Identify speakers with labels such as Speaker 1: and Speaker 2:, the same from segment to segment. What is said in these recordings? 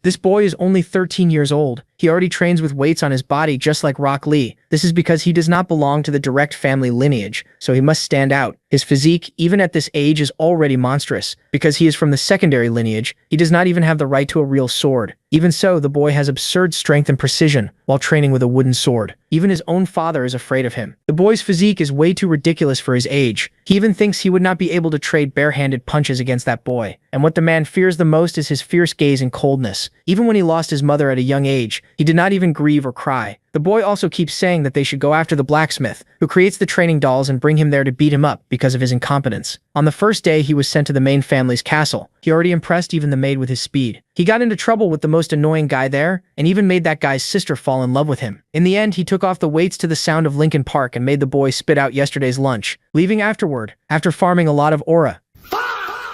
Speaker 1: This boy is only 13 years old. He already trains with weights on his body just like Rock Lee. This is because he does not belong to the direct family lineage, so he must stand out. His physique, even at this age, is already monstrous. Because he is from the secondary lineage, he does not even have the right to a real sword. Even so, the boy has absurd strength and precision while training with a wooden sword. Even his own father is afraid of him. The boy's physique is way too ridiculous for his age. He even thinks he would not be able to trade barehanded punches against that boy. And what the man fears the most is his fierce gaze and coldness. Even when he lost his mother at a young age, he did not even grieve or cry. The boy also keeps saying that they should go after the blacksmith, who creates the training dolls, and bring him there to beat him up because of his incompetence. On the first day he was sent to the main family's castle, he already impressed even the maid with his speed. He got into trouble with the most annoying guy there, and even made that guy's sister fall in love with him. In the end, he took off the weights to the sound of Linkin Park and made the boy spit out yesterday's lunch, leaving afterward, after farming a lot of aura.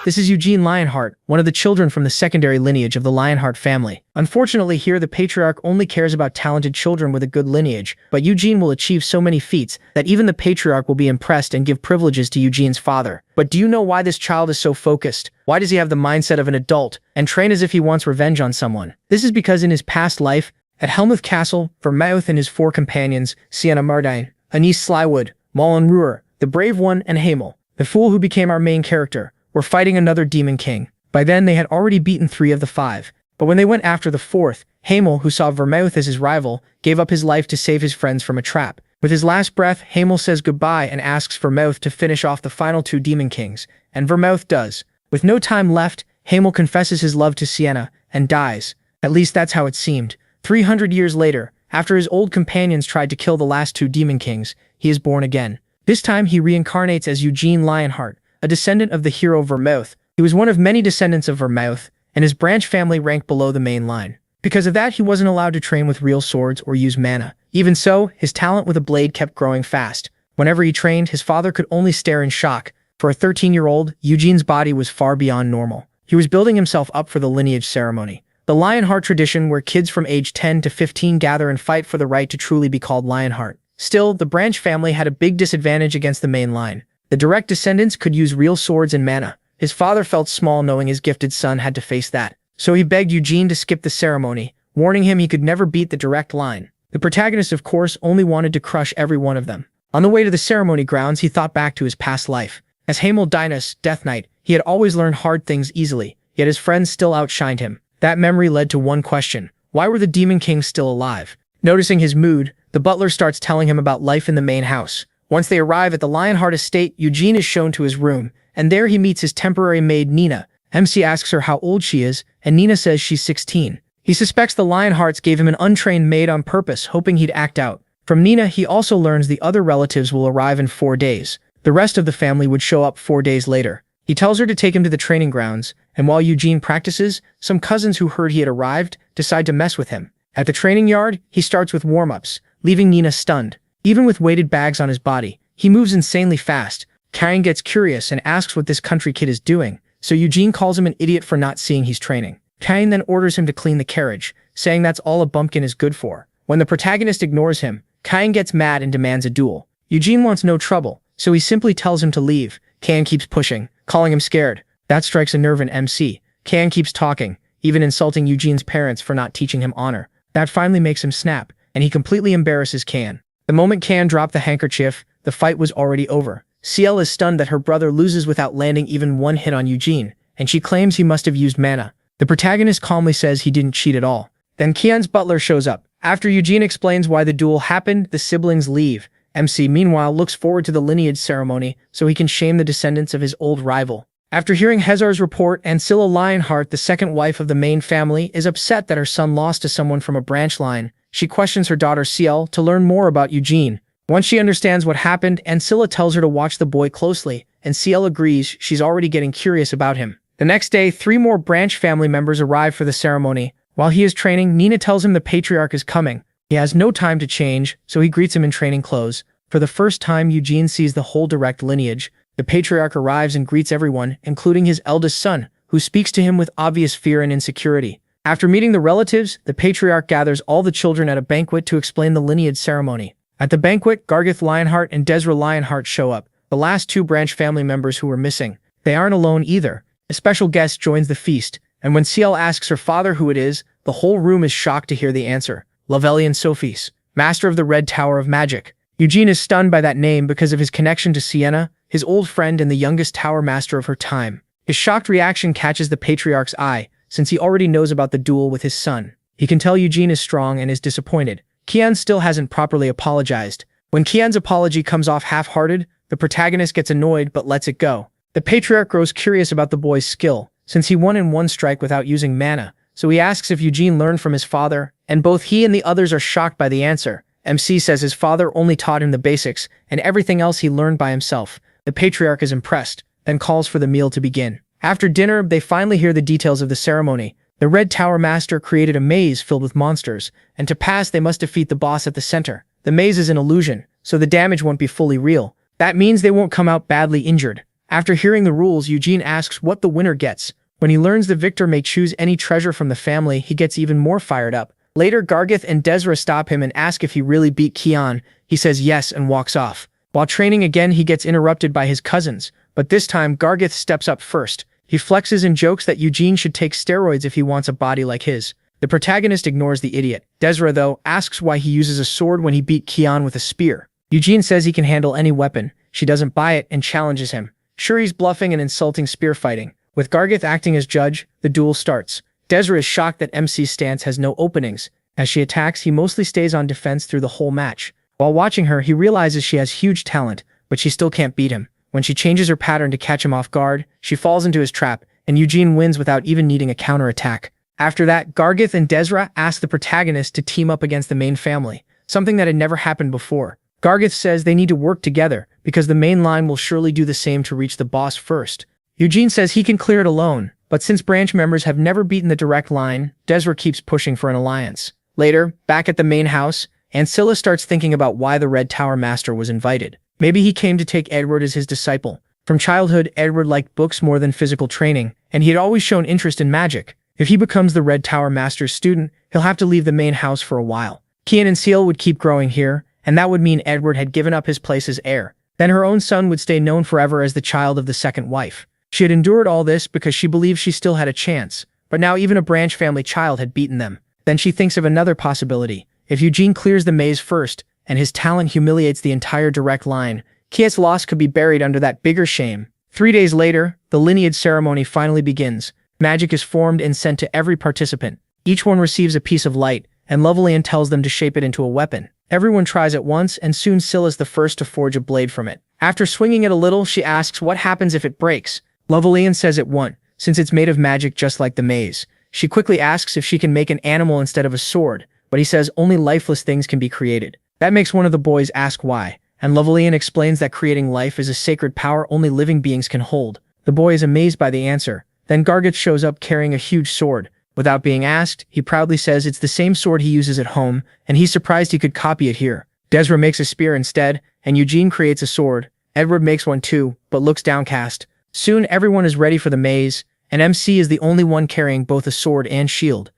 Speaker 1: This is Eugene Lionheart, one of the children from the secondary lineage of the Lionheart family. Unfortunately, here the patriarch only cares about talented children with a good lineage, but Eugene will achieve so many feats that even the patriarch will be impressed and give privileges to Eugene's father. But do you know why this child is so focused? Why does he have the mindset of an adult and train as if he wants revenge on someone? This is because in his past life, at Helmuth Castle, Vermouth and his 4 companions, Sienna Mardine, Anise Slywood, Malin Ruhr, the Brave One, and Hamel, the fool who became our main character, were fighting another demon king. By then, they had already beaten 3 of the 5. But when they went after the 4th, Hamel, who saw Vermouth as his rival, gave up his life to save his friends from a trap. With his last breath, Hamel says goodbye and asks Vermouth to finish off the final 2 demon kings, and Vermouth does. With no time left, Hamel confesses his love to Sienna and dies. At least that's how it seemed. 300 years later, after his old companions tried to kill the last 2 demon kings, he is born again. This time he reincarnates as Eugene Lionheart, a descendant of the hero Vermouth. He was one of many descendants of Vermouth, and his branch family ranked below the main line. Because of that, he wasn't allowed to train with real swords or use mana. Even so, his talent with a blade kept growing fast. Whenever he trained, his father could only stare in shock. For a 13-year-old, Eugene's body was far beyond normal. He was building himself up for the lineage ceremony, the Lionheart tradition where kids from age 10 to 15 gather and fight for the right to truly be called Lionheart. Still, the branch family had a big disadvantage against the main line. The direct descendants could use real swords and mana. His father felt small knowing his gifted son had to face that. So he begged Eugene to skip the ceremony, warning him he could never beat the direct line. The protagonist, of course, only wanted to crush every one of them. On the way to the ceremony grounds, he thought back to his past life. As Hamel Dinas, Death Knight, he had always learned hard things easily, yet his friends still outshined him. That memory led to one question: why were the Demon Kings still alive? Noticing his mood, the butler starts telling him about life in the main house. Once they arrive at the Lionheart estate, Eugene is shown to his room, and there he meets his temporary maid Nina. MC asks her how old she is, and Nina says she's 16. He suspects the Lionhearts gave him an untrained maid on purpose, hoping he'd act out. From Nina, he also learns the other relatives will arrive in 4 days. The rest of the family would show up 4 days later. He tells her to take him to the training grounds, and while Eugene practices, some cousins who heard he had arrived decide to mess with him. At the training yard, he starts with warm-ups, leaving Nina stunned. Even with weighted bags on his body, he moves insanely fast. Karen gets curious and asks what this country kid is doing, so Eugene calls him an idiot for not seeing he's training. Karen then orders him to clean the carriage, saying that's all a bumpkin is good for. When the protagonist ignores him, Karen gets mad and demands a duel. Eugene wants no trouble, so he simply tells him to leave. Karen keeps pushing, calling him scared. That strikes a nerve in MC. Karen keeps talking, even insulting Eugene's parents for not teaching him honor. That finally makes him snap, and he completely embarrasses Karen. The moment Karen dropped the handkerchief, the fight was already over. CL is stunned that her brother loses without landing even one hit on Eugene, and she claims he must have used mana. The protagonist calmly says he didn't cheat at all. Then Kian's butler shows up. After Eugene explains why the duel happened, the siblings leave. MC, meanwhile, looks forward to the lineage ceremony so he can shame the descendants of his old rival. After hearing Hezar's report, Ancilla Lionheart, the second wife of the main family, is upset that her son lost to someone from a branch line. She questions her daughter CL to learn more about Eugene. Once she understands what happened, Ancilla tells her to watch the boy closely, and CL agrees. She's already getting curious about him. The next day, 3 more branch family members arrive for the ceremony. While he is training, Nina tells him the patriarch is coming. He has no time to change, so he greets him in training clothes. For the first time, Eugene sees the whole direct lineage. The patriarch arrives and greets everyone, including his eldest son, who speaks to him with obvious fear and insecurity. After meeting the relatives, the patriarch gathers all the children at a banquet to explain the lineage ceremony. At the banquet, Gargith Lionheart and Desra Lionheart show up, the last 2 branch family members who were missing. They aren't alone either. A special guest joins the feast, and when CL asks her father who it is, the The whole room is shocked to hear the answer. Lavelian Sophis, master of the Red Tower of Magic. Eugene is stunned by that name because of his connection to Sienna, his old friend and the youngest tower master of her time. His shocked reaction catches the patriarch's eye, since he already knows about the duel with his son. He can tell Eugene is strong and is disappointed. Kian still hasn't properly apologized. When Kian's apology comes off half-hearted, the protagonist gets annoyed but lets it go. The patriarch grows curious about the boy's skill, since he won in one strike without using mana, so he asks if Eugene learned from his father, and both he and the others are shocked by the answer. MC says his father only taught him the basics, and everything else he learned by himself. The patriarch is impressed, then calls for the meal to begin. After dinner, they finally hear the details of the ceremony. The Red Tower Master created a maze filled with monsters, and to pass they must defeat the boss at the center. The maze is an illusion, so the damage won't be fully real. That means they won't come out badly injured. After hearing the rules, Eugene asks what the winner gets. When he learns the victor may choose any treasure from the family, he gets even more fired up. Later, Gargith and Desra stop him and ask if he really beat Kian. He says yes and walks off. While training again, he gets interrupted by his cousins, but this time Gargith steps up first. He flexes and jokes that Eugene should take steroids if he wants a body like his. The protagonist ignores the idiot. Desra, though, asks why he uses a sword when he beat Kian with a spear. Eugene says he can handle any weapon. She doesn't buy it and challenges him. Sure, he's bluffing and insulting spear fighting. With Gargith acting as judge, the duel starts. Desra is shocked that MC's stance has no openings. As she attacks, he mostly stays on defense through the whole match. While watching her, he realizes she has huge talent, but she still can't beat him. When she changes her pattern to catch him off guard, she falls into his trap, and Eugene wins without even needing a counterattack. After that, Gargith and Desra ask the protagonist to team up against the main family, something that had never happened before. Gargith says they need to work together, because the main line will surely do the same to reach the boss first. Eugene says he can clear it alone, but since branch members have never beaten the direct line, Desra keeps pushing for an alliance. Later, back at the main house, Ancilla starts thinking about why the Red Tower Master was invited. Maybe he came to take Edward as his disciple. From childhood, Edward liked books more than physical training, and he had always shown interest in magic. If he becomes the Red Tower Master's student, he'll have to leave the main house for a while. Kian and Seal would keep growing here, and that would mean Edward had given up his place as heir. Then her own son would stay known forever as the child of the second wife. She had endured all this because she believed she still had a chance, but now even a branch family child had beaten them. Then she thinks of another possibility. If Eugene clears the maze first, and his talent humiliates the entire direct line, Kiet's loss could be buried under that bigger shame. 3 days later, the lineage ceremony finally begins. Magic is formed and sent to every participant. Each one receives a piece of light, and Lovelian tells them to shape it into a weapon. Everyone tries at once, and soon Scylla's the first to forge a blade from it. After swinging it a little, she asks what happens if it breaks. Lovelian says it won't, since it's made of magic just like the maze. She quickly asks if she can make an animal instead of a sword, but he says only lifeless things can be created. That makes one of the boys ask why, and Lovelian explains that creating life is a sacred power only living beings can hold. The boy is amazed by the answer. Then Gargith shows up carrying a huge sword. Without being asked, he proudly says it's the same sword he uses at home, and he's surprised he could copy it here. Desra makes a spear instead, and Eugene creates a sword. Edward makes one too, but looks downcast. Soon everyone is ready for the maze, and MC is the only one carrying both a sword and shield.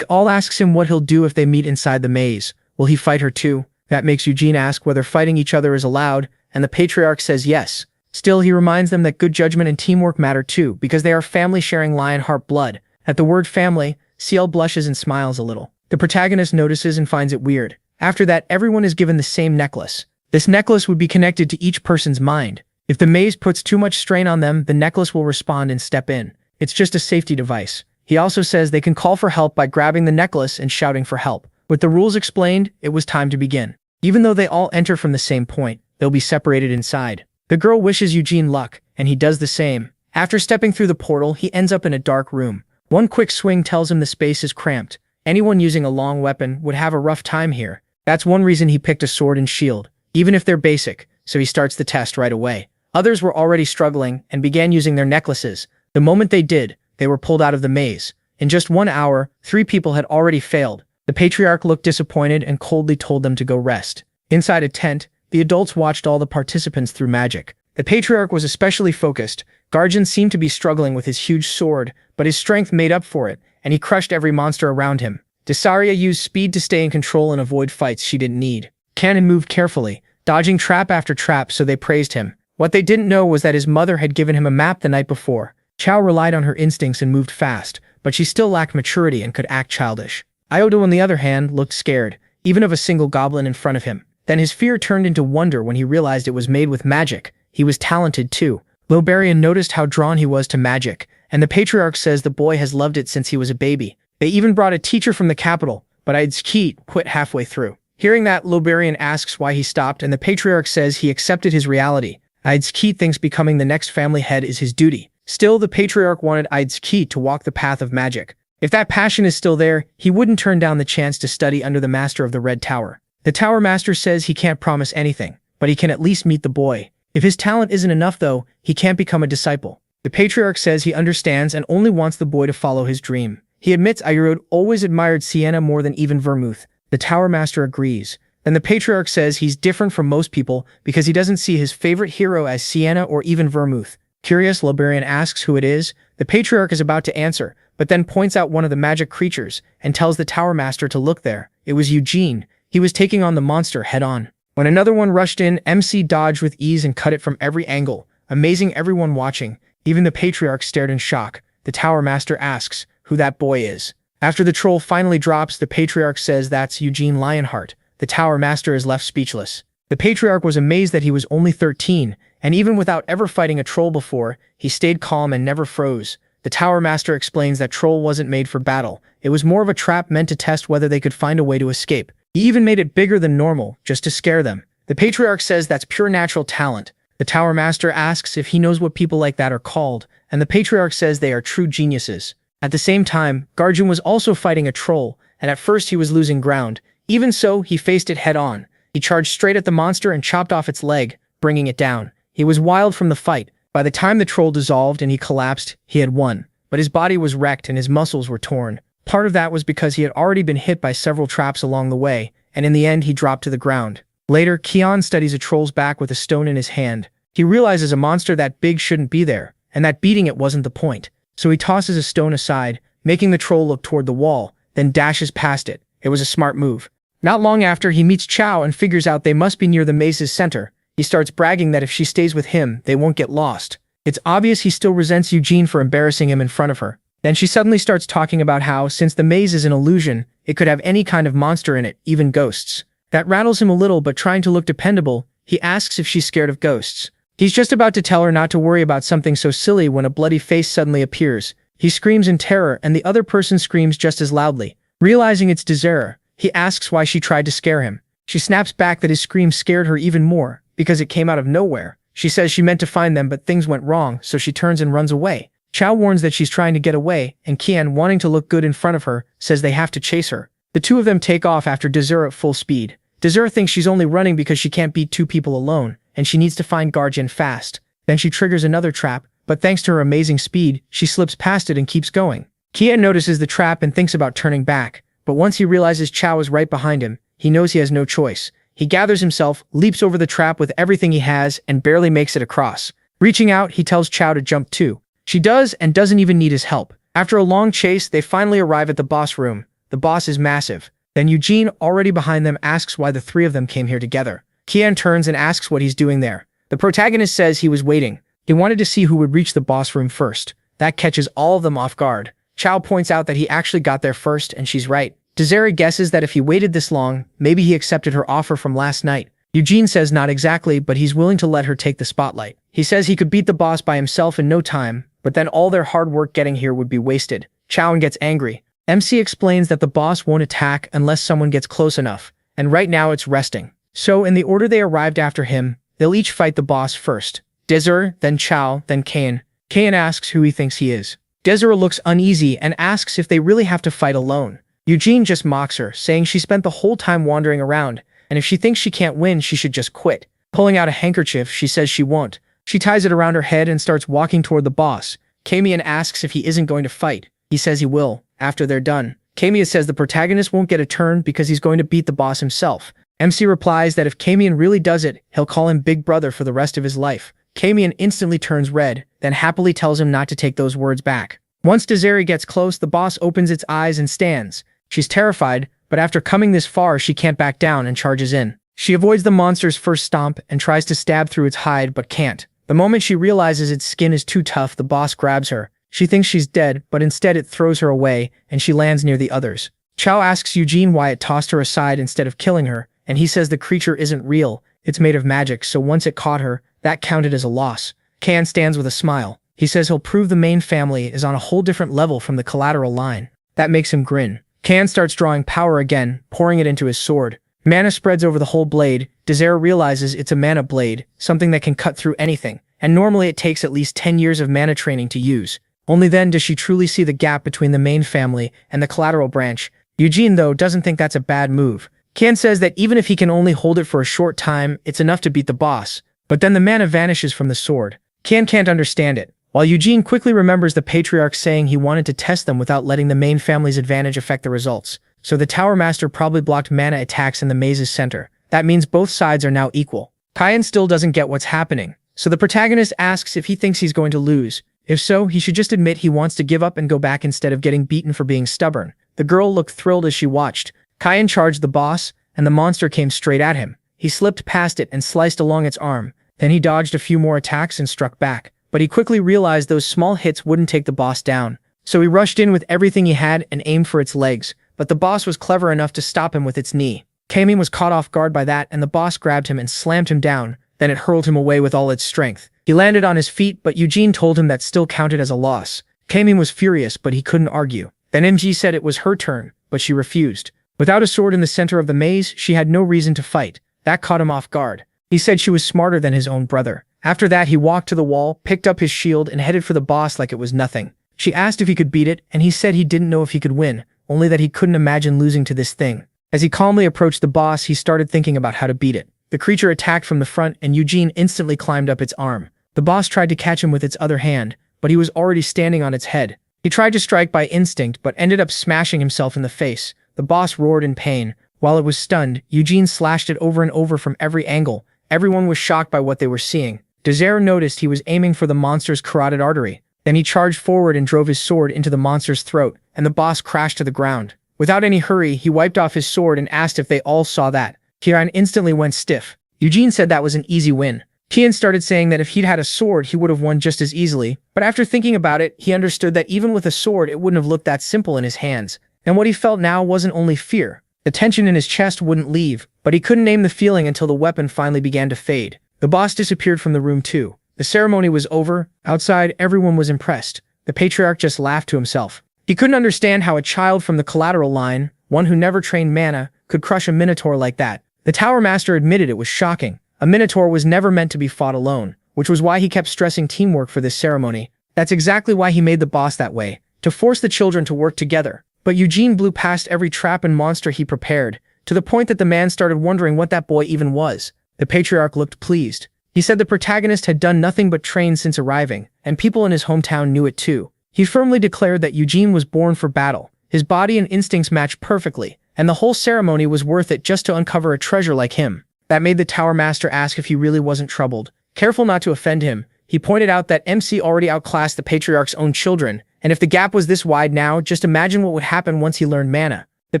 Speaker 1: All asks him what he'll do if they meet inside the maze. Will he fight her too? That makes Eugene ask whether fighting each other is allowed, and the patriarch says yes. Still, he reminds them that good judgment and teamwork matter too, because they are family sharing Lionheart blood. At the word family, Ciel blushes and smiles a little. The protagonist notices and finds it weird. After that, everyone is given the same necklace. This necklace would be connected to each person's mind. If the maze puts too much strain on them, the necklace will respond and step in. It's just a safety device. He also says they can call for help by grabbing the necklace and shouting for help. With the rules explained, it was time to begin. Even though they all enter from the same point, they'll be separated inside. The girl wishes Eugene luck, and he does the same. After stepping through the portal, he ends up in a dark room. One quick swing tells him the space is cramped. Anyone using a long weapon would have a rough time here. That's one reason he picked a sword and shield, even if they're basic, so he starts the test right away. Others were already struggling and began using their necklaces. The moment they did, they were pulled out of the maze. In just 1 hour, 3 people had already failed. The patriarch looked disappointed and coldly told them to go rest. Inside a tent, the adults watched all the participants through magic. The patriarch was especially focused. Garjan seemed to be struggling with his huge sword, but his strength made up for it, and he crushed every monster around him. Desaria used speed to stay in control and avoid fights she didn't need. Cannon moved carefully, dodging trap after trap, so they praised him. What they didn't know was that his mother had given him a map the night before. Chao relied on her instincts and moved fast, but she still lacked maturity and could act childish. Iodo, on the other hand, looked scared, even of a single goblin in front of him. Then his fear turned into wonder when he realized it was made with magic. He was talented too. Lilbarian noticed how drawn he was to magic, and the patriarch says the boy has loved it since he was a baby. They even brought a teacher from the capital, but Aidskeet quit halfway through. Hearing that, Lilbarian asks why he stopped, and the patriarch says he accepted his reality. Aidskeet thinks becoming the next family head is his duty. Still, the patriarch wanted Aidskeet to walk the path of magic. If that passion is still there, he wouldn't turn down the chance to study under the master of the Red Tower. The Tower Master says he can't promise anything, but he can at least meet the boy. If his talent isn't enough though, he can't become a disciple. The patriarch says he understands and only wants the boy to follow his dream. He admits Ayurod always admired Sienna more than even Vermouth. The Tower Master agrees. Then the patriarch says he's different from most people because he doesn't see his favorite hero as Sienna or even Vermouth. Curious, Lilbarian asks who it is. The patriarch is about to answer, but then points out one of the magic creatures and tells the Tower Master to look there. It was Eugene. He was taking on the monster head-on. When another one rushed in, MC dodged with ease and cut it from every angle, amazing everyone watching. Even the patriarch stared in shock. The Tower Master asks who that boy is. After the troll finally drops, the patriarch says that's Eugene Lionheart. The Tower Master is left speechless. The patriarch was amazed that he was only 13, and even without ever fighting a troll before, he stayed calm and never froze. The Tower Master explains that troll wasn't made for battle. It was more of a trap meant to test whether they could find a way to escape. He even made it bigger than normal, just to scare them. The patriarch says that's pure natural talent. The Tower Master asks if he knows what people like that are called, and the patriarch says they are true geniuses. At the same time, Garjun was also fighting a troll, and at first he was losing ground. Even so, he faced it head-on. He charged straight at the monster and chopped off its leg, bringing it down. He was wild from the fight. By the time the troll dissolved and he collapsed, he had won. But his body was wrecked and his muscles were torn. Part of that was because he had already been hit by several traps along the way, and in the end he dropped to the ground. Later, Kion studies a troll's back with a stone in his hand. He realizes a monster that big shouldn't be there, and that beating it wasn't the point. So he tosses a stone aside, making the troll look toward the wall, then dashes past it. It was a smart move. Not long after, he meets Chow and figures out they must be near the maze's center. He starts bragging that if she stays with him, they won't get lost. It's obvious he still resents Eugene for embarrassing him in front of her. Then she suddenly starts talking about how, since the maze is an illusion, it could have any kind of monster in it, even ghosts. That rattles him a little, but trying to look dependable, he asks if she's scared of ghosts. He's just about to tell her not to worry about something so silly when a bloody face suddenly appears. He screams in terror, and the other person screams just as loudly. Realizing it's Desire, he asks why she tried to scare him. She snaps back that his scream scared her even more, because it came out of nowhere. She says she meant to find them, but things went wrong, so she turns and runs away. Chow warns that she's trying to get away, and Kian, wanting to look good in front of her, says they have to chase her. The two of them take off after Desire at full speed. Desire thinks she's only running because she can't beat two people alone, and she needs to find Garjin fast. Then she triggers another trap, but thanks to her amazing speed, she slips past it and keeps going. Kian notices the trap and thinks about turning back, but once he realizes Chow is right behind him, he knows he has no choice. He gathers himself, leaps over the trap with everything he has, and barely makes it across. Reaching out, he tells Chow to jump too. She does, and doesn't even need his help. After a long chase, they finally arrive at the boss room. The boss is massive. Then Eugene, already behind them, asks why the three of them came here together. Kian turns and asks what he's doing there. The protagonist says he was waiting. He wanted to see who would reach the boss room first. That catches all of them off guard. Chow points out that he actually got there first, and she's right. Desire guesses that if he waited this long, maybe he accepted her offer from last night. Eugene says not exactly, but he's willing to let her take the spotlight. He says he could beat the boss by himself in no time, but then all their hard work getting here would be wasted. Chow gets angry. MC explains that the boss won't attack unless someone gets close enough, and right now it's resting. So in the order they arrived after him, they'll each fight the boss first. Desire, then Chow, then Kane. Kane asks who he thinks he is. Desire looks uneasy and asks if they really have to fight alone. Eugene just mocks her, saying she spent the whole time wandering around, and if she thinks she can't win, she should just quit. Pulling out a handkerchief, she says she won't. She ties it around her head and starts walking toward the boss. Kamian asks if he isn't going to fight. He says he will, after they're done. Kamian says the protagonist won't get a turn because he's going to beat the boss himself. MC replies that if Kamian really does it, he'll call him Big Brother for the rest of his life. Kamian instantly turns red, then happily tells him not to take those words back. Once Desire gets close, the boss opens its eyes and stands. She's terrified, but after coming this far, she can't back down and charges in. She avoids the monster's first stomp and tries to stab through its hide, but can't. The moment she realizes its skin is too tough, the boss grabs her. She thinks she's dead, but instead it throws her away, and she lands near the others. Chow asks Eugene why it tossed her aside instead of killing her, and he says the creature isn't real, it's made of magic, so once it caught her, that counted as a loss. Kan stands with a smile. He says he'll prove the main family is on a whole different level from the collateral line. That makes him grin. Kan starts drawing power again, pouring it into his sword. Mana spreads over the whole blade. Desire realizes it's a mana blade, something that can cut through anything, and normally it takes at least 10 years of mana training to use. Only then does she truly see the gap between the main family and the collateral branch. Eugene, though, doesn't think that's a bad move. Kan says that even if he can only hold it for a short time, it's enough to beat the boss. But then the mana vanishes from the sword. Kan can't understand it, while Eugene quickly remembers the Patriarch saying he wanted to test them without letting the main family's advantage affect the results. So the Tower Master probably blocked mana attacks in the maze's center. That means both sides are now equal. Kyan still doesn't get what's happening, so the protagonist asks if he thinks he's going to lose. If so, he should just admit he wants to give up and go back instead of getting beaten for being stubborn. The girl looked thrilled as she watched. Kyan charged the boss, and the monster came straight at him. He slipped past it and sliced along its arm. Then he dodged a few more attacks and struck back. But he quickly realized those small hits wouldn't take the boss down. So he rushed in with everything he had and aimed for its legs. But the boss was clever enough to stop him with its knee. Kami was caught off guard by that, and the boss grabbed him and slammed him down. Then it hurled him away with all its strength. He landed on his feet, but Eugene told him that still counted as a loss. Kami was furious, but he couldn't argue. Then MG said it was her turn, but she refused. Without a sword in the center of the maze, she had no reason to fight. That caught him off guard. He said she was smarter than his own brother. After that, he walked to the wall, picked up his shield, and headed for the boss like it was nothing. She asked if he could beat it, and he said he didn't know if he could win, only that he couldn't imagine losing to this thing. As he calmly approached the boss, he started thinking about how to beat it. The creature attacked from the front, and Eugene instantly climbed up its arm. The boss tried to catch him with its other hand, but he was already standing on its head. He tried to strike by instinct, but ended up smashing himself in the face. The boss roared in pain. While it was stunned, Eugene slashed it over and over from every angle. Everyone was shocked by what they were seeing. Desire noticed he was aiming for the monster's carotid artery. Then he charged forward and drove his sword into the monster's throat, and the boss crashed to the ground. Without any hurry, he wiped off his sword and asked if they all saw that. Kian instantly went stiff. Eugene said that was an easy win. Kian started saying that if he'd had a sword, he would have won just as easily, but after thinking about it, he understood that even with a sword, it wouldn't have looked that simple in his hands. And what he felt now wasn't only fear. The tension in his chest wouldn't leave, but he couldn't name the feeling until the weapon finally began to fade. The boss disappeared from the room too. The ceremony was over. Outside, everyone was impressed. The Patriarch just laughed to himself. He couldn't understand how a child from the collateral line, one who never trained mana, could crush a minotaur like that. The Tower Master admitted it was shocking. A minotaur was never meant to be fought alone, which was why he kept stressing teamwork for this ceremony. That's exactly why he made the boss that way, to force the children to work together. But Eugene blew past every trap and monster he prepared, to the point that the man started wondering what that boy even was. The Patriarch looked pleased. He said the protagonist had done nothing but train since arriving, and people in his hometown knew it too. He firmly declared that Eugene was born for battle. His body and instincts matched perfectly, and the whole ceremony was worth it just to uncover a treasure like him. That made the Tower Master ask if he really wasn't troubled. Careful not to offend him, he pointed out that MC already outclassed the Patriarch's own children, and if the gap was this wide now, just imagine what would happen once he learned mana. The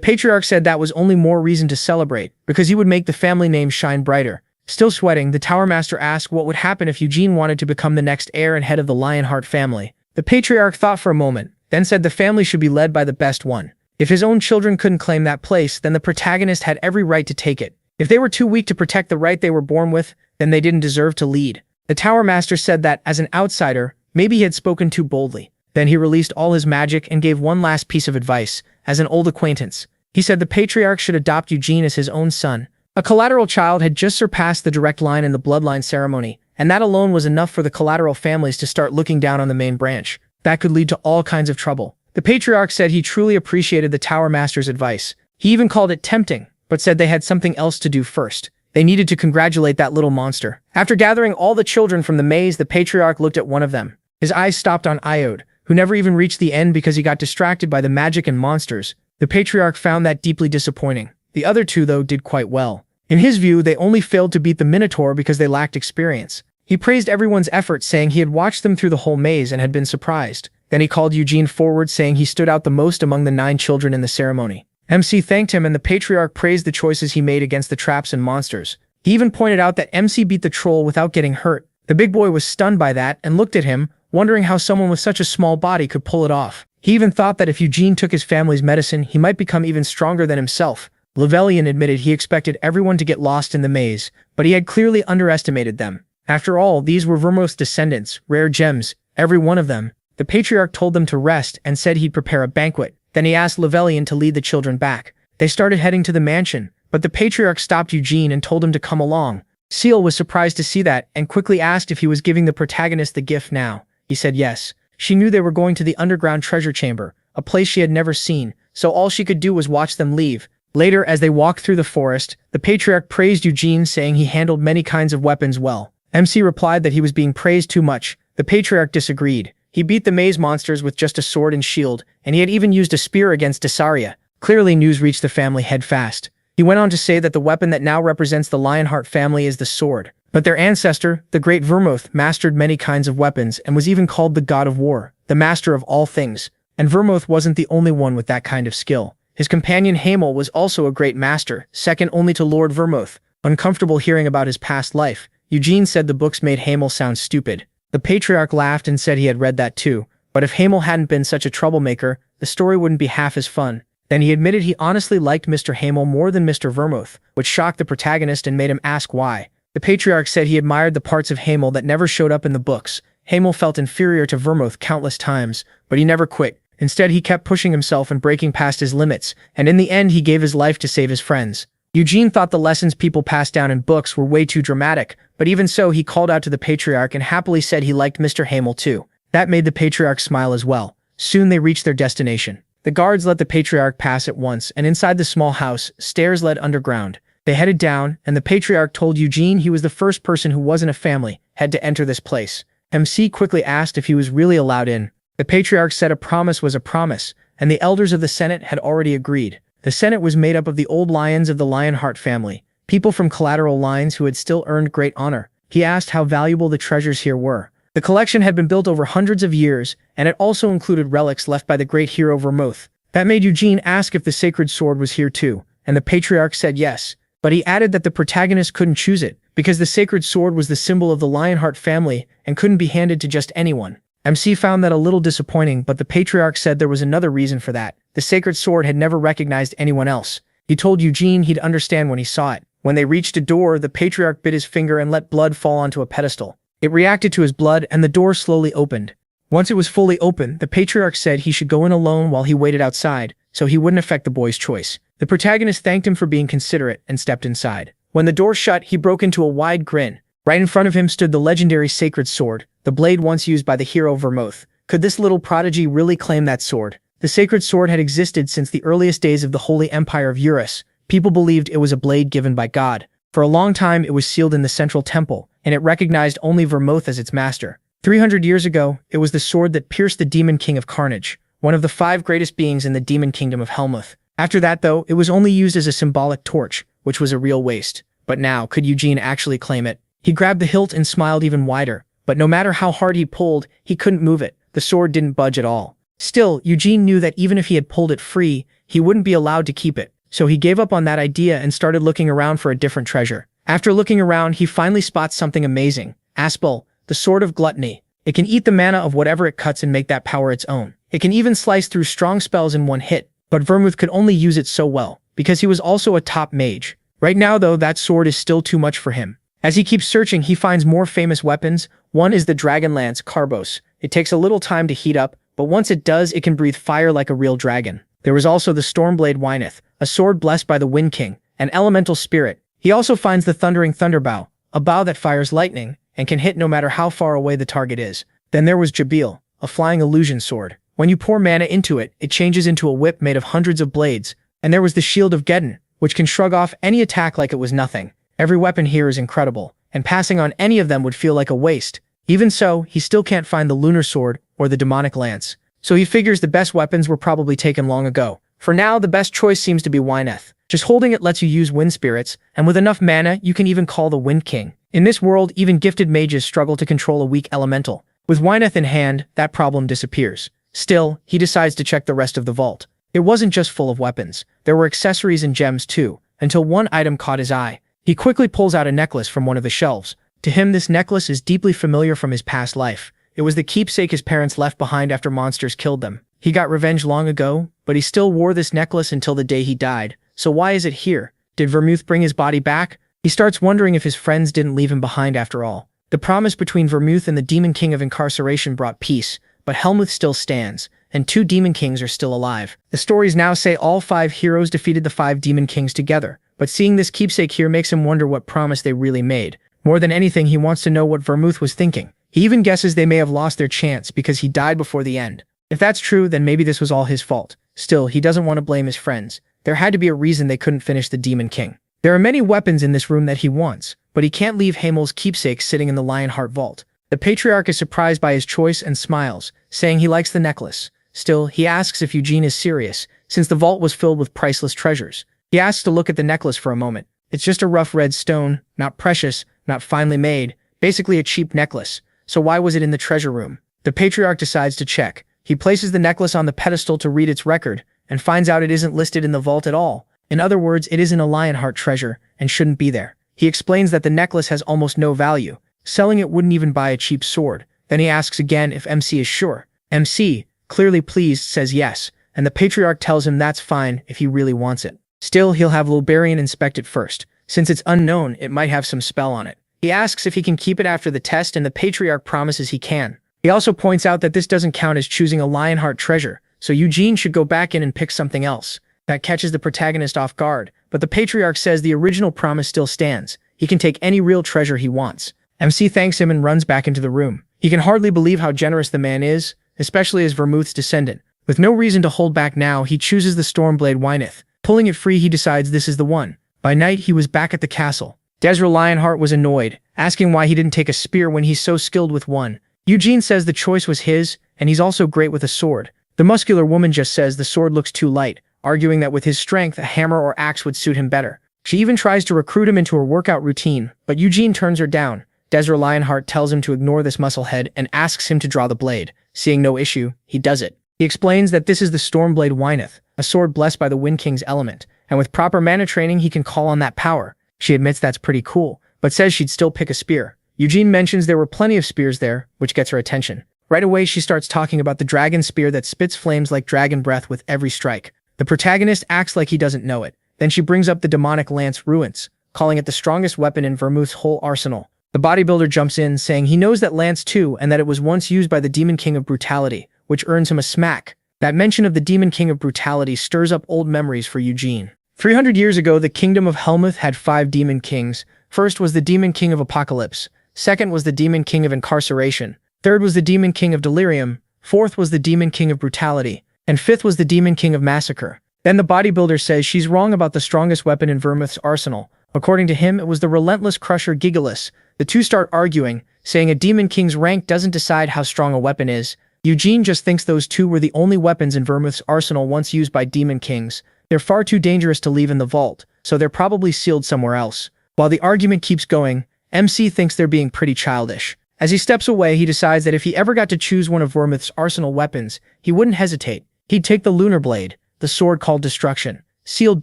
Speaker 1: Patriarch said that was only more reason to celebrate, because he would make the family name shine brighter. Still sweating, the Tower Master asked what would happen if Eugene wanted to become the next heir and head of the Lionheart family. The Patriarch thought for a moment, then said the family should be led by the best one. If his own children couldn't claim that place, then the protagonist had every right to take it. If they were too weak to protect the right they were born with, then they didn't deserve to lead. The Tower Master said that, as an outsider, maybe he had spoken too boldly. Then he released all his magic and gave one last piece of advice, as an old acquaintance. He said the Patriarch should adopt Eugene as his own son. A collateral child had just surpassed the direct line in the bloodline ceremony, and that alone was enough for the collateral families to start looking down on the main branch. That could lead to all kinds of trouble. The Patriarch said he truly appreciated the Tower Master's advice. He even called it tempting, but said they had something else to do first. They needed to congratulate that little monster. After gathering all the children from the maze, the Patriarch looked at one of them. His eyes stopped on Iode, who never even reached the end because he got distracted by the magic and monsters. The Patriarch found that deeply disappointing. The other two, though, did quite well. In his view, they only failed to beat the Minotaur because they lacked experience. He praised everyone's efforts, saying he had watched them through the whole maze and had been surprised. Then he called Eugene forward, saying he stood out the most among the 9 children in the ceremony. MC thanked him, and the Patriarch praised the choices he made against the traps and monsters. He even pointed out that MC beat the troll without getting hurt. The big boy was stunned by that and looked at him, wondering how someone with such a small body could pull it off. He even thought that if Eugene took his family's medicine, he might become even stronger than himself. Llewellyn admitted he expected everyone to get lost in the maze, but he had clearly underestimated them. After all, these were Vermouth's descendants, rare gems, every one of them. The patriarch told them to rest and said he'd prepare a banquet. Then he asked Llewellyn to lead the children back. They started heading to the mansion, but the patriarch stopped Eugene and told him to come along. Seal was surprised to see that and quickly asked if he was giving the protagonist the gift now. He said yes. She knew they were going to the underground treasure chamber, a place she had never seen, so all she could do was watch them leave. Later, as they walked through the forest, the patriarch praised Eugene, saying he handled many kinds of weapons well. MC replied that he was being praised too much. The patriarch disagreed. He beat the maze monsters with just a sword and shield, and he had even used a spear against Desaria. Clearly, news reached the family head fast. He went on to say that the weapon that now represents the Lionheart family is the sword. But their ancestor, the great Vermouth, mastered many kinds of weapons and was even called the god of war, the master of all things. And Vermouth wasn't the only one with that kind of skill. His companion Hamel was also a great master, second only to Lord Vermouth. Uncomfortable hearing about his past life, Eugene said the books made Hamel sound stupid. The patriarch laughed and said he had read that too, but if Hamel hadn't been such a troublemaker, the story wouldn't be half as fun. Then he admitted he honestly liked Mr. Hamel more than Mr. Vermouth, which shocked the protagonist and made him ask why. The patriarch said he admired the parts of Hamel that never showed up in the books. Hamel felt inferior to Vermouth countless times, but he never quit. Instead, he kept pushing himself and breaking past his limits, and in the end he gave his life to save his friends. Eugene thought the lessons people passed down in books were way too dramatic, but even so he called out to the patriarch and happily said he liked Mr. Hamel too. That made the patriarch smile as well. Soon they reached their destination. The guards let the patriarch pass at once, and inside the small house, stairs led underground. They headed down, and the patriarch told Eugene he was the first person who wasn't a family had to enter this place. MC quickly asked if he was really allowed in. The patriarch said a promise was a promise, and the elders of the Senate had already agreed. The Senate was made up of the old lions of the Lionheart family, people from collateral lines who had still earned great honor. He asked how valuable the treasures here were. The collection had been built over hundreds of years, and it also included relics left by the great hero Vermouth. That made Eugene ask if the sacred sword was here too, and the patriarch said yes, but he added that the protagonist couldn't choose it, because the sacred sword was the symbol of the Lionheart family and couldn't be handed to just anyone. MC found that a little disappointing, but the patriarch said there was another reason for that. The sacred sword had never recognized anyone else. He told Eugene he'd understand when he saw it. When they reached a door, the patriarch bit his finger and let blood fall onto a pedestal. It reacted to his blood, and the door slowly opened. Once it was fully open, the patriarch said he should go in alone while he waited outside, so he wouldn't affect the boy's choice. The protagonist thanked him for being considerate and stepped inside. When the door shut, he broke into a wide grin. Right in front of him stood the legendary sacred sword, the blade once used by the hero Vermouth. Could this little prodigy really claim that sword? The sacred sword had existed since the earliest days of the Holy Empire of Eurus. People believed it was a blade given by God. For a long time, it was sealed in the central temple, and it recognized only Vermouth as its master. 300 years ago, it was the sword that pierced the demon king of Carnage, one of the 5 greatest beings in the demon kingdom of Helmuth. After that, though, it was only used as a symbolic torch, which was a real waste. But now, could Eugene actually claim it? He grabbed the hilt and smiled even wider, but no matter how hard he pulled, he couldn't move it. The sword didn't budge at all. Still, Eugene knew that even if he had pulled it free, he wouldn't be allowed to keep it. So he gave up on that idea and started looking around for a different treasure. After looking around, he finally spots something amazing. Aspel, the sword of gluttony. It can eat the mana of whatever it cuts and make that power its own. It can even slice through strong spells in one hit, but Vermouth could only use it so well, because he was also a top mage. Right now though, that sword is still too much for him. As he keeps searching, he finds more famous weapons. One is the Dragon Lance Carbos. It takes a little time to heat up, but once it does, it can breathe fire like a real dragon. There was also the Stormblade Wyneth, a sword blessed by the Wind King, an elemental spirit. He also finds the Thundering Thunderbow, a bow that fires lightning and can hit no matter how far away the target is. Then there was Jabil, a flying illusion sword. When you pour mana into it, it changes into a whip made of hundreds of blades. And there was the Shield of Geddon, which can shrug off any attack like it was nothing. Every weapon here is incredible, and passing on any of them would feel like a waste. Even so, he still can't find the Lunar Sword or the Demonic Lance. So he figures the best weapons were probably taken long ago. For now, the best choice seems to be Wyneth. Just holding it lets you use wind spirits, and with enough mana, you can even call the Wind King. In this world, even gifted mages struggle to control a weak elemental. With Wyneth in hand, that problem disappears. Still, he decides to check the rest of the vault. It wasn't just full of weapons. There were accessories and gems too, until one item caught his eye. He quickly pulls out a necklace from one of the shelves. To him, this necklace is deeply familiar from his past life. It was the keepsake his parents left behind after monsters killed them. He got revenge long ago, but he still wore this necklace until the day he died. So why is it here? Did Vermouth bring his body back? He starts wondering if his friends didn't leave him behind after all. The promise between Vermouth and the Demon King of Incarceration brought peace, but Helmuth still stands, and 2 Demon Kings are still alive. The stories now say all 5 heroes defeated the 5 Demon Kings together, but seeing this keepsake here makes him wonder what promise they really made. More than anything, he wants to know what Vermouth was thinking. He even guesses they may have lost their chance because he died before the end. If that's true, then maybe this was all his fault. Still, he doesn't want to blame his friends. There had to be a reason they couldn't finish the Demon King. There are many weapons in this room that he wants, but he can't leave Hamel's keepsake sitting in the Lionheart vault. The Patriarch is surprised by his choice and smiles, saying he likes the necklace. Still, he asks if Eugene is serious, since the vault was filled with priceless treasures. He asks to look at the necklace for a moment. It's just a rough red stone, not precious, not finely made, basically a cheap necklace. So why was it in the treasure room? The Patriarch decides to check. He places the necklace on the pedestal to read its record, and finds out it isn't listed in the vault at all. In other words, it isn't a Lionheart treasure, and shouldn't be there. He explains that the necklace has almost no value. Selling it wouldn't even buy a cheap sword. Then he asks again if MC is sure. MC, clearly pleased, says yes, and the Patriarch tells him that's fine if he really wants it. Still, he'll have Lilbarian inspect it first. Since it's unknown, it might have some spell on it. He asks if he can keep it after the test, and the Patriarch promises he can. He also points out that this doesn't count as choosing a Lionheart treasure, so Eugene should go back in and pick something else. That catches the protagonist off guard, but the Patriarch says the original promise still stands. He can take any real treasure he wants. MC thanks him and runs back into the room. He can hardly believe how generous the man is, especially as Vermouth's descendant. With no reason to hold back now, he chooses the Stormblade Wyneth. Pulling it free, he decides this is the one. By night, he was back at the castle. Desra Lionheart was annoyed, asking why he didn't take a spear when he's so skilled with one. Eugene says the choice was his, and he's also great with a sword. The muscular woman just says the sword looks too light, arguing that with his strength, a hammer or axe would suit him better. She even tries to recruit him into her workout routine, but Eugene turns her down. Desra Lionheart tells him to ignore this musclehead and asks him to draw the blade. Seeing no issue, he does it. He explains that this is the Stormblade Wyneth, a sword blessed by the Wind King's element, and with proper mana training he can call on that power. She admits that's pretty cool, but says she'd still pick a spear. Eugene mentions there were plenty of spears there, which gets her attention. Right away she starts talking about the dragon spear that spits flames like dragon breath with every strike. The protagonist acts like he doesn't know it. Then she brings up the demonic lance Ruins, calling it the strongest weapon in Vermouth's whole arsenal. The bodybuilder jumps in, saying he knows that lance too and that it was once used by the Demon King of Brutality, which earns him a smack. That mention of the Demon King of Brutality stirs up old memories for Eugene. 300 years ago, the kingdom of Helmuth had 5 demon kings. First was the Demon King of Apocalypse. Second was the Demon King of Incarceration. Third was the Demon King of Delirium. Fourth was the Demon King of Brutality. And fifth was the Demon King of Massacre. Then the bodybuilder says she's wrong about the strongest weapon in Vermouth's arsenal. According to him, it was the relentless crusher Gigalus. The two start arguing, saying a Demon King's rank doesn't decide how strong a weapon is. Eugene just thinks those two were the only weapons in Vermouth's arsenal once used by Demon Kings. They're far too dangerous to leave in the vault, so they're probably sealed somewhere else. While the argument keeps going, MC thinks they're being pretty childish. As he steps away, he decides that if he ever got to choose one of Vermouth's arsenal weapons, he wouldn't hesitate. He'd take the Lunar Blade, the sword called Destruction. Sealed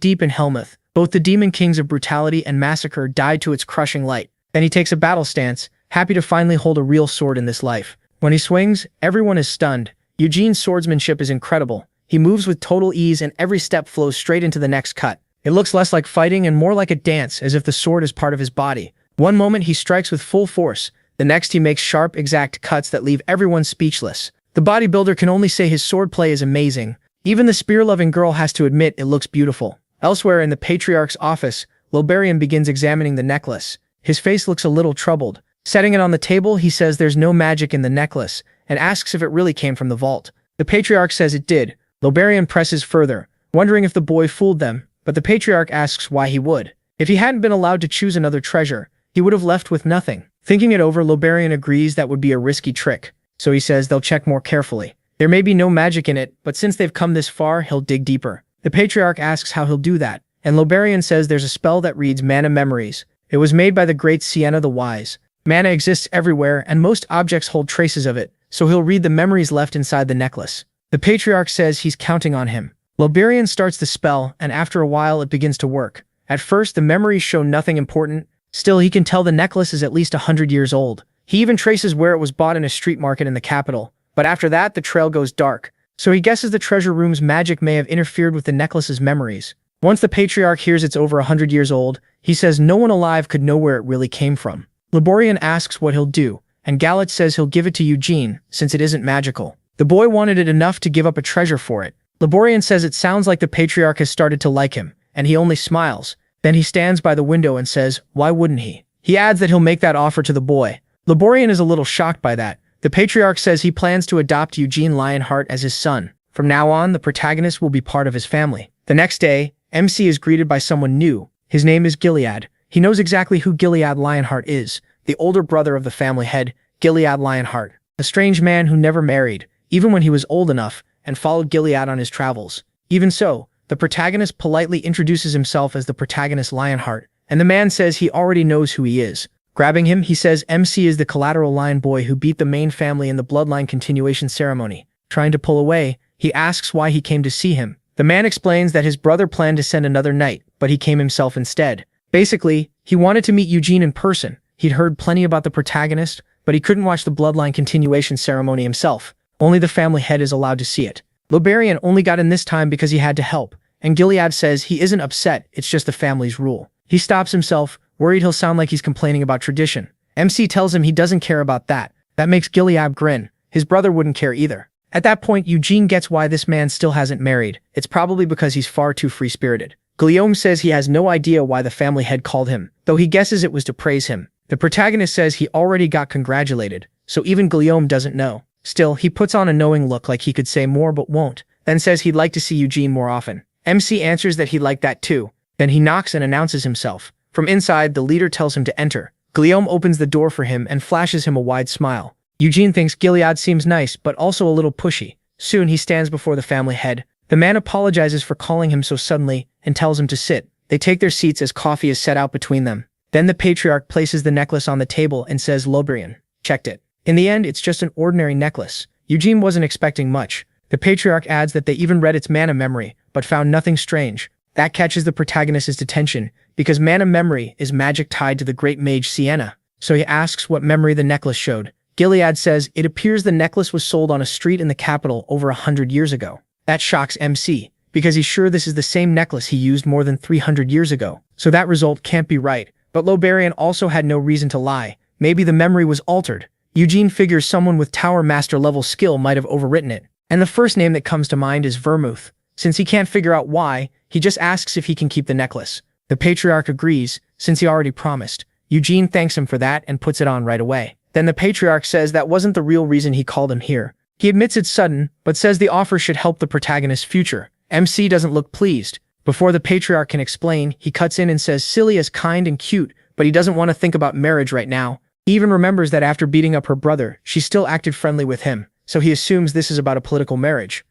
Speaker 1: deep in Helmuth, both the Demon Kings of Brutality and Massacre died to its crushing light. Then he takes a battle stance, happy to finally hold a real sword in this life. When he swings, everyone is stunned. Eugene's swordsmanship is incredible. He moves with total ease and every step flows straight into the next cut. It looks less like fighting and more like a dance, as if the sword is part of his body. One moment he strikes with full force, the next he makes sharp, exact cuts that leave everyone speechless. The bodybuilder can only say his swordplay is amazing. Even the spear-loving girl has to admit it looks beautiful. Elsewhere in the Patriarch's office, Lilbarian begins examining the necklace. His face looks a little troubled. Setting it on the table, he says there's no magic in the necklace, and asks if it really came from the vault. The Patriarch says it did. Lilbarian presses further, wondering if the boy fooled them, but the Patriarch asks why he would. If he hadn't been allowed to choose another treasure, he would have left with nothing. Thinking it over, Lilbarian agrees that would be a risky trick, so he says they'll check more carefully. There may be no magic in it, but since they've come this far, he'll dig deeper. The Patriarch asks how he'll do that, and Lilbarian says there's a spell that reads Mana Memories. It was made by the great Sienna the Wise. Mana exists everywhere, and most objects hold traces of it, so he'll read the memories left inside the necklace. The Patriarch says he's counting on him. Lilbarian starts the spell, and after a while it begins to work. At first, the memories show nothing important. Still, he can tell the necklace is at least 100 years old. He even traces where it was bought in a street market in the capital. But after that, the trail goes dark. So he guesses the treasure room's magic may have interfered with the necklace's memories. Once the patriarch hears it's over 100 years old, he says no one alive could know where it really came from. Laborian asks what he'll do, and Galit says he'll give it to Eugene, since it isn't magical. The boy wanted it enough to give up a treasure for it. Laborian says it sounds like the patriarch has started to like him, and he only smiles. Then he stands by the window and says, why wouldn't he? He adds that he'll make that offer to the boy. Laborian is a little shocked by that. The patriarch says he plans to adopt Eugene Lionheart as his son. From now on, the protagonist will be part of his family. The next day, MC is greeted by someone new. His name is Gilead. He knows exactly who Gilead Lionheart is, the older brother of the family head, Gilead Lionheart, a strange man who never married, even when he was old enough, and followed Gilead on his travels. Even so, the protagonist politely introduces himself as the protagonist Lionheart, and the man says he already knows who he is. Grabbing him, he says MC is the collateral lion boy who beat the main family in the bloodline continuation ceremony. Trying to pull away, he asks why he came to see him. The man explains that his brother planned to send another knight, but he came himself instead. Basically, he wanted to meet Eugene in person. He'd heard plenty about the protagonist, but he couldn't watch the bloodline continuation ceremony himself. Only the family head is allowed to see it. Lobarian only got in this time because he had to help, and Gilead says he isn't upset, it's just the family's rule. He stops himself, worried he'll sound like he's complaining about tradition. MC tells him he doesn't care about that. That makes Gilead grin. His brother wouldn't care either. At that point, Eugene gets why this man still hasn't married. It's probably because he's far too free-spirited. Guillaume says he has no idea why the family head called him, though he guesses it was to praise him. The protagonist says he already got congratulated, so even Guillaume doesn't know. Still, he puts on a knowing look like he could say more but won't, then says he'd like to see Eugene more often. MC answers that he'd like that too. Then he knocks and announces himself. From inside, the leader tells him to enter. Guillaume opens the door for him and flashes him a wide smile. Eugene thinks Gilead seems nice, but also a little pushy. Soon he stands before the family head. The man apologizes for calling him so suddenly and tells him to sit. They take their seats as coffee is set out between them. Then the patriarch places the necklace on the table and says Lobrian checked it. In the end, it's just an ordinary necklace. Eugene wasn't expecting much. The patriarch adds that they even read its mana memory, but found nothing strange. That catches the protagonist's attention, because mana memory is magic tied to the great mage Sienna. So he asks what memory the necklace showed. Gilead says it appears the necklace was sold on a street in the capital over 100 years ago. That shocks MC, because he's sure this is the same necklace he used more than 300 years ago. So that result can't be right. But Lobarian also had no reason to lie. Maybe the memory was altered. Eugene figures someone with Tower Master level skill might have overwritten it. And the first name that comes to mind is Vermouth. Since he can't figure out why, he just asks if he can keep the necklace. The patriarch agrees, since he already promised. Eugene thanks him for that and puts it on right away. Then the patriarch says that wasn't the real reason he called him here. He admits it's sudden, but says the offer should help the protagonist's future. MC doesn't look pleased. Before the patriarch can explain, he cuts in and says Celia's kind and cute, but he doesn't want to think about marriage right now. He even remembers that after beating up her brother, she still acted friendly with him, so he assumes this is about a political marriage.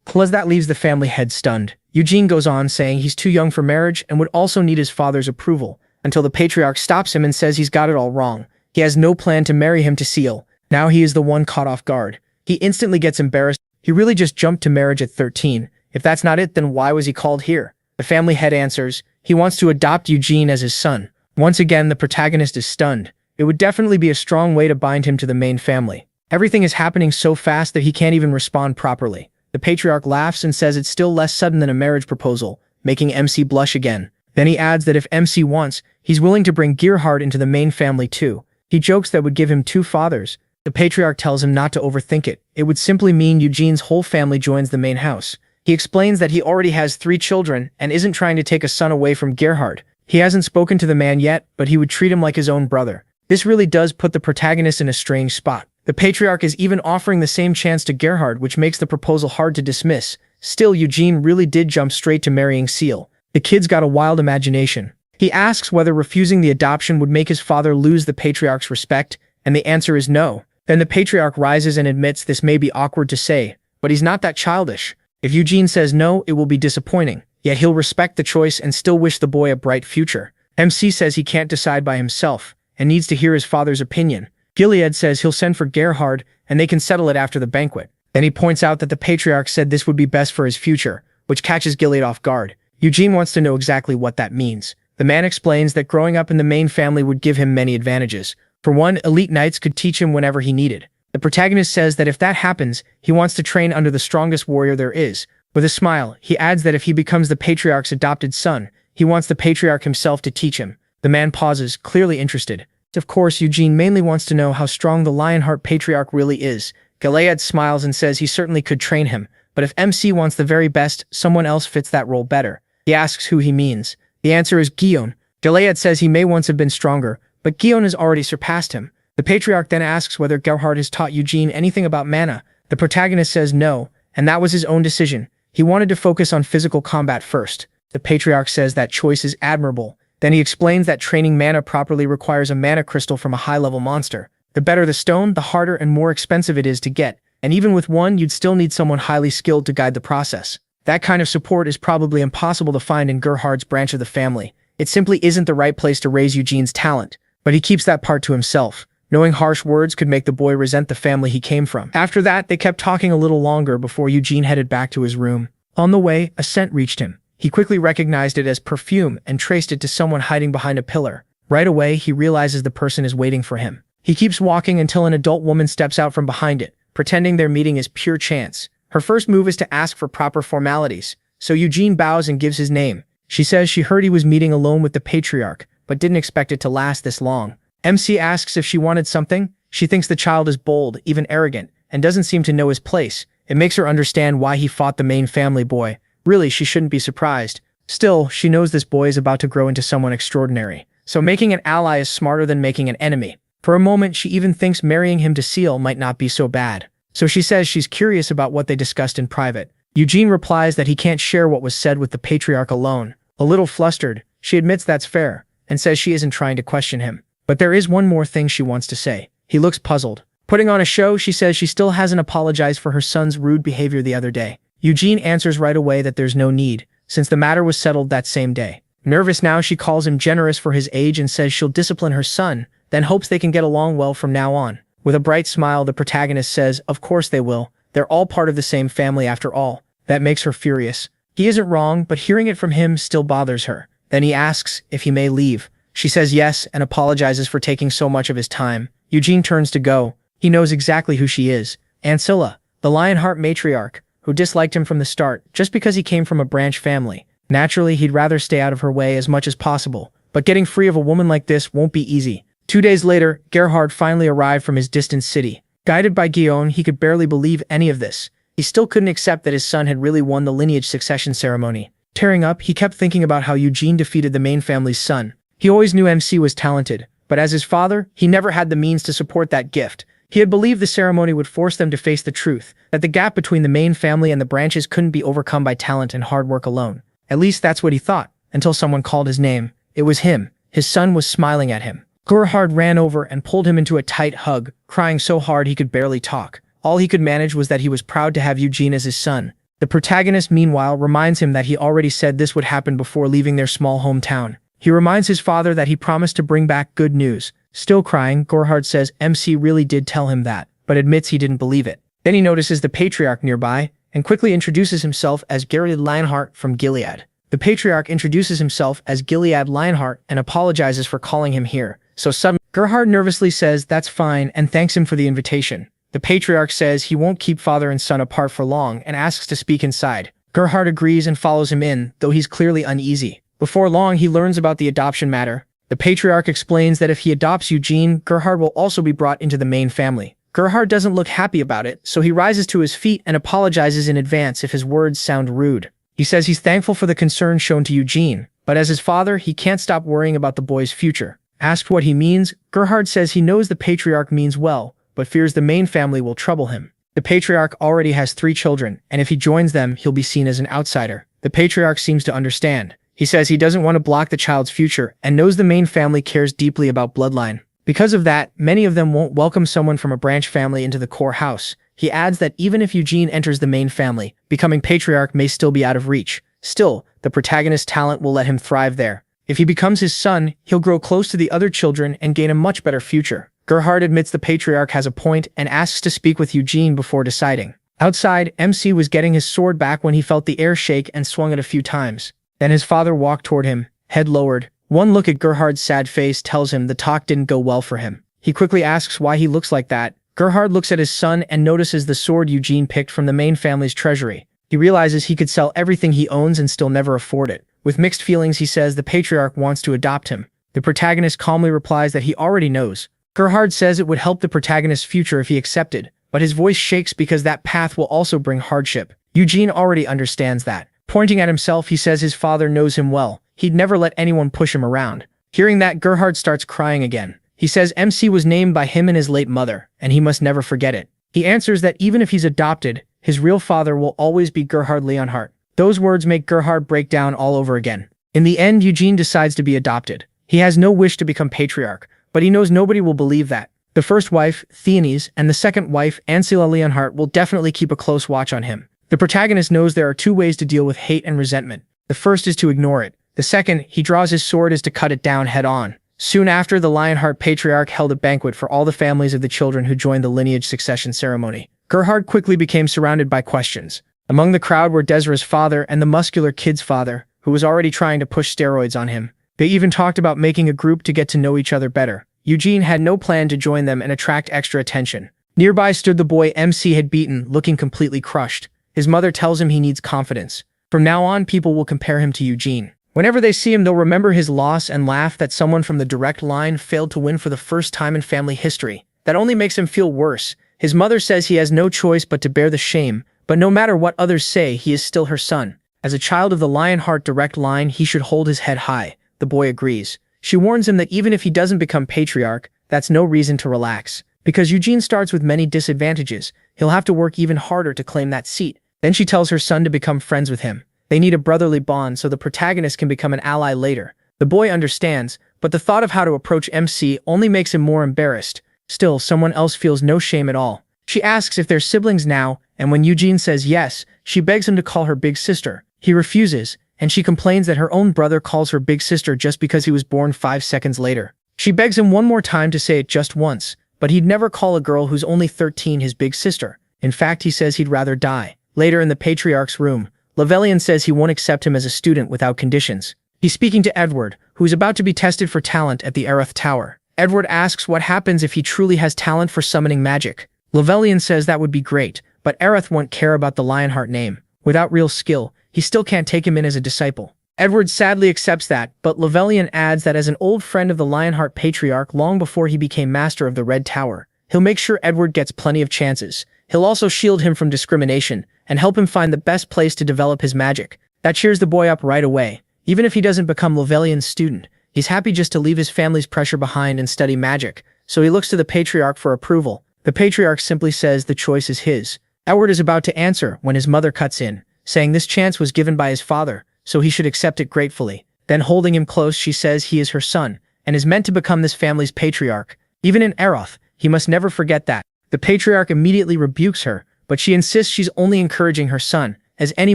Speaker 1: Plus that leaves the family head stunned. Eugene goes on saying he's too young for marriage and would also need his father's approval, until the patriarch stops him and says he's got it all wrong. He has no plan to marry him to Seal. Now he is the one caught off guard. He instantly gets embarrassed. He really just jumped to marriage at 13. If that's not it, then why was he called here? The family head answers, he wants to adopt Eugene as his son. Once again, the protagonist is stunned. It would definitely be a strong way to bind him to the main family. Everything is happening so fast that he can't even respond properly. The patriarch laughs and says it's still less sudden than a marriage proposal, making MC blush again. Then he adds that if MC wants, he's willing to bring Gerhard into the main family too. He jokes that would give him 2 fathers. The patriarch tells him not to overthink it. It would simply mean Eugene's whole family joins the main house. He explains that he already has 3 children and isn't trying to take a son away from Gerhard. He hasn't spoken to the man yet, but he would treat him like his own brother. This really does put the protagonist in a strange spot. The patriarch is even offering the same chance to Gerhard, which makes the proposal hard to dismiss. Still, Eugene really did jump straight to marrying Seal. The kid's got a wild imagination. He asks whether refusing the adoption would make his father lose the patriarch's respect, and the answer is no. Then the patriarch rises and admits this may be awkward to say, but he's not that childish. If Eugene says no, it will be disappointing, yet he'll respect the choice and still wish the boy a bright future. MC says he can't decide by himself, and needs to hear his father's opinion. Gilead says he'll send for Gerhard, and they can settle it after the banquet. Then he points out that the patriarch said this would be best for his future, which catches Gilead off guard. Eugene wants to know exactly what that means. The man explains that growing up in the main family would give him many advantages. For one, elite knights could teach him whenever he needed. The protagonist says that if that happens, he wants to train under the strongest warrior there is. With a smile, he adds that if he becomes the patriarch's adopted son, he wants the patriarch himself to teach him. The man pauses, clearly interested. Of course, Eugene mainly wants to know how strong the Lionheart patriarch really is. Gilead smiles and says he certainly could train him, but if MC wants the very best, someone else fits that role better. He asks who he means. The answer is Gion. Gilead says he may once have been stronger, but Gion has already surpassed him. The patriarch then asks whether Gerhard has taught Eugene anything about mana. The protagonist says no, and that was his own decision. He wanted to focus on physical combat first. The patriarch says that choice is admirable. Then he explains that training mana properly requires a mana crystal from a high-level monster. The better the stone, the harder and more expensive it is to get, and even with one, you'd still need someone highly skilled to guide the process. That kind of support is probably impossible to find in Gerhard's branch of the family. It simply isn't the right place to raise Eugene's talent, but he keeps that part to himself. Knowing harsh words could make the boy resent the family he came from. After that, they kept talking a little longer before Eugene headed back to his room. On the way, a scent reached him. He quickly recognized it as perfume and traced it to someone hiding behind a pillar. Right away, he realizes the person is waiting for him. He keeps walking until an adult woman steps out from behind it, pretending their meeting is pure chance. Her first move is to ask for proper formalities, so Eugene bows and gives his name. She says she heard he was meeting alone with the patriarch, but didn't expect it to last this long. MC asks if she wanted something. She thinks the child is bold, even arrogant, and doesn't seem to know his place. It makes her understand why he fought the main family boy. Really, she shouldn't be surprised. Still, she knows this boy is about to grow into someone extraordinary. So making an ally is smarter than making an enemy. For a moment, she even thinks marrying him to Seal might not be so bad. So she says she's curious about what they discussed in private. Eugene replies that he can't share what was said with the patriarch alone. A little flustered, she admits that's fair, and says she isn't trying to question him. But there is one more thing she wants to say. He looks puzzled. Putting on a show, she says she still hasn't apologized for her son's rude behavior the other day. Eugene answers right away that there's no need, since the matter was settled that same day. Nervous now, she calls him generous for his age and says she'll discipline her son, then hopes they can get along well from now on. With a bright smile, the protagonist says, of course they will. They're all part of the same family after all. That makes her furious. He isn't wrong, but hearing it from him still bothers her. Then he asks if he may leave. She says yes and apologizes for taking so much of his time. Eugene turns to go. He knows exactly who she is. Ancilla, the Lionheart matriarch, who disliked him from the start just because he came from a branch family. Naturally, he'd rather stay out of her way as much as possible, but getting free of a woman like this won't be easy. 2 days later, Gerhard finally arrived from his distant city. Guided by Guillaume, he could barely believe any of this. He still couldn't accept that his son had really won the lineage succession ceremony. Tearing up, he kept thinking about how Eugene defeated the main family's son. He always knew MC was talented, but as his father, he never had the means to support that gift. He had believed the ceremony would force them to face the truth, that the gap between the main family and the branches couldn't be overcome by talent and hard work alone. At least that's what he thought, until someone called his name. It was him. His son was smiling at him. Gerhard ran over and pulled him into a tight hug, crying so hard he could barely talk. All he could manage was that he was proud to have Eugene as his son. The protagonist, meanwhile, reminds him that he already said this would happen before leaving their small hometown. He reminds his father that he promised to bring back good news. Still crying, Gerhard says MC really did tell him that, but admits he didn't believe it. Then he notices the patriarch nearby, and quickly introduces himself as Gerhard Lionheart from Gilead. The patriarch introduces himself as Gilead Lionheart and apologizes for calling him here. So suddenly, Gerhard nervously says that's fine and thanks him for the invitation. The patriarch says he won't keep father and son apart for long and asks to speak inside. Gerhard agrees and follows him in, though he's clearly uneasy. Before long, he learns about the adoption matter. The patriarch explains that if he adopts Eugene, Gerhard will also be brought into the main family. Gerhard doesn't look happy about it, so he rises to his feet and apologizes in advance if his words sound rude. He says he's thankful for the concern shown to Eugene, but as his father, he can't stop worrying about the boy's future. Asked what he means, Gerhard says he knows the patriarch means well, but fears the main family will trouble him. The patriarch already has 3 children, and if he joins them, he'll be seen as an outsider. The patriarch seems to understand. He says he doesn't want to block the child's future and knows the main family cares deeply about bloodline. Because of that, many of them won't welcome someone from a branch family into the core house. He adds that even if Eugene enters the main family, becoming patriarch may still be out of reach. Still, the protagonist's talent will let him thrive there. If he becomes his son, he'll grow close to the other children and gain a much better future. Gerhard admits the patriarch has a point and asks to speak with Eugene before deciding. Outside, MC was getting his sword back when he felt the air shake and swung it a few times. Then his father walked toward him, head lowered. One look at Gerhard's sad face tells him the talk didn't go well for him. He quickly asks why he looks like that. Gerhard looks at his son and notices the sword Eugene picked from the main family's treasury. He realizes he could sell everything he owns and still never afford it. With mixed feelings, he says the patriarch wants to adopt him. The protagonist calmly replies that he already knows. Gerhard says it would help the protagonist's future if he accepted, but his voice shakes because that path will also bring hardship. Eugene already understands that. Pointing at himself, he says his father knows him well. He'd never let anyone push him around. Hearing that, Gerhard starts crying again. He says MC was named by him and his late mother, and he must never forget it. He answers that even if he's adopted, his real father will always be Gerhard Leonhardt. Those words make Gerhard break down all over again. In the end, Eugene decides to be adopted. He has no wish to become patriarch, but he knows nobody will believe that. The first wife, Theanese, and the second wife, Ancilla Leonhardt, will definitely keep a close watch on him. The protagonist knows there are two ways to deal with hate and resentment. The first is to ignore it. The second, he draws his sword, is to cut it down head on. Soon after, the Lionheart patriarch held a banquet for all the families of the children who joined the lineage succession ceremony. Gerhard quickly became surrounded by questions. Among the crowd were Desra's father and the muscular kid's father, who was already trying to push steroids on him. They even talked about making a group to get to know each other better. Eugene had no plan to join them and attract extra attention. Nearby stood the boy MC had beaten, looking completely crushed. His mother tells him he needs confidence. From now on, people will compare him to Eugene. Whenever they see him, they'll remember his loss and laugh that someone from the direct line failed to win for the first time in family history. That only makes him feel worse. His mother says he has no choice but to bear the shame, but no matter what others say, he is still her son. As a child of the Lionheart direct line, he should hold his head high. The boy agrees. She warns him that even if he doesn't become patriarch, that's no reason to relax. Because Eugene starts with many disadvantages, he'll have to work even harder to claim that seat. Then she tells her son to become friends with him. They need a brotherly bond so the protagonist can become an ally later. The boy understands, but the thought of how to approach MC only makes him more embarrassed. Still, someone else feels no shame at all. She asks if they're siblings now, and when Eugene says yes, she begs him to call her big sister. He refuses, and she complains that her own brother calls her big sister just because he was born 5 seconds later. She begs him one more time to say it just once, but he'd never call a girl who's only 13 his big sister. In fact, he says he'd rather die. Later in the patriarch's room, Lavelian says he won't accept him as a student without conditions. He's speaking to Edward, who is about to be tested for talent at the Aerith Tower. Edward asks what happens if he truly has talent for summoning magic. Lavelian says that would be great, but Aerith won't care about the Lionheart name. Without real skill, he still can't take him in as a disciple. Edward sadly accepts that, but Lavelian adds that as an old friend of the Lionheart patriarch long before he became master of the Red Tower, he'll make sure Edward gets plenty of chances. He'll also shield him from discrimination and help him find the best place to develop his magic. That cheers the boy up right away. Even if he doesn't become Lavelian's student, he's happy just to leave his family's pressure behind and study magic, so he looks to the patriarch for approval. The patriarch simply says the choice is his. Edward is about to answer when his mother cuts in, saying this chance was given by his father, so he should accept it gratefully. Then holding him close, she says he is her son, and is meant to become this family's patriarch. Even in Aeroth, he must never forget that. The patriarch immediately rebukes her, but she insists she's only encouraging her son, as any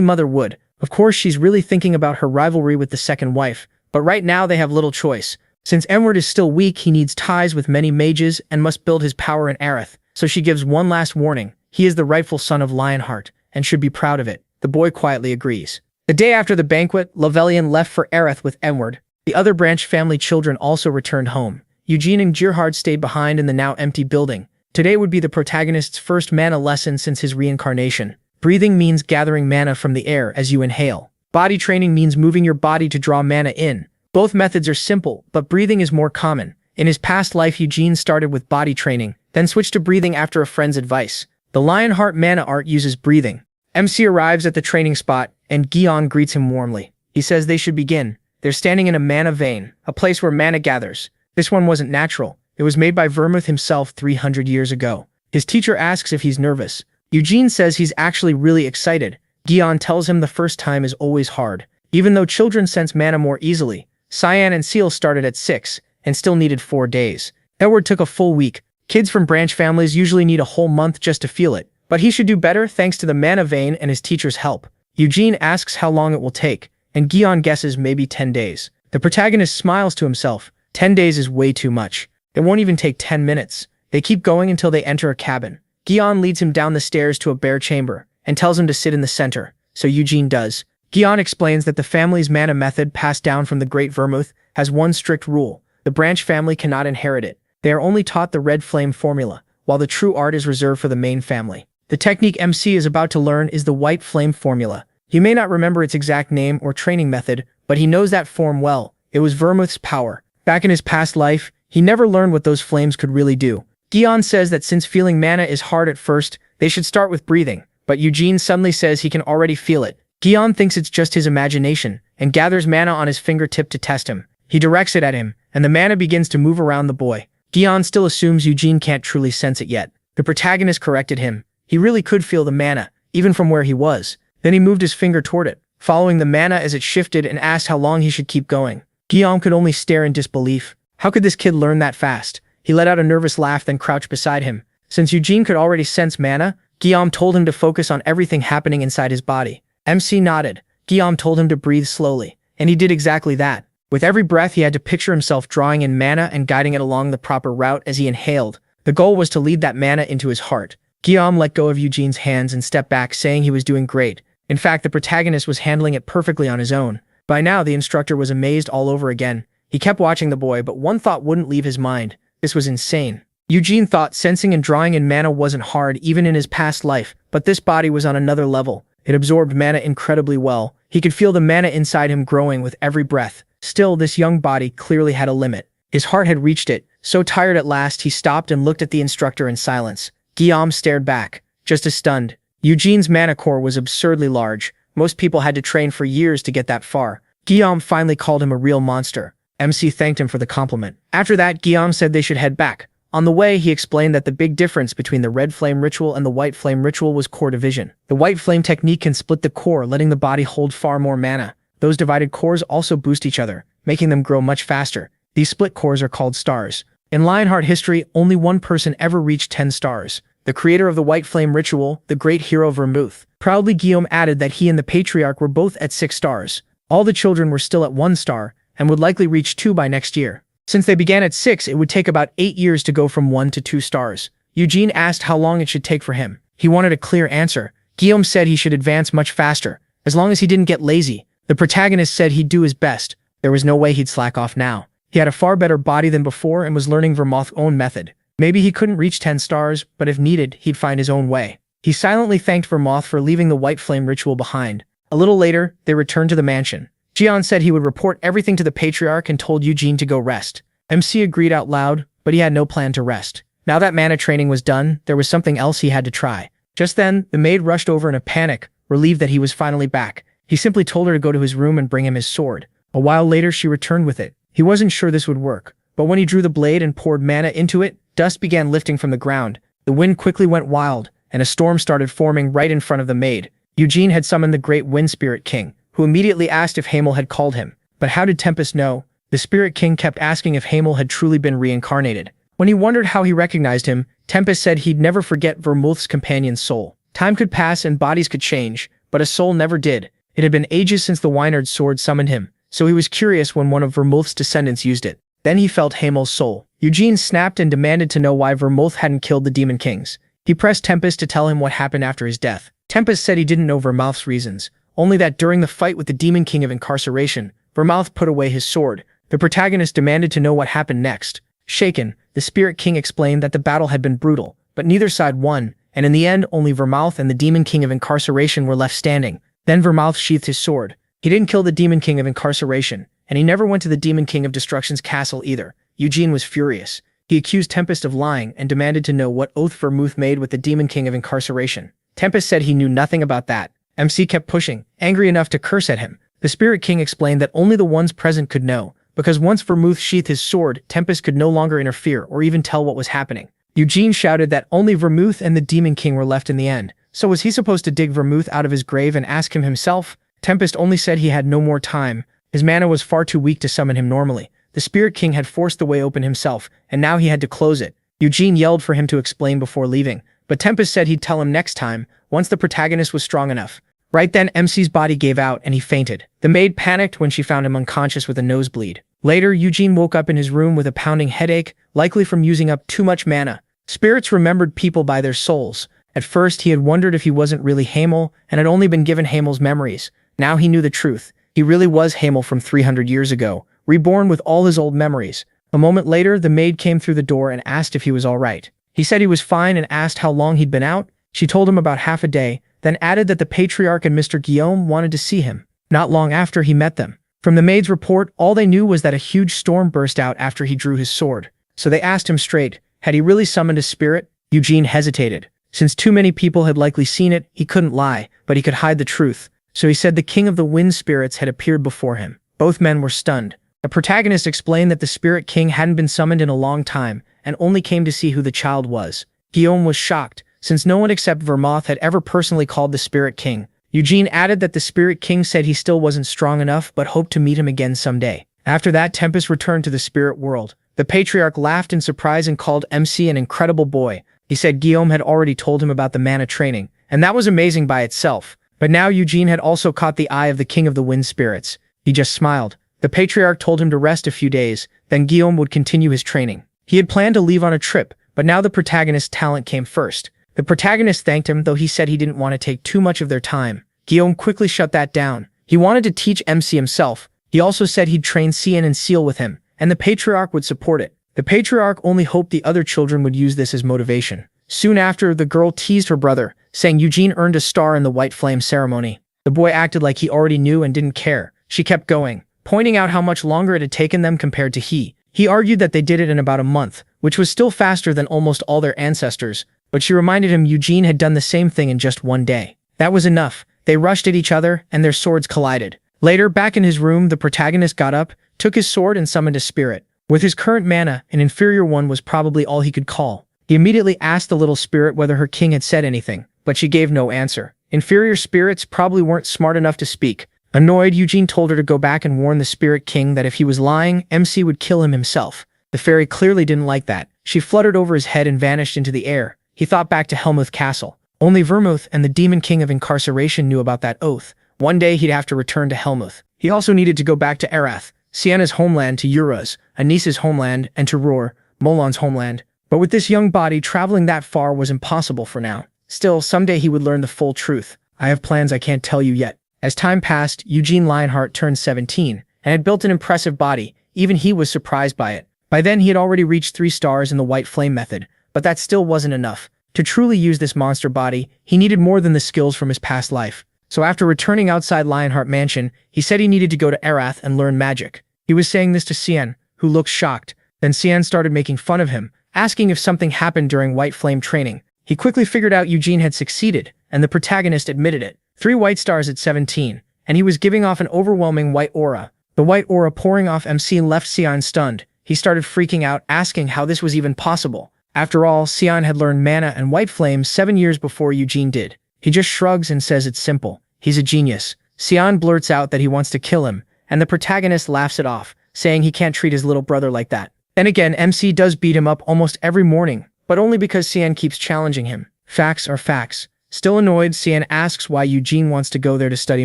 Speaker 1: mother would. Of course, she's really thinking about her rivalry with the second wife, but right now they have little choice. Since Edward is still weak, he needs ties with many mages and must build his power in Aerith, so she gives one last warning. He is the rightful son of Lionheart, and should be proud of it. The boy quietly agrees. The day after the banquet, Lavelian left for Aerith with Edward. The other branch family children also returned home. Eugene and Gerhard stayed behind in the now empty building. Today would be the protagonist's first mana lesson since his reincarnation. Breathing means gathering mana from the air as you inhale. Body training means moving your body to draw mana in. Both methods are simple, but breathing is more common. In his past life, Eugene started with body training, then switched to breathing after a friend's advice. The Lionheart mana art uses breathing. MC arrives at the training spot, and Gion greets him warmly. He says they should begin. They're standing in a mana vein, a place where mana gathers. This one wasn't natural. It was made by Vermuth himself 300 years ago. His teacher asks if he's nervous. Eugene says he's actually really excited. Gion tells him the first time is always hard. Even though children sense mana more easily, Cyan and Seal started at 6 and still needed 4 days. Edward took a full week. Kids from branch families usually need a whole month just to feel it, but he should do better thanks to the mana vein and his teacher's help. Eugene asks how long it will take, and Gion guesses maybe 10 days. The protagonist smiles to himself. 10 days is way too much. It won't even take 10 minutes. They keep going until they enter a cabin. Gion leads him down the stairs to a bare chamber and tells him to sit in the center, so Eugene does. Gion explains that the family's mana method passed down from the Great Vermuth has one strict rule. The branch family cannot inherit it. They are only taught the red flame formula, while the true art is reserved for the main family. The technique MC is about to learn is the white flame formula. He may not remember its exact name or training method, but he knows that form well. It was Vermouth's power. Back in his past life, he never learned what those flames could really do. Gion says that since feeling mana is hard at first, they should start with breathing, but Eugene suddenly says he can already feel it. Gion thinks it's just his imagination, and gathers mana on his fingertip to test him. He directs it at him, and the mana begins to move around the boy. Gion still assumes Eugene can't truly sense it yet. The protagonist corrected him. He really could feel the mana, even from where he was. Then he moved his finger toward it, following the mana as it shifted and asked how long he should keep going. Guillaume could only stare in disbelief. How could this kid learn that fast? He let out a nervous laugh, then crouched beside him. Since Eugene could already sense mana, Guillaume told him to focus on everything happening inside his body. MC nodded. Guillaume told him to breathe slowly, and he did exactly that. With every breath, he had to picture himself drawing in mana and guiding it along the proper route as he inhaled. The goal was to lead that mana into his heart. Guillaume let go of Eugene's hands and stepped back, saying he was doing great. In fact, the protagonist was handling it perfectly on his own. By now, the instructor was amazed all over again. He kept watching the boy, but one thought wouldn't leave his mind. This was insane. Eugene thought sensing and drawing in mana wasn't hard even in his past life, but this body was on another level. It absorbed mana incredibly well. He could feel the mana inside him growing with every breath. Still, this young body clearly had a limit. His heart had reached it. So tired at last, he stopped and looked at the instructor in silence. Guillaume stared back, just as stunned. Eugene's mana core was absurdly large. Most people had to train for years to get that far. Guillaume finally called him a real monster. MC thanked him for the compliment. After that, Guillaume said they should head back. On the way, he explained that the big difference between the red flame ritual and the white flame ritual was core division. The white flame technique can split the core, letting the body hold far more mana. Those divided cores also boost each other, making them grow much faster. These split cores are called stars. In Lionheart history, only one person ever reached 10 stars. The creator of the white flame ritual, the great hero Vermouth. Proudly, Guillaume added that he and the patriarch were both at 6 stars. All the children were still at 1 star, and would likely reach 2 by next year. Since they began at 6, it would take about 8 years to go from 1 to 2 stars. Eugene asked how long it should take for him. He wanted a clear answer. Guillaume said he should advance much faster, as long as he didn't get lazy. The protagonist said he'd do his best. There was no way he'd slack off now. He had a far better body than before and was learning Vermouth's own method. Maybe he couldn't reach 10 stars, but if needed, he'd find his own way. He silently thanked Vermouth for leaving the white flame ritual behind. A little later, they returned to the mansion. Jian said he would report everything to the patriarch and told Eugene to go rest. MC agreed out loud, but he had no plan to rest. Now that mana training was done, there was something else he had to try. Just then, the maid rushed over in a panic, relieved that he was finally back. He simply told her to go to his room and bring him his sword. A while later, she returned with it. He wasn't sure this would work, but when he drew the blade and poured mana into it, dust began lifting from the ground. The wind quickly went wild, and a storm started forming right in front of the maid. Eugene had summoned the great wind spirit king, who immediately asked if Hamel had called him. But how did Tempest know? The spirit king kept asking if Hamel had truly been reincarnated. When he wondered how he recognized him, Tempest said he'd never forget Vermouth's companion's soul. Time could pass and bodies could change, but a soul never did. It had been ages since the Wynard's sword summoned him, so he was curious when one of Vermouth's descendants used it. Then he felt Hamel's soul. Eugene snapped and demanded to know why Vermouth hadn't killed the Demon Kings. He pressed Tempest to tell him what happened after his death. Tempest said he didn't know Vermouth's reasons, only that during the fight with the Demon King of Incarceration, Vermouth put away his sword. The protagonist demanded to know what happened next. Shaken, the Spirit King explained that the battle had been brutal, but neither side won, and in the end only Vermouth and the Demon King of Incarceration were left standing. Then Vermouth sheathed his sword. He didn't kill the Demon King of Incarceration, and he never went to the Demon King of Destruction's castle either. Eugene was furious. He accused Tempest of lying and demanded to know what oath Vermouth made with the Demon King of Incarceration. Tempest said he knew nothing about that. MC kept pushing, angry enough to curse at him. The Spirit King explained that only the ones present could know, because once Vermouth sheathed his sword, Tempest could no longer interfere or even tell what was happening. Eugene shouted that only Vermouth and the Demon King were left in the end. So was he supposed to dig Vermouth out of his grave and ask him himself? Tempest only said he had no more time. His mana was far too weak to summon him normally. The Spirit King had forced the way open himself, and now he had to close it. Eugene yelled for him to explain before leaving, but Tempest said he'd tell him next time, once the protagonist was strong enough. Right then, MC's body gave out and he fainted. The maid panicked when she found him unconscious with a nosebleed. Later, Eugene woke up in his room with a pounding headache, likely from using up too much mana. Spirits remembered people by their souls. At first, he had wondered if he wasn't really Hamel and had only been given Hamel's memories. Now he knew the truth. He really was Hamel from 300 years ago, reborn with all his old memories. A moment later, the maid came through the door and asked if he was all right. He said he was fine and asked how long he'd been out. She told him about half a day, then added that the patriarch and Mr. Guillaume wanted to see him. Not long after he met them. From the maid's report, all they knew was that a huge storm burst out after he drew his sword. So they asked him straight, had he really summoned a spirit? Eugene hesitated. Since too many people had likely seen it, he couldn't lie, but he could hide the truth. So he said the king of the wind spirits had appeared before him. Both men were stunned. The protagonist explained that the spirit king hadn't been summoned in a long time and only came to see who the child was. Guillaume was shocked, since no one except Vermoth had ever personally called the spirit king. Eugene added that the spirit king said he still wasn't strong enough but hoped to meet him again someday. After that, Tempest returned to the spirit world. The patriarch laughed in surprise and called MC an incredible boy. He said Guillaume had already told him about the mana training, and that was amazing by itself. But now Eugene had also caught the eye of the king of the wind spirits. He just smiled. The patriarch told him to rest a few days, then Guillaume would continue his training. He had planned to leave on a trip, but now the protagonist's talent came first. The protagonist thanked him, though he said he didn't want to take too much of their time. Guillaume quickly shut that down. He wanted to teach MC himself. He also said he'd train Cian and Seal with him, and the patriarch would support it. The patriarch only hoped the other children would use this as motivation. Soon after, the girl teased her brother, saying Eugene earned a star in the White Flame ceremony. The boy acted like he already knew and didn't care. She kept going, pointing out how much longer it had taken them compared to he. He argued that they did it in about a month, which was still faster than almost all their ancestors, but she reminded him Eugene had done the same thing in just one day. That was enough. They rushed at each other, and their swords collided. Later, back in his room, the protagonist got up, took his sword, and summoned a spirit. With his current mana, an inferior one was probably all he could call. He immediately asked the little spirit whether her king had said anything, but she gave no answer. Inferior spirits probably weren't smart enough to speak. Annoyed, Eugene told her to go back and warn the spirit king that if he was lying, MC would kill him himself. The fairy clearly didn't like that. She fluttered over his head and vanished into the air. He thought back to Helmuth Castle. Only Vermouth and the demon king of incarceration knew about that oath. One day he'd have to return to Helmuth. He also needed to go back to Arath, Sienna's homeland, to Euros, Anis's homeland, and to Roar, Molon's homeland. But with this young body, traveling that far was impossible for now. Still, someday he would learn the full truth. I have plans I can't tell you yet. As time passed, Eugene Lionheart turned 17, and had built an impressive body. Even he was surprised by it. By then he had already reached 3 stars in the White Flame method, but that still wasn't enough. To truly use this monster body, he needed more than the skills from his past life. So after returning outside Lionheart Mansion, he said he needed to go to Arath and learn magic. He was saying this to Cian, who looked shocked. Then Cian started making fun of him, asking if something happened during White Flame training. He quickly figured out Eugene had succeeded, and the protagonist admitted it. 3 white stars at 17, and he was giving off an overwhelming white aura. The white aura pouring off MC left Cian stunned. He started freaking out, asking how this was even possible. After all, Cian had learned mana and White Flame 7 years before Eugene did. He just shrugs and says it's simple. He's a genius. Cian blurts out that he wants to kill him, and the protagonist laughs it off, saying he can't treat his little brother like that. Then again, MC does beat him up almost every morning, but only because Cian keeps challenging him. Facts are facts. Still annoyed, Cian asks why Eugene wants to go there to study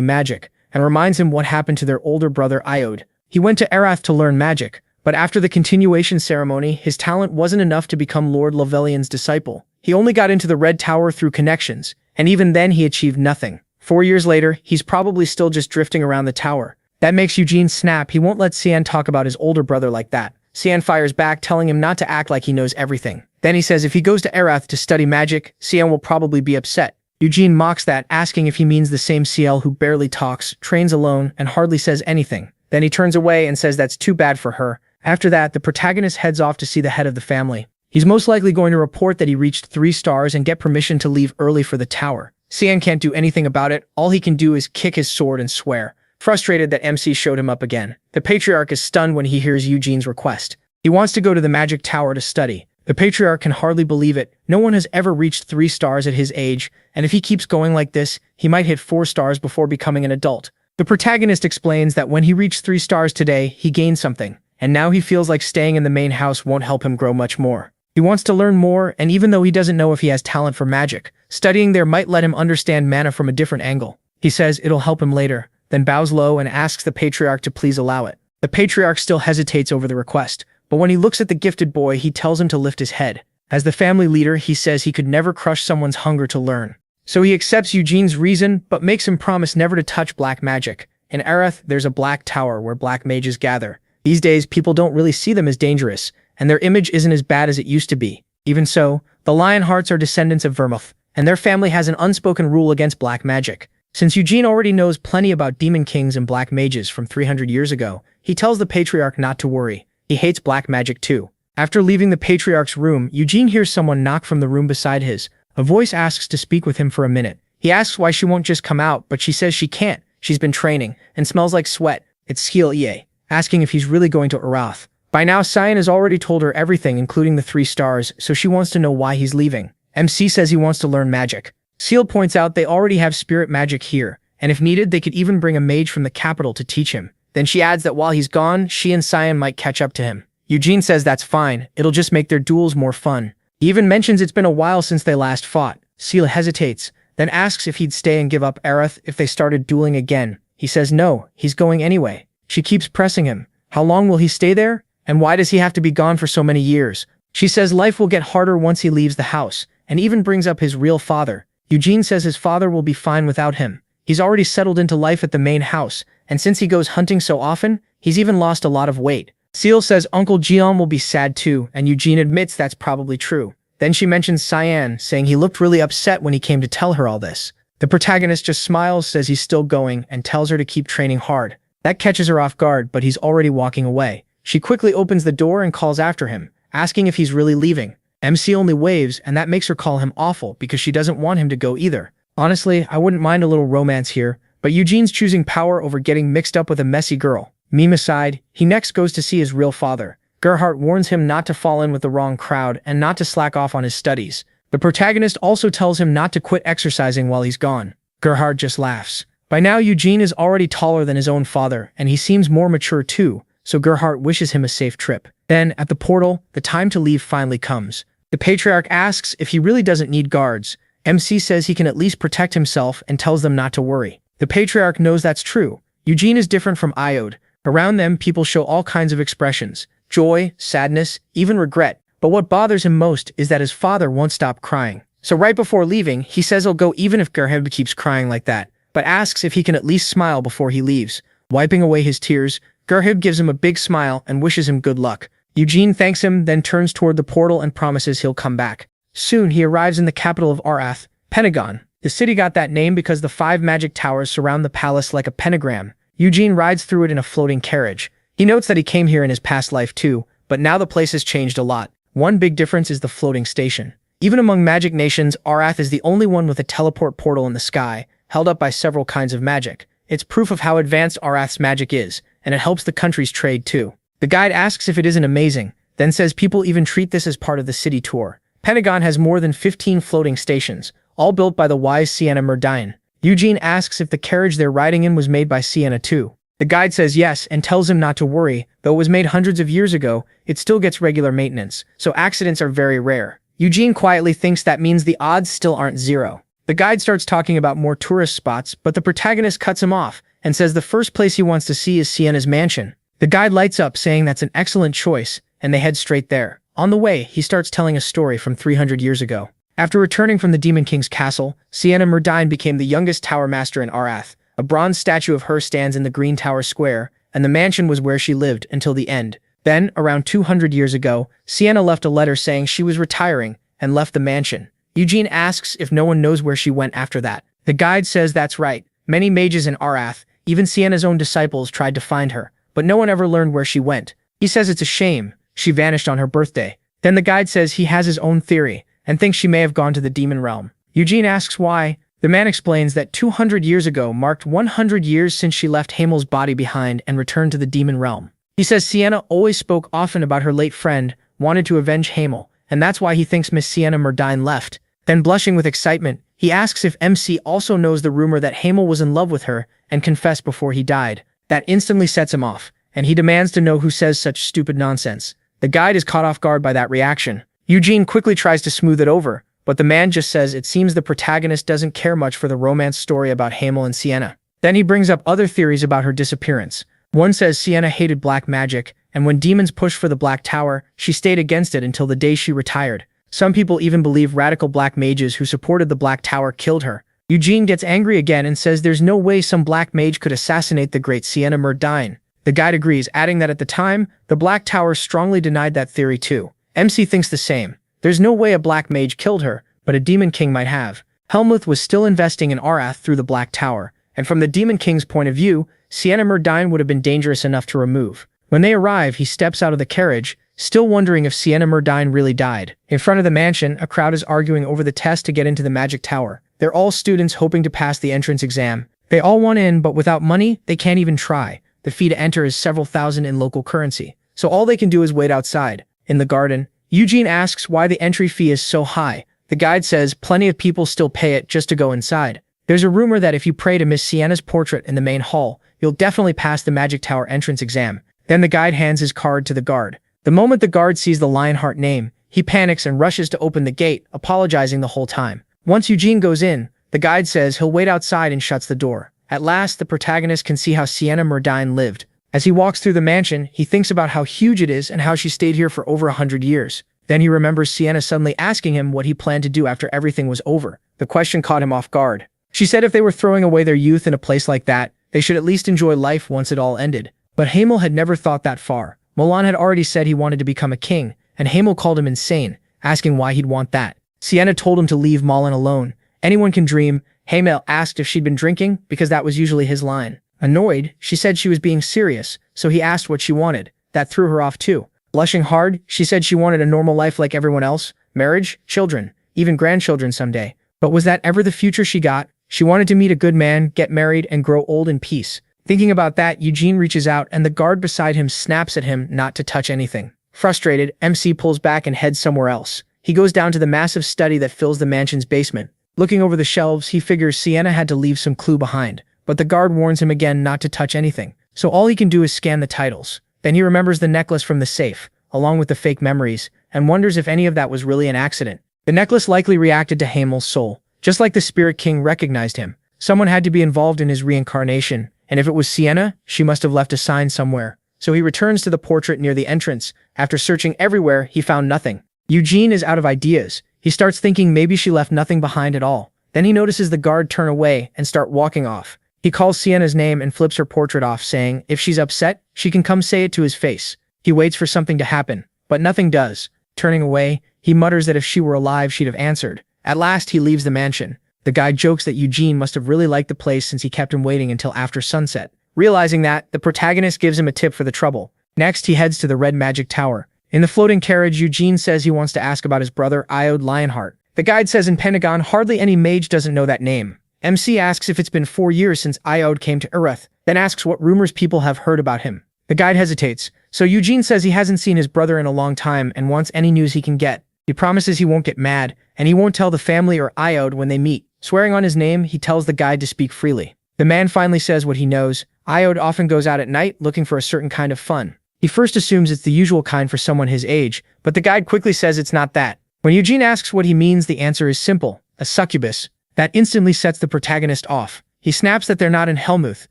Speaker 1: magic, and reminds him what happened to their older brother Iode. He went to Arath to learn magic, but after the continuation ceremony, his talent wasn't enough to become Lord Lovelian's disciple. He only got into the Red Tower through connections, and even then he achieved nothing. 4 years later, he's probably still just drifting around the tower. That makes Eugene snap. He won't let Cian talk about his older brother like that. Cian fires back, telling him not to act like he knows everything. Then he says if he goes to Arath to study magic, Cian will probably be upset. Eugene mocks that, asking if he means the same CL who barely talks, trains alone, and hardly says anything. Then he turns away and says that's too bad for her. After that, the protagonist heads off to see the head of the family. He's most likely going to report that he reached 3 stars and get permission to leave early for the tower. Cian can't do anything about it. All he can do is kick his sword and swear. Frustrated that MC showed him up again. The patriarch is stunned when he hears Eugene's request. He wants to go to the magic tower to study. The patriarch can hardly believe it. No one has ever reached 3 stars at his age, and if he keeps going like this, he might hit 4 stars before becoming an adult. The protagonist explains that when he reached 3 stars today, he gained something, and now he feels like staying in the main house won't help him grow much more. He wants to learn more, and even though he doesn't know if he has talent for magic, studying there might let him understand mana from a different angle. He says it'll help him later, then bows low and asks the patriarch to please allow it. The patriarch still hesitates over the request, but when he looks at the gifted boy, he tells him to lift his head. As the family leader, he says he could never crush someone's hunger to learn. So he accepts Eugene's reason, but makes him promise never to touch black magic. In Arath, there's a black tower where black mages gather. These days, people don't really see them as dangerous, and their image isn't as bad as it used to be. Even so, the Lionhearts are descendants of Vermouth, and their family has an unspoken rule against black magic. Since Eugene already knows plenty about demon kings and black mages from 300 years ago, he tells the patriarch not to worry. He hates black magic too. After leaving the patriarch's room, Eugene hears someone knock from the room beside his. A voice asks to speak with him for a minute. He asks why she won't just come out, but she says she can't. She's been training, and smells like sweat. It's Skill EA, asking if he's really going to Arath. By now, Cyan has already told her everything, including the 3 stars, so she wants to know why he's leaving. MC says he wants to learn magic. Seal points out they already have spirit magic here, and if needed, they could even bring a mage from the capital to teach him. Then she adds that while he's gone, she and Cyan might catch up to him. Eugene says that's fine, it'll just make their duels more fun. He even mentions it's been a while since they last fought. Seal hesitates, then asks if he'd stay and give up Arath if they started dueling again. He says no, he's going anyway. She keeps pressing him. How long will he stay there? And why does he have to be gone for so many years? She says life will get harder once he leaves the house, and even brings up his real father. Eugene says his father will be fine without him. He's already settled into life at the main house, and since he goes hunting so often, he's even lost a lot of weight. Seal says Uncle Jian will be sad too, and Eugene admits that's probably true. Then she mentions Cyan, saying he looked really upset when he came to tell her all this. The protagonist just smiles, says he's still going, and tells her to keep training hard. That catches her off guard, but he's already walking away. She quickly opens the door and calls after him, asking if he's really leaving. MC only waves, and that makes her call him awful because she doesn't want him to go either. Honestly, I wouldn't mind a little romance here, but Eugene's choosing power over getting mixed up with a messy girl. Meme aside, he next goes to see his real father. Gerhardt warns him not to fall in with the wrong crowd and not to slack off on his studies. The protagonist also tells him not to quit exercising while he's gone. Gerhardt just laughs. By now, Eugene is already taller than his own father, and he seems more mature too, so Gerhardt wishes him a safe trip. Then, at the portal, the time to leave finally comes. The patriarch asks if he really doesn't need guards. MC says he can at least protect himself and tells them not to worry. The patriarch knows that's true. Eugene is different from Iode. Around them, people show all kinds of expressions. Joy, sadness, even regret. But what bothers him most is that his father won't stop crying. So right before leaving, he says he'll go even if Gerhardt keeps crying like that, but asks if he can at least smile before he leaves. Wiping away his tears, Gerhardt gives him a big smile and wishes him good luck. Eugene thanks him, then turns toward the portal and promises he'll come back. Soon he arrives in the capital of Arath, Pentagon. The city got that name because the 5 magic towers surround the palace like a pentagram. Eugene rides through it in a floating carriage. He notes that he came here in his past life too, but now the place has changed a lot. One big difference is the floating station. Even among magic nations, Arath is the only one with a teleport portal in the sky, held up by several kinds of magic. It's proof of how advanced Arath's magic is, and it helps the country's trade too. The guide asks if it isn't amazing, then says people even treat this as part of the city tour. Pentagon has more than 15 floating stations, all built by the wise Sienna Murdine. Eugene asks if the carriage they're riding in was made by Sienna too. The guide says yes and tells him not to worry. Though it was made hundreds of years ago, it still gets regular maintenance, so accidents are very rare. Eugene quietly thinks that means the odds still aren't zero. The guide starts talking about more tourist spots, but the protagonist cuts him off and says the first place he wants to see is Sienna's mansion. The guide lights up, saying that's an excellent choice, and they head straight there. On the way, he starts telling a story from 300 years ago. After returning from the Demon King's castle, Sienna Murdine became the youngest tower master in Arath. A bronze statue of her stands in the Green Tower Square, and the mansion was where she lived until the end. Then, around 200 years ago, Sienna left a letter saying she was retiring and left the mansion. Eugene asks if no one knows where she went after that. The guide says that's right. Many mages in Arath, even Sienna's own disciples, tried to find her, but no one ever learned where she went. He says it's a shame. She vanished on her birthday. Then the guide says he has his own theory and thinks she may have gone to the demon realm. Eugene asks why. The man explains that 200 years ago marked 100 years since she left Hamel's body behind and returned to the demon realm. He says Sienna always spoke often about her late friend, wanted to avenge Hamel, and that's why he thinks Miss Sienna Murdine left. Then, blushing with excitement, he asks if MC also knows the rumor that Hamel was in love with her and confessed before he died. That instantly sets him off, and he demands to know who says such stupid nonsense. The guide is caught off guard by that reaction. Eugene quickly tries to smooth it over, but the man just says it seems the protagonist doesn't care much for the romance story about Hamel and Sienna. Then he brings up other theories about her disappearance. One says Sienna hated black magic, and when demons pushed for the Black Tower, she stayed against it until the day she retired. Some people even believe radical black mages who supported the Black Tower killed her. Eugene gets angry again and says there's no way some black mage could assassinate the great Sienna Murdine. The guide agrees, adding that at the time, the Black Tower strongly denied that theory too. MC thinks the same. There's no way a black mage killed her, but a demon king might have. Helmuth was still investing in Arath through the Black Tower, and from the demon king's point of view, Sienna Murdine would have been dangerous enough to remove. When they arrive, he steps out of the carriage, still wondering if Sienna Murdine really died. In front of the mansion, a crowd is arguing over the test to get into the magic tower. They're all students hoping to pass the entrance exam. They all want in, but without money, they can't even try. The fee to enter is several thousand in local currency, so all they can do is wait outside. In the garden, Eugene asks why the entry fee is so high. The guide says plenty of people still pay it just to go inside. There's a rumor that if you pray to Miss Sienna's portrait in the main hall, you'll definitely pass the magic tower entrance exam. Then the guide hands his card to the guard. The moment the guard sees the Lionheart name, he panics and rushes to open the gate, apologizing the whole time. Once Eugene goes in, the guide says he'll wait outside and shuts the door. At last, the protagonist can see how Sienna Murdine lived. As he walks through the mansion, he thinks about how huge it is and how she stayed here for over 100 years. Then he remembers Sienna suddenly asking him what he planned to do after everything was over. The question caught him off guard. She said if they were throwing away their youth in a place like that, they should at least enjoy life once it all ended. But Hamel had never thought that far. Mulan had already said he wanted to become a king, and Hamel called him insane, asking why he'd want that. Sienna told him to leave Mulan alone. Anyone can dream. Hamel asked if she'd been drinking, because that was usually his line. Annoyed, she said she was being serious, so he asked what she wanted. That threw her off too. Blushing hard, she said she wanted a normal life like everyone else, marriage, children, even grandchildren someday. But was that ever the future she got? She wanted to meet a good man, get married, and grow old in peace. Thinking about that, Eugene reaches out and the guard beside him snaps at him not to touch anything. Frustrated, MC pulls back and heads somewhere else. He goes down to the massive study that fills the mansion's basement. Looking over the shelves, he figures Sienna had to leave some clue behind, but the guard warns him again not to touch anything, so all he can do is scan the titles. Then he remembers the necklace from the safe, along with the fake memories, and wonders if any of that was really an accident. The necklace likely reacted to Hamel's soul. Just like the Spirit King recognized him, someone had to be involved in his reincarnation, and if it was Sienna, she must have left a sign somewhere. So he returns to the portrait near the entrance. After searching everywhere, he found nothing. Eugene is out of ideas. He starts thinking maybe she left nothing behind at all. Then he notices the guard turn away and start walking off. He calls Sienna's name and flips her portrait off, saying if she's upset, she can come say it to his face. He waits for something to happen, but nothing does. Turning away, he mutters that if she were alive, she'd have answered. At last, he leaves the mansion. The guy jokes that Eugene must have really liked the place since he kept him waiting until after sunset. Realizing that, the protagonist gives him a tip for the trouble. Next, he heads to the Red Magic Tower. In the floating carriage, Eugene says he wants to ask about his brother, Iode Lionheart. The guide says in Pentagon, hardly any mage doesn't know that name. MC asks if it's been 4 years since Iode came to Erath, then asks what rumors people have heard about him. The guide hesitates, so Eugene says he hasn't seen his brother in a long time and wants any news he can get. He promises he won't get mad, and he won't tell the family or Iode when they meet. Swearing on his name, he tells the guide to speak freely. The man finally says what he knows. Iode often goes out at night looking for a certain kind of fun. He first assumes it's the usual kind for someone his age, but the guide quickly says it's not that. When Eugene asks what he means, the answer is simple: a succubus. That instantly sets the protagonist off. He snaps that they're not in Helmuth,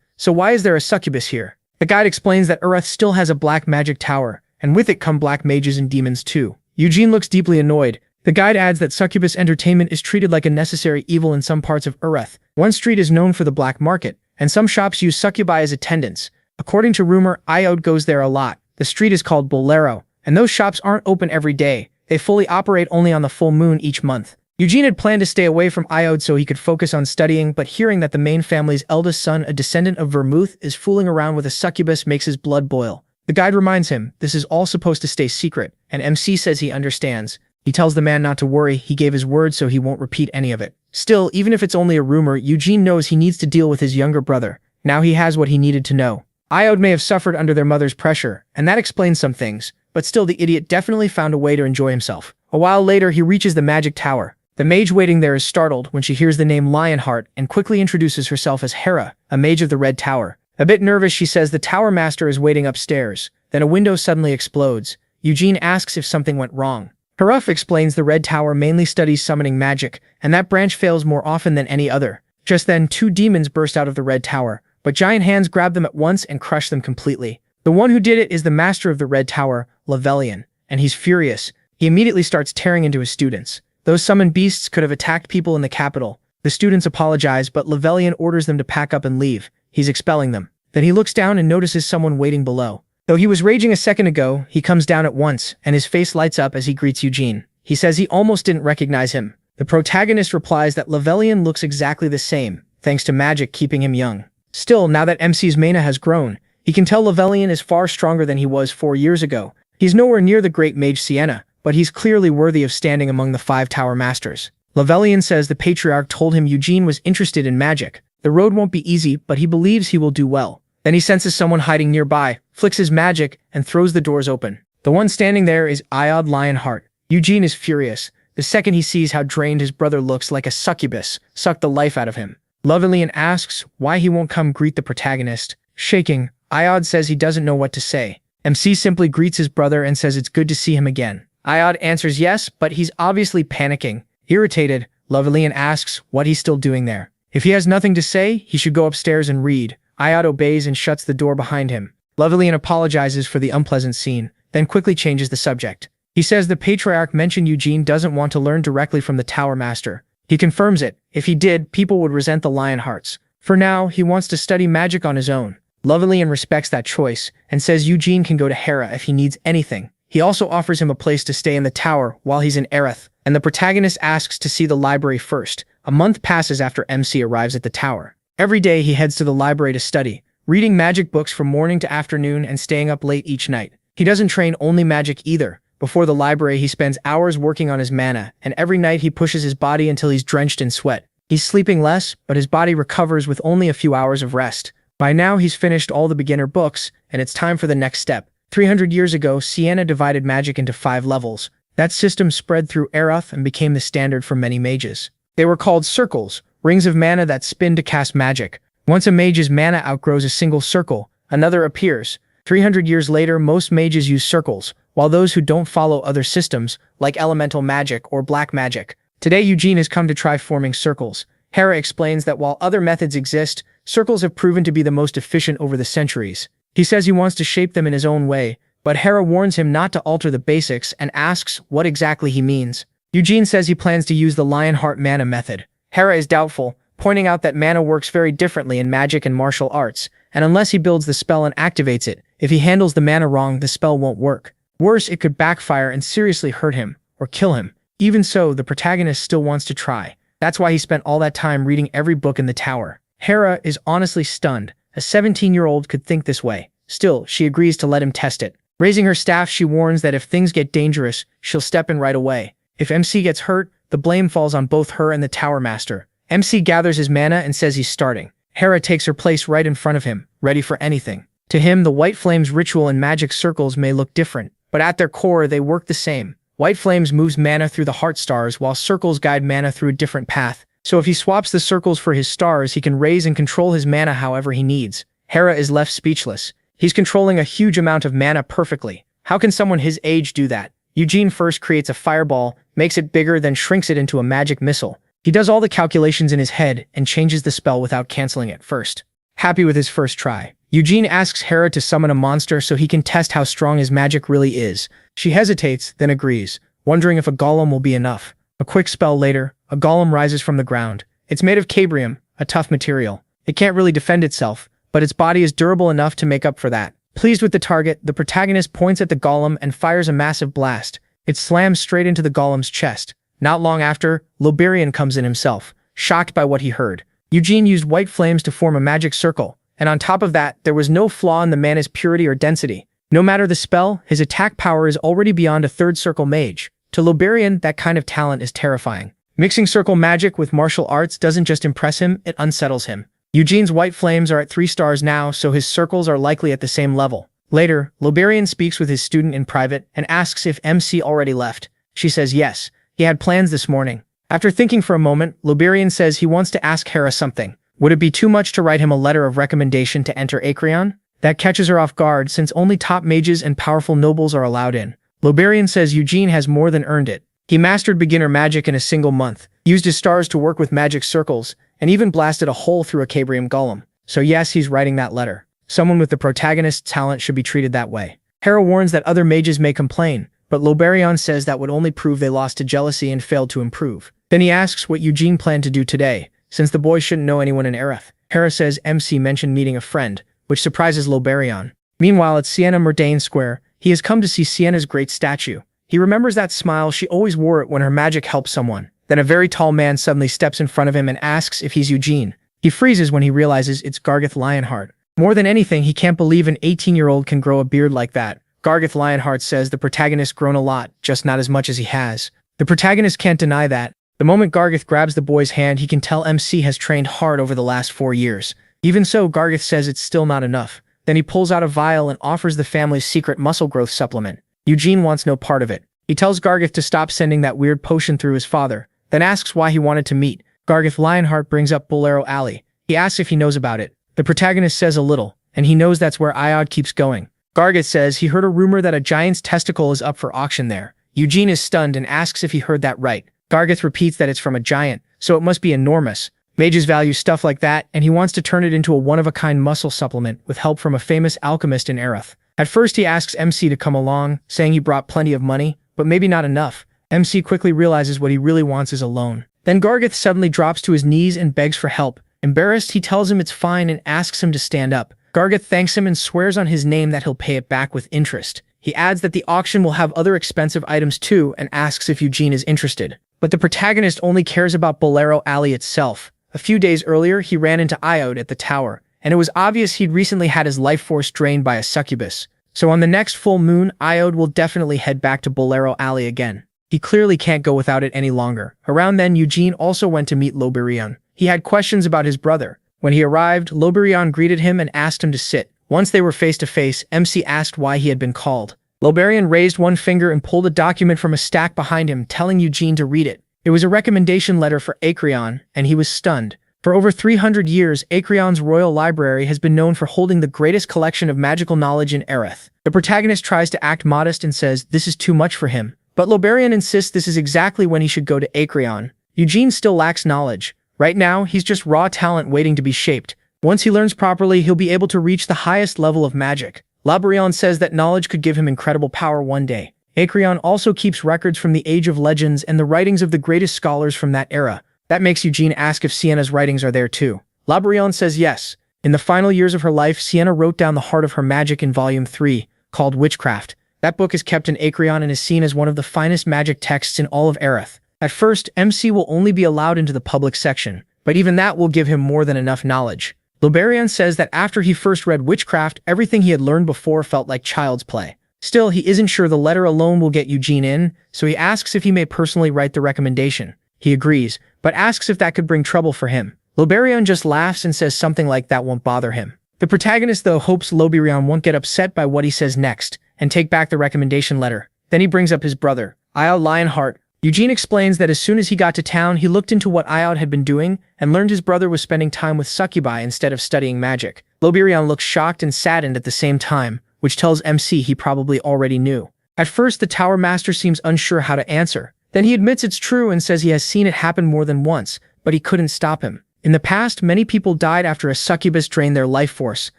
Speaker 1: so why is there a succubus here? The guide explains that Erath still has a black magic tower, and with it come black mages and demons too. Eugene looks deeply annoyed. The guide adds that succubus entertainment is treated like a necessary evil in some parts of Erath. One street is known for the black market, and some shops use succubi as attendants. According to rumor, Iode goes there a lot. The street is called Bolero, and those shops aren't open every day. They fully operate only on the full moon each month. Eugene had planned to stay away from Iode so he could focus on studying, but hearing that the main family's eldest son, a descendant of Vermouth, is fooling around with a succubus makes his blood boil. The guide reminds him this is all supposed to stay secret, and MC says he understands. He tells the man not to worry, he gave his word so he won't repeat any of it. Still, even if it's only a rumor, Eugene knows he needs to deal with his younger brother. Now he has what he needed to know. Iode may have suffered under their mother's pressure, and that explains some things, but still the idiot definitely found a way to enjoy himself. A while later, he reaches the magic tower. The mage waiting there is startled when she hears the name Lionheart and quickly introduces herself as Hera, a mage of the Red Tower. A bit nervous, she says the tower master is waiting upstairs. Then a window suddenly explodes. Eugene asks if something went wrong. Haruf explains the Red Tower mainly studies summoning magic, and that branch fails more often than any other. Just then, 2 demons burst out of the Red Tower, but giant hands grab them at once and crush them completely. The one who did it is the master of the Red Tower, Levelian, and he's furious. He immediately starts tearing into his students. Those summoned beasts could have attacked people in the capital. The students apologize, but Levelian orders them to pack up and leave. He's expelling them. Then he looks down and notices someone waiting below. Though he was raging a second ago, he comes down at once, and his face lights up as he greets Eugene. He says he almost didn't recognize him. The protagonist replies that Levelian looks exactly the same, thanks to magic keeping him young. Still, now that MC's mana has grown, he can tell Levelian is far stronger than he was 4 years ago. He's nowhere near the great mage Sienna, but he's clearly worthy of standing among the 5 Tower Masters. Levelian says the Patriarch told him Eugene was interested in magic. The road won't be easy, but he believes he will do well. Then he senses someone hiding nearby, flicks his magic, and throws the doors open. The one standing there is Iod Lionheart. Eugene is furious. The second he sees how drained his brother looks, like a succubus, sucked the life out of him. Levelian asks why he won't come greet the protagonist. Shaking, Iod says he doesn't know what to say. MC simply greets his brother and says it's good to see him again. Iod answers yes, but he's obviously panicking. Irritated, Levelian asks what he's still doing there. If he has nothing to say, he should go upstairs and read. Iod obeys and shuts the door behind him. Levelian apologizes for the unpleasant scene, then quickly changes the subject. He says the Patriarch mentioned Eugene doesn't want to learn directly from the Tower Master. He confirms it. If he did, people would resent the Lionhearts. For now, he wants to study magic on his own. Levelian respects that choice, and says Eugene can go to Hera if he needs anything. He also offers him a place to stay in the tower while he's in Aerith, and the protagonist asks to see the library first. A month passes after MC arrives at the tower. Every day he heads to the library to study, reading magic books from morning to afternoon and staying up late each night. He doesn't train only magic either. Before the library, he spends hours working on his mana, and every night he pushes his body until he's drenched in sweat. He's sleeping less, but his body recovers with only a few hours of rest. By now, he's finished all the beginner books, and it's time for the next step. 300 years ago, Sienna divided magic into 5 levels. That system spread through Aerith and became the standard for many mages. They were called circles, rings of mana that spin to cast magic. Once a mage's mana outgrows a single circle, another appears. 300 years later, most mages use circles, while those who don't follow other systems, like elemental magic or black magic. Today, Eugene has come to try forming circles. Hera explains that while other methods exist, circles have proven to be the most efficient over the centuries. He says he wants to shape them in his own way, but Hera warns him not to alter the basics and asks what exactly he means. Eugene says he plans to use the Lionheart mana method. Hera is doubtful, pointing out that mana works very differently in magic and martial arts, and unless he builds the spell and activates it, if he handles the mana wrong, the spell won't work. Worse, it could backfire and seriously hurt him, or kill him. Even so, the protagonist still wants to try. That's why he spent all that time reading every book in the tower. Hera is honestly stunned. A 17-year-old could think this way. Still, she agrees to let him test it. Raising her staff, she warns that if things get dangerous, she'll step in right away. If MC gets hurt, the blame falls on both her and the Tower Master. MC gathers his mana and says he's starting. Hera takes her place right in front of him, ready for anything. To him, the White Flames ritual and magic circles may look different, but at their core, they work the same. White Flames moves mana through the heart stars, while circles guide mana through a different path. So if he swaps the circles for his stars, he can raise and control his mana however he needs. Hera is left speechless. He's controlling a huge amount of mana perfectly. How can someone his age do that? Eugene first creates a fireball, makes it bigger, then shrinks it into a magic missile. He does all the calculations in his head and changes the spell without canceling it first. Happy with his first try, Eugene asks Hera to summon a monster so he can test how strong his magic really is. She hesitates, then agrees, wondering if a golem will be enough. A quick spell later, a golem rises from the ground. It's made of cabrium, a tough material. It can't really defend itself, but its body is durable enough to make up for that. Pleased with the target, the protagonist points at the golem and fires a massive blast. It slams straight into the golem's chest. Not long after, Loberian comes in himself, shocked by what he heard. Eugene used white flames to form a magic circle, and on top of that, there was no flaw in the mana's purity or density. No matter the spell, his attack power is already beyond a third circle mage. To Loberian, that kind of talent is terrifying. Mixing circle magic with martial arts doesn't just impress him, it unsettles him. Eugene's white flames are at 3 stars now, so his circles are likely at the same level. Later, Loberian speaks with his student in private and asks if MC already left. She says yes, he had plans this morning. After thinking for a moment, Loberian says he wants to ask Hera something. Would it be too much to write him a letter of recommendation to enter Acreon? That catches her off guard since only top mages and powerful nobles are allowed in. Loberian says Eugene has more than earned it. He mastered beginner magic in a single month, used his stars to work with magic circles, and even blasted a hole through a cabrium golem. So yes, he's writing that letter. Someone with the protagonist's talent should be treated that way. Hera warns that other mages may complain, but Loberian says that would only prove they lost to jealousy and failed to improve. Then he asks what Eugene planned to do today, since the boy shouldn't know anyone in Aerith. Hera says MC mentioned meeting a friend, which surprises Loberion. Meanwhile, at Sienna Murdain Square, he has come to see Sienna's great statue. He remembers that smile, she always wore it when her magic helped someone. Then a very tall man suddenly steps in front of him and asks if he's Eugene. He freezes when he realizes it's Gargeth Lionheart. More than anything, he can't believe an 18-year-old can grow a beard like that. Gargeth Lionheart says the protagonist's grown a lot, just not as much as he has. The protagonist can't deny that. The moment Gargeth grabs the boy's hand, he can tell MC has trained hard over the last 4 years. Even so, Gargeth says it's still not enough. Then he pulls out a vial and offers the family's secret muscle growth supplement. Eugene wants no part of it. He tells Gargeth to stop sending that weird potion through his father, then asks why he wanted to meet. Gargeth Lionheart brings up Bolero Alley. He asks if he knows about it. The protagonist says a little, and he knows that's where Iod keeps going. Gargeth says he heard a rumor that a giant's testicle is up for auction there. Eugene is stunned and asks if he heard that right. Gargeth repeats that it's from a giant, so it must be enormous. Mages value stuff like that, and he wants to turn it into a one-of-a-kind muscle supplement with help from a famous alchemist in Aerith. At first he asks MC to come along, saying he brought plenty of money, but maybe not enough. MC quickly realizes what he really wants is a loan. Then Gargeth suddenly drops to his knees and begs for help. Embarrassed, he tells him it's fine and asks him to stand up. Gargeth thanks him and swears on his name that he'll pay it back with interest. He adds that the auction will have other expensive items too and asks if Eugene is interested. But the protagonist only cares about Bolero Alley itself. A few days earlier, he ran into Iod at the tower, and it was obvious he'd recently had his life force drained by a succubus. So on the next full moon, Iod will definitely head back to Bolero Alley again. He clearly can't go without it any longer. Around then, Eugene also went to meet Loberion. He had questions about his brother. When he arrived, Loberion greeted him and asked him to sit. Once they were face to face, MC asked why he had been called. Loberion raised one finger and pulled a document from a stack behind him, telling Eugene to read it. It was a recommendation letter for Acreon, and he was stunned. For over 300 years, Acreon's royal library has been known for holding the greatest collection of magical knowledge in Aerith. The protagonist tries to act modest and says this is too much for him. But Loberion insists this is exactly when he should go to Acreon. Eugene still lacks knowledge. Right now, he's just raw talent waiting to be shaped. Once he learns properly, he'll be able to reach the highest level of magic. Loberion says that knowledge could give him incredible power one day. Acreon also keeps records from the Age of Legends and the writings of the greatest scholars from that era. That makes Eugene ask if Sienna's writings are there too. Loberion says yes. In the final years of her life, Sienna wrote down the heart of her magic in Volume 3, called Witchcraft. That book is kept in Acreon and is seen as one of the finest magic texts in all of Aerith. At first, MC will only be allowed into the public section, but even that will give him more than enough knowledge. Loberion says that after he first read Witchcraft, everything he had learned before felt like child's play. Still, he isn't sure the letter alone will get Eugene in, so he asks if he may personally write the recommendation. He agrees, but asks if that could bring trouble for him. Loberion just laughs and says something like that won't bother him. The protagonist, though, hopes Loberion won't get upset by what he says next, and take back the recommendation letter. Then he brings up his brother, Iod Lionheart. Eugene explains that as soon as he got to town, he looked into what Iod had been doing, and learned his brother was spending time with succubi instead of studying magic. Loberion looks shocked and saddened at the same time, which tells MC he probably already knew. At first, the Tower Master seems unsure how to answer. Then he admits it's true and says he has seen it happen more than once, but he couldn't stop him. In the past, many people died after a succubus drained their life force,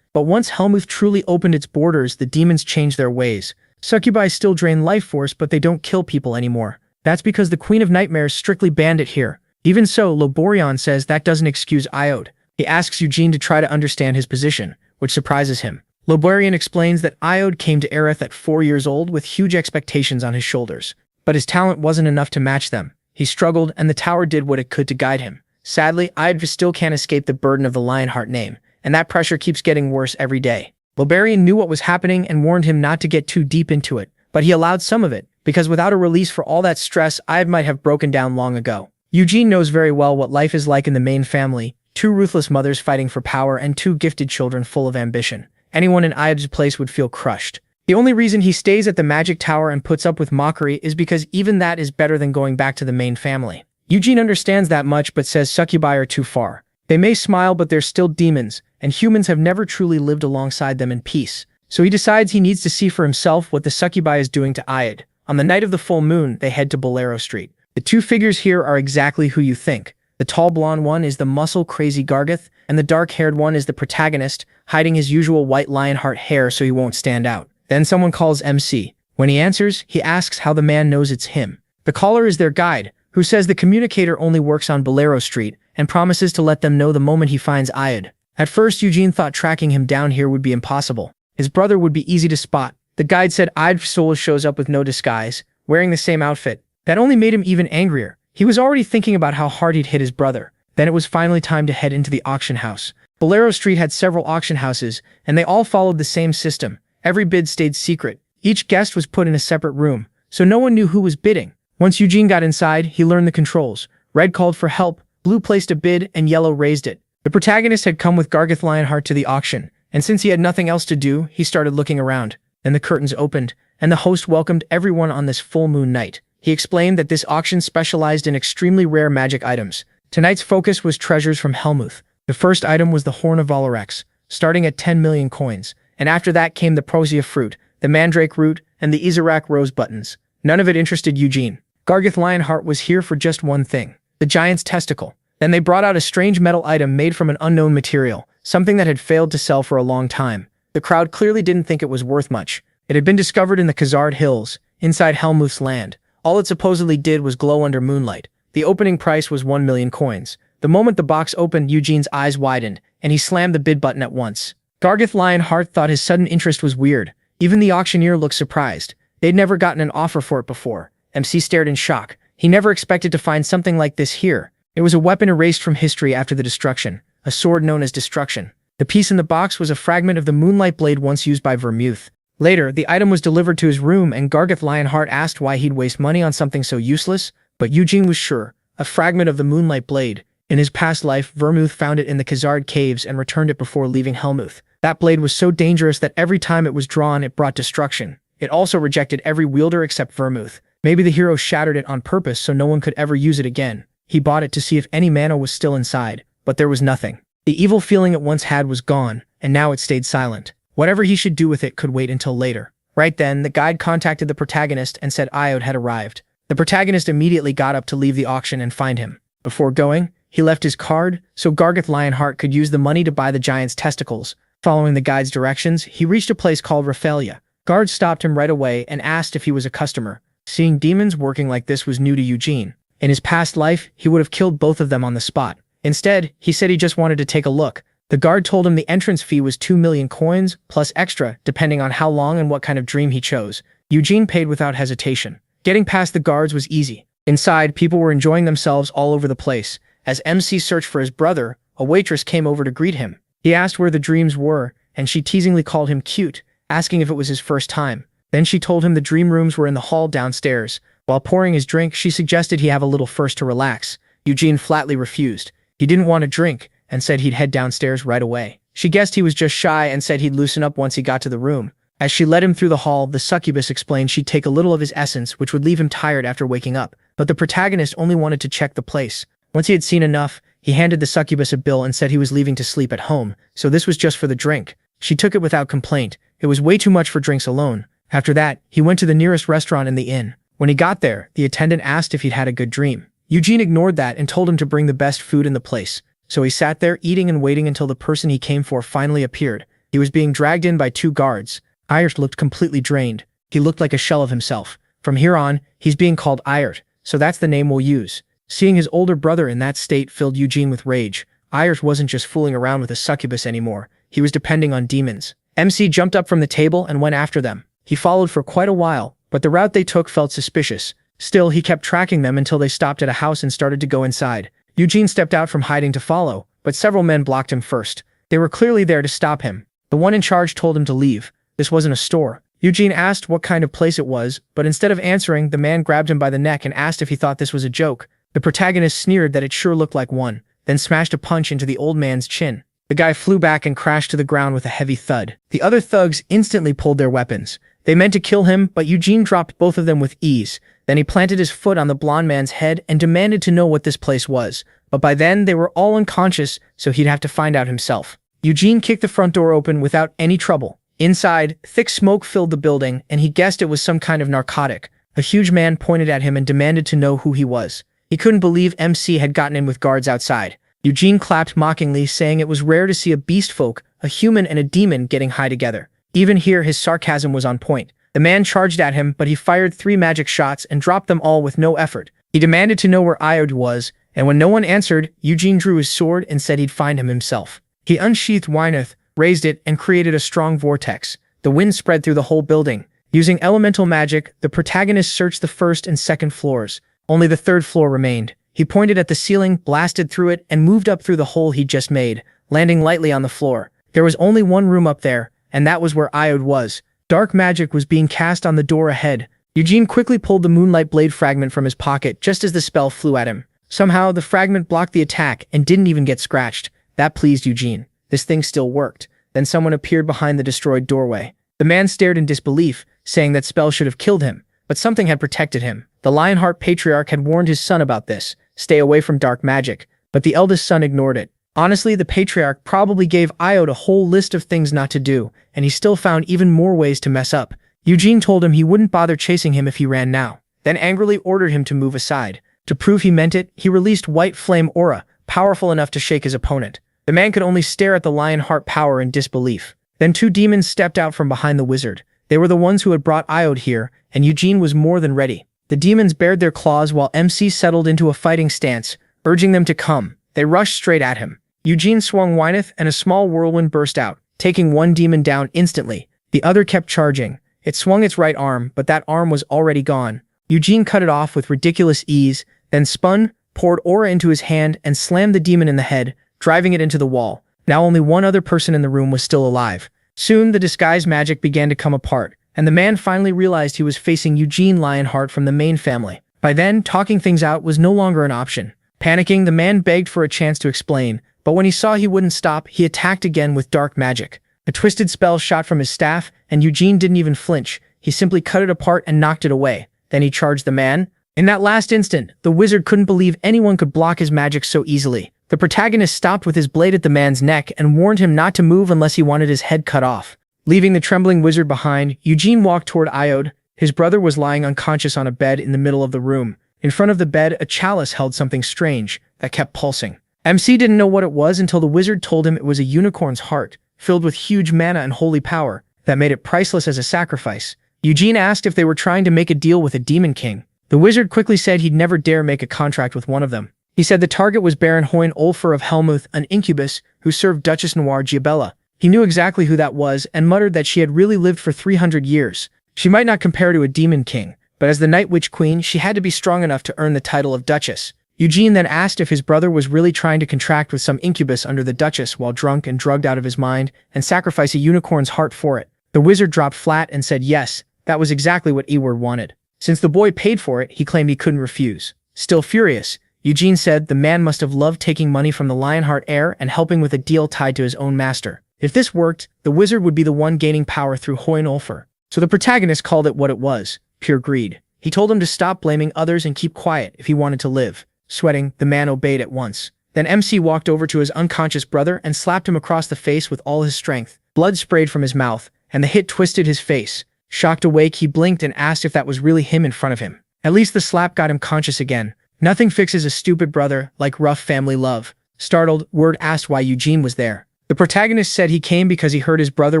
Speaker 1: but once Helmuth truly opened its borders, the demons changed their ways. Succubi still drain life force, but they don't kill people anymore. That's because the Queen of Nightmares strictly banned it here. Even so, Loberion says that doesn't excuse Iod. He asks Eugene to try to understand his position, which surprises him. Loberion explains that Iod came to Aerith at 4 years old with huge expectations on his shoulders. But his talent wasn't enough to match them. He struggled, and the tower did what it could to guide him. Sadly, Iod still can't escape the burden of the Lionheart name, and that pressure keeps getting worse every day. Loberion knew what was happening and warned him not to get too deep into it, but he allowed some of it, because without a release for all that stress, Iod might have broken down long ago. Eugene knows very well what life is like in the main family, 2 ruthless mothers fighting for power and 2 gifted children full of ambition. Anyone in Iod's place would feel crushed. The only reason he stays at the Magic Tower and puts up with mockery is because even that is better than going back to the main family. Eugene understands that much but says succubi are too far. They may smile, but they're still demons, and humans have never truly lived alongside them in peace. So he decides he needs to see for himself what the succubi is doing to Iod. On the night of the full moon, they head to Bolero Street. The 2 figures here are exactly who you think. The tall blonde one is the muscle-crazy Gargeth, and the dark-haired one is the protagonist, hiding his usual white Lionheart hair so he won't stand out. Then someone calls MC. When he answers, he asks how the man knows it's him. The caller is their guide, who says the communicator only works on Bolero Street and promises to let them know the moment he finds Iod. At first, Eugene thought tracking him down here would be impossible. His brother would be easy to spot. The guide said Soul shows up with no disguise, wearing the same outfit. That only made him even angrier. He was already thinking about how hard he'd hit his brother. Then it was finally time to head into the auction house. Bolero Street had several auction houses, and they all followed the same system. Every bid stayed secret. Each guest was put in a separate room, so no one knew who was bidding. Once Eugene got inside, he learned the controls. Red called for help, blue placed a bid, and yellow raised it. The protagonist had come with Gargeth Lionheart to the auction, and since he had nothing else to do, he started looking around. Then the curtains opened, and the host welcomed everyone on this full moon night. He explained that this auction specialized in extremely rare magic items. Tonight's focus was treasures from Helmuth. The first item was the Horn of Valorex, starting at 10 million coins, and after that came the Prosia fruit, the Mandrake root, and the Izarak rose buttons. None of it interested Eugene. Gargeth Lionheart was here for just one thing, the giant's testicle. Then they brought out a strange metal item made from an unknown material, something that had failed to sell for a long time. The crowd clearly didn't think it was worth much. It had been discovered in the Khazard Hills, inside Helmuth's land. All it supposedly did was glow under moonlight. The opening price was 1 million coins. The moment the box opened, Eugene's eyes widened, and he slammed the bid button at once. Gargeth Lionheart thought his sudden interest was weird. Even the auctioneer looked surprised. They'd never gotten an offer for it before. MC stared in shock. He never expected to find something like this here. It was a weapon erased from history after the destruction, a sword known as Destruction. The piece in the box was a fragment of the moonlight blade once used by Vermouth. Later, the item was delivered to his room and Gargeth Lionheart asked why he'd waste money on something so useless, but Eugene was sure. A fragment of the moonlight blade. In his past life, Vermouth found it in the Khazard caves and returned it before leaving Helmuth. That blade was so dangerous that every time it was drawn, it brought destruction. It also rejected every wielder except Vermouth. Maybe the hero shattered it on purpose so no one could ever use it again. He bought it to see if any mana was still inside, but there was nothing. The evil feeling it once had was gone, and now it stayed silent. Whatever he should do with it could wait until later. Right then, the guide contacted the protagonist and said Iod had arrived. The protagonist immediately got up to leave the auction and find him. Before going, he left his card, so Gargeth Lionheart could use the money to buy the giant's testicles. Following the guide's directions, he reached a place called Raphaelia. Guards stopped him right away and asked if he was a customer. Seeing demons working like this was new to Eugene. In his past life, he would have killed both of them on the spot. Instead, he said he just wanted to take a look. The guard told him the entrance fee was 2 million coins, plus extra, depending on how long and what kind of dream he chose. Eugene paid without hesitation. Getting past the guards was easy. Inside, people were enjoying themselves all over the place. As MC searched for his brother, a waitress came over to greet him. He asked where the dreams were, and she teasingly called him cute, asking if it was his first time. Then she told him the dream rooms were in the hall downstairs. While pouring his drink, she suggested he have a little first to relax. Eugene flatly refused. He didn't want a drink, and said he'd head downstairs right away. She guessed he was just shy and said he'd loosen up once he got to the room. As she led him through the hall, the succubus explained she'd take a little of his essence, which would leave him tired after waking up. But the protagonist only wanted to check the place. Once he had seen enough, he handed the succubus a bill and said he was leaving to sleep at home, so this was just for the drink. She took it without complaint. It was way too much for drinks alone. After that, he went to the nearest restaurant in the inn. When he got there, the attendant asked if he'd had a good dream. Eugene ignored that and told him to bring the best food in the place. So he sat there eating and waiting until the person he came for finally appeared. He was being dragged in by 2 guards. Ayert looked completely drained. He looked like a shell of himself. From here on, he's being called Ayert, so that's the name we'll use. Seeing his older brother in that state filled Eugene with rage. Ayert wasn't just fooling around with a succubus anymore. He was depending on demons. MC jumped up from the table and went after them. He followed for quite a while, but the route they took felt suspicious. Still, he kept tracking them until they stopped at a house and started to go inside. Eugene stepped out from hiding to follow, but several men blocked him first. They were clearly there to stop him. The one in charge told him to leave. This wasn't a store. Eugene asked what kind of place it was, but instead of answering, the man grabbed him by the neck and asked if he thought this was a joke. The protagonist sneered that it sure looked like one, then smashed a punch into the old man's chin. The guy flew back and crashed to the ground with a heavy thud. The other thugs instantly pulled their weapons. They meant to kill him, but Eugene dropped both of them with ease. Then he planted his foot on the blonde man's head and demanded to know what this place was. But by then, they were all unconscious, so he'd have to find out himself. Eugene kicked the front door open without any trouble. Inside, thick smoke filled the building, and he guessed it was some kind of narcotic. A huge man pointed at him and demanded to know who he was. He couldn't believe MC had gotten in with guards outside. Eugene clapped mockingly, saying it was rare to see a beast folk, a human and a demon, getting high together. Even here, his sarcasm was on point. The man charged at him, but he fired 3 magic shots and dropped them all with no effort. He demanded to know where Iod was, and when no one answered, Eugene drew his sword and said he'd find him himself. He unsheathed Wyneth, raised it, and created a strong vortex. The wind spread through the whole building. Using elemental magic, the protagonist searched the first and second floors. Only the third floor remained. He pointed at the ceiling, blasted through it, and moved up through the hole he'd just made, landing lightly on the floor. There was only one room up there, and that was where Iod was. Dark magic was being cast on the door ahead. Eugene quickly pulled the moonlight blade fragment from his pocket just as the spell flew at him. Somehow, the fragment blocked the attack and didn't even get scratched. That pleased Eugene. This thing still worked. Then someone appeared behind the destroyed doorway. The man stared in disbelief, saying that spell should have killed him, but something had protected him. The Lionheart Patriarch had warned his son about this. Stay away from dark magic. But the eldest son ignored it. Honestly, the Patriarch probably gave Iod a whole list of things not to do, and he still found even more ways to mess up. Eugene told him he wouldn't bother chasing him if he ran now, then angrily ordered him to move aside. To prove he meant it, he released White Flame Aura, powerful enough to shake his opponent. The man could only stare at the Lionheart power in disbelief. Then two demons stepped out from behind the wizard. They were the ones who had brought Iod here, and Eugene was more than ready. The demons bared their claws while MC settled into a fighting stance, urging them to come. They rushed straight at him. Eugene swung Wyneth, and a small whirlwind burst out, taking one demon down instantly. The other kept charging. It swung its right arm, but that arm was already gone. Eugene cut it off with ridiculous ease, then spun, poured aura into his hand, and slammed the demon in the head, driving it into the wall. Now only one other person in the room was still alive. Soon, the disguise magic began to come apart, and the man finally realized he was facing Eugene Lionheart from the main family. By then, talking things out was no longer an option. Panicking, the man begged for a chance to explain, but when he saw he wouldn't stop, he attacked again with dark magic. A twisted spell shot from his staff, and Eugene didn't even flinch. He simply cut it apart and knocked it away. Then he charged the man. In that last instant, the wizard couldn't believe anyone could block his magic so easily. The protagonist stopped with his blade at the man's neck and warned him not to move unless he wanted his head cut off. Leaving the trembling wizard behind, Eugene walked toward Iod. His brother was lying unconscious on a bed in the middle of the room. In front of the bed, a chalice held something strange that kept pulsing. MC didn't know what it was until the wizard told him it was a unicorn's heart, filled with huge mana and holy power, that made it priceless as a sacrifice. Eugene asked if they were trying to make a deal with a demon king. The wizard quickly said he'd never dare make a contract with one of them. He said the target was Baron Hoyne Olfer of Helmuth, an incubus who served Duchess Noir Giabella. He knew exactly who that was and muttered that she had really lived for 300 years. She might not compare to a demon king, but as the Night Witch Queen, she had to be strong enough to earn the title of Duchess. Eugene then asked if his brother was really trying to contract with some incubus under the Duchess while drunk and drugged out of his mind and sacrifice a unicorn's heart for it. The wizard dropped flat and said yes, that was exactly what Eward wanted. Since the boy paid for it, he claimed he couldn't refuse. Still furious, Eugene said the man must have loved taking money from the Lionheart heir and helping with a deal tied to his own master. If this worked, the wizard would be the one gaining power through Hoyne Olfer. So the protagonist called it what it was, pure greed. He told him to stop blaming others and keep quiet if he wanted to live. Sweating, the man obeyed at once. Then MC walked over to his unconscious brother and slapped him across the face with all his strength. Blood sprayed from his mouth, and the hit twisted his face. Shocked awake, he blinked and asked if that was really him in front of him. At least the slap got him conscious again. Nothing fixes a stupid brother like rough family love. Startled, Word asked why Eugene was there. The protagonist said he came because he heard his brother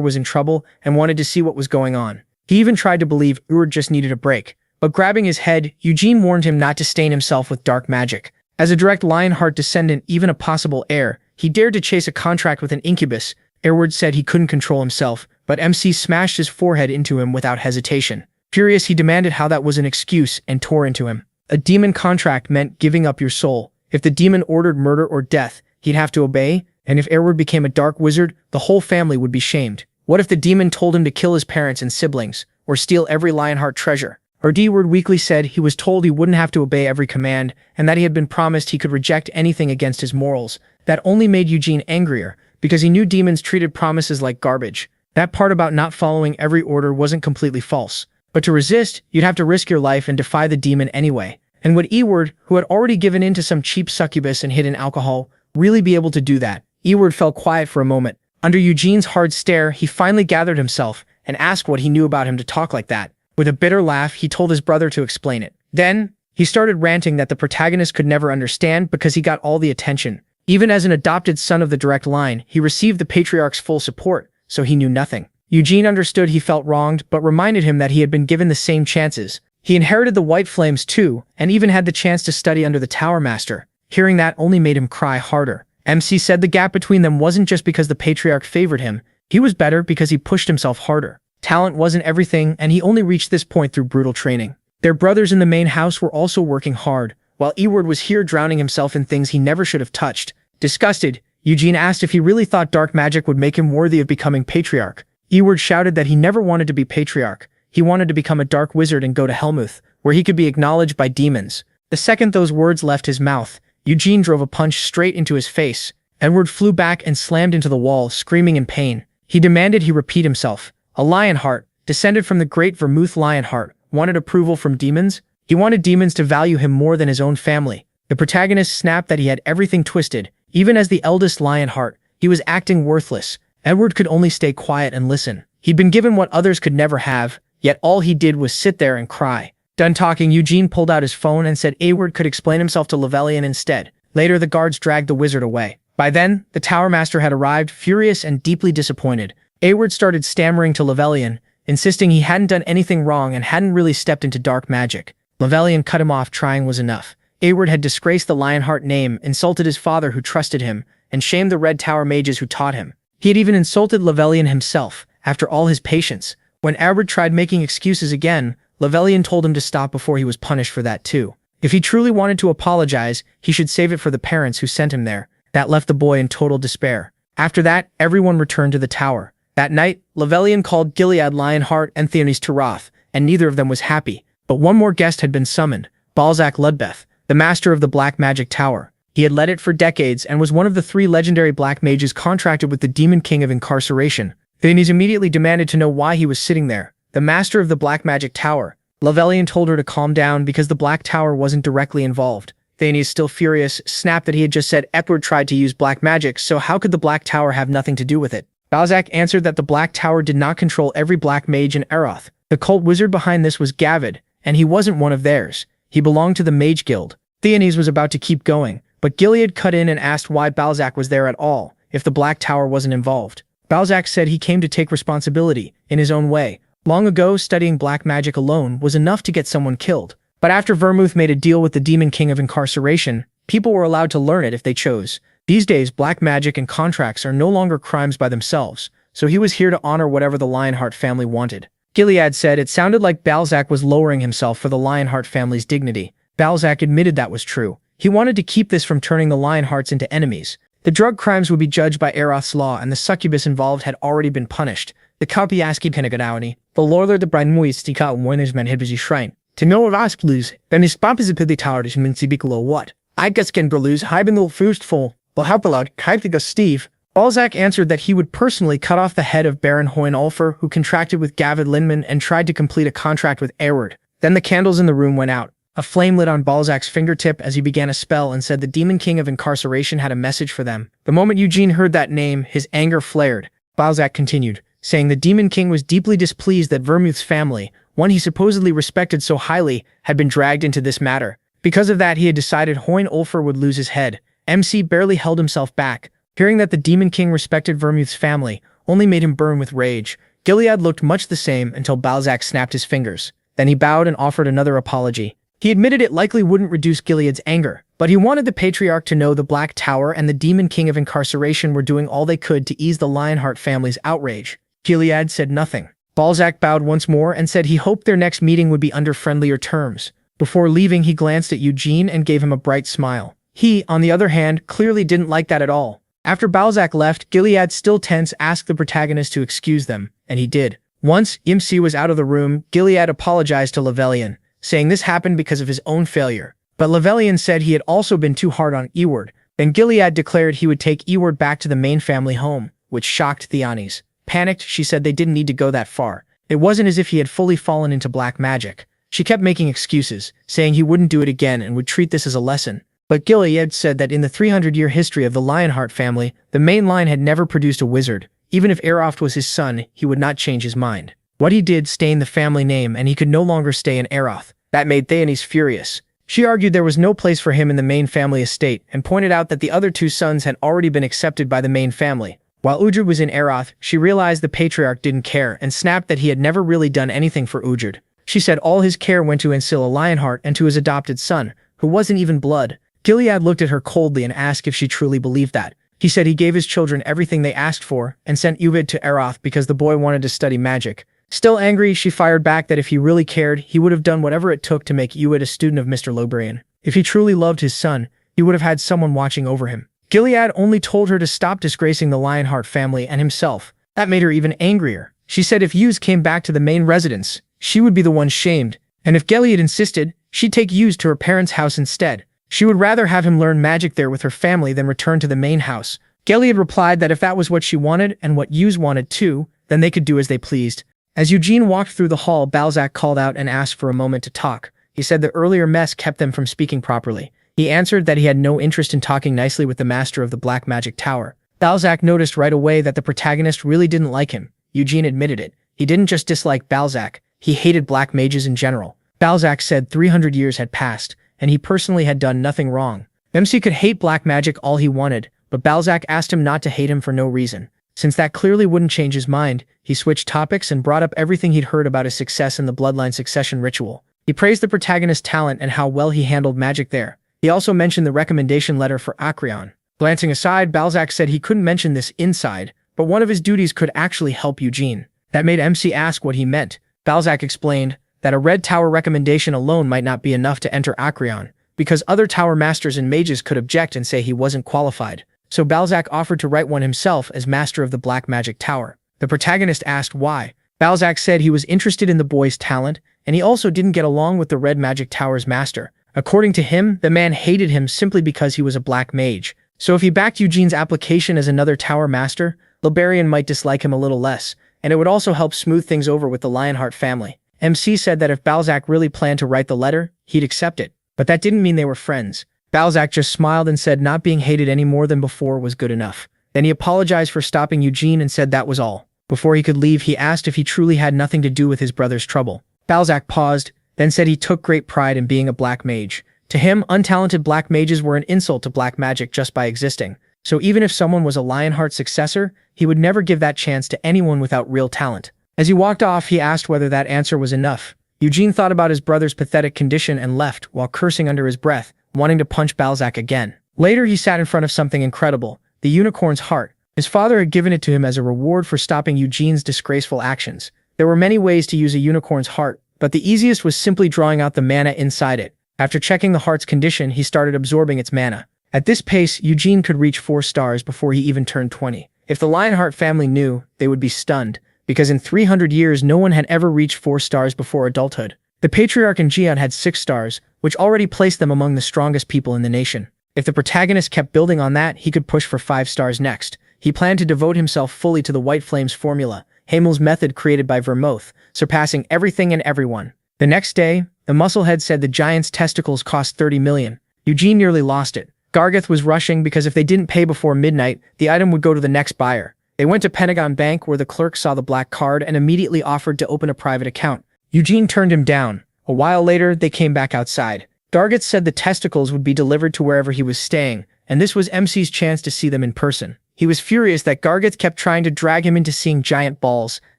Speaker 1: was in trouble and wanted to see what was going on. He even tried to believe Eward just needed a break. But grabbing his head, Eugene warned him not to stain himself with dark magic. As a direct Lionheart descendant, even a possible heir, he dared to chase a contract with an incubus. Eward said he couldn't control himself, but MC smashed his forehead into him without hesitation. Furious, he demanded how that was an excuse and tore into him. A demon contract meant giving up your soul. If the demon ordered murder or death, he'd have to obey, and if Eward became a dark wizard, the whole family would be shamed. What if the demon told him to kill his parents and siblings, or steal every Lionheart treasure? Eward weakly said he was told he wouldn't have to obey every command, and that he had been promised he could reject anything against his morals. That only made Eugene angrier, because he knew demons treated promises like garbage. That part about not following every order wasn't completely false. But to resist, you'd have to risk your life and defy the demon anyway. And would Eward, who had already given in to some cheap succubus and hidden alcohol, really be able to do that? Eward fell quiet for a moment. Under Eugene's hard stare, he finally gathered himself and asked what he knew about him to talk like that. With a bitter laugh, he told his brother to explain it. Then, he started ranting that the protagonist could never understand because he got all the attention. Even as an adopted son of the direct line, he received the Patriarch's full support, so he knew nothing. Eugene understood he felt wronged, but reminded him that he had been given the same chances. He inherited the White Flames too, and even had the chance to study under the Tower Master. Hearing that only made him cry harder. MC said the gap between them wasn't just because the patriarch favored him, he was better because he pushed himself harder. Talent wasn't everything, and he only reached this point through brutal training. Their brothers in the main house were also working hard, while Eward was here drowning himself in things he never should have touched. Disgusted, Eugene asked if he really thought dark magic would make him worthy of becoming patriarch. Eward shouted that he never wanted to be patriarch. He wanted to become a dark wizard and go to Helmuth, where he could be acknowledged by demons. The second those words left his mouth, Eugene drove a punch straight into his face. Edward flew back and slammed into the wall, screaming in pain. He demanded he repeat himself. A Lionheart, descended from the great Vermouth Lionheart, wanted approval from demons. He wanted demons to value him more than his own family. The protagonist snapped that he had everything twisted. Even as the eldest Lionheart, he was acting worthless. Edward could only stay quiet and listen. He'd been given what others could never have, yet all he did was sit there and cry. Done talking, Eugene pulled out his phone and said Edward could explain himself to Levelian instead. Later, the guards dragged the wizard away. By then, the Tower Master had arrived, furious and deeply disappointed. Edward started stammering to Levelian, insisting he hadn't done anything wrong and hadn't really stepped into dark magic. Levelian cut him off. Trying was enough. Edward had disgraced the Lionheart name, insulted his father who trusted him, and shamed the Red Tower mages who taught him. He had even insulted Levelian himself, after all his patience. When Edward tried making excuses again, Levelian told him to stop before he was punished for that too. If he truly wanted to apologize, he should save it for the parents who sent him there. That left the boy in total despair. After that, everyone returned to the tower. That night, Levelian called Gilead Lionheart and Theonis to Wrath, and neither of them was happy. But one more guest had been summoned, Balzac Ludbeth, the master of the Black Magic Tower. He had led it for decades and was one of the 3 legendary black mages contracted with the Demon King of Incarceration. Theonis immediately demanded to know why he was sitting there. The master of the Black Magic Tower. Levelian told her to calm down because the Black Tower wasn't directly involved. Theonis, still furious, snapped that he had just said Edward tried to use black magic, so how could the Black Tower have nothing to do with it? Balzac answered that the Black Tower did not control every black mage in Eroth. The cult wizard behind this was Gavid, and he wasn't one of theirs. He belonged to the Mage Guild. Theonis was about to keep going, but Gilead cut in and asked why Balzac was there at all, if the Black Tower wasn't involved. Balzac said he came to take responsibility, in his own way. Long ago, studying black magic alone was enough to get someone killed. But after Vermouth made a deal with the Demon King of Incarceration, people were allowed to learn it if they chose. These days, black magic and contracts are no longer crimes by themselves, so he was here to honor whatever the Lionheart family wanted. Gilead said it sounded like Balzac was lowering himself for the Lionheart family's dignity. Balzac admitted that was true. He wanted to keep this from turning the Lionhearts into enemies. The drug crimes would be judged by Eroth's law, and the succubus involved had already been punished. The Kapiaski Penagadaoni, the Lord the Brainmuistika Warnersman Hibisi Shrine. To know of Asklus, then his papas appear the tower to Minsibicolo what? I guess can Berluz Hibinal Fustful, Belhapalad, Kaitiga Steve. Balzac answered that he would personally cut off the head of Baron Hohenulfer, who contracted with Gavid Lindman and tried to complete a contract with Edward. Then the candles in the room went out. A flame lit on Balzac's fingertip as he began a spell and said the Demon King of Incarceration had a message for them. The moment Eugene heard that name, his anger flared. Balzac continued, saying the Demon King was deeply displeased that Vermouth's family, one he supposedly respected so highly, had been dragged into this matter. Because of that, he had decided Hohenulfer would lose his head. MC barely held himself back. Hearing that the Demon King respected Vermouth's family only made him burn with rage. Gilead looked much the same until Balzac snapped his fingers. Then he bowed and offered another apology. He admitted it likely wouldn't reduce Gilead's anger, but he wanted the Patriarch to know the Black Tower and the Demon King of Incarceration were doing all they could to ease the Lionheart family's outrage. Gilead said nothing. Balzac bowed once more and said he hoped their next meeting would be under friendlier terms. Before leaving, he glanced at Eugene and gave him a bright smile. He, on the other hand, clearly didn't like that at all. After Balzac left, Gilead, still tense, asked the protagonist to excuse them, and he did. Once MC was out of the room, Gilead apologized to Levelian, saying this happened because of his own failure. But Levelian said he had also been too hard on Eward. Then Gilead declared he would take Eward back to the main family home, which shocked Theonis. Panicked, she said they didn't need to go that far. It wasn't as if he had fully fallen into black magic. She kept making excuses, saying he wouldn't do it again and would treat this as a lesson. But Gilead said that in the 300-year history of the Lionheart family, the main line had never produced a wizard. Even if Eroth was his son, he would not change his mind. What he did stained the family name, and he could no longer stay in Eroth. That made Theonis furious. She argued there was no place for him in the main family estate, and pointed out that the other 2 sons had already been accepted by the main family. While Uhtred was in Eroth, she realized the Patriarch didn't care, and snapped that he had never really done anything for Uhtred. She said all his care went to Ancilla Lionheart and to his adopted son, who wasn't even blood. Gilead looked at her coldly and asked if she truly believed that. He said he gave his children everything they asked for and sent Uvid to Eroth because the boy wanted to study magic. Still angry, she fired back that if he really cared, he would have done whatever it took to make Uvid a student of Mr. Lobrian. If he truly loved his son, he would have had someone watching over him. Gilead only told her to stop disgracing the Lionheart family and himself. That made her even angrier. She said if Hughes came back to the main residence, she would be the one shamed, and if Gilead insisted, she'd take Hughes to her parents' house instead. She would rather have him learn magic there with her family than return to the main house. Gilead replied that if that was what she wanted and what Hughes wanted too, then they could do as they pleased. As Eugene walked through the hall, Balzac called out and asked for a moment to talk. He said the earlier mess kept them from speaking properly. He answered that he had no interest in talking nicely with the master of the Black Magic Tower. Balzac noticed right away that the protagonist really didn't like him. Eugene admitted it. He didn't just dislike Balzac, he hated black mages in general. Balzac said 300 years had passed, and he personally had done nothing wrong. MC could hate black magic all he wanted, but Balzac asked him not to hate him for no reason. Since that clearly wouldn't change his mind, he switched topics and brought up everything he'd heard about his success in the bloodline succession ritual. He praised the protagonist's talent and how well he handled magic there. He also mentioned the recommendation letter for Acreon. Glancing aside, Balzac said he couldn't mention this inside, but one of his duties could actually help Eugene. That made MC ask what he meant. Balzac explained that a Red Tower recommendation alone might not be enough to enter Acreon, because other tower masters and mages could object and say he wasn't qualified. So Balzac offered to write one himself as master of the Black Magic Tower. The protagonist asked why. Balzac said he was interested in the boy's talent, and he also didn't get along with the Red Magic Tower's master. According to him, the man hated him simply because he was a black mage. So if he backed Eugene's application as another tower master, Lobrian might dislike him a little less, and it would also help smooth things over with the Lionheart family. MC said that if Balzac really planned to write the letter, he'd accept it. But that didn't mean they were friends. Balzac just smiled and said not being hated any more than before was good enough. Then he apologized for stopping Eugene and said that was all. Before he could leave, he asked if he truly had nothing to do with his brother's trouble. Balzac paused, then said he took great pride in being a black mage. To him, untalented black mages were an insult to black magic just by existing. So even if someone was a Lionheart successor, he would never give that chance to anyone without real talent. As he walked off, he asked whether that answer was enough. Eugene thought about his brother's pathetic condition and left, while cursing under his breath, wanting to punch Balzac again. Later, he sat in front of something incredible, the unicorn's heart. His father had given it to him as a reward for stopping Eugene's disgraceful actions. There were many ways to use a unicorn's heart, but the easiest was simply drawing out the mana inside it. After checking the heart's condition, he started absorbing its mana. At this pace, Eugene could reach 4 stars before he even turned 20. If the Lionheart family knew, they would be stunned, because in 300 years no one had ever reached 4 stars before adulthood. The Patriarch and Gion had 6 stars, which already placed them among the strongest people in the nation. If the protagonist kept building on that, he could push for 5 stars next. He planned to devote himself fully to the White Flames formula, Hamel's method created by Vermouth, surpassing everything and everyone. The next day, the musclehead said the giant's testicles cost 30 million. Eugene nearly lost it. Gargeth was rushing because if they didn't pay before midnight, the item would go to the next buyer. They went to Pentagon Bank where the clerk saw the black card and immediately offered to open a private account. Eugene turned him down. A while later, they came back outside. Gargeth said the testicles would be delivered to wherever he was staying, and this was MC's chance to see them in person. He was furious that Gargeth kept trying to drag him into seeing giant balls.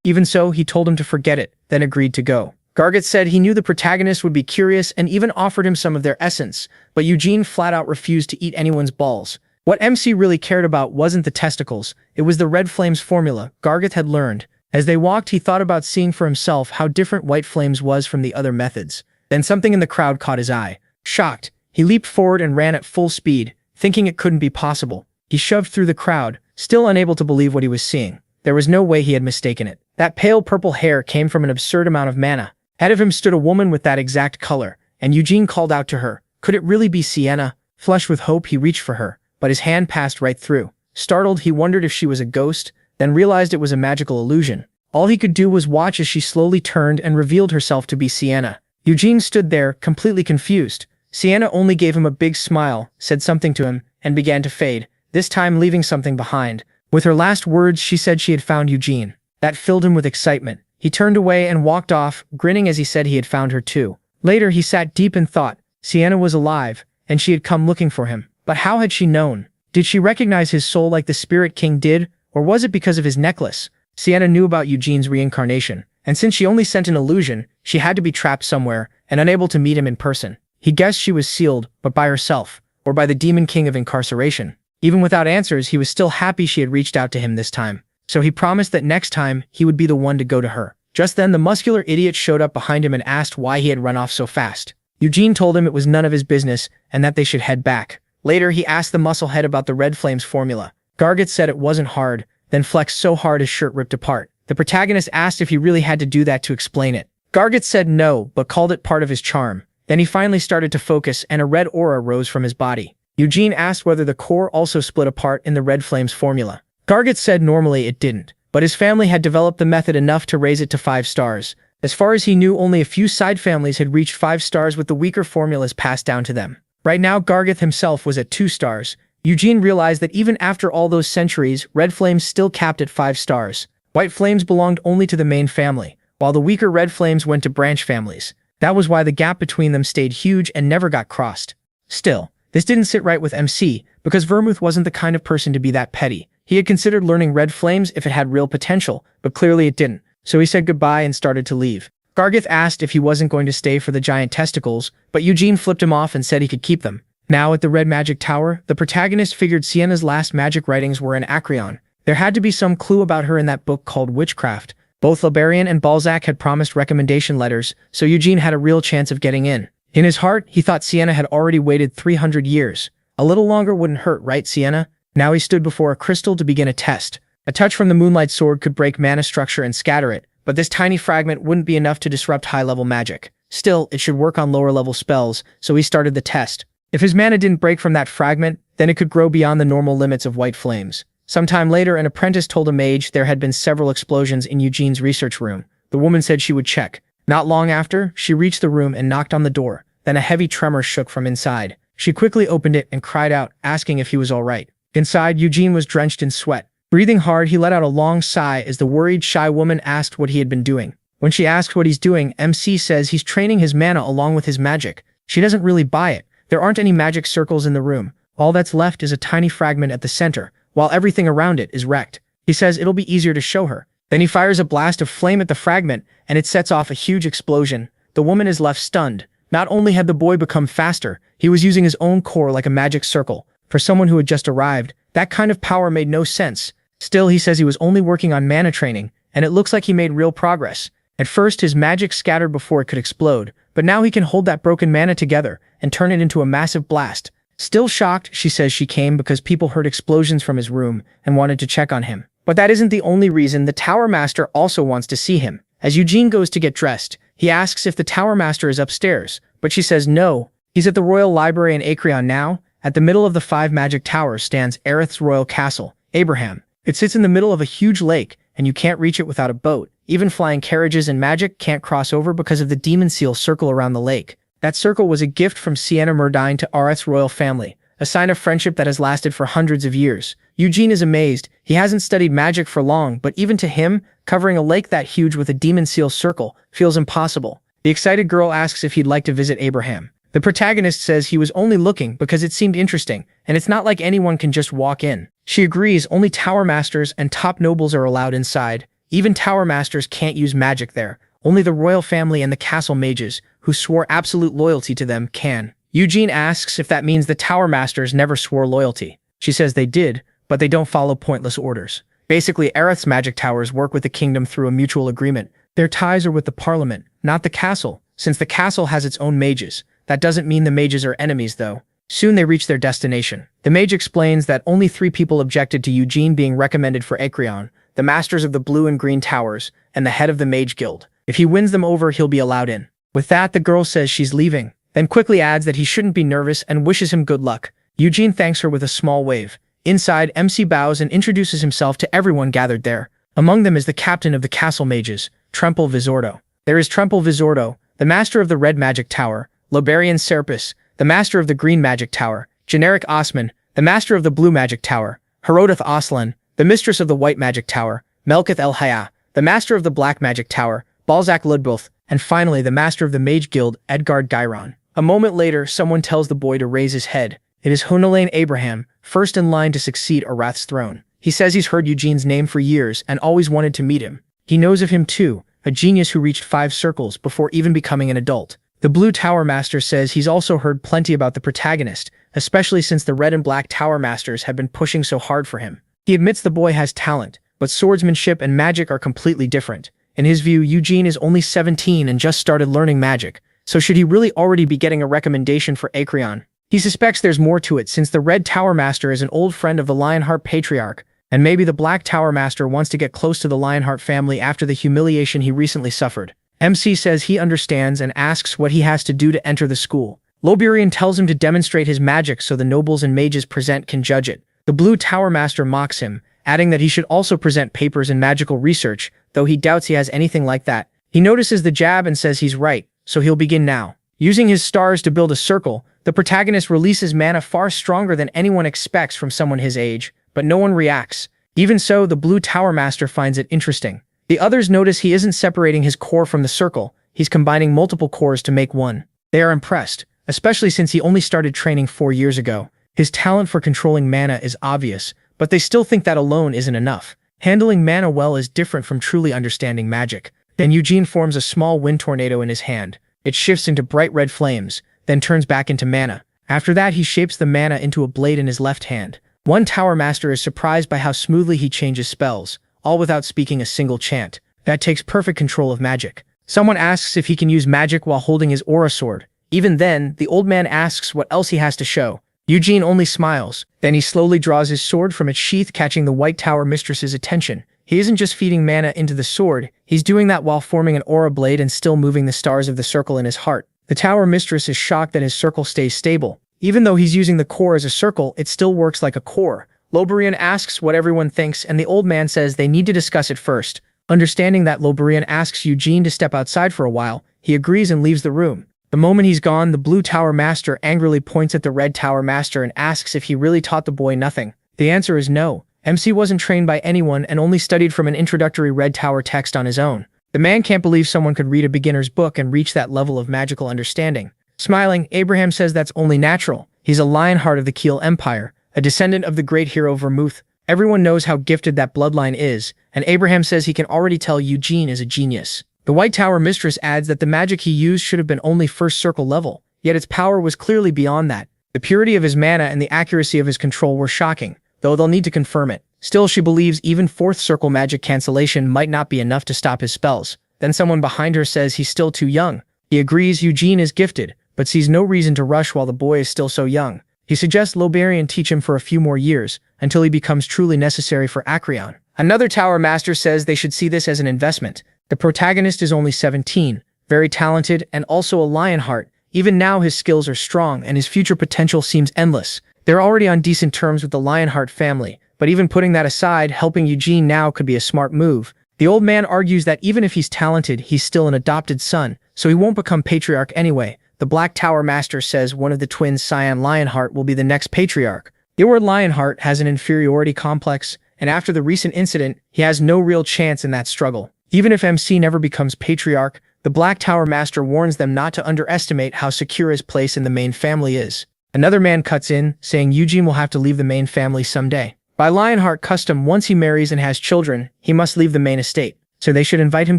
Speaker 1: Even so, he told him to forget it, then agreed to go. Gargeth said he knew the protagonist would be curious and even offered him some of their essence, but Eugene flat out refused to eat anyone's balls. What MC really cared about wasn't the testicles, it was the Red Flames formula Gargeth had learned. As they walked, he thought about seeing for himself how different White Flames was from the other methods. Then something in the crowd caught his eye. Shocked, he leaped forward and ran at full speed, thinking it couldn't be possible. He shoved through the crowd, still unable to believe what he was seeing. There was no way he had mistaken it. That pale purple hair came from an absurd amount of mana. Ahead of him stood a woman with that exact color, and Eugene called out to her. Could it really be Sienna? Flushed with hope, he reached for her, but his hand passed right through. Startled, he wondered if she was a ghost, then realized it was a magical illusion. All he could do was watch as she slowly turned and revealed herself to be Sienna. Eugene stood there, completely confused. Sienna only gave him a big smile, said something to him, and began to fade, this time leaving something behind. With her last words, she said she had found Eugene. That filled him with excitement. He turned away and walked off, grinning as he said he had found her too. Later, he sat deep in thought. Sienna was alive, and she had come looking for him. But how had she known? Did she recognize his soul like the Spirit King did, or was it because of his necklace? Sienna knew about Eugene's reincarnation, and since she only sent an illusion, she had to be trapped somewhere and unable to meet him in person. He guessed she was sealed, but by herself. or by the demon king of incarceration? Even without answers, he was still happy she had reached out to him this time. So he promised that next time, he would be the one to go to her. Just then, the muscular idiot showed up behind him and asked why he had run off so fast. Eugene told him it was none of his business and that they should head back. Later, he asked the musclehead about the Red Flames formula. Gargeth said it wasn't hard, then flexed so hard his shirt ripped apart. The protagonist asked if he really had to do that to explain it. Gargeth said no, but called it part of his charm. Then he finally started to focus and a red aura rose from his body. Eugene asked whether the core also split apart in the Red Flames formula. Gargeth said normally it didn't, but his family had developed the method enough to raise it to 5 stars. As far as he knew, only a few side families had reached 5 stars with the weaker formulas passed down to them. Right now, Gargeth himself was at 2 stars. Eugene realized that even after all those centuries, Red Flames still capped at 5 stars. White Flames belonged only to the main family, while the weaker Red Flames went to branch families. That was why the gap between them stayed huge and never got crossed. Still, this didn't sit right with MC, because Vermouth wasn't the kind of person to be that petty. He had considered learning Red Flames if it had real potential, but clearly it didn't, so he said goodbye and started to leave. Gargeth asked if he wasn't going to stay for the giant testicles, but Eugene flipped him off and said he could keep them. Now at the Red Magic Tower, the protagonist figured Sienna's last magic writings were in Acreon. There had to be some clue about her in that book called Witchcraft. Both Liberian and Balzac had promised recommendation letters, so Eugene had a real chance of getting in. In his heart, he thought Sienna had already waited 300 years. A little longer wouldn't hurt, right, Sienna? Now he stood before a crystal to begin a test. A touch from the Moonlight Sword could break mana structure and scatter it, but this tiny fragment wouldn't be enough to disrupt high-level magic. Still, it should work on lower-level spells, so he started the test. If his mana didn't break from that fragment, then it could grow beyond the normal limits of White Flames. Sometime later, an apprentice told a mage there had been several explosions in Eugene's research room. The woman said she would check. Not long after, she reached the room and knocked on the door. Then a heavy tremor shook from inside. She quickly opened it and cried out, asking if he was all right. Inside, Eugene was drenched in sweat. Breathing hard, he let out a long sigh as the worried, shy woman asked what he had been doing. When she asked what he's doing, MC says he's training his mana along with his magic. She doesn't really buy it. There aren't any magic circles in the room. All that's left is a tiny fragment at the center, while everything around it is wrecked. He says it'll be easier to show her. Then he fires a blast of flame at the fragment, and it sets off a huge explosion. The woman is left stunned. Not only had the boy become faster, he was using his own core like a magic circle. For someone who had just arrived, that kind of power made no sense. Still, he says he was only working on mana training, and it looks like he made real progress. At first, his magic scattered before it could explode, but now he can hold that broken mana together and turn it into a massive blast. Still shocked, she says she came because people heard explosions from his room and wanted to check on him. But that isn't the only reason. The Tower Master also wants to see him. As Eugene goes to get dressed, he asks if the Tower Master is upstairs, but she says no. He's at the Royal Library in Acreon now. At the middle of the 5 magic towers stands Aerith's royal castle, Abraham. It sits in the middle of a huge lake, and you can't reach it without a boat. Even flying carriages and magic can't cross over because of the demon seal circle around the lake. That circle was a gift from Sienna Murdine to Aerith's royal family, a sign of friendship that has lasted for hundreds of years. Eugene is amazed. He hasn't studied magic for long, but even to him, covering a lake that huge with a demon seal circle feels impossible. The excited girl asks if he'd like to visit Abraham. The protagonist says he was only looking because it seemed interesting, and it's not like anyone can just walk in. She agrees only Tower Masters and top nobles are allowed inside. Even Tower Masters can't use magic there. Only the royal family and the castle mages, who swore absolute loyalty to them, can. Eugene asks if that means the Tower Masters never swore loyalty. She says they did, but they don't follow pointless orders. Basically, Aerith's magic towers work with the kingdom through a mutual agreement. Their ties are with the parliament, not the castle, since the castle has its own mages. That doesn't mean the mages are enemies, though. Soon they reach their destination. The mage explains that only 3 people objected to Eugene being recommended for Acreon: the masters of the blue and green towers, and the head of the mage guild. If he wins them over, he'll be allowed in. With that, the girl says she's leaving, then quickly adds that he shouldn't be nervous and wishes him good luck. Eugene thanks her with a small wave. Inside, MC bows and introduces himself to everyone gathered there. Among them is the captain of the castle mages, Trample Visordo. There is Trample Visordo, the master of the red magic tower, Lobarian Serpis, the master of the green magic tower, Generic Osman, the master of the blue magic tower, Herodoth Aslan, the mistress of the white magic tower, Melkith El Haya, the master of the black magic tower, Balzac Ludboth, and finally the master of the mage guild, Edgard Gyron. A moment later, someone tells the boy to raise his head. It is Honalain Abraham, first in line to succeed Arath's throne. He says he's heard Eugene's name for years and always wanted to meet him. He knows of him too, a genius who reached 5 circles before even becoming an adult. The Blue Tower Master says he's also heard plenty about the protagonist, especially since the red and black tower masters have been pushing so hard for him. He admits the boy has talent, but swordsmanship and magic are completely different. In his view, Eugene is only 17 and just started learning magic, so should he really already be getting a recommendation for Acreon? He suspects there's more to it since the Red Tower Master is an old friend of the Lionheart Patriarch, and maybe the Black Tower Master wants to get close to the Lionheart family after the humiliation he recently suffered. MC says he understands and asks what he has to do to enter the school. Loburian tells him to demonstrate his magic so the nobles and mages present can judge it. The Blue Tower Master mocks him, adding that he should also present papers in magical research, though he doubts he has anything like that. He notices the jab and says he's right, so he'll begin now. Using his stars to build a circle, the protagonist releases mana far stronger than anyone expects from someone his age, but no one reacts. Even so, the Blue Tower Master finds it interesting. The others notice he isn't separating his core from the circle, he's combining multiple cores to make one. They are impressed, especially since he only started training 4 years ago. His talent for controlling mana is obvious, but they still think that alone isn't enough. Handling mana well is different from truly understanding magic. Then Eugene forms a small wind tornado in his hand. It shifts into bright red flames, then turns back into mana. After that, he shapes the mana into a blade in his left hand. One Tower Master is surprised by how smoothly he changes spells, all without speaking a single chant. That takes perfect control of magic. Someone asks if he can use magic while holding his aura sword. Even then, the old man asks what else he has to show. Eugene only smiles. Then he slowly draws his sword from its sheath, catching the White Tower Mistress's attention. He isn't just feeding mana into the sword, he's doing that while forming an aura blade and still moving the stars of the circle in his heart. The Tower Mistress is shocked that his circle stays stable. Even though he's using the core as a circle, it still works like a core. Loburian asks what everyone thinks, and the old man says they need to discuss it first. Understanding that, Loburian asks Eugene to step outside for a while. He agrees and leaves the room. The moment he's gone, the Blue Tower Master angrily points at the Red Tower Master and asks if he really taught the boy nothing. The answer is no. MC wasn't trained by anyone and only studied from an introductory Red Tower text on his own. The man can't believe someone could read a beginner's book and reach that level of magical understanding. Smiling, Abraham says that's only natural. He's a Lionheart of the Keel Empire, a descendant of the great hero Vermouth. Everyone knows how gifted that bloodline is, and Abraham says he can already tell Eugene is a genius. The White Tower Mistress adds that the magic he used should have been only first circle level, yet its power was clearly beyond that. The purity of his mana and the accuracy of his control were shocking, though they'll need to confirm it. Still, she believes even fourth circle magic cancellation might not be enough to stop his spells. Then someone behind her says he's still too young. He agrees Eugene is gifted, but sees no reason to rush while the boy is still so young. He suggests Loburian teach him for a few more years, until he becomes truly necessary for Acreon. Another Tower Master says they should see this as an investment. The protagonist is only 17, very talented, and also a Lionheart. Even now his skills are strong, and his future potential seems endless. They're already on decent terms with the Lionheart family, but even putting that aside, helping Eugene now could be a smart move. The old man argues that even if he's talented, he's still an adopted son, so he won't become Patriarch anyway. The Black Tower Master says one of the twins, Cyan Lionheart, will be the next Patriarch. The word Lionheart has an inferiority complex, and after the recent incident, he has no real chance in that struggle. Even if MC never becomes Patriarch, the Black Tower Master warns them not to underestimate how secure his place in the main family is. Another man cuts in, saying Eugene will have to leave the main family someday. By Lionheart custom, once he marries and has children, he must leave the main estate, so they should invite him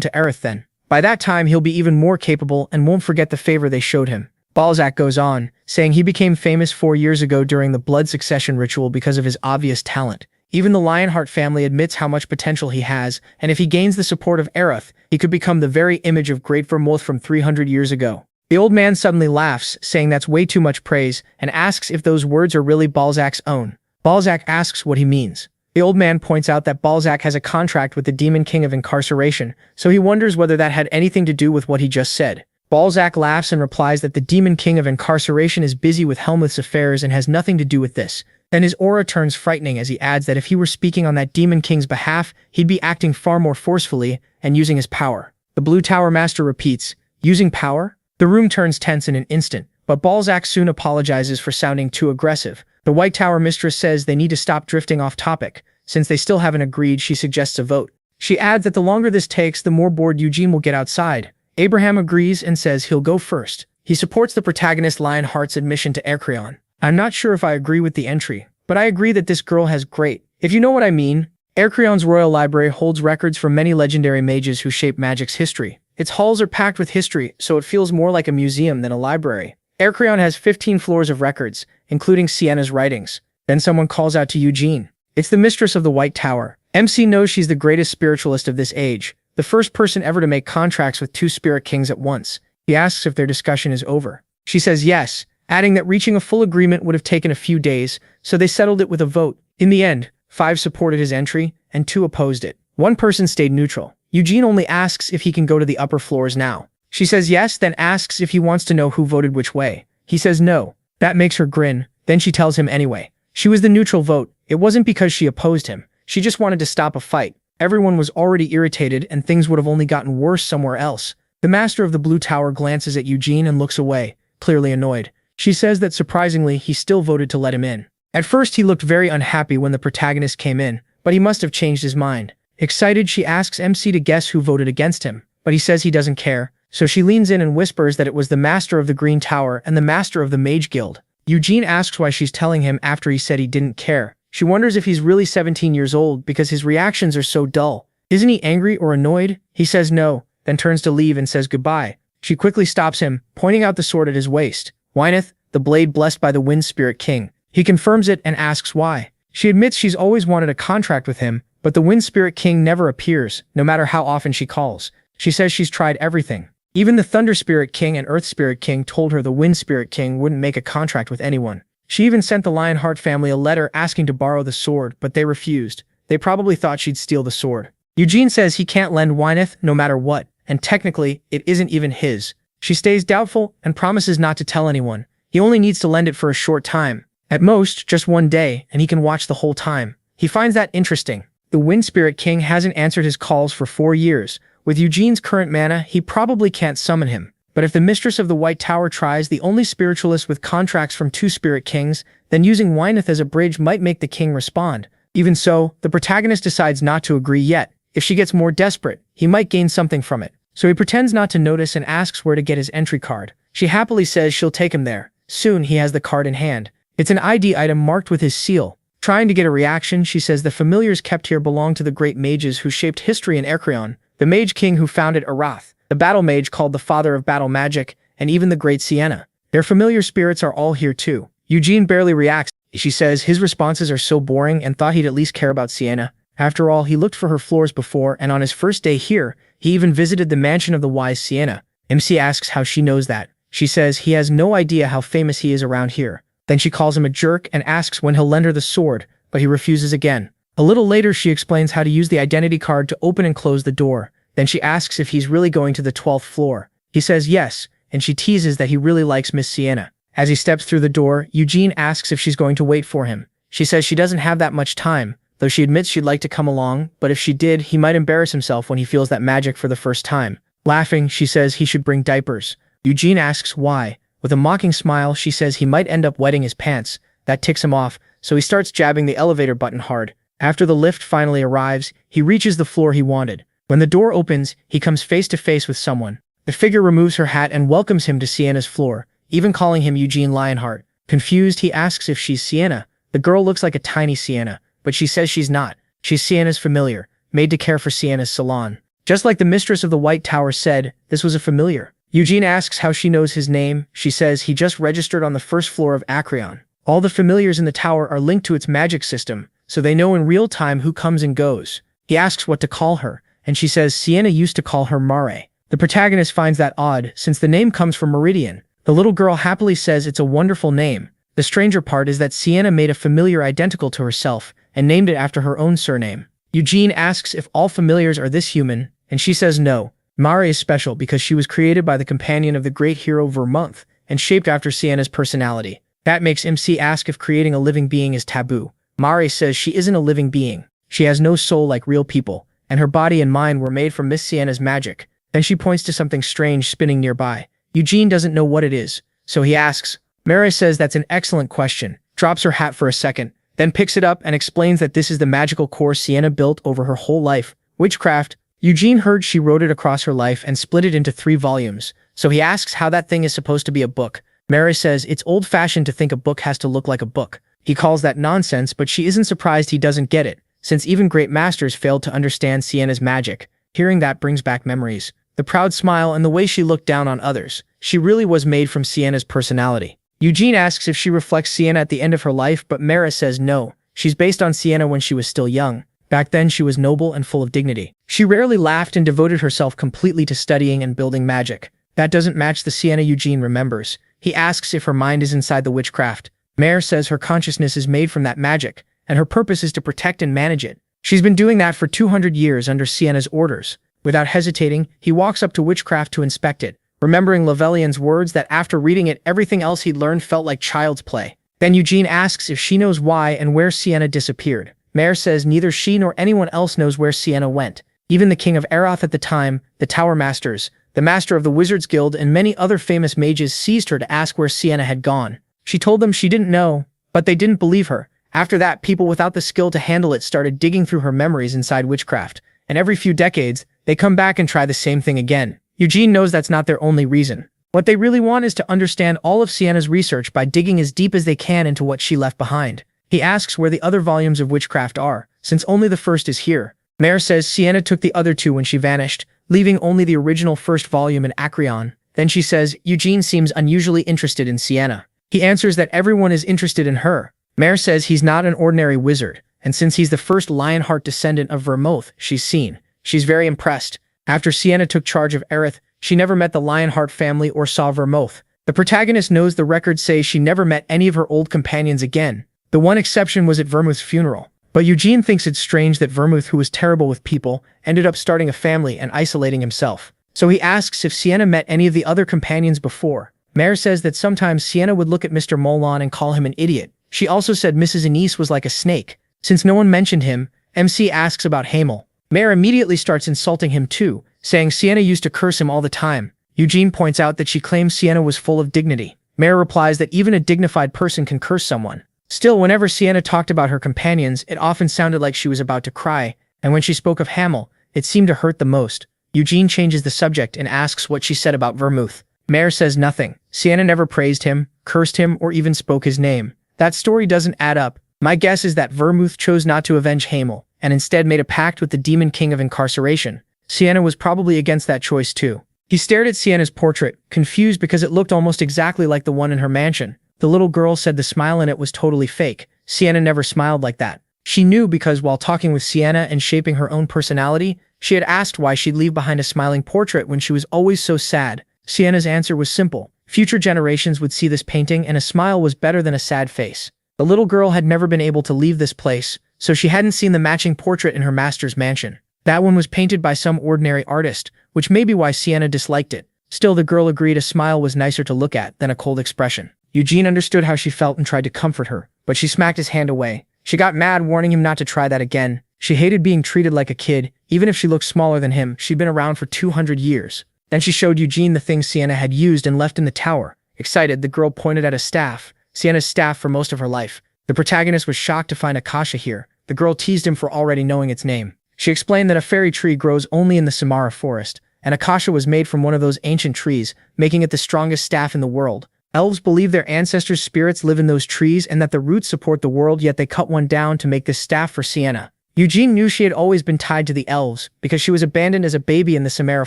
Speaker 1: to Aerith then. By that time, he'll be even more capable and won't forget the favor they showed him. Balzac goes on, saying he became famous 4 years ago during the blood succession ritual because of his obvious talent. Even the Lionheart family admits how much potential he has, and if he gains the support of Aerith, he could become the very image of Great Vermouth from 300 years ago. The old man suddenly laughs, saying that's way too much praise, and asks if those words are really Balzac's own. Balzac asks what he means. The old man points out that Balzac has a contract with the Demon King of Incarceration, so he wonders whether that had anything to do with what he just said. Balzac laughs and replies that the Demon King of Incarceration is busy with Helmuth's affairs and has nothing to do with this. Then his aura turns frightening as he adds that if he were speaking on that Demon King's behalf, he'd be acting far more forcefully and using his power. The Blue Tower Master repeats, using power? The room turns tense in an instant, but Balzac soon apologizes for sounding too aggressive. The White Tower Mistress says they need to stop drifting off topic. Since they still haven't agreed, she suggests a vote. She adds that the longer this takes, the more bored Eugene will get outside. Abraham agrees and says he'll go first. He supports the protagonist Lionheart's admission to Acreon. I'm not sure if I agree with the entry, but I agree that this girl has great, if you know what I mean. Acreon's royal library holds records from many legendary mages who shaped magic's history. Its halls are packed with history, so it feels more like a museum than a library. Ercreon has 15 floors of records, including Sienna's writings. Then someone calls out to Eugene. It's the mistress of the White Tower. MC knows she's the greatest spiritualist of this age, the first person ever to make contracts with two spirit kings at once. He asks if their discussion is over. She says yes, adding that reaching a full agreement would have taken a few days, so they settled it with a vote. In the end, 5 supported his entry, and 2 opposed it. 1 person stayed neutral. Eugene only asks if he can go to the upper floors now. She says yes, then asks if he wants to know who voted which way. He says no. That makes her grin, then she tells him anyway. She was the neutral vote. It wasn't because she opposed him. She just wanted to stop a fight. Everyone was already irritated and things would have only gotten worse somewhere else. The master of the Blue Tower glances at Eugene and looks away, clearly annoyed. She says that surprisingly, he still voted to let him in. At first, he looked very unhappy when the protagonist came in, but he must have changed his mind. Excited, she asks MC to guess who voted against him, but he says he doesn't care, so she leans in and whispers that it was the master of the Green Tower and the master of the Mage Guild. Eugene asks why she's telling him after he said he didn't care. She wonders if he's really 17 years old because his reactions are so dull. Isn't he angry or annoyed? He says no, then turns to leave and says goodbye. She quickly stops him, pointing out the sword at his waist. Wyneth, the blade blessed by the Wind Spirit King. He confirms it and asks why. She admits she's always wanted a contract with him, but the Wind Spirit King never appears, no matter how often she calls. She says she's tried everything. Even the Thunder Spirit King and Earth Spirit King told her the Wind Spirit King wouldn't make a contract with anyone. She even sent the Lionheart family a letter asking to borrow the sword, but they refused. They probably thought she'd steal the sword. Eugene says he can't lend Wyneth no matter what, and technically, it isn't even his. She stays doubtful and promises not to tell anyone. He only needs to lend it for a short time. At most, just 1 day, and he can watch the whole time. He finds that interesting. The Wind Spirit King hasn't answered his calls for 4 years. With Eugene's current mana, he probably can't summon him. But if the mistress of the White Tower tries the only spiritualist with contracts from 2 spirit kings, then using Wyneth as a bridge might make the king respond. Even so, the protagonist decides not to agree yet. If she gets more desperate, he might gain something from it. So he pretends not to notice and asks where to get his entry card. She happily says she'll take him there. Soon he has the card in hand. It's an ID item marked with his seal. Trying to get a reaction, she says the familiars kept here belong to the great mages who shaped history in Ercreon, the mage king who founded Arath, the battle mage called the father of battle magic, and even the great Sienna. Their familiar spirits are all here too. Eugene barely reacts. She says his responses are so boring and thought he'd at least care about Sienna. After all, he looked for her floors before, and on his first day here, he even visited the mansion of the wise Sienna. MC asks how she knows that. She says he has no idea how famous he is around here. Then she calls him a jerk and asks when he'll lend her the sword, but he refuses again. A little later, she explains how to use the identity card to open and close the door. Then she asks if he's really going to the 12th floor. He says yes, and she teases that he really likes Miss Sienna. As he steps through the door, Eugene asks if she's going to wait for him. She says she doesn't have that much time, though she admits she'd like to come along, but if she did, he might embarrass himself when he feels that magic for the first time. Laughing, she says he should bring diapers. Eugene asks why. With a mocking smile, she says he might end up wetting his pants. That ticks him off, so he starts jabbing the elevator button hard. After the lift finally arrives, he reaches the floor he wanted. When the door opens, he comes face to face with someone. The figure removes her hat and welcomes him to Sienna's floor, even calling him Eugene Lionheart. Confused, he asks if she's Sienna. The girl looks like a tiny Sienna, but she says she's not. She's Sienna's familiar, made to care for Sienna's salon. Just like the mistress of the White Tower said, this was a familiar. Eugene asks how she knows his name. She says he just registered on the first floor of Acreon. All the familiars in the tower are linked to its magic system, so they know in real time who comes and goes. He asks what to call her, and she says Sienna used to call her Mare. The protagonist finds that odd, since the name comes from Meridian. The little girl happily says it's a wonderful name. The stranger part is that Sienna made a familiar identical to herself, and named it after her own surname. Eugene asks if all familiars are this human, and she says no. Mare is special because she was created by the companion of the great hero Vermonth, and shaped after Sienna's personality. That makes MC ask if creating a living being is taboo. Mare says she isn't a living being. She has no soul like real people, and her body and mind were made from Miss Sienna's magic. Then she points to something strange spinning nearby. Eugene doesn't know what it is, so he asks. Mare says that's an excellent question, drops her hat for a second, then picks it up and explains that this is the magical core Sienna built over her whole life. Witchcraft. Eugene heard she wrote it across her life and split it into 3 volumes, so he asks how that thing is supposed to be a book. Mare says it's old-fashioned to think a book has to look like a book. He calls that nonsense, but she isn't surprised he doesn't get it, since even great masters failed to understand Sienna's magic. Hearing that brings back memories. the proud smile and the way she looked down on others. She really was made from Sienna's personality. Eugene asks if she reflects Sienna at the end of her life, but Mara says no. She's based on Sienna when she was still young. Back then, she was noble and full of dignity. She rarely laughed and devoted herself completely to studying and building magic. That doesn't match the Sienna Eugene remembers. He asks if her mind is inside the witchcraft. Mare says her consciousness is made from that magic, and her purpose is to protect and manage it. She's been doing that for 200 years under Sienna's orders. Without hesitating, he walks up to witchcraft to inspect it, remembering Levelian's words that after reading it, everything else he'd learned felt like child's play. Then Eugene asks if she knows why and where Sienna disappeared. Mare says neither she nor anyone else knows where Sienna went. Even the king of Aroth at the time, the Tower Masters, the master of the Wizards Guild, and many other famous mages seized her to ask where Sienna had gone. She told them she didn't know, but they didn't believe her. After that, people without the skill to handle it started digging through her memories inside witchcraft, and every few decades, they come back and try the same thing again. Eugene knows that's not their only reason. What they really want is to understand all of Sienna's research by digging as deep as they can into what she left behind. He asks where the other volumes of witchcraft are, since only the first is here. Mare says Sienna took the other two when she vanished, leaving only the original first volume in Acreon. Then she says Eugene seems unusually interested in Sienna. He answers that everyone is interested in her. Mare says he's not an ordinary wizard, and since he's the first Lionheart descendant of Vermouth she's seen, she's very impressed. After Sienna took charge of Aerith, she never met the Lionheart family or saw Vermouth. The protagonist knows the records say she never met any of her old companions again. The one exception was at Vermouth's funeral. But Eugene thinks it's strange that Vermouth, who was terrible with people, ended up starting a family and isolating himself. So he asks if Sienna met any of the other companions before. Mare says that sometimes Sienna would look at Mr. Molon and call him an idiot. She also said Mrs. Anise was like a snake. Since no one mentioned him, MC asks about Hamel. Mare immediately starts insulting him too, saying Sienna used to curse him all the time. Eugene points out that she claims Sienna was full of dignity. Mare replies that even a dignified person can curse someone. Still, whenever Sienna talked about her companions, it often sounded like she was about to cry, and when she spoke of Hamel, it seemed to hurt the most. Eugene changes the subject and asks what she said about Vermouth. Mare says nothing. Sienna never praised him, cursed him, or even spoke his name. That story doesn't add up. My guess is that Vermouth chose not to avenge Hamel, and instead made a pact with the Demon King of Incarceration. Sienna was probably against that choice too. He stared at Sienna's portrait, confused because it looked almost exactly like the one in her mansion. The little girl said the smile in it was totally fake. Sienna never smiled like that. She knew because while talking with Sienna and shaping her own personality, she had asked why she'd leave behind a smiling portrait when she was always so sad. Sienna's answer was simple. Future generations would see this painting and a smile was better than a sad face. The little girl had never been able to leave this place, so she hadn't seen the matching portrait in her master's mansion. That one was painted by some ordinary artist, which may be why Sienna disliked it. Still, the girl agreed a smile was nicer to look at than a cold expression. Eugene understood how she felt and tried to comfort her, but she smacked his hand away. She got mad, warning him not to try that again. She hated being treated like a kid, even if she looked smaller than him. She'd been around for 200 years. Then she showed Eugene the things Sienna had used and left in the tower. Excited, the girl pointed at a staff, Sienna's staff for most of her life. The protagonist was shocked to find Akasha here. The girl teased him for already knowing its name. She explained that a fairy tree grows only in the Samara forest, and Akasha was made from one of those ancient trees, making it the strongest staff in the world. Elves believe their ancestors' spirits live in those trees and that the roots support the world, yet they cut one down to make this staff for Sienna. Eugene knew she had always been tied to the elves because she was abandoned as a baby in the Samara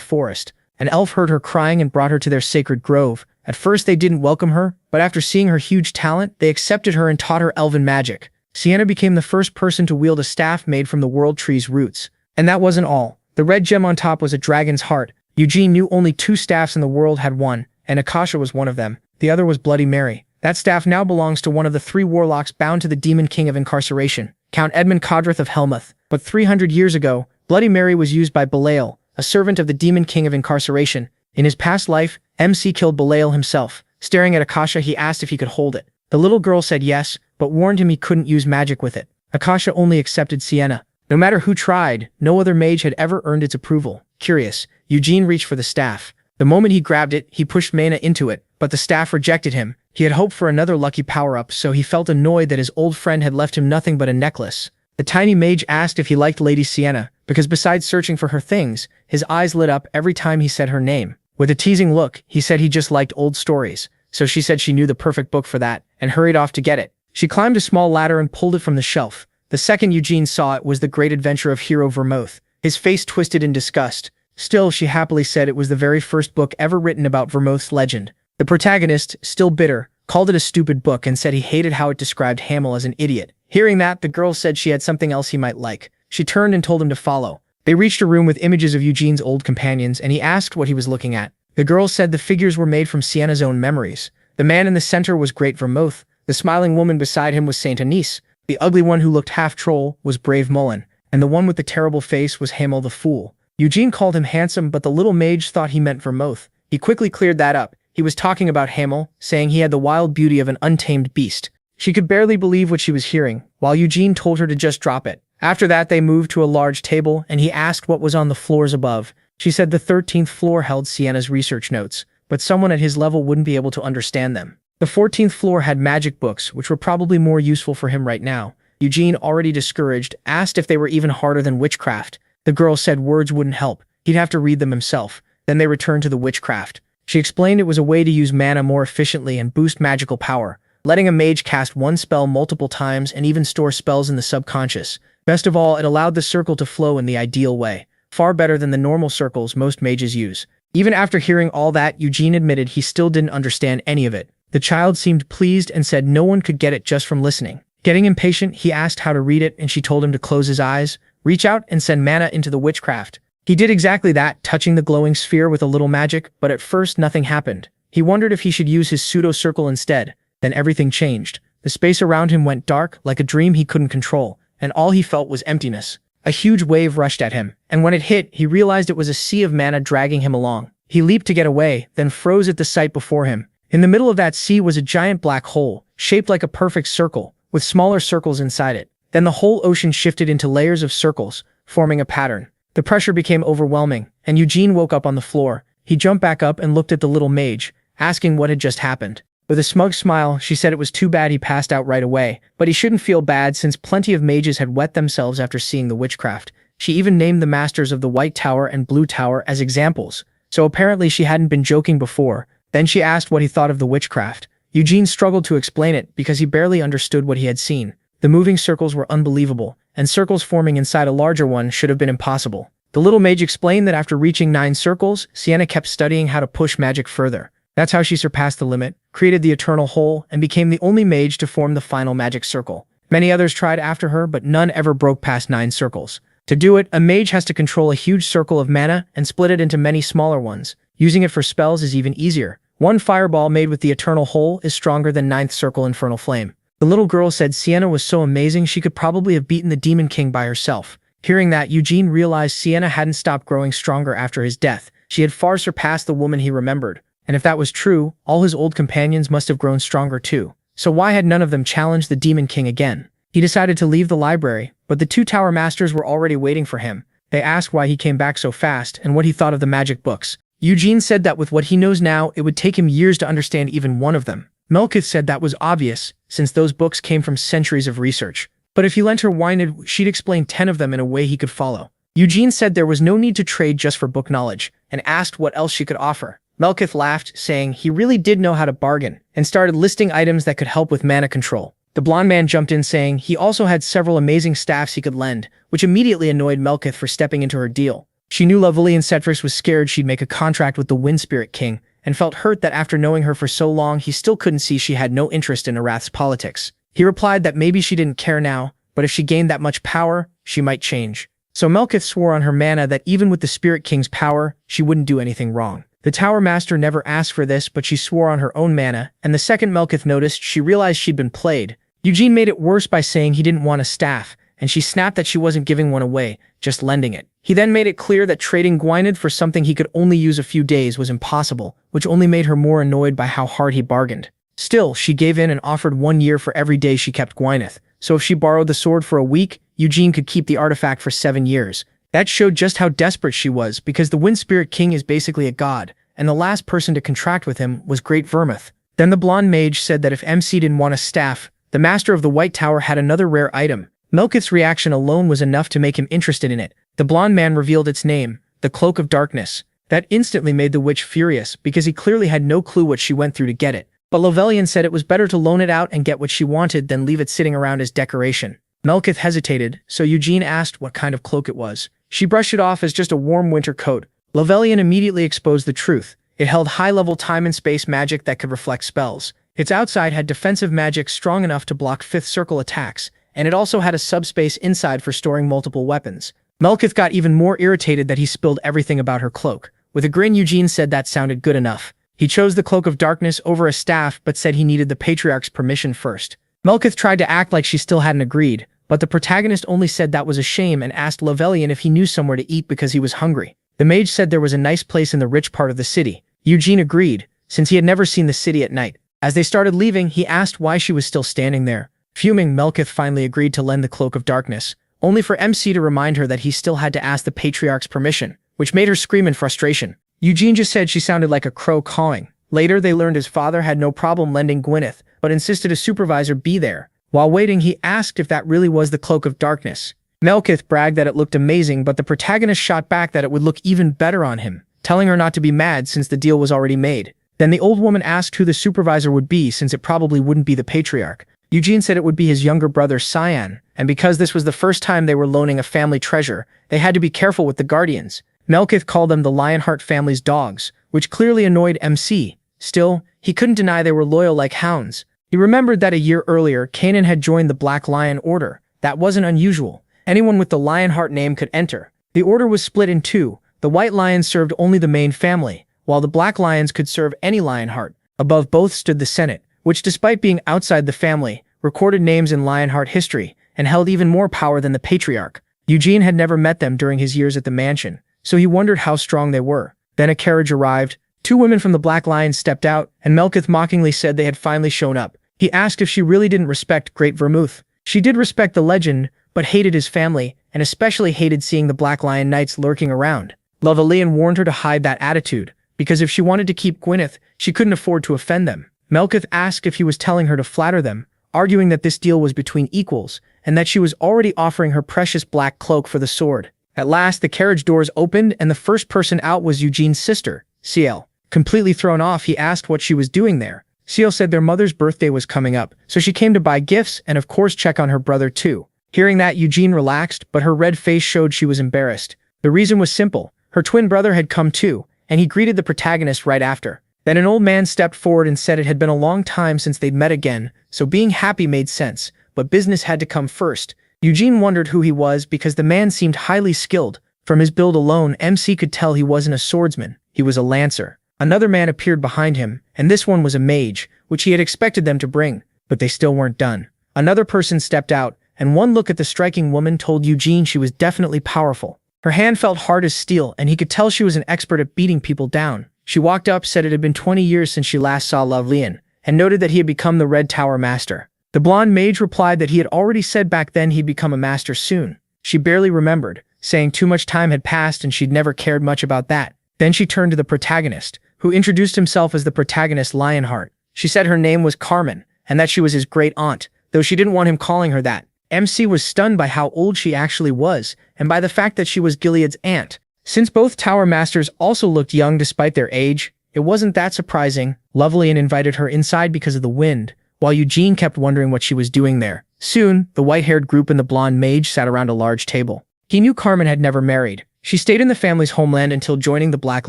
Speaker 1: forest. An elf heard her crying and brought her to their sacred grove. At first they didn't welcome her, but after seeing her huge talent, they accepted her and taught her elven magic. Sienna became the first person to wield a staff made from the world tree's roots. And that wasn't all. The red gem on top was a dragon's heart. Eugene knew only 2 staffs in the world had one, and Akasha was one of them. The other was Bloody Mary. That staff now belongs to one of the 3 warlocks bound to the Demon King of Incarceration, Count Edmund Codrith of Helmuth. But 300 years ago, Bloody Mary was used by Belial, a servant of the Demon King of Incarceration. In his past life, MC killed Belial himself. Staring at Akasha, he asked if he could hold it. The little girl said yes, but warned him he couldn't use magic with it. Akasha only accepted Sienna. No matter who tried, no other mage had ever earned its approval. Curious, Eugene reached for the staff. The moment he grabbed it, he pushed Mana into it, but the staff rejected him. He had hoped for another lucky power-up, so he felt annoyed that his old friend had left him nothing but a necklace. The tiny mage asked if he liked Lady Sienna, because besides searching for her things, his eyes lit up every time he said her name. With a teasing look, he said he just liked old stories, so she said she knew the perfect book for that, and hurried off to get it. She climbed a small ladder and pulled it from the shelf. The second Eugene saw it was The Great Adventure of Hero Vermouth. His face twisted in disgust. Still, she happily said it was the very first book ever written about Vermouth's legend. The protagonist, still bitter, called it a stupid book and said he hated how it described Hamel as an idiot. Hearing that, the girl said she had something else he might like. She turned and told him to follow. They reached a room with images of Eugene's old companions, and he asked what he was looking at. The girl said the figures were made from Sienna's own memories. The man in the center was Great Vermouth. The smiling woman beside him was Saint Anise. The ugly one who looked half-troll was Brave Mullen, and the one with the terrible face was Hamel the Fool. Eugene called him handsome, but the little mage thought he meant Vermouth. He quickly cleared that up. He was talking about Hamel, saying he had the wild beauty of an untamed beast. She could barely believe what she was hearing, while Eugene told her to just drop it. After that, they moved to a large table, and he asked what was on the floors above. She said the 13th floor held Sienna's research notes, but someone at his level wouldn't be able to understand them. The 14th floor had magic books, which were probably more useful for him right now. Eugene, already discouraged, asked if they were even harder than witchcraft. The girl said words wouldn't help. He'd have to read them himself. Then they returned to the witchcraft. She explained it was a way to use mana more efficiently and boost magical power, letting a mage cast one spell multiple times and even store spells in the subconscious. Best of all, it allowed the circle to flow in the ideal way, far better than the normal circles most mages use. Even after hearing all that, Eugene admitted he still didn't understand any of it. The child seemed pleased and said no one could get it just from listening. Getting impatient, he asked how to read it, and she told him to close his eyes, reach out, and send mana into the witchcraft. He did exactly that, touching the glowing sphere with a little magic, but at first nothing happened. He wondered if he should use his pseudo-circle instead. Then everything changed. The space around him went dark, like a dream he couldn't control, and all he felt was emptiness. A huge wave rushed at him, and when it hit, he realized it was a sea of mana dragging him along. He leaped to get away, then froze at the sight before him. In the middle of that sea was a giant black hole, shaped like a perfect circle, with smaller circles inside it. Then the whole ocean shifted into layers of circles, forming a pattern. The pressure became overwhelming, and Eugene woke up on the floor. He jumped back up and looked at the little mage, asking what had just happened. With a smug smile, she said it was too bad he passed out right away, but he shouldn't feel bad since plenty of mages had wet themselves after seeing the witchcraft. She even named the masters of the White Tower and Blue Tower as examples, so apparently she hadn't been joking before. Then she asked what he thought of the witchcraft. Eugene struggled to explain it because he barely understood what he had seen. The moving circles were unbelievable, and circles forming inside a larger one should have been impossible. The little mage explained that after reaching 9 circles, Sienna kept studying how to push magic further. That's how she surpassed the limit, created the eternal hole, and became the only mage to form the final magic circle. Many others tried after her, but none ever broke past 9 circles. To do it, a mage has to control a huge circle of mana and split it into many smaller ones. Using it for spells is even easier. One fireball made with the eternal hole is stronger than 9th circle infernal flame. The little girl said Sienna was so amazing she could probably have beaten the Demon King by herself. Hearing that, Eugene realized Sienna hadn't stopped growing stronger after his death. She had far surpassed the woman he remembered. And if that was true, all his old companions must have grown stronger too. So why had none of them challenged the Demon King again? He decided to leave the library, but the 2 Tower Masters were already waiting for him. They asked why he came back so fast and what he thought of the magic books. Eugene said that with what he knows now, it would take him years to understand even one of them. Melkith said that was obvious, since those books came from centuries of research. But if he lent her Wyned, she'd explain 10 of them in a way he could follow. Eugene said there was no need to trade just for book knowledge, and asked what else she could offer. Melkith laughed, saying he really did know how to bargain, and started listing items that could help with mana control. The blonde man jumped in saying he also had several amazing staffs he could lend, which immediately annoyed Melkith for stepping into her deal. She knew Lovely Cetrix was scared she'd make a contract with the Wind Spirit King, and felt hurt that after knowing her for so long he still couldn't see she had no interest in Arath's politics. He replied that maybe she didn't care now, but if she gained that much power, she might change. So Melkith swore on her mana that even with the Spirit King's power, she wouldn't do anything wrong. The Tower Master never asked for this, but she swore on her own mana, and the second Melkith noticed, she realized she'd been played. Eugene made it worse by saying he didn't want a staff, and she snapped that she wasn't giving one away, just lending it. He then made it clear that trading Gwynedd for something he could only use a few days was impossible, which only made her more annoyed by how hard he bargained. Still, she gave in and offered 1 year for every day she kept Gwynedd. So if she borrowed the sword for a week, Eugene could keep the artifact for 7 years. That showed just how desperate she was, because the Wind Spirit King is basically a god, and the last person to contract with him was Great Vermouth. Then the blonde mage said that if MC didn't want a staff, the Master of the White Tower had another rare item. Melkith's reaction alone was enough to make him interested in it. The blonde man revealed its name, the Cloak of Darkness. That instantly made the witch furious, because he clearly had no clue what she went through to get it. But Lovelian said it was better to loan it out and get what she wanted than leave it sitting around as decoration. Melkith hesitated, so Eugene asked what kind of cloak it was. She brushed it off as just a warm winter coat, Lavelian immediately exposed the truth. It held high-level time and space magic that could reflect spells. Its outside had defensive magic strong enough to block Fifth Circle attacks, and it also had a subspace inside for storing multiple weapons. Melkith got even more irritated that he spilled everything about her cloak. With a grin, Eugene said that sounded good enough. He chose the Cloak of Darkness over a staff but said he needed the Patriarch's permission first. Melkith tried to act like she still hadn't agreed, but the protagonist only said that was a shame and asked Lavelian if he knew somewhere to eat because he was hungry. The mage said there was a nice place in the rich part of the city. Eugene agreed, since he had never seen the city at night. As they started leaving, he asked why she was still standing there. Fuming, Melkith finally agreed to lend the Cloak of Darkness, only for MC to remind her that he still had to ask the Patriarch's permission, which made her scream in frustration. Eugene just said she sounded like a crow cawing. Later, they learned his father had no problem lending Gwyneth, but insisted a supervisor be there. While waiting, he asked if that really was the Cloak of Darkness. Melkith bragged that it looked amazing, but the protagonist shot back that it would look even better on him, telling her not to be mad since the deal was already made. Then the old woman asked who the supervisor would be since it probably wouldn't be the Patriarch. Eugene said it would be his younger brother Cyan, and because this was the first time they were loaning a family treasure, they had to be careful with the guardians. Melkith called them the Lionheart family's dogs, which clearly annoyed MC. Still, he couldn't deny they were loyal like hounds. He remembered that a year earlier, Kanan had joined the Black Lion Order. That wasn't unusual. Anyone with the Lionheart name could enter. The order was split in two. The White Lions served only the main family, while the Black Lions could serve any Lionheart. Above both stood the Senate, which despite being outside the family, recorded names in Lionheart history, and held even more power than the Patriarch. Eugene had never met them during his years at the mansion, so he wondered how strong they were. Then a carriage arrived. Two women from the Black Lions stepped out, and Melkith mockingly said they had finally shown up. He asked if she really didn't respect Great Vermouth. She did respect the legend, but hated his family, and especially hated seeing the Black Lion Knights lurking around. Lavelian warned her to hide that attitude, because if she wanted to keep Gwyneth, she couldn't afford to offend them. Melkith asked if he was telling her to flatter them, arguing that this deal was between equals, and that she was already offering her precious black cloak for the sword. At last, the carriage doors opened, and the first person out was Eugene's sister, Ciel. Completely thrown off, he asked what she was doing there. Ciel said their mother's birthday was coming up, so she came to buy gifts and of course check on her brother too. Hearing that, Eugene relaxed, but her red face showed she was embarrassed. The reason was simple. Her twin brother had come too, and he greeted the protagonist right after. Then an old man stepped forward and said it had been a long time since they'd met again, so being happy made sense, but business had to come first. Eugene wondered who he was because the man seemed highly skilled. From his build alone, MC could tell he wasn't a swordsman, he was a lancer. Another man appeared behind him, and this one was a mage, which he had expected them to bring, but they still weren't done. Another person stepped out, and one look at the striking woman told Eugene she was definitely powerful. Her hand felt hard as steel, and he could tell she was an expert at beating people down. She walked up, said it had been 20 years since she last saw Lavelian, and noted that he had become the Red Tower Master. The blonde mage replied that he had already said back then he'd become a master soon. She barely remembered, saying too much time had passed and she'd never cared much about that. Then she turned to the protagonist, who introduced himself as the protagonist Lionheart. She said her name was Carmen, and that she was his great-aunt, though she didn't want him calling her that. MC was stunned by how old she actually was, and by the fact that she was Gilead's aunt. Since both Tower Masters also looked young despite their age, it wasn't that surprising. Lavelian invited her inside because of the wind, while Eugene kept wondering what she was doing there. Soon, the white-haired group and the blonde mage sat around a large table. He knew Carmen had never married. She stayed in the family's homeland until joining the Black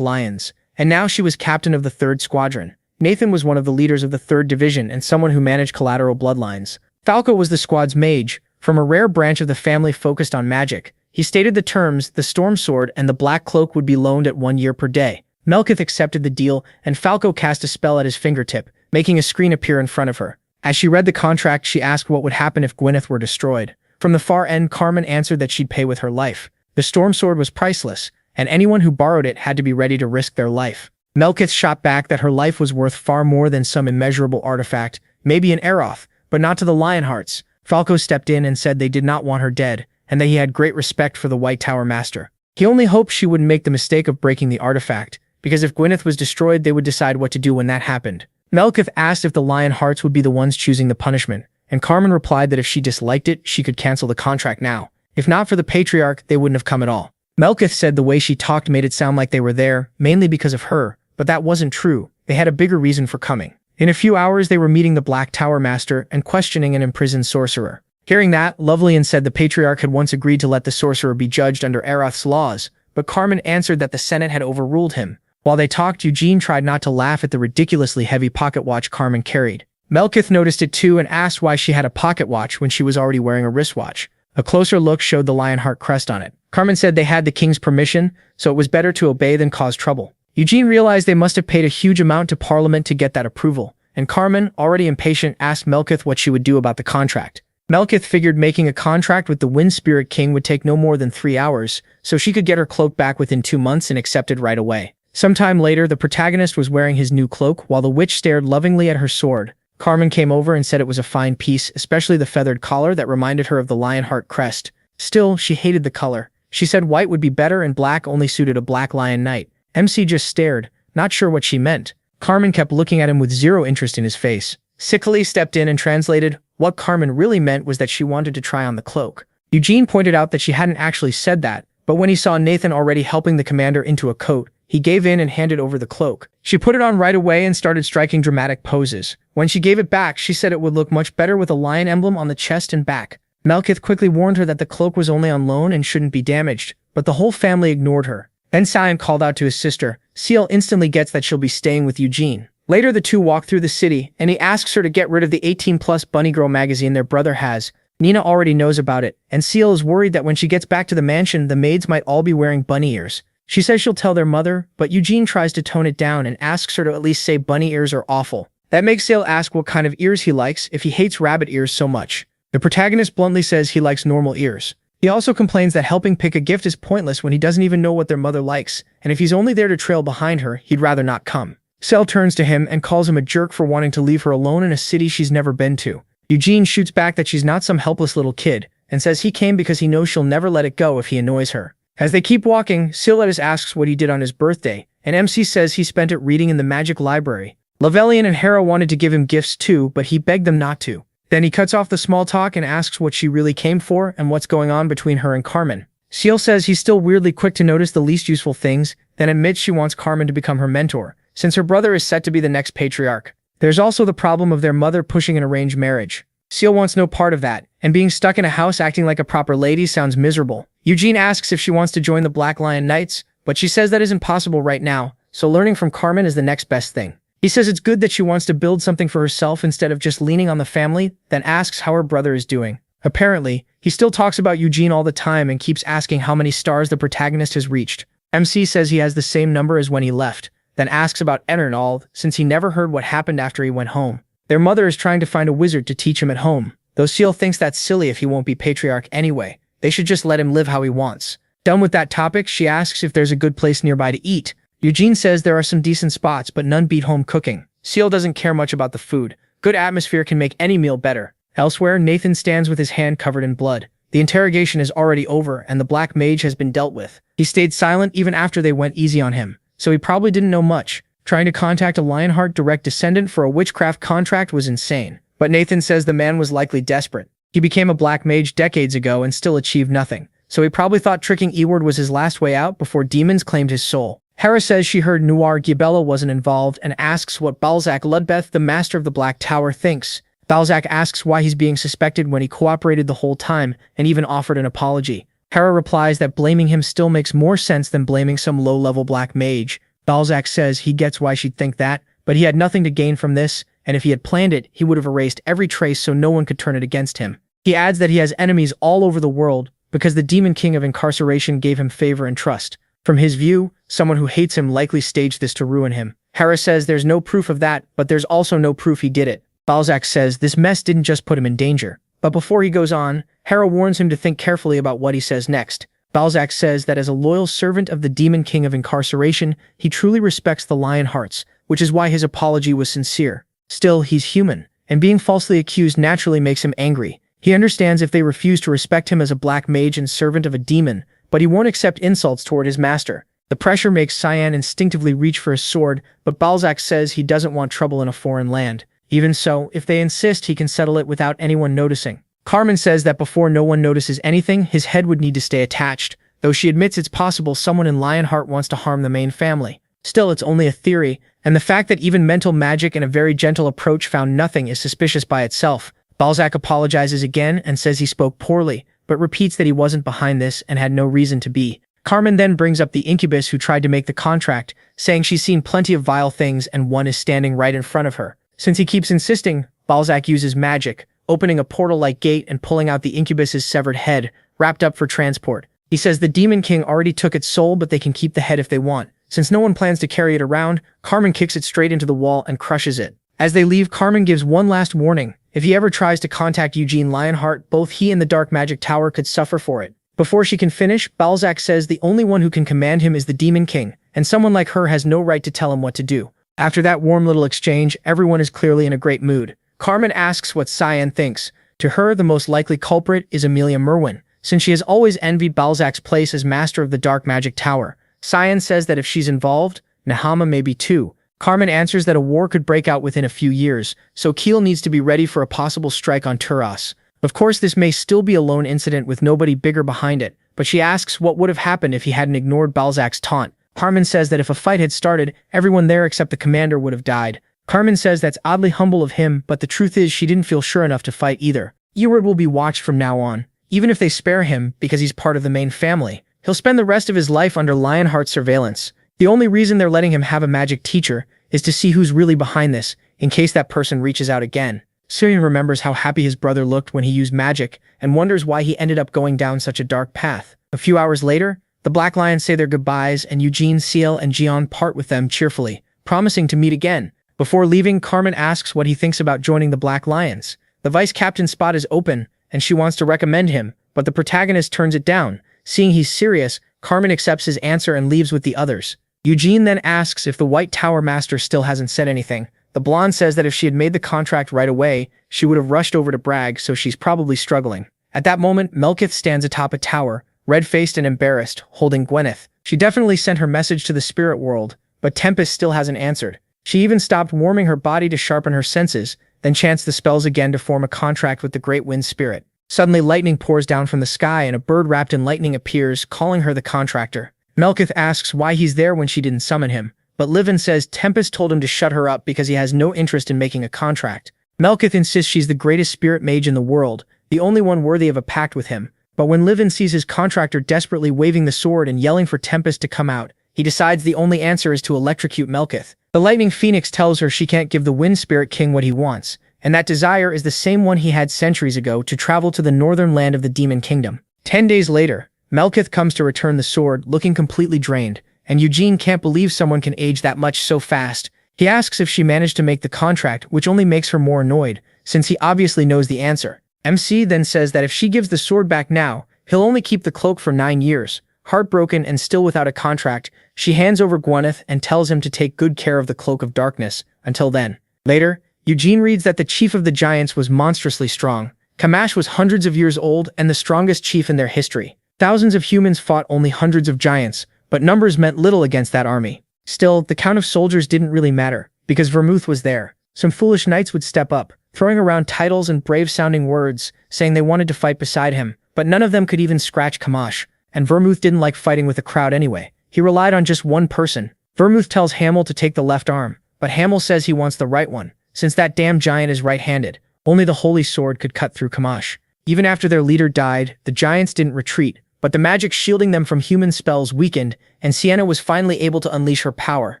Speaker 1: Lions, and now she was captain of the 3rd Squadron. Nathan was one of the leaders of the 3rd Division and someone who managed collateral bloodlines. Falco was the squad's mage, from a rare branch of the family focused on magic. He stated the terms, the Storm Sword and the Black Cloak would be loaned at 1 year per day. Melkith accepted the deal, and Falco cast a spell at his fingertip, making a screen appear in front of her. As she read the contract, she asked what would happen if Gwyneth were destroyed. From the far end, Carmen answered that she'd pay with her life. The Storm Sword was priceless, and anyone who borrowed it had to be ready to risk their life. Melkith shot back that her life was worth far more than some immeasurable artifact, maybe an Aeroth, but not to the Lionhearts. Falco stepped in and said they did not want her dead, and that he had great respect for the White Tower Master. He only hoped she wouldn't make the mistake of breaking the artifact, because if Gwyneth was destroyed, they would decide what to do when that happened. Melkith asked if the Lionhearts would be the ones choosing the punishment, and Carmen replied that if she disliked it, she could cancel the contract now. If not for the Patriarch, they wouldn't have come at all. Melkith said the way she talked made it sound like they were there, mainly because of her, but that wasn't true. They had a bigger reason for coming. In a few hours, they were meeting the Black Tower Master and questioning an imprisoned sorcerer. Hearing that, Lavelian said the Patriarch had once agreed to let the sorcerer be judged under Aeroth's laws, but but Carmen answered that the Senate had overruled him. While they talked, Eugene tried not to laugh at the ridiculously heavy pocket watch Carmen carried. Melkith noticed it too and asked why she had a pocket watch when she was already wearing a wristwatch. A closer look showed the Lionheart crest on it. Carmen said they had the king's permission, so it was better to obey than cause trouble. Eugene realized they must have paid a huge amount to Parliament to get that approval, and Carmen, already impatient, asked Melkith what she would do about the contract. Melkith figured making a contract with the Wind Spirit King would take no more than 3 hours, so she could get her cloak back within 2 months and accept it right away. Sometime later, the protagonist was wearing his new cloak while the witch stared lovingly at her sword. Carmen came over and said it was a fine piece, especially the feathered collar that reminded her of the Lionheart crest. Still, she hated the color. She said white would be better and black only suited a black lion knight. MC just stared, not sure what she meant. Carmen kept looking at him with zero interest in his face. Sickly stepped in and translated. What Carmen really meant was that she wanted to try on the cloak. Eugene pointed out that she hadn't actually said that, but when he saw Nathan already helping the commander into a coat, he gave in and handed over the cloak. She put it on right away and started striking dramatic poses. When she gave it back, she said it would look much better with a lion emblem on the chest and back. Melkith quickly warned her that the cloak was only on loan and shouldn't be damaged, but the whole family ignored her. Then Sion called out to his sister. Ciel instantly gets that she'll be staying with Eugene. Later, the two walk through the city, and he asks her to get rid of the 18+ Bunny Girl magazine their brother has. Nina already knows about it, and Ciel is worried that when she gets back to the mansion, the maids might all be wearing bunny ears. She says she'll tell their mother, but Eugene tries to tone it down and asks her to at least say bunny ears are awful. That makes Ciel ask what kind of ears he likes if he hates rabbit ears so much. The protagonist bluntly says he likes normal ears. He also complains that helping pick a gift is pointless when he doesn't even know what their mother likes, and if he's only there to trail behind her, he'd rather not come. Ciel turns to him and calls him a jerk for wanting to leave her alone in a city she's never been to. Eugene shoots back that she's not some helpless little kid, and says he came because he knows she'll never let it go if he annoys her. As they keep walking, Ciel asks what he did on his birthday, and MC says he spent it reading in the magic library. Lavelian and Hera wanted to give him gifts too, but he begged them not to. Then he cuts off the small talk and asks what she really came for and what's going on between her and Carmen. Ciel says he's still weirdly quick to notice the least useful things, then admits she wants Carmen to become her mentor, since her brother is set to be the next patriarch. There's also the problem of their mother pushing an arranged marriage. Ciel wants no part of that, and being stuck in a house acting like a proper lady sounds miserable. Eugene asks if she wants to join the Black Lion Knights, but she says that isn't possible right now, so learning from Carmen is the next best thing. He says it's good that she wants to build something for herself instead of just leaning on the family, then asks how her brother is doing. Apparently, he still talks about Eugene all the time and keeps asking how many stars the protagonist has reached. MC says he has the same number as when he left, then asks about Ennernald, since he never heard what happened after he went home. Their mother is trying to find a wizard to teach him at home, though Ciel thinks that's silly if he won't be patriarch anyway. They should just let him live how he wants. Done with that topic, she asks if there's a good place nearby to eat. Eugene says there are some decent spots, but none beat home cooking. Ciel doesn't care much about the food. Good atmosphere can make any meal better. Elsewhere, Nathan stands with his hand covered in blood. The interrogation is already over, and the Black Mage has been dealt with. He stayed silent even after they went easy on him, so he probably didn't know much. Trying to contact a Lionheart direct descendant for a witchcraft contract was insane. But Nathan says the man was likely desperate. He became a Black Mage decades ago and still achieved nothing, so he probably thought tricking Eward was his last way out before demons claimed his soul. Hera says she heard Noir Gibella wasn't involved and asks what Balzac Ludbeth, the master of the Black Tower, thinks. Balzac asks why he's being suspected when he cooperated the whole time and even offered an apology. Hera replies that blaming him still makes more sense than blaming some low-level Black Mage. Balzac says he gets why she'd think that, but he had nothing to gain from this, and if he had planned it, he would have erased every trace so no one could turn it against him. He adds that he has enemies all over the world because the Demon King of Incarceration gave him favor and trust. From his view, someone who hates him likely staged this to ruin him. Hera says there's no proof of that, but there's also no proof he did it. Balzac says this mess didn't just put him in danger. But before he goes on, Hera warns him to think carefully about what he says next. Balzac says that as a loyal servant of the Demon King of Incarceration, he truly respects the Lionhearts, which is why his apology was sincere. Still, he's human, and being falsely accused naturally makes him angry. He understands if they refuse to respect him as a Black Mage and servant of a demon, but he won't accept insults toward his master. The pressure makes Cyan instinctively reach for his sword, but Balzac says he doesn't want trouble in a foreign land. Even so, if they insist, he can settle it without anyone noticing. Carmen says that before no one notices anything, his head would need to stay attached, though she admits it's possible someone in Lionheart wants to harm the main family. Still, it's only a theory, and the fact that even mental magic and a very gentle approach found nothing is suspicious by itself. Balzac apologizes again and says he spoke poorly, but repeats that he wasn't behind this and had no reason to be. Carmen then brings up the incubus who tried to make the contract, saying she's seen plenty of vile things and one is standing right in front of her. Since he keeps insisting, Balzac uses magic, opening a portal-like gate and pulling out the incubus's severed head, wrapped up for transport. He says the Demon King already took its soul, but they can keep the head if they want. Since no one plans to carry it around, Carmen kicks it straight into the wall and crushes it. As they leave, Carmen gives one last warning. If he ever tries to contact Eugene Lionheart, both he and the Dark Magic Tower could suffer for it. Before she can finish, Balzac says the only one who can command him is the Demon King, and someone like her has no right to tell him what to do. After that warm little exchange, everyone is clearly in a great mood. Carmen asks what Cyan thinks. To her, the most likely culprit is Amelia Merwin, since she has always envied Balzac's place as master of the Dark Magic Tower. Cyan says that if she's involved, Nahama may be too. Carmen answers that a war could break out within a few years, so Keel needs to be ready for a possible strike on Turas. Of course, this may still be a lone incident with nobody bigger behind it, but she asks what would have happened if he hadn't ignored Balzac's taunt. Carmen says that if a fight had started, everyone there except the commander would have died. Carmen says that's oddly humble of him, but the truth is she didn't feel sure enough to fight either. Eward will be watched from now on. Even if they spare him, because he's part of the main family, he'll spend the rest of his life under Lionheart's surveillance. The only reason they're letting him have a magic teacher is to see who's really behind this, in case that person reaches out again. Sirian remembers how happy his brother looked when he used magic, and wonders why he ended up going down such a dark path. A few hours later, the Black Lions say their goodbyes, and Eugene, Ciel, and Jian part with them cheerfully, promising to meet again. Before leaving, Carmen asks what he thinks about joining the Black Lions. The vice captain spot is open, and she wants to recommend him, but the protagonist turns it down. Seeing he's serious, Carmen accepts his answer and leaves with the others. Eugene then asks if the White Tower Master still hasn't said anything. The blonde says that if she had made the contract right away, she would have rushed over to brag, so she's probably struggling. At that moment, Melkith stands atop a tower, red-faced and embarrassed, holding Gwyneth. She definitely sent her message to the spirit world, but Tempest still hasn't answered. She even stopped warming her body to sharpen her senses, then chants the spells again to form a contract with the Great Wind Spirit. Suddenly, lightning pours down from the sky and a bird wrapped in lightning appears, calling her the contractor. Melkith asks why he's there when she didn't summon him, but Livin says Tempest told him to shut her up because he has no interest in making a contract. Melkith insists she's the greatest spirit mage in the world, the only one worthy of a pact with him, but when Livin sees his contractor desperately waving the sword and yelling for Tempest to come out, he decides the only answer is to electrocute Melkith. The Lightning Phoenix tells her she can't give the Wind Spirit King what he wants, and that desire is the same one he had centuries ago to travel to the northern land of the Demon Kingdom. 10 days later, Melkith comes to return the sword, looking completely drained, and Eugene can't believe someone can age that much so fast. He asks if she managed to make the contract, which only makes her more annoyed, since he obviously knows the answer. MC then says that if she gives the sword back now, he'll only keep the cloak for 9 years. Heartbroken and still without a contract, she hands over Gwyneth and tells him to take good care of the Cloak of Darkness, until then. Later, Eugene reads that the chief of the giants was monstrously strong. Kamash was hundreds of years old and the strongest chief in their history. Thousands of humans fought only hundreds of giants, but numbers meant little against that army. Still, the count of soldiers didn't really matter, because Vermouth was there. Some foolish knights would step up, throwing around titles and brave-sounding words, saying they wanted to fight beside him, but none of them could even scratch Kamash, and Vermouth didn't like fighting with a crowd anyway. He relied on just one person. Vermouth tells Hamel to take the left arm, but Hamel says he wants the right one, since that damn giant is right-handed. Only the Holy Sword could cut through Kamash. Even after their leader died, the giants didn't retreat, but the magic shielding them from human spells weakened, and Sienna was finally able to unleash her power.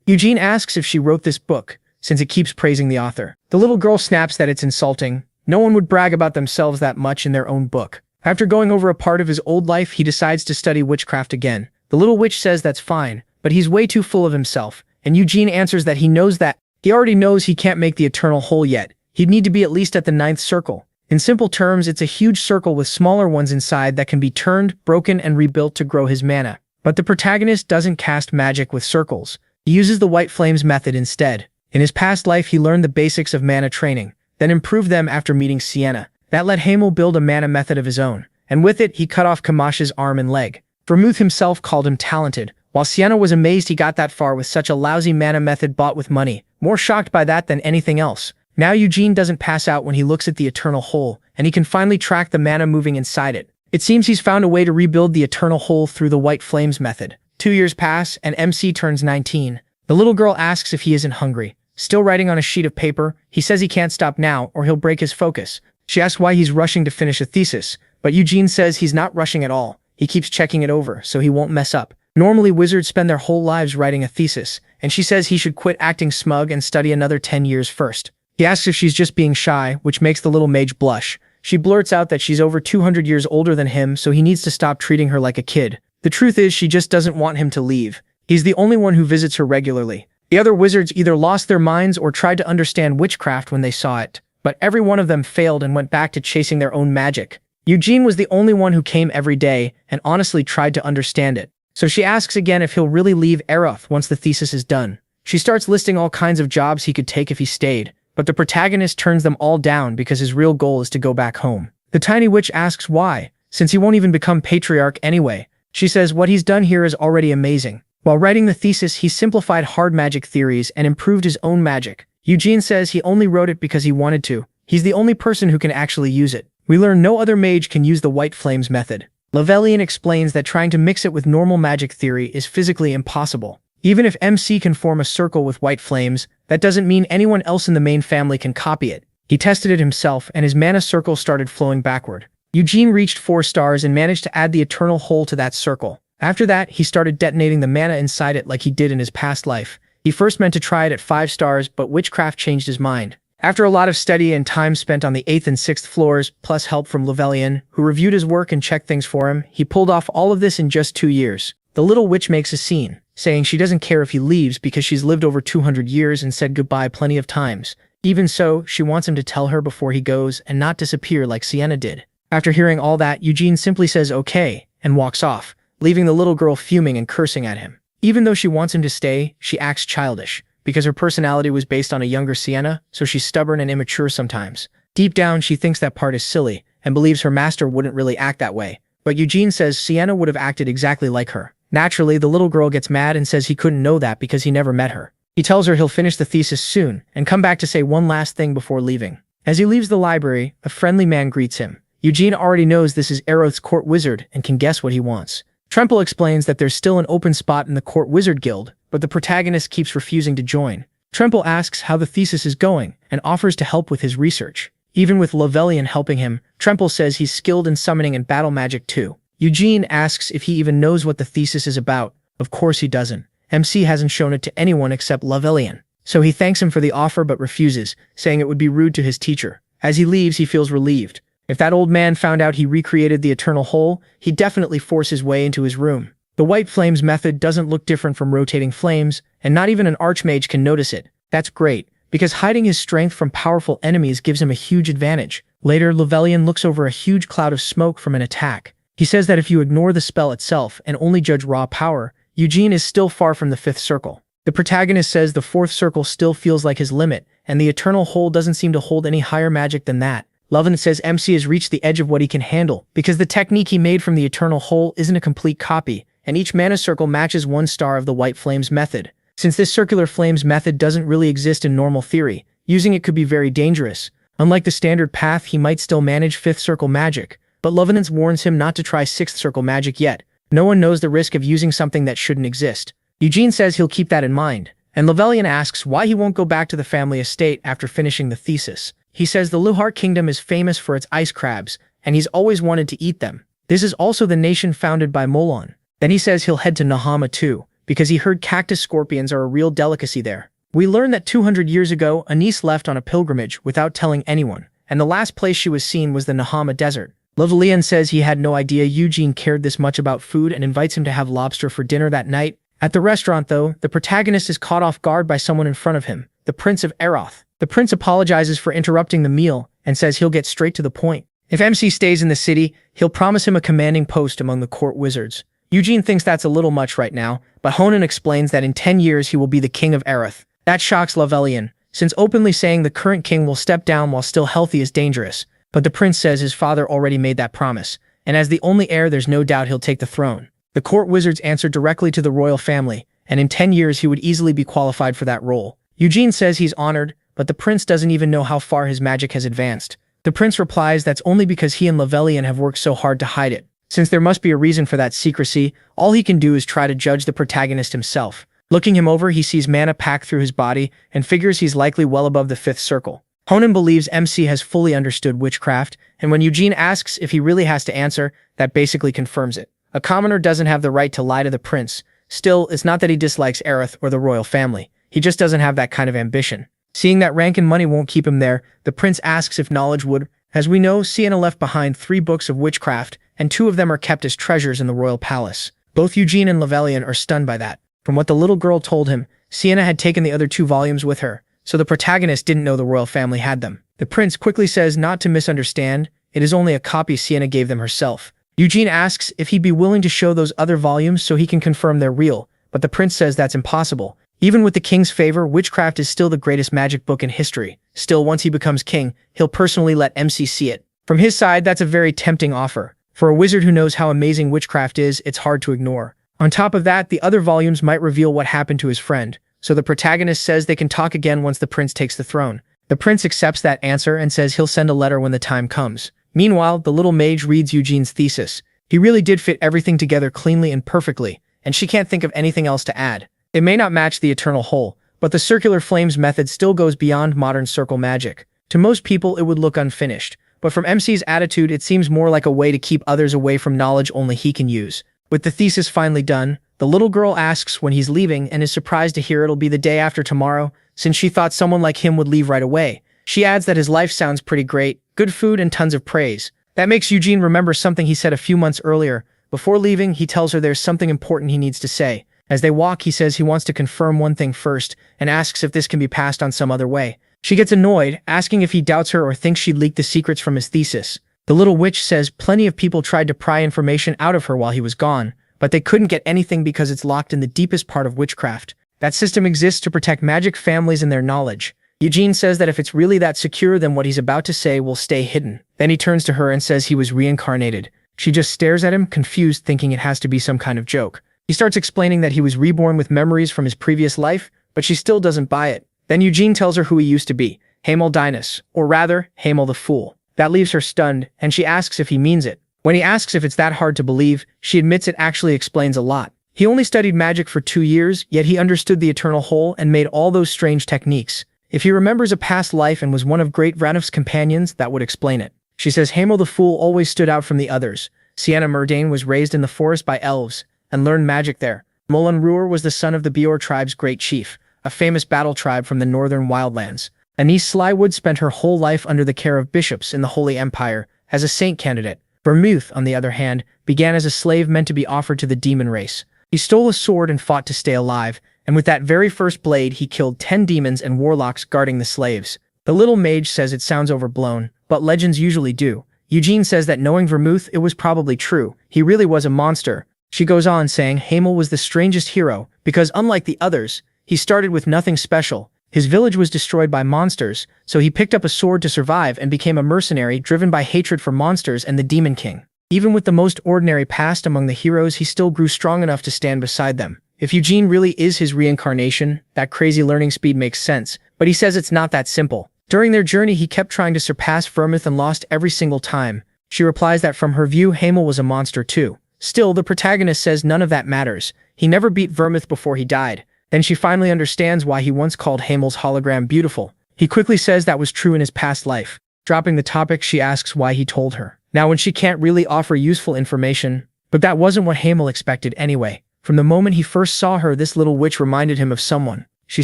Speaker 1: Eugene asks if she wrote this book, since it keeps praising the author. The little girl snaps that it's insulting. No one would brag about themselves that much in their own book. After going over a part of his old life, he decides to study witchcraft again. The little witch says that's fine, but he's way too full of himself, and Eugene answers that he knows that. He already knows he can't make the eternal whole yet. He'd need to be at least at the 9th circle. In simple terms, it's a huge circle with smaller ones inside that can be turned, broken, and rebuilt to grow his mana. But the protagonist doesn't cast magic with circles. He uses the White Flames method instead. In his past life, he learned the basics of mana training, then improved them after meeting Sienna. That let Hamel build a mana method of his own, and with it, he cut off Kamash's arm and leg. Vermouth himself called him talented, while Sienna was amazed he got that far with such a lousy mana method bought with money, more shocked by that than anything else. Now Eugene doesn't pass out when he looks at the Eternal Hole, and he can finally track the mana moving inside it. It seems he's found a way to rebuild the Eternal Hole through the White Flames method. 2 years pass, and MC turns 19. The little girl asks if he isn't hungry. Still writing on a sheet of paper, he says he can't stop now or he'll break his focus. She asks why he's rushing to finish a thesis, but Eugene says he's not rushing at all. he keeps checking it over so he won't mess up. Normally, wizards spend their whole lives writing a thesis, and she says he should quit acting smug and study another 10 years first. He asks if she's just being shy, which makes the little mage blush. She blurts out that she's over 200 years older than him, so he needs to stop treating her like a kid. The truth is, she just doesn't want him to leave. He's the only one who visits her regularly. The other wizards either lost their minds or tried to understand witchcraft when they saw it, but every one of them failed and went back to chasing their own magic. Eugene was the only one who came every day and honestly tried to understand it. So she asks again if he'll really leave Eroth once the thesis is done. She starts listing all kinds of jobs he could take if he stayed, but the protagonist turns them all down because his real goal is to go back home. The tiny witch asks why, since he won't even become patriarch anyway. She says what he's done here is already amazing. While writing the thesis, he simplified hard magic theories and improved his own magic. Eugene says he only wrote it because he wanted to. He's the only person who can actually use it. We learn no other mage can use the White Flames method. Levelian explains that trying to mix it with normal magic theory is physically impossible. Even if MC can form a circle with white flames, that doesn't mean anyone else in the main family can copy it. He tested it himself, and his mana circle started flowing backward. Eugene reached 4 stars and managed to add the eternal hole to that circle. After that, he started detonating the mana inside it like he did in his past life. He first meant to try it at 5 stars, but witchcraft changed his mind. After a lot of study and time spent on the 8th and 6th floors, plus help from Levelian, who reviewed his work and checked things for him, he pulled off all of this in just 2 years. The little witch makes a scene, saying she doesn't care if he leaves because she's lived over 200 years and said goodbye plenty of times. Even so, she wants him to tell her before he goes and not disappear like Sienna did. After hearing all that, Eugene simply says okay and walks off, leaving the little girl fuming and cursing at him. Even though she wants him to stay, she acts childish. Because her personality was based on a younger Sienna, so she's stubborn and immature sometimes. Deep down, she thinks that part is silly, and believes her master wouldn't really act that way. But Eugene says Sienna would have acted exactly like her. Naturally, the little girl gets mad and says he couldn't know that because he never met her. He tells her he'll finish the thesis soon, and come back to say one last thing before leaving. As he leaves the library, a friendly man greets him. Eugene already knows this is Eroth's court wizard and can guess what he wants. Trample explains that there's still an open spot in the Court Wizard Guild, but the protagonist keeps refusing to join. Trample asks how the thesis is going and offers to help with his research. Even with Levelian helping him, Trample says he's skilled in summoning and battle magic too. Eugene asks if he even knows what the thesis is about. Of course he doesn't. MC hasn't shown it to anyone except Levelian. So he thanks him for the offer but refuses, saying it would be rude to his teacher. As he leaves, he feels relieved. If that old man found out he recreated the eternal hole, he'd definitely force his way into his room. The White Flames method doesn't look different from rotating flames, and not even an archmage can notice it. That's great, because hiding his strength from powerful enemies gives him a huge advantage. Later, Levelian looks over a huge cloud of smoke from an attack. He says that if you ignore the spell itself and only judge raw power, Eugene is still far from the 5th circle. The protagonist says the 4th circle still feels like his limit, and the eternal hole doesn't seem to hold any higher magic than that. Levin says MC has reached the edge of what he can handle, because the technique he made from the eternal hole isn't a complete copy, and each mana circle matches 1 star of the White Flames method. Since this circular flames method doesn't really exist in normal theory, using it could be very dangerous. Unlike the standard path, he might still manage 5th circle magic, but Levenance warns him not to try 6th circle magic yet. No one knows the risk of using something that shouldn't exist. Eugene says he'll keep that in mind, and Levelian asks why he won't go back to the family estate after finishing the thesis. He says the Luhart Kingdom is famous for its ice crabs, and he's always wanted to eat them. This is also the nation founded by Molon. Then he says he'll head to Nahama too, because he heard cactus scorpions are a real delicacy there. We learn that 200 years ago, Anise left on a pilgrimage without telling anyone, and the last place she was seen was the Nahama Desert. Levelian says he had no idea Eugene cared this much about food and invites him to have lobster for dinner that night. At the restaurant, though, the protagonist is caught off guard by someone in front of him, the Prince of Eroth. The prince apologizes for interrupting the meal and says he'll get straight to the point. If MC stays in the city, he'll promise him a commanding post among the court wizards. Eugene thinks that's a little much right now, but Honan explains that in 10 years he will be the king of Eroth. That shocks Levelian, since openly saying the current king will step down while still healthy is dangerous. But the prince says his father already made that promise, and as the only heir, there's no doubt he'll take the throne. The court wizards answer directly to the royal family, and in 10 years he would easily be qualified for that role. Eugene says he's honored, but the prince doesn't even know how far his magic has advanced. The prince replies that's only because he and Levelian have worked so hard to hide it. Since there must be a reason for that secrecy, all he can do is try to judge the protagonist himself. Looking him over, he sees mana pack through his body and figures he's likely well above the 5th circle. Honan believes MC has fully understood witchcraft, and when Eugene asks if he really has to answer, that basically confirms it. A commoner doesn't have the right to lie to the prince. Still, it's not that he dislikes Aerith or the royal family. He just doesn't have that kind of ambition. Seeing that rank and money won't keep him there, the prince asks if knowledge would. As we know, Sienna left behind 3 books of witchcraft, and 2 of them are kept as treasures in the royal palace. Both Eugene and Levelian are stunned by that. From what the little girl told him, Sienna had taken the other 2 volumes with her, so the protagonist didn't know the royal family had them. The prince quickly says not to misunderstand, it is only a copy Sienna gave them herself. Eugene asks if he'd be willing to show those other volumes so he can confirm they're real, but the prince says that's impossible. Even with the king's favor, witchcraft is still the greatest magic book in history. Still, once he becomes king, he'll personally let MC see it. From his side, that's a very tempting offer. For a wizard who knows how amazing witchcraft is, it's hard to ignore. On top of that, the other volumes might reveal what happened to his friend, so the protagonist says they can talk again once the prince takes the throne. The prince accepts that answer and says he'll send a letter when the time comes. Meanwhile, the little mage reads Eugene's thesis. He really did fit everything together cleanly and perfectly, and she can't think of anything else to add. It may not match the eternal whole, but the circular flames method still goes beyond modern circle magic. To most people, it would look unfinished, but from MC's attitude, it seems more like a way to keep others away from knowledge only he can use. With the thesis finally done, the little girl asks when he's leaving and is surprised to hear it'll be the day after tomorrow, since she thought someone like him would leave right away. She adds that his life sounds pretty great, good food and tons of praise. That makes Eugene remember something he said a few months earlier. Before leaving, he tells her there's something important he needs to say. As they walk, he says he wants to confirm one thing first, and asks if this can be passed on some other way. She gets annoyed, asking if he doubts her or thinks she'd leaked the secrets from his thesis. The little witch says plenty of people tried to pry information out of her while he was gone, but they couldn't get anything because it's locked in the deepest part of witchcraft. That system exists to protect magic families and their knowledge. Eugene says that if it's really that secure, then what he's about to say will stay hidden. Then he turns to her and says he was reincarnated. She just stares at him, confused, thinking it has to be some kind of joke. He starts explaining that he was reborn with memories from his previous life, but she still doesn't buy it. Then Eugene tells her who he used to be, Hamel Dinas, or rather, Hamel the Fool. That leaves her stunned, and she asks if he means it. When he asks if it's that hard to believe, she admits it actually explains a lot. He only studied magic for 2 years, yet he understood the eternal whole and made all those strange techniques. If he remembers a past life and was one of Great Ranulf's companions, that would explain it. She says Hamel the Fool always stood out from the others. Sienna Murdane was raised in the forest by elves, and learned magic there. Molan Ruhr was the son of the Beor tribe's great chief, a famous battle tribe from the northern wildlands. Anise Slywood spent her whole life under the care of bishops in the Holy Empire, as a saint candidate. Vermouth, on the other hand, began as a slave meant to be offered to the demon race. He stole a sword and fought to stay alive, and with that very first blade he killed 10 demons and warlocks guarding the slaves. The little mage says it sounds overblown, but legends usually do. Eugene says that knowing Vermouth, it was probably true. He really was a monster. She goes on saying Hamel was the strangest hero, because unlike the others, he started with nothing special. His village was destroyed by monsters, so he picked up a sword to survive and became a mercenary driven by hatred for monsters and the Demon King. Even with the most ordinary past among the heroes, he still grew strong enough to stand beside them. If Eugene really is his reincarnation, that crazy learning speed makes sense, but he says it's not that simple. During their journey, he kept trying to surpass Vermouth and lost every single time. She replies that from her view, Hamel was a monster too. Still, the protagonist says none of that matters. He never beat Vermouth before he died. Then she finally understands why he once called Hamel's hologram beautiful. He quickly says that was true in his past life. Dropping the topic, she asks why he told her. Now, when she can't really offer useful information, but that wasn't what Hamel expected anyway. From the moment he first saw her, this little witch reminded him of someone. She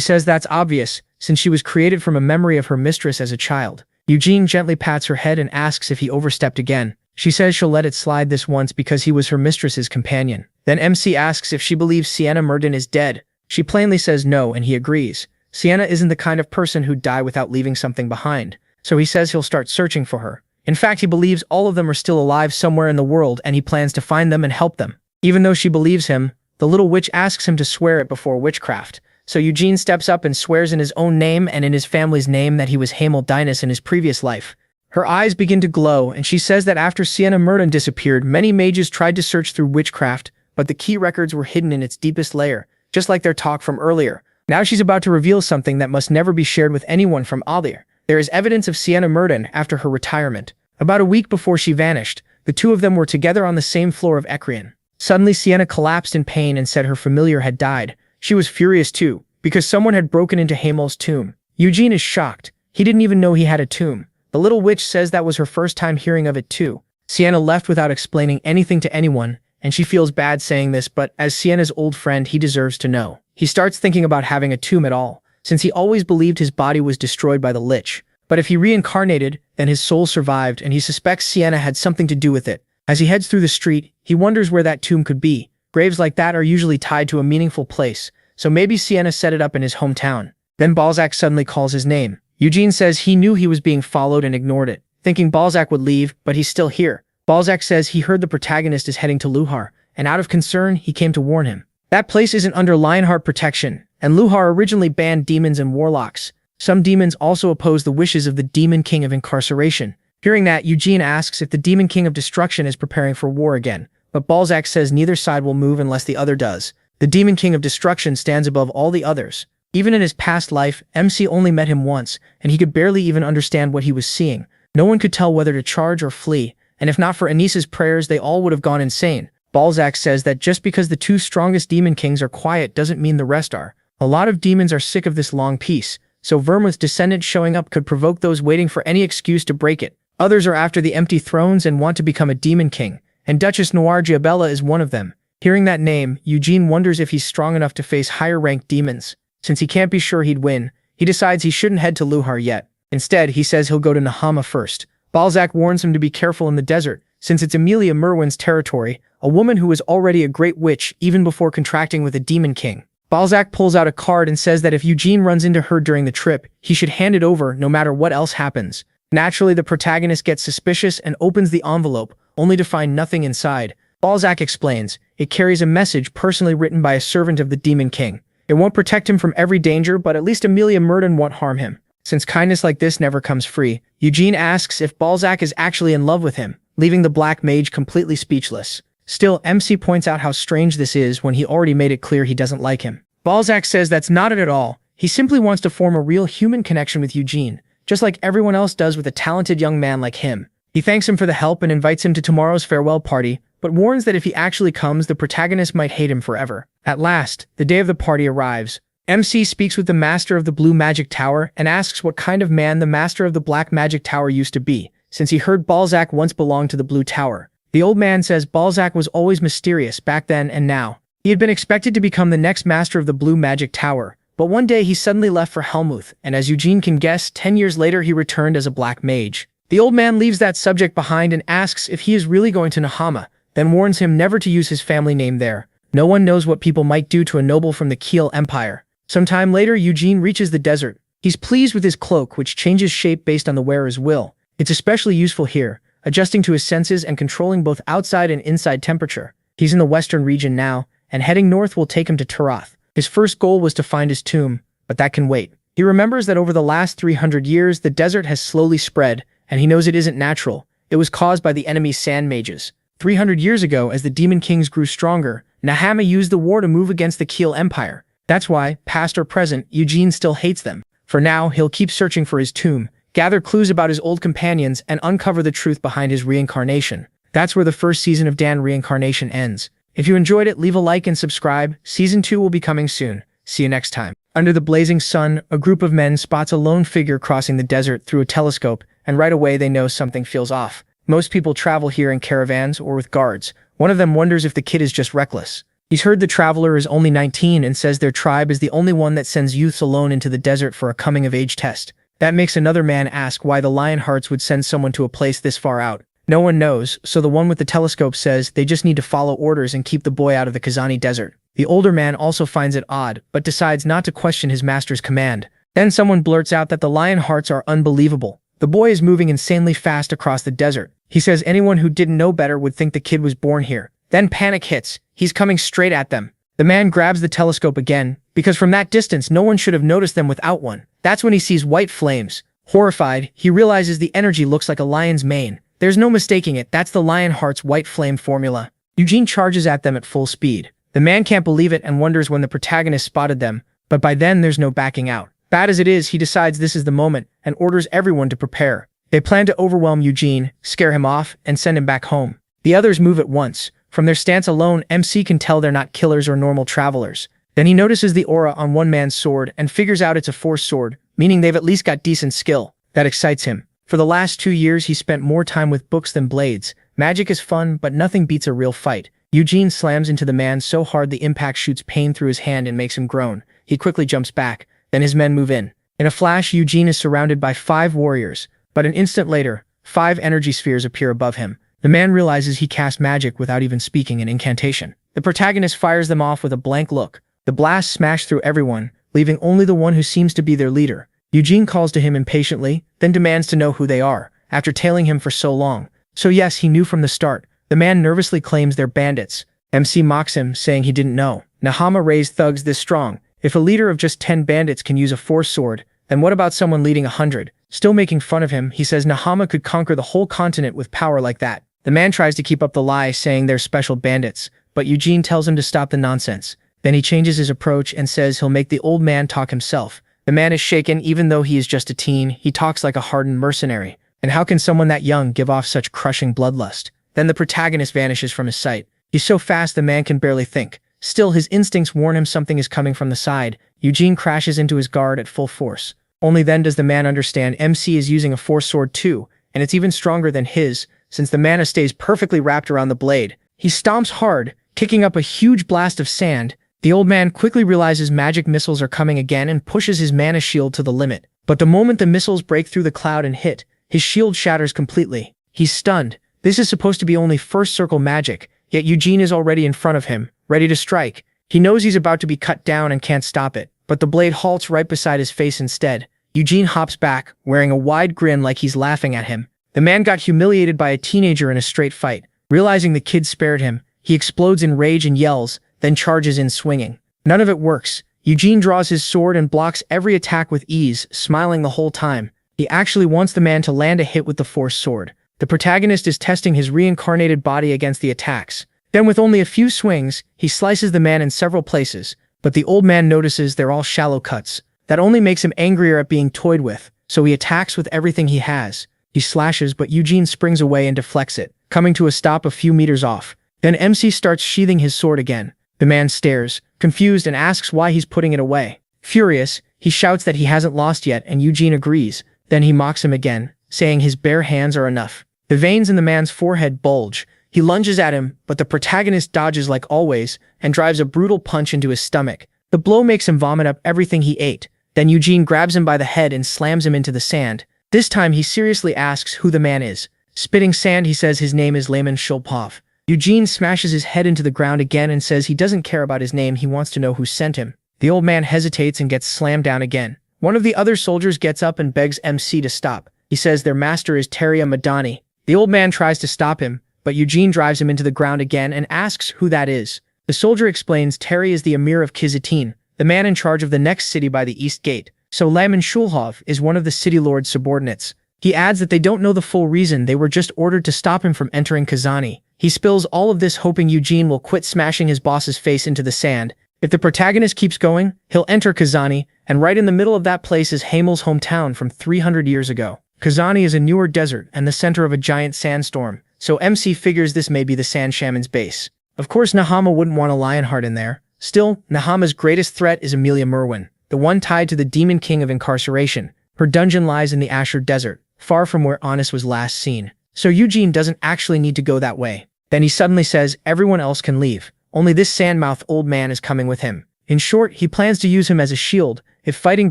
Speaker 1: says that's obvious, since she was created from a memory of her mistress as a child. Eugene gently pats her head and asks if he overstepped again. She says she'll let it slide this once because he was her mistress's companion. Then MC asks if she believes Sienna Murdane is dead. She plainly says no, and he agrees. Sienna isn't the kind of person who'd die without leaving something behind, so he says he'll start searching for her. In fact, he believes all of them are still alive somewhere in the world, and he plans to find them and help them. Even though she believes him, the little witch asks him to swear it before witchcraft. So Eugene steps up and swears in his own name and in his family's name that he was Hamel Dinas in his previous life. Her eyes begin to glow, and she says that after Sienna Murdane disappeared, many mages tried to search through witchcraft, but the key records were hidden in its deepest layer, just like their talk from earlier. Now she's about to reveal something that must never be shared with anyone from Alir. There is evidence of Sienna Murdane after her retirement. About a week before she vanished, the two of them were together on the same floor of Ecrian. Suddenly, Sienna collapsed in pain and said her familiar had died. She was furious too, because someone had broken into Hamel's tomb. Eugene is shocked. He didn't even know he had a tomb. The little witch says that was her first time hearing of it too. Sienna left without explaining anything to anyone, and she feels bad saying this, but as Sienna's old friend, he deserves to know. He starts thinking about having a tomb at all, since he always believed his body was destroyed by the Lich. But if he reincarnated, then his soul survived, and he suspects Sienna had something to do with it. As he heads through the street, he wonders where that tomb could be. Graves like that are usually tied to a meaningful place, so maybe Sienna set it up in his hometown. Then Balzac suddenly calls his name. Eugene says he knew he was being followed and ignored it, thinking Balzac would leave, but he's still here. Balzac says he heard the protagonist is heading to Luhar, and out of concern, he came to warn him. That place isn't under Lionheart protection, and Luhar originally banned demons and warlocks. Some demons also oppose the wishes of the Demon King of Incarceration. Hearing that, Eugene asks if the Demon King of Destruction is preparing for war again, but Balzac says neither side will move unless the other does. The Demon King of Destruction stands above all the others. Even in his past life, MC only met him once, and he could barely even understand what he was seeing. No one could tell whether to charge or flee, and if not for Anissa's prayers, they all would have gone insane. Balzac says that just because the two strongest Demon Kings are quiet doesn't mean the rest are. A lot of demons are sick of this long peace, so Vermouth's descendant showing up could provoke those waiting for any excuse to break it. Others are after the empty thrones and want to become a Demon King, and Duchess Noir Giabella is one of them. Hearing that name, Eugene wonders if he's strong enough to face higher-ranked demons. Since he can't be sure he'd win, he decides he shouldn't head to Luhar yet. Instead, he says he'll go to Nahama first. Balzac warns him to be careful in the desert, since it's Amelia Merwin's territory, a woman who was already a great witch even before contracting with a Demon King. Balzac pulls out a card and says that if Eugene runs into her during the trip, he should hand it over no matter what else happens. Naturally, the protagonist gets suspicious and opens the envelope, only to find nothing inside. Balzac explains, it carries a message personally written by a servant of the Demon King. It won't protect him from every danger, but at least Amelia Merton won't harm him. Since kindness like this never comes free, Eugene asks if Balzac is actually in love with him, leaving the Black Mage completely speechless. Still, MC points out how strange this is when he already made it clear he doesn't like him. Balzac says that's not it at all. He simply wants to form a real human connection with Eugene, just like everyone else does with a talented young man like him. He thanks him for the help and invites him to tomorrow's farewell party, but warns that if he actually comes, the protagonist might hate him forever. At last, the day of the party arrives. MC speaks with the Master of the Blue Magic Tower and asks what kind of man the Master of the Black Magic Tower used to be, since he heard Balzac once belonged to the Blue Tower. The old man says Balzac was always mysterious back then and now. He had been expected to become the next Master of the Blue Magic Tower, but one day he suddenly left for Helmuth, and as Eugene can guess, 10 years later he returned as a Black Mage. The old man leaves that subject behind and asks if he is really going to Nahama, then warns him never to use his family name there. No one knows what people might do to a noble from the Kiel Empire. Sometime later, Eugene reaches the desert. He's pleased with his cloak, which changes shape based on the wearer's will. It's especially useful here, adjusting to his senses and controlling both outside and inside temperature. He's in the western region now, and heading north will take him to Turath. His first goal was to find his tomb, but that can wait. He remembers that over the last 300 years, the desert has slowly spread, and he knows it isn't natural. It was caused by the enemy's sand mages. 300 years ago, as the Demon Kings grew stronger, Nahama used the war to move against the Kiel Empire. That's why, past or present, Eugene still hates them. For now, he'll keep searching for his tomb, gather clues about his old companions, and uncover the truth behind his reincarnation. That's where the first season of Dan Reincarnation ends. If you enjoyed it, leave a like and subscribe. Season 2 will be coming soon. See you next time. Under the blazing sun, a group of men spots a lone figure crossing the desert through a telescope, and right away they know something feels off. Most people travel here in caravans or with guards. One of them wonders if the kid is just reckless. He's heard the traveler is only 19 and says their tribe is the only one that sends youths alone into the desert for a coming-of-age test. That makes another man ask why the Lionhearts would send someone to a place this far out. No one knows, so the one with the telescope says they just need to follow orders and keep the boy out of the Kazani desert. The older man also finds it odd, but decides not to question his master's command. Then someone blurts out that the Lionhearts are unbelievable. The boy is moving insanely fast across the desert. He says anyone who didn't know better would think the kid was born here. Then panic hits. He's coming straight at them. The man grabs the telescope again, because from that distance no one should have noticed them without one. That's when he sees white flames. Horrified, he realizes the energy looks like a lion's mane. There's no mistaking it, that's the Lionheart's white flame formula. Eugene charges at them at full speed. The man can't believe it and wonders when the protagonist spotted them, but by then there's no backing out. Bad as it is, he decides this is the moment and orders everyone to prepare. They plan to overwhelm Eugene, scare him off, and send him back home. The others move at once. From their stance alone, MC can tell they're not killers or normal travelers. Then he notices the aura on one man's sword and figures out it's a force sword, meaning they've at least got decent skill. That excites him. For the last 2 years, he spent more time with books than blades. Magic is fun, but nothing beats a real fight. Eugene slams into the man so hard the impact shoots pain through his hand and makes him groan. He quickly jumps back. Then his men move in. In a flash, Eugene is surrounded by 5 warriors, but an instant later, 5 energy spheres appear above him. The man realizes he cast magic without even speaking an incantation. The protagonist fires them off with a blank look. The blasts smash through everyone, leaving only the one who seems to be their leader. Eugene calls to him impatiently, then demands to know who they are, after tailing him for so long. So yes, he knew from the start. The man nervously claims they're bandits. MC mocks him, saying he didn't know. Nahama raised thugs this strong. If a leader of just 10 bandits can use a force sword, then what about someone leading 100? Still making fun of him, he says Nahama could conquer the whole continent with power like that. The man tries to keep up the lie, saying they're special bandits, but Eugene tells him to stop the nonsense. Then he changes his approach and says he'll make the old man talk himself. The man is shaken. Even though he is just a teen, he talks like a hardened mercenary. And how can someone that young give off such crushing bloodlust? Then the protagonist vanishes from his sight. He's so fast the man can barely think. Still, his instincts warn him something is coming from the side. Eugene crashes into his guard at full force. Only then does the man understand MC is using a force sword too, and it's even stronger than his, since the mana stays perfectly wrapped around the blade. He stomps hard, kicking up a huge blast of sand. The old man quickly realizes magic missiles are coming again and pushes his mana shield to the limit. But the moment the missiles break through the cloud and hit, his shield shatters completely. He's stunned. This is supposed to be only first circle magic, yet Eugene is already in front of him, ready to strike. He knows he's about to be cut down and can't stop it, but the blade halts right beside his face instead. Eugene hops back, wearing a wide grin like he's laughing at him. The man got humiliated by a teenager in a straight fight. Realizing the kid spared him, he explodes in rage and yells, then charges in swinging. None of it works. Eugene draws his sword and blocks every attack with ease, smiling the whole time. He actually wants the man to land a hit with the force sword. The protagonist is testing his reincarnated body against the attacks. Then with only a few swings, he slices the man in several places, but the old man notices they're all shallow cuts. That only makes him angrier at being toyed with, so he attacks with everything he has. He slashes, but Eugene springs away and deflects it, coming to a stop a few meters off. Then MC starts sheathing his sword again. The man stares, confused, and asks why he's putting it away. Furious, he shouts that he hasn't lost yet, and Eugene agrees. Then he mocks him again, saying his bare hands are enough. The veins in the man's forehead bulge. He lunges at him, but the protagonist dodges like always and drives a brutal punch into his stomach. The blow makes him vomit up everything he ate. Then Eugene grabs him by the head and slams him into the sand. This time he seriously asks who the man is. Spitting sand, he says his name is Layman Shulpov. Eugene smashes his head into the ground again and says he doesn't care about his name, he wants to know who sent him. The old man hesitates and gets slammed down again. One of the other soldiers gets up and begs MC to stop. He says their master is Teria Madani. The old man tries to stop him, but Eugene drives him into the ground again and asks who that is. The soldier explains Terry is the emir of Kizitin, the man in charge of the next city by the east gate. So Layman Shulhov is one of the city lord's subordinates. He adds that they don't know the full reason, they were just ordered to stop him from entering Kazani. He spills all of this hoping Eugene will quit smashing his boss's face into the sand. If the protagonist keeps going, he'll enter Kazani, and right in the middle of that place is Hamel's hometown from 300 years ago. Kazani is a newer desert and the center of a giant sandstorm, so MC figures this may be the Sand Shaman's base. Of course, Nahama wouldn't want a Lionheart in there. Still, Nahama's greatest threat is Amelia Merwin, the one tied to the Demon King of Incarceration. Her dungeon lies in the Asher Desert, far from where Honest was last seen. So Eugene doesn't actually need to go that way. Then he suddenly says everyone else can leave. Only this sandmouth old man is coming with him. In short, he plans to use him as a shield if fighting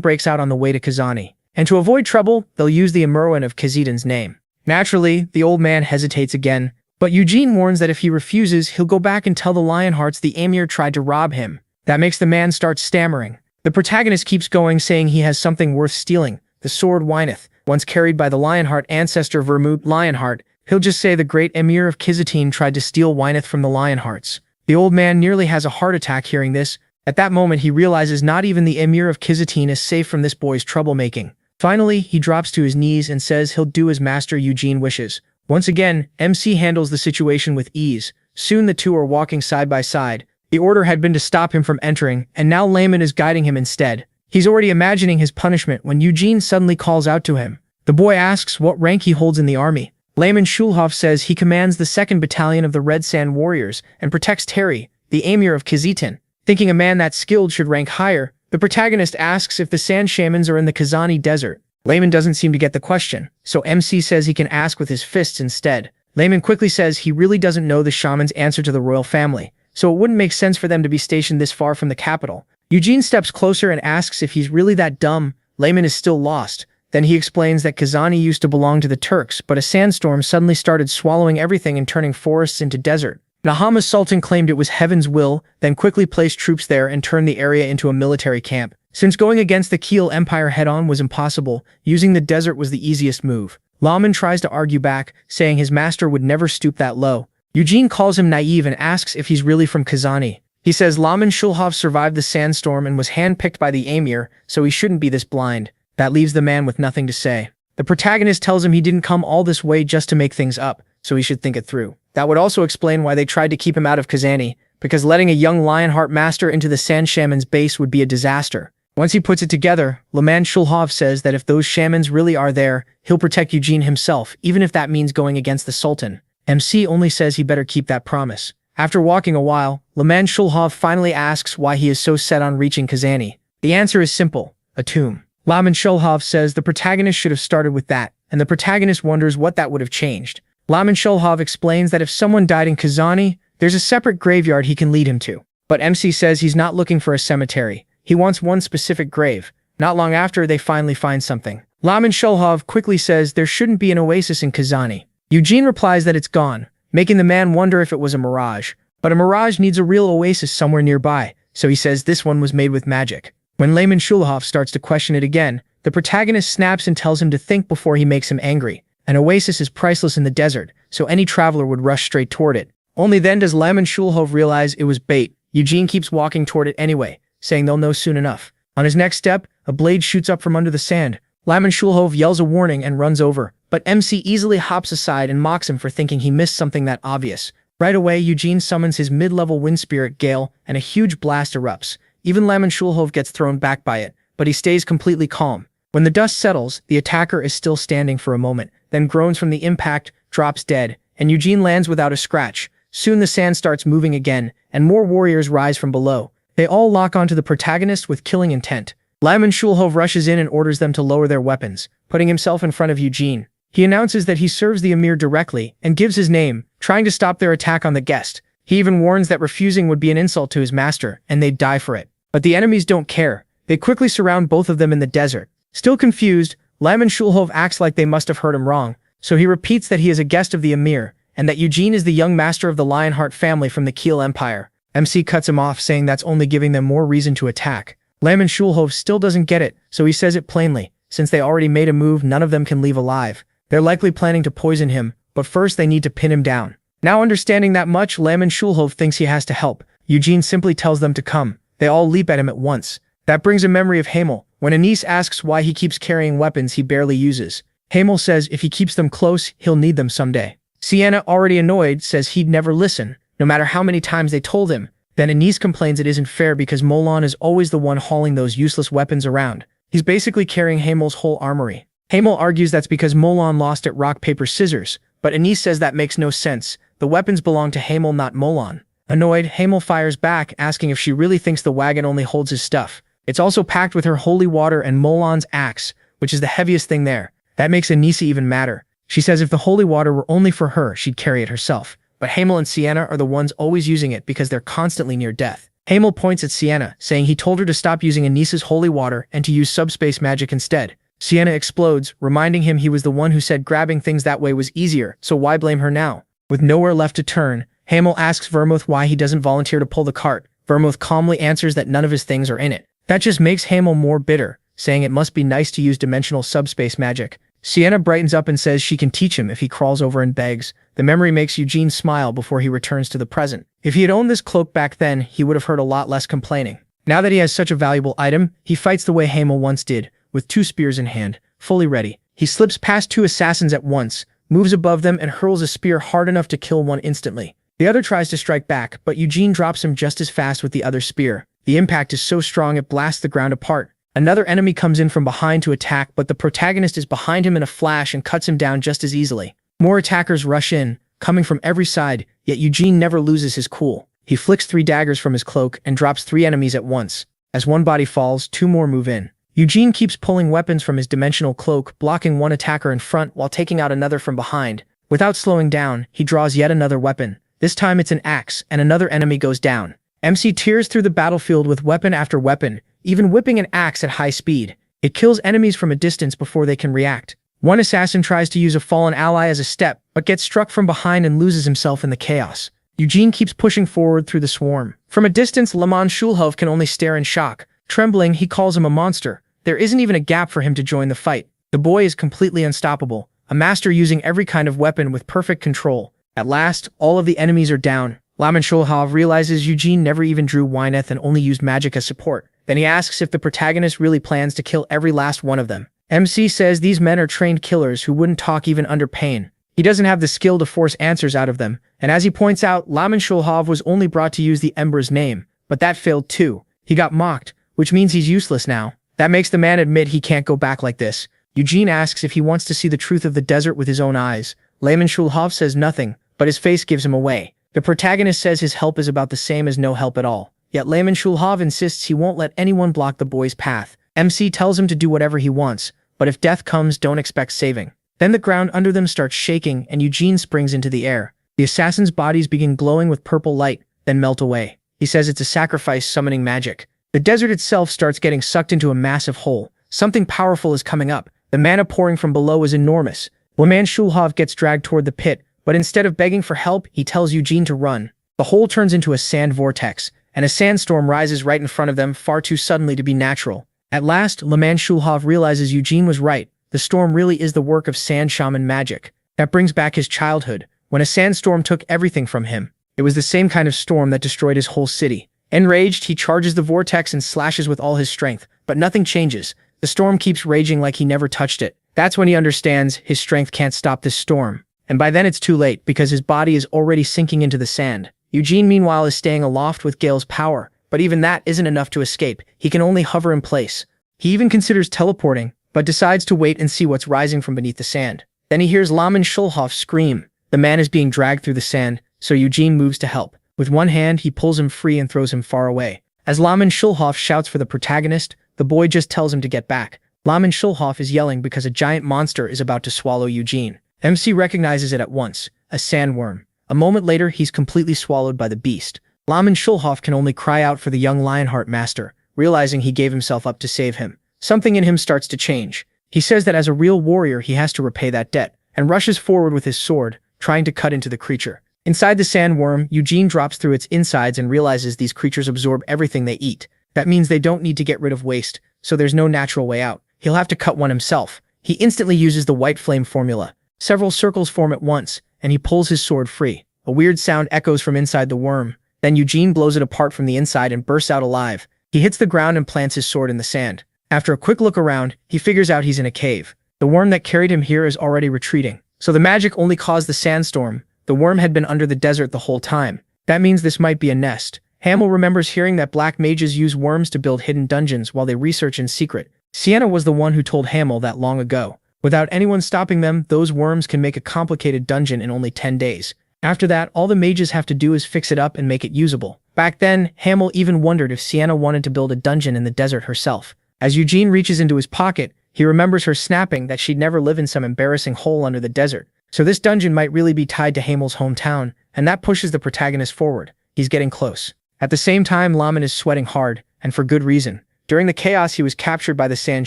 Speaker 1: breaks out on the way to Kazani. And to avoid trouble, they'll use the Emerwin of Kazidan's name. Naturally, the old man hesitates again, but Eugene warns that if he refuses, he'll go back and tell the Lionhearts the Emir tried to rob him. That makes the man start stammering. The protagonist keeps going, saying he has something worth stealing, the sword Wyneth, once carried by the Lionheart ancestor Vermouth Lionheart. He'll just say the great Emir of Kizitin tried to steal Wyneth from the Lionhearts. The old man nearly has a heart attack hearing this. At that moment, he realizes not even the Emir of Kizitin is safe from this boy's troublemaking. Finally, he drops to his knees and says he'll do as Master Eugene wishes. Once again, MC handles the situation with ease. Soon the two are walking side by side. The order had been to stop him from entering, and now Layman is guiding him instead. He's already imagining his punishment when Eugene suddenly calls out to him. The boy asks what rank he holds in the army. Layman Shulhov says he commands the 2nd Battalion of the Red Sand Warriors and protects Terry, the Emir of Kizitin. Thinking a man that skilled should rank higher, the protagonist asks if the Sand Shamans are in the Kazani Desert. Layman doesn't seem to get the question, so MC says he can ask with his fists instead. Layman quickly says he really doesn't know the shaman's answer to the royal family, so it wouldn't make sense for them to be stationed this far from the capital. Eugene steps closer and asks if he's really that dumb. Layman is still lost. Then he explains that Kazani used to belong to the Turks, but a sandstorm suddenly started swallowing everything and turning forests into desert. Nahama's sultan claimed it was heaven's will, then quickly placed troops there and turned the area into a military camp. Since going against the Keel Empire head-on was impossible, using the desert was the easiest move. Layman tries to argue back, saying his master would never stoop that low. Eugene calls him naive and asks if he's really from Kazani. He says Layman Shulhov survived the sandstorm and was handpicked by the emir, so he shouldn't be this blind. That leaves the man with nothing to say. The protagonist tells him he didn't come all this way just to make things up, so he should think it through. That would also explain why they tried to keep him out of Kazani, because letting a young Lionheart master into the Sand Shaman's base would be a disaster. Once he puts it together, Layman Shulhov says that if those shamans really are there, he'll protect Eugene himself, even if that means going against the Sultan. MC only says he better keep that promise. After walking a while, Layman Shulhov finally asks why he is so set on reaching Kazani. The answer is simple: a tomb. Layman Shulhov says the protagonist should have started with that, and the protagonist wonders what that would have changed. Layman Shulhov explains that if someone died in Kazani, there's a separate graveyard he can lead him to. But MC says he's not looking for a cemetery. He wants one specific grave. Not long after, they finally find something. Layman Shulhov quickly says there shouldn't be an oasis in Kazani. Eugene replies that it's gone, making the man wonder if it was a mirage. But a mirage needs a real oasis somewhere nearby, so he says this one was made with magic. When Layman Shulhov starts to question it again, the protagonist snaps and tells him to think before he makes him angry. An oasis is priceless in the desert, so any traveler would rush straight toward it. Only then does Layman Shulhov realize it was bait. Eugene keeps walking toward it anyway, saying they'll know soon enough. On his next step, a blade shoots up from under the sand. Layman Shulhov yells a warning and runs over, but MC easily hops aside and mocks him for thinking he missed something that obvious. Right away, Eugene summons his mid-level wind spirit Gale, and a huge blast erupts. Even Layman Shulhov gets thrown back by it, but he stays completely calm. When the dust settles, the attacker is still standing for a moment, then groans from the impact, drops dead, and Eugene lands without a scratch. Soon the sand starts moving again, and more warriors rise from below. They all lock onto the protagonist with killing intent. Layman Shulhov rushes in and orders them to lower their weapons, putting himself in front of Eugene. He announces that he serves the emir directly and gives his name, trying to stop their attack on the guest. He even warns that refusing would be an insult to his master, and they'd die for it. But the enemies don't care. They quickly surround both of them in the desert. Still confused, Layman Shulhov acts like they must have heard him wrong, so he repeats that he is a guest of the emir, and that Eugene is the young master of the Lionheart family from the Keel Empire. MC cuts him off, saying that's only giving them more reason to attack. Layman Shulhov still doesn't get it, so he says it plainly. Since they already made a move, none of them can leave alive. They're likely planning to poison him, but first they need to pin him down. Now understanding that much, Layman Shulhov thinks he has to help. Eugene simply tells them to come. They all leap at him at once. That brings a memory of Hamel. When Anis asks why he keeps carrying weapons he barely uses, Hamel says if he keeps them close, he'll need them someday. Sienna, already annoyed, says he'd never listen, no matter how many times they told him. Then Anis complains it isn't fair because Molon is always the one hauling those useless weapons around. He's basically carrying Hamel's whole armory. Hamel argues that's because Molon lost at rock, paper, scissors, but Anis says that makes no sense. The weapons belong to Hamel, not Molon. Annoyed, Hamel fires back, asking if she really thinks the wagon only holds his stuff. It's also packed with her holy water and Molon's axe, which is the heaviest thing there. That makes Anissa even madder. She says if the holy water were only for her, she'd carry it herself. But Hamel and Sienna are the ones always using it because they're constantly near death. Hamel points at Sienna, saying he told her to stop using Anissa's holy water and to use subspace magic instead. Sienna explodes, reminding him he was the one who said grabbing things that way was easier, so why blame her now? With nowhere left to turn, Hamel asks Vermouth why he doesn't volunteer to pull the cart. Vermouth calmly answers that none of his things are in it. That just makes Hamel more bitter, saying it must be nice to use dimensional subspace magic. Sienna brightens up and says she can teach him if he crawls over and begs. The memory makes Eugene smile before he returns to the present. If he had owned this cloak back then, he would have heard a lot less complaining. Now that he has such a valuable item, he fights the way Hamel once did, with 2 spears in hand, fully ready. He slips past 2 assassins at once, moves above them and hurls a spear hard enough to kill one instantly. The other tries to strike back, but Eugene drops him just as fast with the other spear. The impact is so strong it blasts the ground apart. Another enemy comes in from behind to attack, but the protagonist is behind him in a flash and cuts him down just as easily. More attackers rush in, coming from every side, yet Eugene never loses his cool. He flicks 3 daggers from his cloak and drops 3 enemies at once. As one body falls, 2 more move in. Eugene keeps pulling weapons from his dimensional cloak, blocking one attacker in front while taking out another from behind. Without slowing down, he draws yet another weapon. This time it's an axe, and another enemy goes down. MC tears through the battlefield with weapon after weapon, even whipping an axe at high speed. It kills enemies from a distance before they can react. One assassin tries to use a fallen ally as a step, but gets struck from behind and loses himself in the chaos. Eugene keeps pushing forward through the swarm. From a distance, Lemon Schulhof can only stare in shock. Trembling, he calls him a monster. There isn't even a gap for him to join the fight. The boy is completely unstoppable, a master using every kind of weapon with perfect control. At last, all of the enemies are down. Lemon Schulhof realizes Eugene never even drew Wyneth and only used magic as support. Then he asks if the protagonist really plans to kill every last one of them. MC says these men are trained killers who wouldn't talk even under pain. He doesn't have the skill to force answers out of them, and as he points out, Lemon Schulhof was only brought to use the Ember's name, but that failed too. He got mocked, which means he's useless now. That makes the man admit he can't go back like this. Eugene asks if he wants to see the truth of the desert with his own eyes. Lemon Schulhof says nothing, but his face gives him away. The protagonist says his help is about the same as no help at all. Yet Lemon Schulhof insists he won't let anyone block the boy's path. MC tells him to do whatever he wants, but if death comes, don't expect saving. Then the ground under them starts shaking and Eugene springs into the air. The assassins' bodies begin glowing with purple light, then melt away. He says it's a sacrifice summoning magic. The desert itself starts getting sucked into a massive hole. Something powerful is coming up. The mana pouring from below is enormous. Lemon Schulhof gets dragged toward the pit, but instead of begging for help, he tells Eugene to run. The hole turns into a sand vortex, and a sandstorm rises right in front of them far too suddenly to be natural. At last, Lemon Schulhof realizes Eugene was right. The storm really is the work of sand shaman magic. That brings back his childhood, when a sandstorm took everything from him. It was the same kind of storm that destroyed his whole city. Enraged, he charges the vortex and slashes with all his strength, but nothing changes. The storm keeps raging like he never touched it. That's when he understands his strength can't stop this storm. And by then it's too late, because his body is already sinking into the sand. Eugene, meanwhile, is staying aloft with Gale's power, but even that isn't enough to escape. He can only hover in place. He even considers teleporting, but decides to wait and see what's rising from beneath the sand. Then he hears Lemon Schulhof scream. The man is being dragged through the sand, so Eugene moves to help. With one hand, he pulls him free and throws him far away. As Lemon Schulhof shouts for the protagonist, the boy just tells him to get back. Lemon Schulhof is yelling because a giant monster is about to swallow Eugene. MC recognizes it at once, a sandworm. A moment later, he's completely swallowed by the beast. Lemon Schulhof can only cry out for the young Lionheart master, realizing he gave himself up to save him. Something in him starts to change. He says that as a real warrior, he has to repay that debt, and rushes forward with his sword, trying to cut into the creature. Inside the sandworm, Eugene drops through its insides and realizes these creatures absorb everything they eat. That means they don't need to get rid of waste, so there's no natural way out. He'll have to cut one himself. He instantly uses the white flame formula. Several circles form at once, and he pulls his sword free. A weird sound echoes from inside the worm. Then Eugene blows it apart from the inside and bursts out alive. He hits the ground and plants his sword in the sand. After a quick look around, he figures out he's in a cave. The worm that carried him here is already retreating. So the magic only caused the sandstorm. The worm had been under the desert the whole time. That means this might be a nest. Hamill remembers hearing that black mages use worms to build hidden dungeons while they research in secret. Sienna was the one who told Hamill that long ago. Without anyone stopping them, those worms can make a complicated dungeon in only 10 days. After that, all the mages have to do is fix it up and make it usable. Back then, Hamill even wondered if Sienna wanted to build a dungeon in the desert herself. As Eugene reaches into his pocket, he remembers her snapping that she'd never live in some embarrassing hole under the desert. So this dungeon might really be tied to Hamill's hometown, and that pushes the protagonist forward. He's getting close. At the same time, Lemon is sweating hard, and for good reason. During the chaos, he was captured by the sand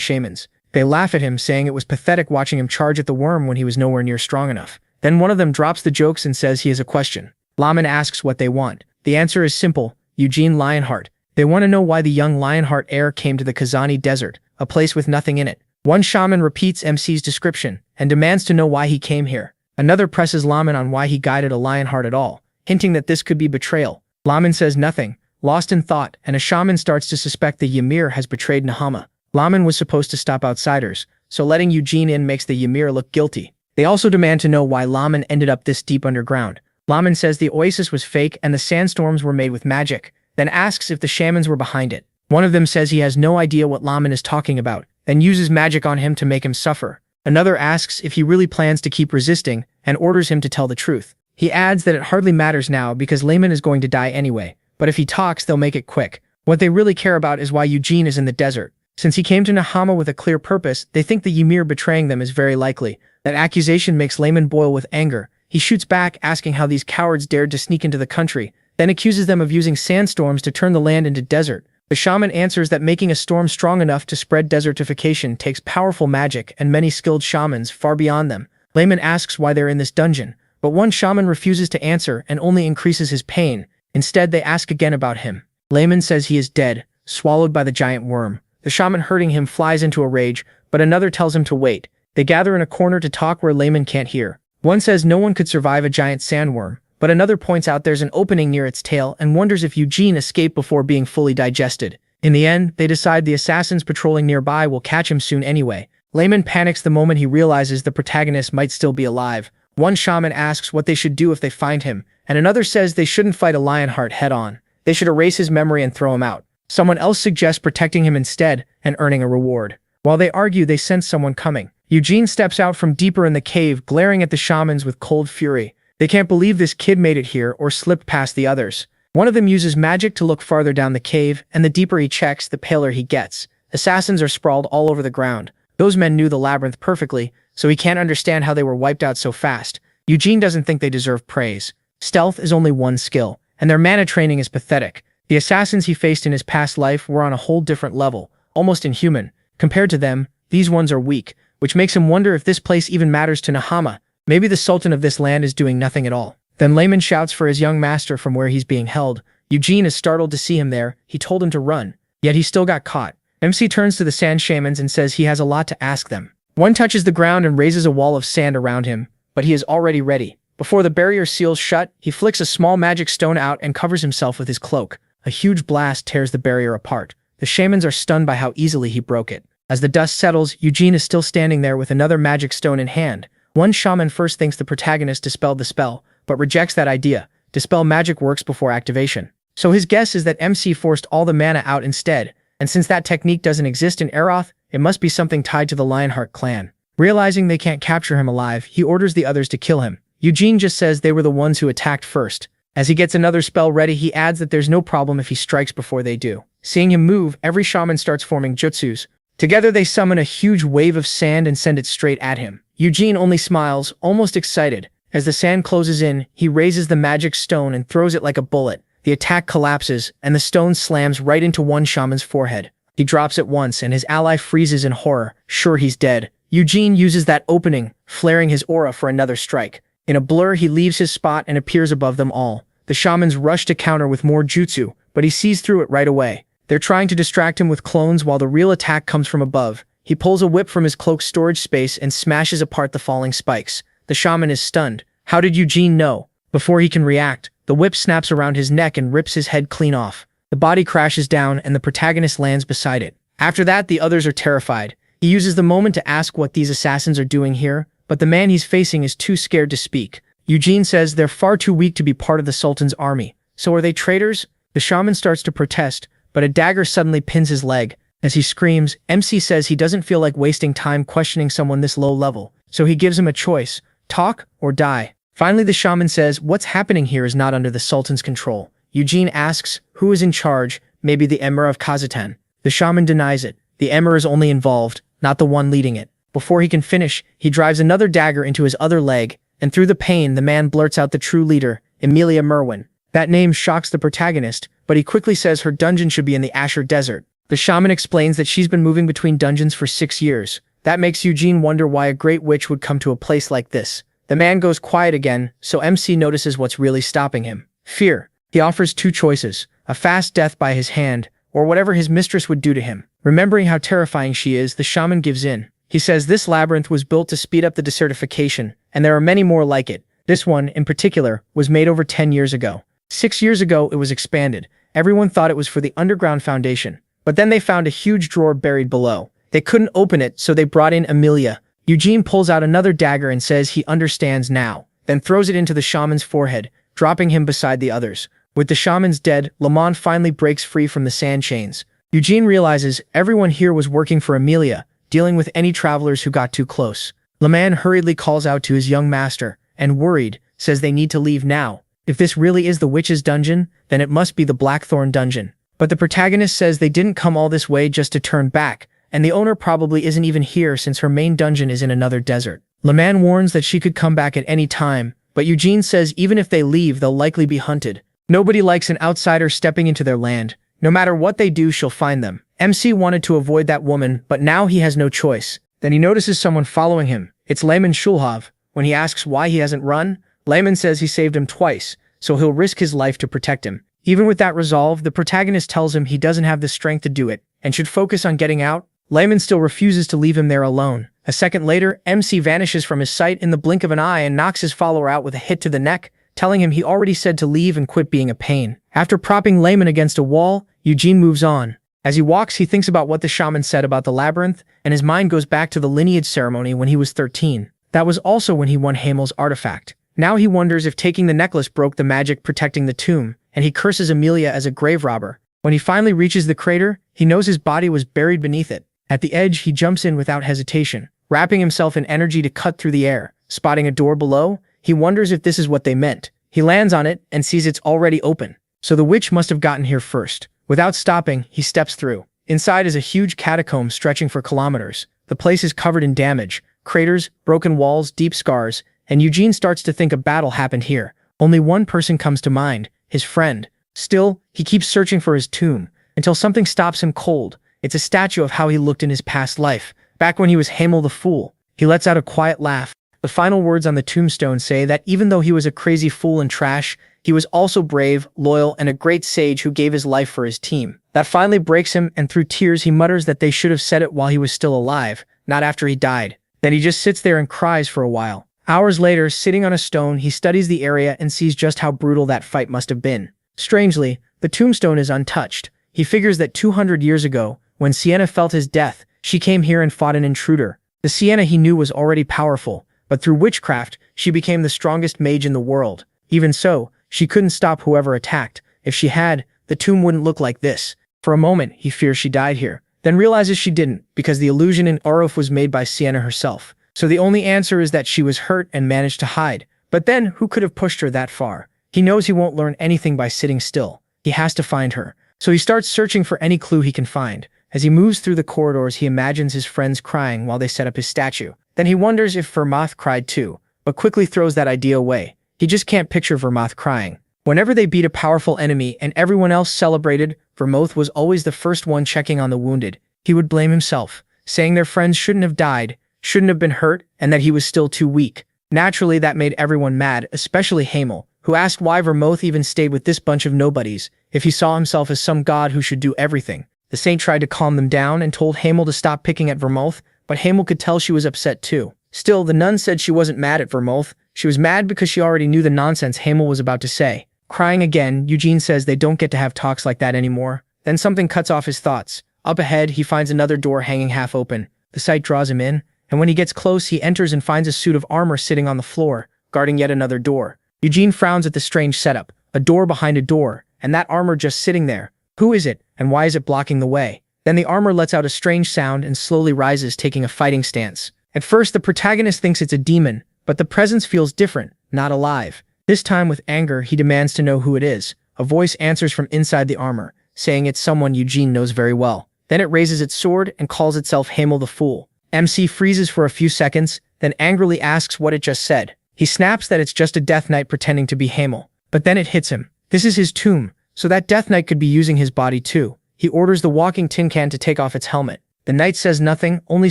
Speaker 1: shamans. They laugh at him, saying it was pathetic watching him charge at the worm when he was nowhere near strong enough. Then one of them drops the jokes and says he has a question. Lemon asks what they want. The answer is simple: Eugene Lionheart. They want to know why the young Lionheart heir came to the Kazani Desert, a place with nothing in it. One shaman repeats MC's description and demands to know why he came here. Another presses Lemon on why he guided a Lionheart at all, hinting that this could be betrayal. Lemon says nothing, lost in thought, and a shaman starts to suspect the Ymir has betrayed Nahama. Lemon was supposed to stop outsiders, so letting Eugene in makes the Ymir look guilty. They also demand to know why Lemon ended up this deep underground. Lemon says the oasis was fake and the sandstorms were made with magic, then asks if the shamans were behind it. One of them says he has no idea what Lemon is talking about, then uses magic on him to make him suffer. Another asks if he really plans to keep resisting and orders him to tell the truth. He adds that it hardly matters now because Lemon is going to die anyway, but if he talks, they'll make it quick. What they really care about is why Eugene is in the desert. Since he came to Nahama with a clear purpose, they think the Ymir betraying them is very likely, That accusation makes Layman boil with anger. He shoots back, asking how these cowards dared to sneak into the country, then accuses them of using sandstorms to turn the land into desert. The shaman answers that making a storm strong enough to spread desertification takes powerful magic and many skilled shamans far beyond them. Layman asks why they're in this dungeon, but one shaman refuses to answer and only increases his pain. Instead, they ask again about him. Layman says he is dead, swallowed by the giant worm. The shaman hurting him flies into a rage, but another tells him to wait. They gather in a corner to talk where Layman can't hear. One says no one could survive a giant sandworm, but another points out there's an opening near its tail and wonders if Eugene escaped before being fully digested. In the end, they decide the assassins patrolling nearby will catch him soon anyway. Layman panics the moment he realizes the protagonist might still be alive. One shaman asks what they should do if they find him, and another says they shouldn't fight a Lionheart head-on. They should erase his memory and throw him out. Someone else suggests protecting him instead and earning a reward. While they argue, they sense someone coming. Eugene steps out from deeper in the cave, glaring at the shamans with cold fury. They can't believe this kid made it here or slipped past the others. One of them uses magic to look farther down the cave, and the deeper he checks, the paler he gets. Assassins are sprawled all over the ground. Those men knew the labyrinth perfectly, so he can't understand how they were wiped out so fast. Eugene doesn't think they deserve praise. Stealth is only one skill, and their mana training is pathetic. The assassins he faced in his past life were on a whole different level, almost inhuman. Compared to them, these ones are weak, which makes him wonder if this place even matters to Nahama. Maybe the Sultan of this land is doing nothing at all. Then Layman shouts for his young master from where he's being held. Eugene is startled to see him there. He told him to run, yet he still got caught. MC turns to the sand shamans and says he has a lot to ask them. One touches the ground and raises a wall of sand around him, but he is already ready. Before the barrier seals shut, he flicks a small magic stone out and covers himself with his cloak. A huge blast tears the barrier apart. The shamans are stunned by how easily he broke it. As the dust settles, Eugene is still standing there with another magic stone in hand. One shaman first thinks the protagonist dispelled the spell, but rejects that idea. Dispel magic works before activation. So his guess is that MC forced all the mana out instead, and since that technique doesn't exist in Aeroth, it must be something tied to the Lionheart clan. Realizing they can't capture him alive, he orders the others to kill him. Eugene just says they were the ones who attacked first. As he gets another spell ready, he adds that there's no problem if he strikes before they do. Seeing him move, every shaman starts forming jutsus. Together they summon a huge wave of sand and send it straight at him. Eugene only smiles, almost excited. As the sand closes in, he raises the magic stone and throws it like a bullet. The attack collapses, and the stone slams right into one shaman's forehead. He drops it once, and his ally freezes in horror, sure he's dead. Eugene uses that opening, flaring his aura for another strike. In a blur, he leaves his spot and appears above them all. The shamans rush to counter with more jutsu, but he sees through it right away. They're trying to distract him with clones while the real attack comes from above. He pulls a whip from his cloak's storage space and smashes apart the falling spikes. The shaman is stunned. How did Eugene know? Before he can react, the whip snaps around his neck and rips his head clean off. The body crashes down and the protagonist lands beside it. After that, the others are terrified. He uses the moment to ask what these assassins are doing here, but the man he's facing is too scared to speak. Eugene says they're far too weak to be part of the Sultan's army. So are they traitors? The shaman starts to protest, but a dagger suddenly pins his leg. As he screams, MC says he doesn't feel like wasting time questioning someone this low level, so he gives him a choice: talk or die. Finally, the shaman says what's happening here is not under the Sultan's control. Eugene asks who is in charge, maybe the Emir of Kazakhstan. The shaman denies it. The Emir is only involved, not the one leading it. Before he can finish, he drives another dagger into his other leg, and through the pain, the man blurts out the true leader, Emilia Merwin. That name shocks the protagonist, but he quickly says her dungeon should be in the Asher Desert. The shaman explains that she's been moving between dungeons for 6 years. That makes Eugene wonder why a great witch would come to a place like this. The man goes quiet again, so MC notices what's really stopping him: fear. He offers two choices: a fast death by his hand, or whatever his mistress would do to him. Remembering how terrifying she is, the shaman gives in. He says this labyrinth was built to speed up the desertification, and there are many more like it. This one, in particular, was made over 10 years ago. 6 years ago, it was expanded. Everyone thought it was for the underground foundation. But then they found a huge drawer buried below. They couldn't open it, so they brought in Emilia. Eugene pulls out another dagger and says he understands now, then throws it into the shaman's forehead, dropping him beside the others. With the shamans dead, Lamont finally breaks free from the sand chains. Eugene realizes everyone here was working for Emilia, dealing with any travelers who got too close. Laman hurriedly calls out to his young master, and worried, says they need to leave now. If this really is the witch's dungeon, then it must be the Blackthorn dungeon. But the protagonist says they didn't come all this way just to turn back, and the owner probably isn't even here since her main dungeon is in another desert. Le Man warns that she could come back at any time, but Eugene says even if they leave, they'll likely be hunted. Nobody likes an outsider stepping into their land. No matter what they do, she'll find them. MC wanted to avoid that woman, but now he has no choice. Then he notices someone following him. It's Lehman Schulhov. When he asks why he hasn't run, Lehman says he saved him twice, so he'll risk his life to protect him. Even with that resolve, the protagonist tells him he doesn't have the strength to do it, and should focus on getting out. Lehman still refuses to leave him there alone. A second later, MC vanishes from his sight in the blink of an eye and knocks his follower out with a hit to the neck, telling him he already said to leave and quit being a pain. After propping Lehman against a wall, Eugene moves on. As he walks, he thinks about what the shaman said about the labyrinth, and his mind goes back to the lineage ceremony when he was 13. That was also when he won Hamel's artifact. Now he wonders if taking the necklace broke the magic protecting the tomb, and he curses Amelia as a grave robber. When he finally reaches the crater, he knows his body was buried beneath it. At the edge, he jumps in without hesitation, wrapping himself in energy to cut through the air. Spotting a door below, he wonders if this is what they meant. He lands on it and sees it's already open. So the witch must have gotten here first. Without stopping, he steps through. Inside is a huge catacomb stretching for kilometers. The place is covered in damage, craters, broken walls, deep scars, and Eugene starts to think a battle happened here. Only one person comes to mind, his friend. Still, he keeps searching for his tomb, until something stops him cold. It's a statue of how he looked in his past life, back when he was Hamel the Fool. He lets out a quiet laugh. The final words on the tombstone say that even though he was a crazy fool and trash, he was also brave, loyal, and a great sage who gave his life for his team. That finally breaks him, and through tears he mutters that they should have said it while he was still alive, not after he died. Then he just sits there and cries for a while. Hours later, sitting on a stone, he studies the area and sees just how brutal that fight must have been. Strangely, the tombstone is untouched. He figures that 200 years ago, when Sienna felt his death, she came here and fought an intruder. The Sienna he knew was already powerful, but through witchcraft, she became the strongest mage in the world. Even so, she couldn't stop whoever attacked. If she had, the tomb wouldn't look like this. For a moment, he fears she died here, then realizes she didn't, because the illusion in Aruf was made by Sienna herself. So the only answer is that she was hurt and managed to hide. But then, who could have pushed her that far? He knows he won't learn anything by sitting still. He has to find her. So he starts searching for any clue he can find. As he moves through the corridors, he imagines his friends crying while they set up his statue. Then he wonders if Vermoth cried too, but quickly throws that idea away. He just can't picture Vermoth crying. Whenever they beat a powerful enemy and everyone else celebrated, Vermoth was always the first one checking on the wounded. He would blame himself, saying their friends shouldn't have died, shouldn't have been hurt, and that he was still too weak. Naturally, that made everyone mad, especially Hamel, who asked why Vermoth even stayed with this bunch of nobodies, if he saw himself as some god who should do everything. The saint tried to calm them down and told Hamel to stop picking at Vermoth, but Hamel could tell she was upset too. Still, the nun said she wasn't mad at Vermoth. She was mad because she already knew the nonsense Hamel was about to say. Crying again, Eugene says they don't get to have talks like that anymore. Then something cuts off his thoughts. Up ahead, he finds another door hanging half open. The sight draws him in, and when he gets close, he enters and finds a suit of armor sitting on the floor, guarding yet another door. Eugene frowns at the strange setup, a door behind a door, and that armor just sitting there. Who is it, and why is it blocking the way? Then the armor lets out a strange sound and slowly rises, taking a fighting stance. At first, the protagonist thinks it's a demon, but the presence feels different, not alive. This time with anger, he demands to know who it is. A voice answers from inside the armor, saying it's someone Eugene knows very well. Then it raises its sword and calls itself Hamel the Fool. MC freezes for a few seconds, then angrily asks what it just said. He snaps that it's just a Death Knight pretending to be Hamel. But then it hits him. This is his tomb, so that Death Knight could be using his body too. He orders the walking tin can to take off its helmet. The knight says nothing, only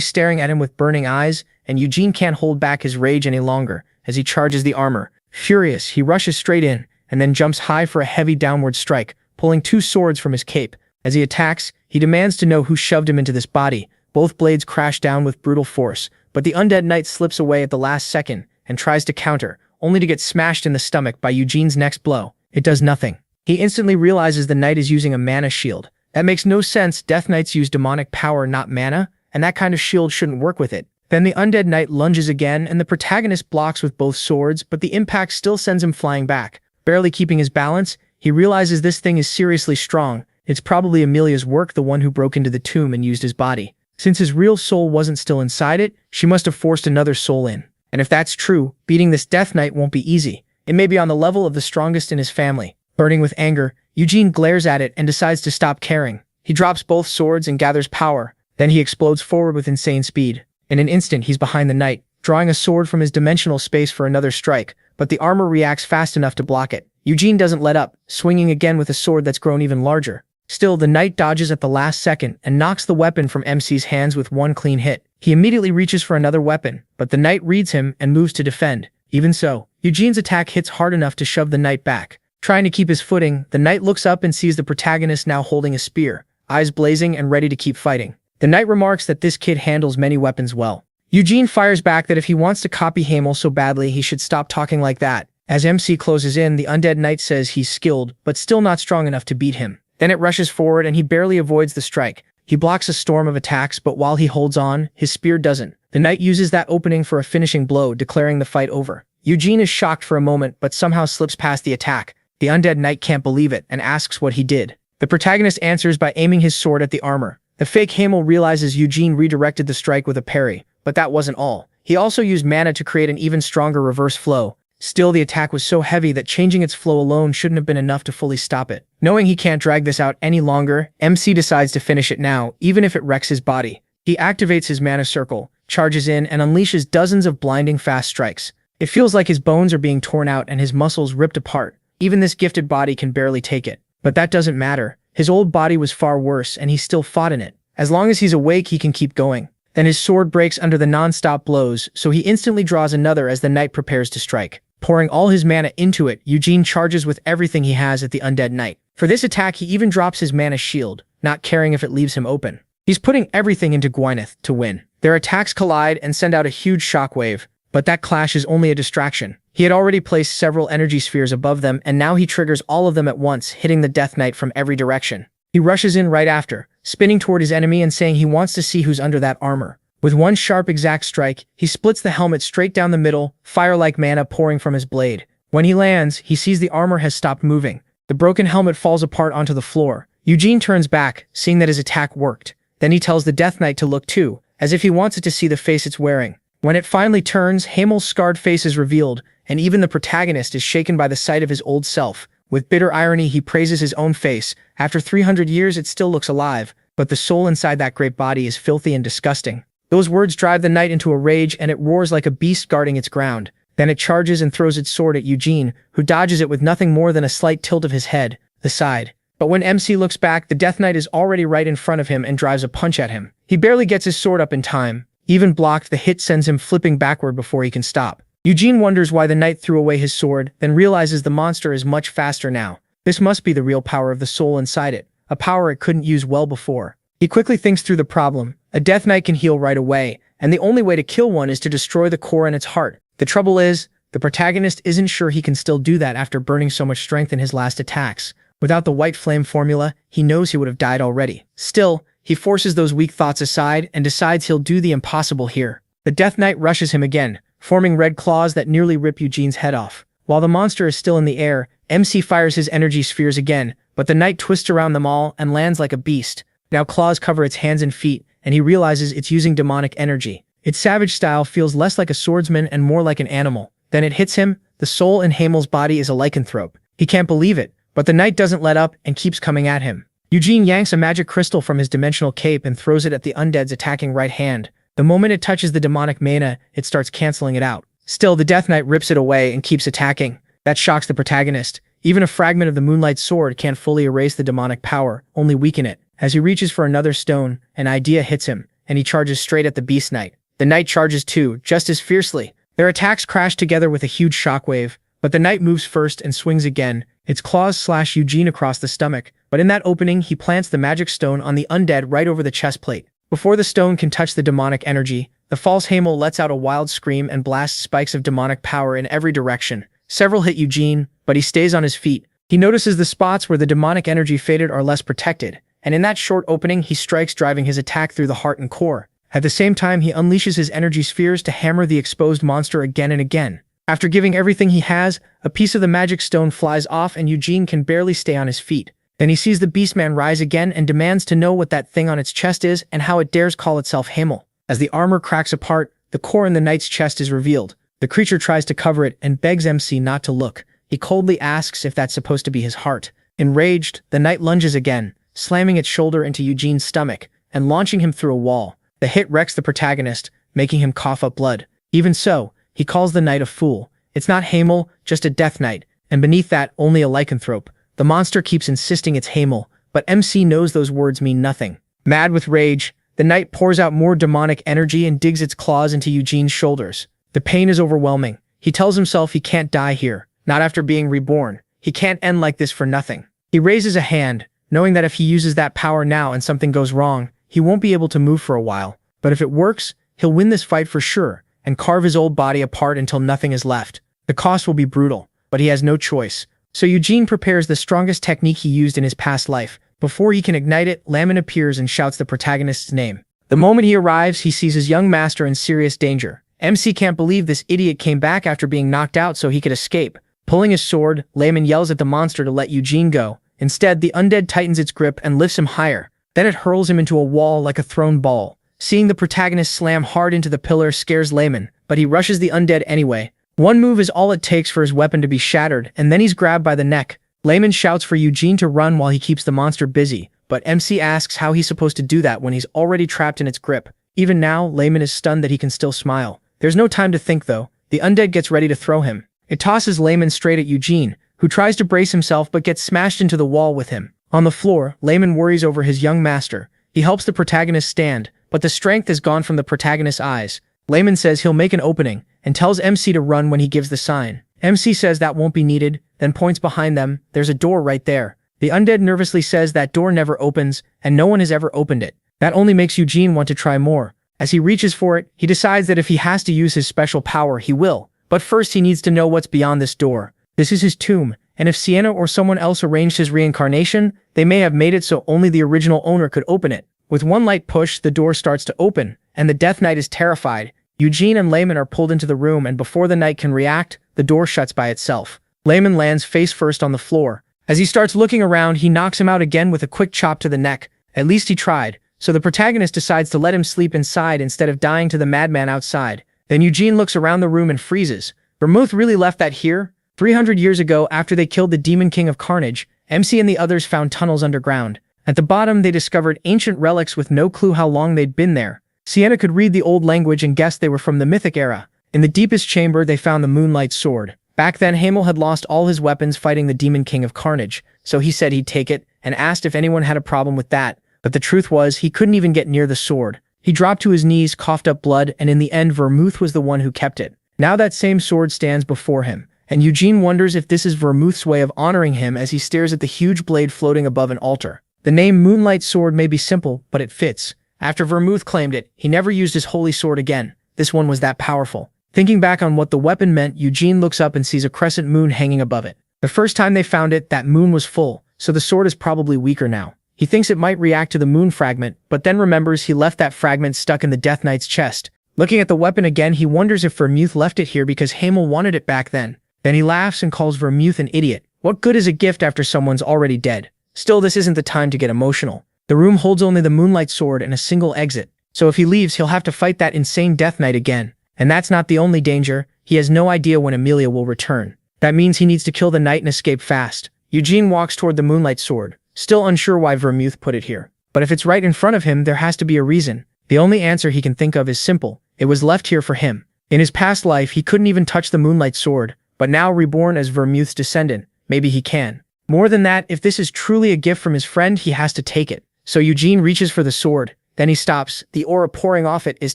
Speaker 1: staring at him with burning eyes, and Eugene can't hold back his rage any longer as he charges the armor. Furious, he rushes straight in, and then jumps high for a heavy downward strike, pulling two swords from his cape. As he attacks, he demands to know who shoved him into this body. Both blades crash down with brutal force, but the undead knight slips away at the last second and tries to counter, only to get smashed in the stomach by Eugene's next blow. It does nothing. He instantly realizes the knight is using a mana shield. That makes no sense. Death Knights use demonic power, not mana, and that kind of shield shouldn't work with it. Then the undead knight lunges again, and the protagonist blocks with both swords, but the impact still sends him flying back. Barely keeping his balance, he realizes this thing is seriously strong. It's probably Amelia's work, the one who broke into the tomb and used his body. Since his real soul wasn't still inside it, she must have forced another soul in. And if that's true, beating this Death Knight won't be easy. It may be on the level of the strongest in his family. Burning with anger, Eugene glares at it and decides to stop caring. He drops both swords and gathers power. Then he explodes forward with insane speed. In an instant, he's behind the knight, drawing a sword from his dimensional space for another strike, but the armor reacts fast enough to block it. Eugene doesn't let up, swinging again with a sword that's grown even larger. Still, the knight dodges at the last second and knocks the weapon from MC's hands with one clean hit. He immediately reaches for another weapon, but the knight reads him and moves to defend. Even so, Eugene's attack hits hard enough to shove the knight back. Trying to keep his footing, the knight looks up and sees the protagonist now holding a spear, eyes blazing and ready to keep fighting. The knight remarks that this kid handles many weapons well. Eugene fires back that if he wants to copy Hamel so badly, he should stop talking like that. As MC closes in, the undead knight says he's skilled, but still not strong enough to beat him. Then it rushes forward and he barely avoids the strike. He blocks a storm of attacks, but while he holds on, his spear doesn't. The knight uses that opening for a finishing blow, declaring the fight over. Eugene is shocked for a moment, but somehow slips past the attack. The undead knight can't believe it and asks what he did. The protagonist answers by aiming his sword at the armor. The fake Hamel realizes Eugene redirected the strike with a parry, but that wasn't all. He also used mana to create an even stronger reverse flow. Still, the attack was so heavy that changing its flow alone shouldn't have been enough to fully stop it. Knowing he can't drag this out any longer, MC decides to finish it now, even if it wrecks his body. He activates his mana circle, charges in, and unleashes dozens of blinding fast strikes. It feels like his bones are being torn out and his muscles ripped apart. Even this gifted body can barely take it. But that doesn't matter. His old body was far worse, and he still fought in it. As long as he's awake, he can keep going. Then his sword breaks under the non-stop blows, so he instantly draws another as the knight prepares to strike. Pouring all his mana into it, Eugene charges with everything he has at the undead knight. For this attack, he even drops his mana shield, not caring if it leaves him open. He's putting everything into Gwyneth to win. Their attacks collide and send out a huge shockwave, but that clash is only a distraction. He had already placed several energy spheres above them, and now he triggers all of them at once, hitting the Death Knight from every direction. He rushes in right after, spinning toward his enemy and saying he wants to see who's under that armor. With one sharp exact strike, he splits the helmet straight down the middle, fire-like mana pouring from his blade. When he lands, he sees the armor has stopped moving. The broken helmet falls apart onto the floor. Eugene turns back, seeing that his attack worked. Then he tells the Death Knight to look too, as if he wants it to see the face it's wearing. When it finally turns, Hamel's scarred face is revealed, and even the protagonist is shaken by the sight of his old self. With bitter irony, he praises his own face. After 300 years, it still looks alive, but the soul inside that great body is filthy and disgusting. Those words drive the knight into a rage, and it roars like a beast guarding its ground. Then it charges and throws its sword at Eugene, who dodges it with nothing more than a slight tilt of his head, aside. But when MC looks back, the Death Knight is already right in front of him and drives a punch at him. He barely gets his sword up in time. Even blocked, the hit sends him flipping backward before he can stop. Eugene wonders why the knight threw away his sword, then realizes the monster is much faster now. This must be the real power of the soul inside it, a power it couldn't use well before. He quickly thinks through the problem. A Death Knight can heal right away, and the only way to kill one is to destroy the core in its heart. The trouble is, the protagonist isn't sure he can still do that after burning so much strength in his last attacks. Without the white flame formula, he knows he would have died already. Still, he forces those weak thoughts aside and decides he'll do the impossible here. The Death Knight rushes him again, forming red claws that nearly rip Eugene's head off. While the monster is still in the air, MC fires his energy spheres again, but the knight twists around them all and lands like a beast. Now claws cover its hands and feet, and he realizes it's using demonic energy. Its savage style feels less like a swordsman and more like an animal. Then it hits him. The soul in Hamel's body is a lycanthrope. He can't believe it, but the knight doesn't let up and keeps coming at him. Eugene yanks a magic crystal from his dimensional cape and throws it at the undead's attacking right hand. The moment it touches the demonic mana, it starts canceling it out. Still, the Death Knight rips it away and keeps attacking. That shocks the protagonist. Even a fragment of the Moonlight Sword can't fully erase the demonic power, only weaken it. As he reaches for another stone, an idea hits him, and he charges straight at the Beast Knight. The knight charges too, just as fiercely. Their attacks crash together with a huge shockwave, but the knight moves first and swings again. Its claws slash Eugene across the stomach, but in that opening, he plants the magic stone on the undead right over the chest plate. Before the stone can touch the demonic energy, the false Hamel lets out a wild scream and blasts spikes of demonic power in every direction. Several hit Eugene, but he stays on his feet. He notices the spots where the demonic energy faded are less protected, and in that short opening, he strikes, driving his attack through the heart and core. At the same time, he unleashes his energy spheres to hammer the exposed monster again and again. After giving everything he has, a piece of the magic stone flies off and Eugene can barely stay on his feet. Then he sees the Beastman rise again and demands to know what that thing on its chest is and how it dares call itself Hamel. As the armor cracks apart, the core in the knight's chest is revealed. The creature tries to cover it and begs MC not to look. He coldly asks if that's supposed to be his heart. Enraged, the knight lunges again, slamming its shoulder into Eugene's stomach and launching him through a wall. The hit wrecks the protagonist, making him cough up blood. Even so, he calls the knight a fool. It's not Hamel, just a death knight, and beneath that, only a lycanthrope. The monster keeps insisting it's Hamel, but MC knows those words mean nothing. Mad with rage, the knight pours out more demonic energy and digs its claws into Eugene's shoulders. The pain is overwhelming. He tells himself he can't die here, not after being reborn. He can't end like this for nothing. He raises a hand, knowing that if he uses that power now and something goes wrong, he won't be able to move for a while. But if it works, he'll win this fight for sure, and carve his old body apart until nothing is left. The cost will be brutal, but he has no choice. So Eugene prepares the strongest technique he used in his past life. Before he can ignite it, Lamin appears and shouts the protagonist's name. The moment he arrives, he sees his young master in serious danger. MC can't believe this idiot came back after being knocked out so he could escape. Pulling his sword, Lamin yells at the monster to let Eugene go. Instead, the undead tightens its grip and lifts him higher. Then it hurls him into a wall like a thrown ball. Seeing the protagonist slam hard into the pillar scares Lamin, but he rushes the undead anyway. One move is all it takes for his weapon to be shattered, and then he's grabbed by the neck. Lamin shouts for Eugene to run while he keeps the monster busy, but MC asks how he's supposed to do that when he's already trapped in its grip. Even now, Lamin is stunned that he can still smile. There's no time to think though. The undead gets ready to throw him. It tosses Lamin straight at Eugene, who tries to brace himself but gets smashed into the wall with him. On the floor, Lamin worries over his young master. He helps the protagonist stand, but the strength is gone from the protagonist's eyes. Lamin says he'll make an opening, and tells MC to run when he gives the sign. MC says that won't be needed, then points behind them. There's a door right there. The undead nervously says that door never opens, and no one has ever opened it. That only makes Eugene want to try more. As he reaches for it, he decides that if he has to use his special power, he will. But first he needs to know what's beyond this door. This is his tomb, and if Sienna or someone else arranged his reincarnation, they may have made it so only the original owner could open it. With one light push, the door starts to open, and the Death Knight is terrified. Eugene and Lamin are pulled into the room, and before the knight can react, the door shuts by itself. Lamin lands face first on the floor. As he starts looking around, he knocks him out again with a quick chop to the neck. At least he tried. So the protagonist decides to let him sleep inside instead of dying to the madman outside. Then Eugene looks around the room and freezes. Vermouth really left that here? 300 years ago, after they killed the Demon King of Carnage, MC and the others found tunnels underground. At the bottom, they discovered ancient relics with no clue how long they'd been there. Sienna could read the old language and guessed they were from the Mythic era. In the deepest chamber, they found the Moonlight Sword. Back then, Hamel had lost all his weapons fighting the Demon King of Carnage, so he said he'd take it, and asked if anyone had a problem with that. But the truth was, he couldn't even get near the sword. He dropped to his knees, coughed up blood, and in the end, Vermouth was the one who kept it. Now that same sword stands before him, and Eugene wonders if this is Vermouth's way of honoring him as he stares at the huge blade floating above an altar. The name Moonlight Sword may be simple, but it fits. After Vermouth claimed it, he never used his holy sword again. This one was that powerful. Thinking back on what the weapon meant, Eugene looks up and sees a crescent moon hanging above it. The first time they found it, that moon was full, so the sword is probably weaker now. He thinks it might react to the moon fragment, but then remembers he left that fragment stuck in the Death Knight's chest. Looking at the weapon again, he wonders if Vermouth left it here because Hamel wanted it back then. Then he laughs and calls Vermouth an idiot. What good is a gift after someone's already dead? Still, this isn't the time to get emotional. The room holds only the Moonlight Sword and a single exit, so if he leaves, he'll have to fight that insane Death Knight again. And that's not the only danger. He has no idea when Amelia will return. That means he needs to kill the knight and escape fast. Eugene walks toward the Moonlight Sword, still unsure why Vermouth put it here. But if it's right in front of him, there has to be a reason. The only answer he can think of is simple. It was left here for him. In his past life, he couldn't even touch the Moonlight Sword, but now reborn as Vermouth's descendant, maybe he can. More than that, if this is truly a gift from his friend, he has to take it. So Eugene reaches for the sword, then he stops. The aura pouring off it is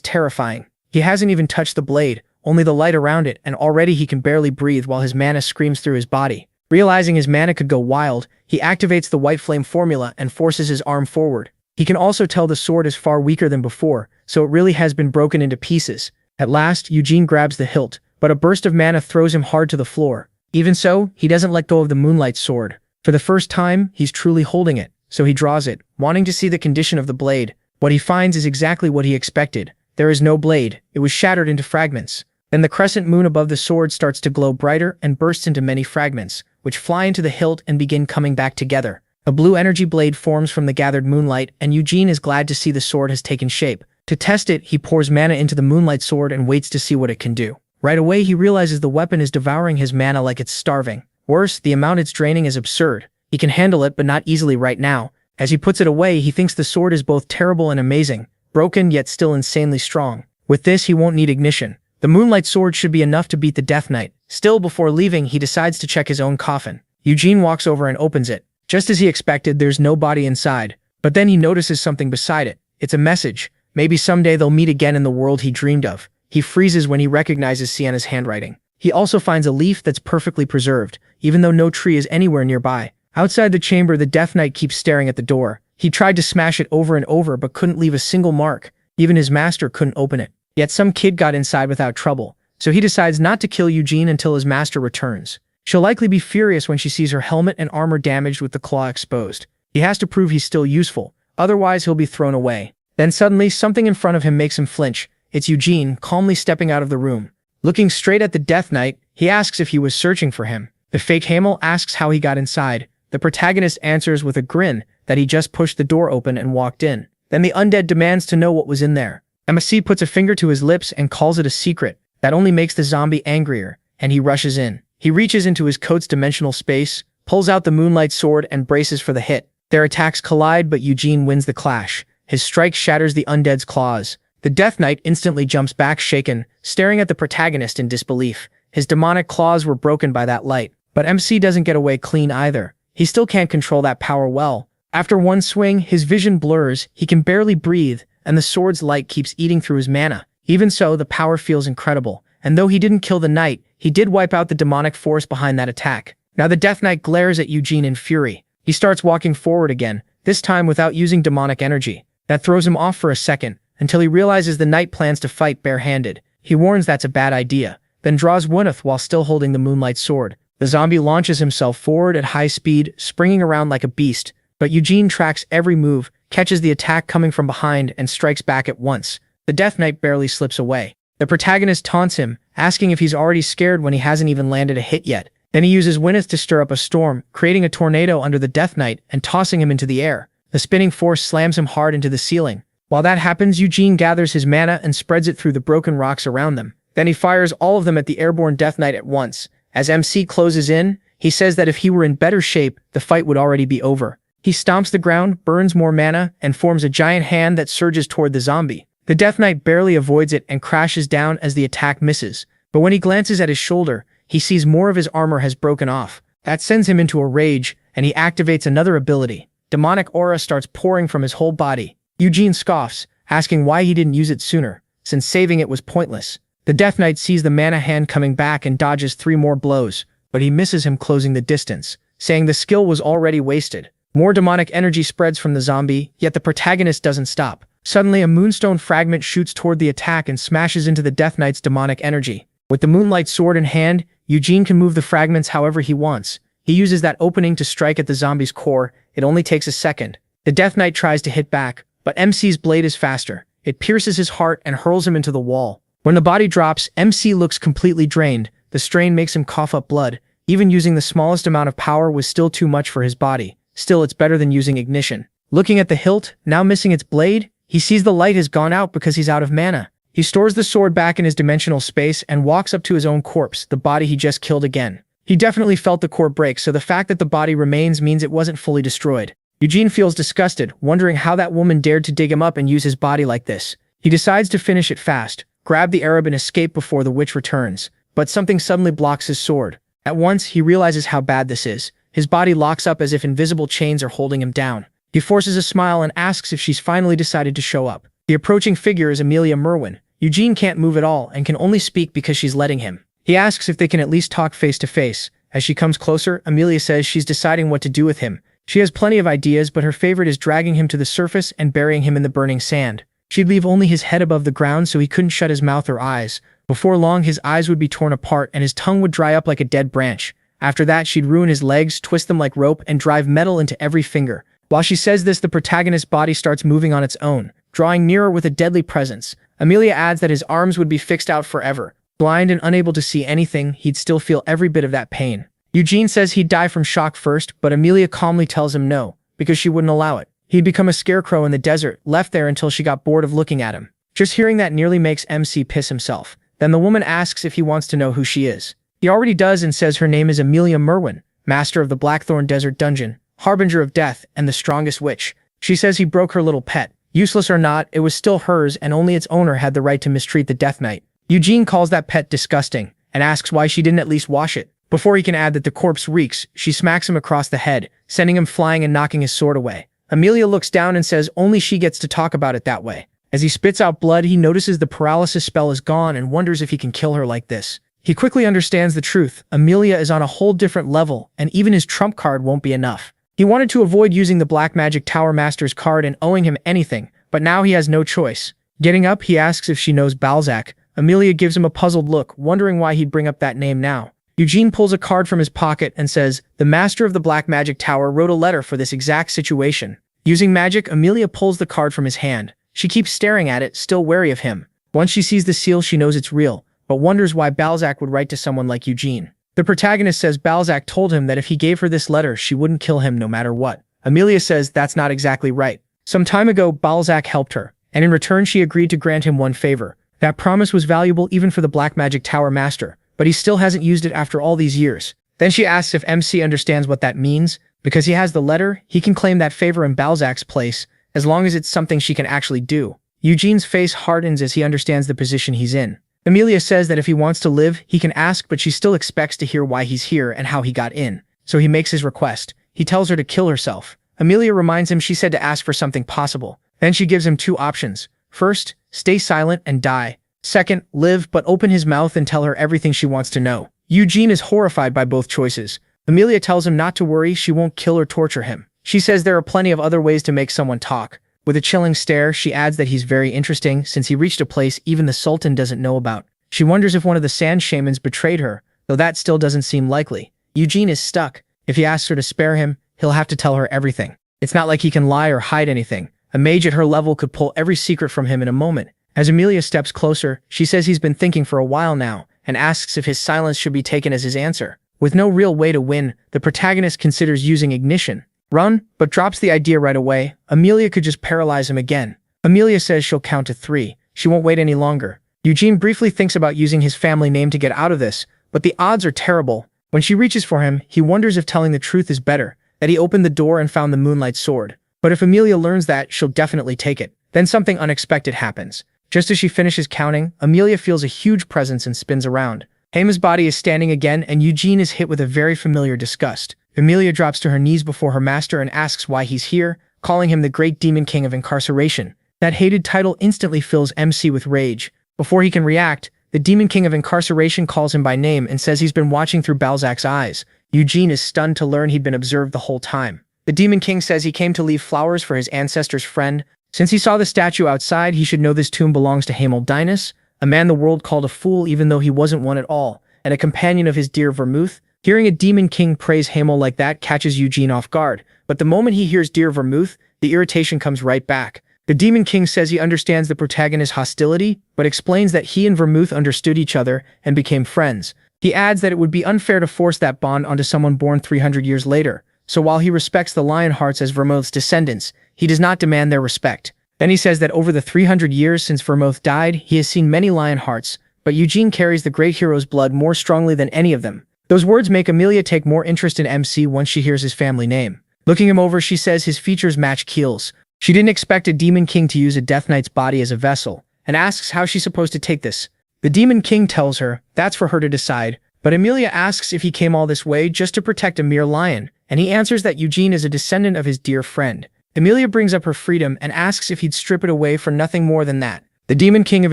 Speaker 1: terrifying. He hasn't even touched the blade, only the light around it, and already he can barely breathe while his mana screams through his body. Realizing his mana could go wild, he activates the White Flame formula and forces his arm forward. He can also tell the sword is far weaker than before, so it really has been broken into pieces. At last, Eugene grabs the hilt, but a burst of mana throws him hard to the floor. Even so, he doesn't let go of the Moonlight Sword. For the first time, he's truly holding it, so he draws it, wanting to see the condition of the blade. What he finds is exactly what he expected. There is no blade. It was shattered into fragments. Then the crescent moon above the sword starts to glow brighter and bursts into many fragments, which fly into the hilt and begin coming back together. A blue energy blade forms from the gathered moonlight, and Eugene is glad to see the sword has taken shape. To test it, he pours mana into the Moonlight Sword and waits to see what it can do. Right away, he realizes the weapon is devouring his mana like it's starving. Worse, the amount it's draining is absurd. He can handle it, but not easily right now. As he puts it away, he thinks the sword is both terrible and amazing, broken yet still insanely strong. With this, he won't need ignition. The moonlight sword should be enough to beat the Death Knight. Still, before leaving, he decides to check his own coffin. Eugene walks over and opens it. Just as he expected, there's no body inside. But then he notices something beside it. It's a message. Maybe someday they'll meet again in the world he dreamed of. He freezes when he recognizes Sienna's handwriting. He also finds a leaf that's perfectly preserved, even though no tree is anywhere nearby. Outside the chamber, the Death Knight keeps staring at the door. He tried to smash it over and over but couldn't leave a single mark. Even his master couldn't open it. Yet some kid got inside without trouble, so he decides not to kill Eugene until his master returns. She'll likely be furious when she sees her helmet and armor damaged with the claw exposed. He has to prove he's still useful, otherwise he'll be thrown away. Then suddenly, something in front of him makes him flinch. It's Eugene, calmly stepping out of the room. Looking straight at the Death Knight, he asks if he was searching for him. The fake Hamel asks how he got inside. The protagonist answers with a grin that he just pushed the door open and walked in. Then the undead demands to know what was in there. MSC puts a finger to his lips and calls it a secret. That only makes the zombie angrier, and he rushes in. He reaches into his coat's dimensional space, pulls out the moonlight sword, and braces for the hit. Their attacks collide, but Eugene wins the clash. His strike shatters the undead's claws. The Death Knight instantly jumps back shaken, staring at the protagonist in disbelief. His demonic claws were broken by that light. But MC doesn't get away clean either. He still can't control that power well. After one swing, his vision blurs, he can barely breathe, and the sword's light keeps eating through his mana. Even so, the power feels incredible. And though he didn't kill the knight, he did wipe out the demonic force behind that attack. Now the Death Knight glares at Eugene in fury. He starts walking forward again, this time without using demonic energy. That throws him off for a second, until he realizes the knight plans to fight barehanded. He warns that's a bad idea, then draws Gwyneth while still holding the moonlight sword. The zombie launches himself forward at high speed, springing around like a beast, but Eugene tracks every move, catches the attack coming from behind, and strikes back at once. The Death Knight barely slips away. The protagonist taunts him, asking if he's already scared when he hasn't even landed a hit yet. Then he uses Gwyneth to stir up a storm, creating a tornado under the Death Knight and tossing him into the air. The spinning force slams him hard into the ceiling. While that happens, Eugene gathers his mana and spreads it through the broken rocks around them. Then he fires all of them at the airborne Death Knight at once. As MC closes in, he says that if he were in better shape, the fight would already be over. He stomps the ground, burns more mana, and forms a giant hand that surges toward the zombie. The Death Knight barely avoids it and crashes down as the attack misses. But when he glances at his shoulder, he sees more of his armor has broken off. That sends him into a rage, and he activates another ability. Demonic aura starts pouring from his whole body. Eugene scoffs, asking why he didn't use it sooner, since saving it was pointless. The Death Knight sees the mana hand coming back and dodges 3 more blows, but he misses him, closing the distance, saying the skill was already wasted. More demonic energy spreads from the zombie, yet the protagonist doesn't stop. Suddenly, a moonstone fragment shoots toward the attack and smashes into the Death Knight's demonic energy. With the moonlight sword in hand, Eugene can move the fragments however he wants. He uses that opening to strike at the zombie's core. It only takes a second. The Death Knight tries to hit back, but MC's blade is faster. It pierces his heart and hurls him into the wall. When the body drops, MC looks completely drained. The strain makes him cough up blood. Even using the smallest amount of power was still too much for his body. Still, it's better than using ignition. Looking at the hilt, now missing its blade, he sees the light has gone out because he's out of mana. He stores the sword back in his dimensional space and walks up to his own corpse, the body he just killed again. He definitely felt the core break, so the fact that the body remains means it wasn't fully destroyed. Eugene feels disgusted, wondering how that woman dared to dig him up and use his body like this. He decides to finish it fast, grab the Arab and escape before the witch returns. But something suddenly blocks his sword. At once, he realizes how bad this is. His body locks up as if invisible chains are holding him down. He forces a smile and asks if she's finally decided to show up. The approaching figure is Amelia Merwin. Eugene can't move at all and can only speak because she's letting him. He asks if they can at least talk face to face. As she comes closer, Amelia says she's deciding what to do with him. She has plenty of ideas, but her favorite is dragging him to the surface and burying him in the burning sand. She'd leave only his head above the ground so he couldn't shut his mouth or eyes. Before long, his eyes would be torn apart and his tongue would dry up like a dead branch. After that, she'd ruin his legs, twist them like rope, and drive metal into every finger. While she says this, the protagonist's body starts moving on its own, drawing nearer with a deadly presence. Amelia adds that his arms would be fixed out forever. Blind and unable to see anything, he'd still feel every bit of that pain. Eugene says he'd die from shock first, but Amelia calmly tells him no, because she wouldn't allow it. He'd become a scarecrow in the desert, left there until she got bored of looking at him. Just hearing that nearly makes MC piss himself. Then the woman asks if he wants to know who she is. He already does and says her name is Amelia Merwin, master of the Blackthorn Desert Dungeon, harbinger of death, and the strongest witch. She says he broke her little pet. Useless or not, it was still hers and only its owner had the right to mistreat the Death Knight. Eugene calls that pet disgusting and asks why she didn't at least wash it. Before he can add that the corpse reeks, she smacks him across the head, sending him flying and knocking his sword away. Amelia looks down and says only she gets to talk about it that way. As he spits out blood, he notices the paralysis spell is gone and wonders if he can kill her like this. He quickly understands the truth. Amelia is on a whole different level, and even his trump card won't be enough. He wanted to avoid using the Black Magic Tower Master's card and owing him anything, but now he has no choice. Getting up, he asks if she knows Balzac. Amelia gives him a puzzled look, wondering why he'd bring up that name now. Eugene pulls a card from his pocket and says, "The master of the Black Magic Tower wrote a letter for this exact situation." Using magic, Amelia pulls the card from his hand. She keeps staring at it, still wary of him. Once she sees the seal, she knows it's real, but wonders why Balzac would write to someone like Eugene. The protagonist says Balzac told him that if he gave her this letter, she wouldn't kill him no matter what. Amelia says that's not exactly right. Some time ago, Balzac helped her, and in return she agreed to grant him one favor. That promise was valuable even for the Black Magic Tower Master, but he still hasn't used it after all these years. Then she asks if MC understands what that means. Because he has the letter, he can claim that favor in Balzac's place, as long as it's something she can actually do. Eugene's face hardens as he understands the position he's in. Amelia says that if he wants to live, he can ask, but she still expects to hear why he's here and how he got in. So he makes his request. He tells her to kill herself. Amelia reminds him she said to ask for something possible. Then she gives him two options. First, stay silent and die. Second, live but open his mouth and tell her everything she wants to know. Eugene is horrified by both choices. Amelia tells him not to worry, she won't kill or torture him. She says there are plenty of other ways to make someone talk. With a chilling stare, she adds that he's very interesting since he reached a place even the Sultan doesn't know about. She wonders if one of the sand shamans betrayed her, though that still doesn't seem likely. Eugene is stuck. If he asks her to spare him, he'll have to tell her everything. It's not like he can lie or hide anything. A mage at her level could pull every secret from him in a moment. As Amelia steps closer, she says he's been thinking for a while now, and asks if his silence should be taken as his answer. With no real way to win, the protagonist considers using ignition. Run, but drops the idea right away. Amelia could just paralyze him again. Amelia says she'll count to 3. She won't wait any longer. Eugene briefly thinks about using his family name to get out of this, but the odds are terrible. When she reaches for him, he wonders if telling the truth is better, that he opened the door and found the moonlight sword. But if Amelia learns that, she'll definitely take it. Then something unexpected happens. Just as she finishes counting, Amelia feels a huge presence and spins around. Haima's body is standing again, and Eugene is hit with a very familiar disgust. Amelia drops to her knees before her master and asks why he's here, calling him the Great Demon King of Incarceration. That hated title instantly fills MC with rage. Before he can react, the Demon King of Incarceration calls him by name and says he's been watching through Balzac's eyes. Eugene is stunned to learn he'd been observed the whole time. The Demon King says he came to leave flowers for his ancestor's friend. Since he saw the statue outside, he should know this tomb belongs to Haemaldinus, a man the world called a fool even though he wasn't one at all, and a companion of his dear Vermouth. Hearing a Demon King praise Hamel like that catches Eugene off guard, but the moment he hears dear Vermouth, the irritation comes right back. The Demon King says he understands the protagonist's hostility, but explains that he and Vermouth understood each other and became friends. He adds that it would be unfair to force that bond onto someone born 300 years later, so while he respects the Lionhearts as Vermouth's descendants, he does not demand their respect. Then he says that over the 300 years since Vermouth died, he has seen many Lionhearts, but Eugene carries the great hero's blood more strongly than any of them. Those words make Amelia take more interest in MC once she hears his family name. Looking him over, she says his features match Keel's. She didn't expect a Demon King to use a Death Knight's body as a vessel, and asks how she's supposed to take this. The Demon King tells her that's for her to decide, but Amelia asks if he came all this way just to protect a mere lion, and he answers that Eugene is a descendant of his dear friend. Amelia brings up her freedom and asks if he'd strip it away for nothing more than that. The Demon King of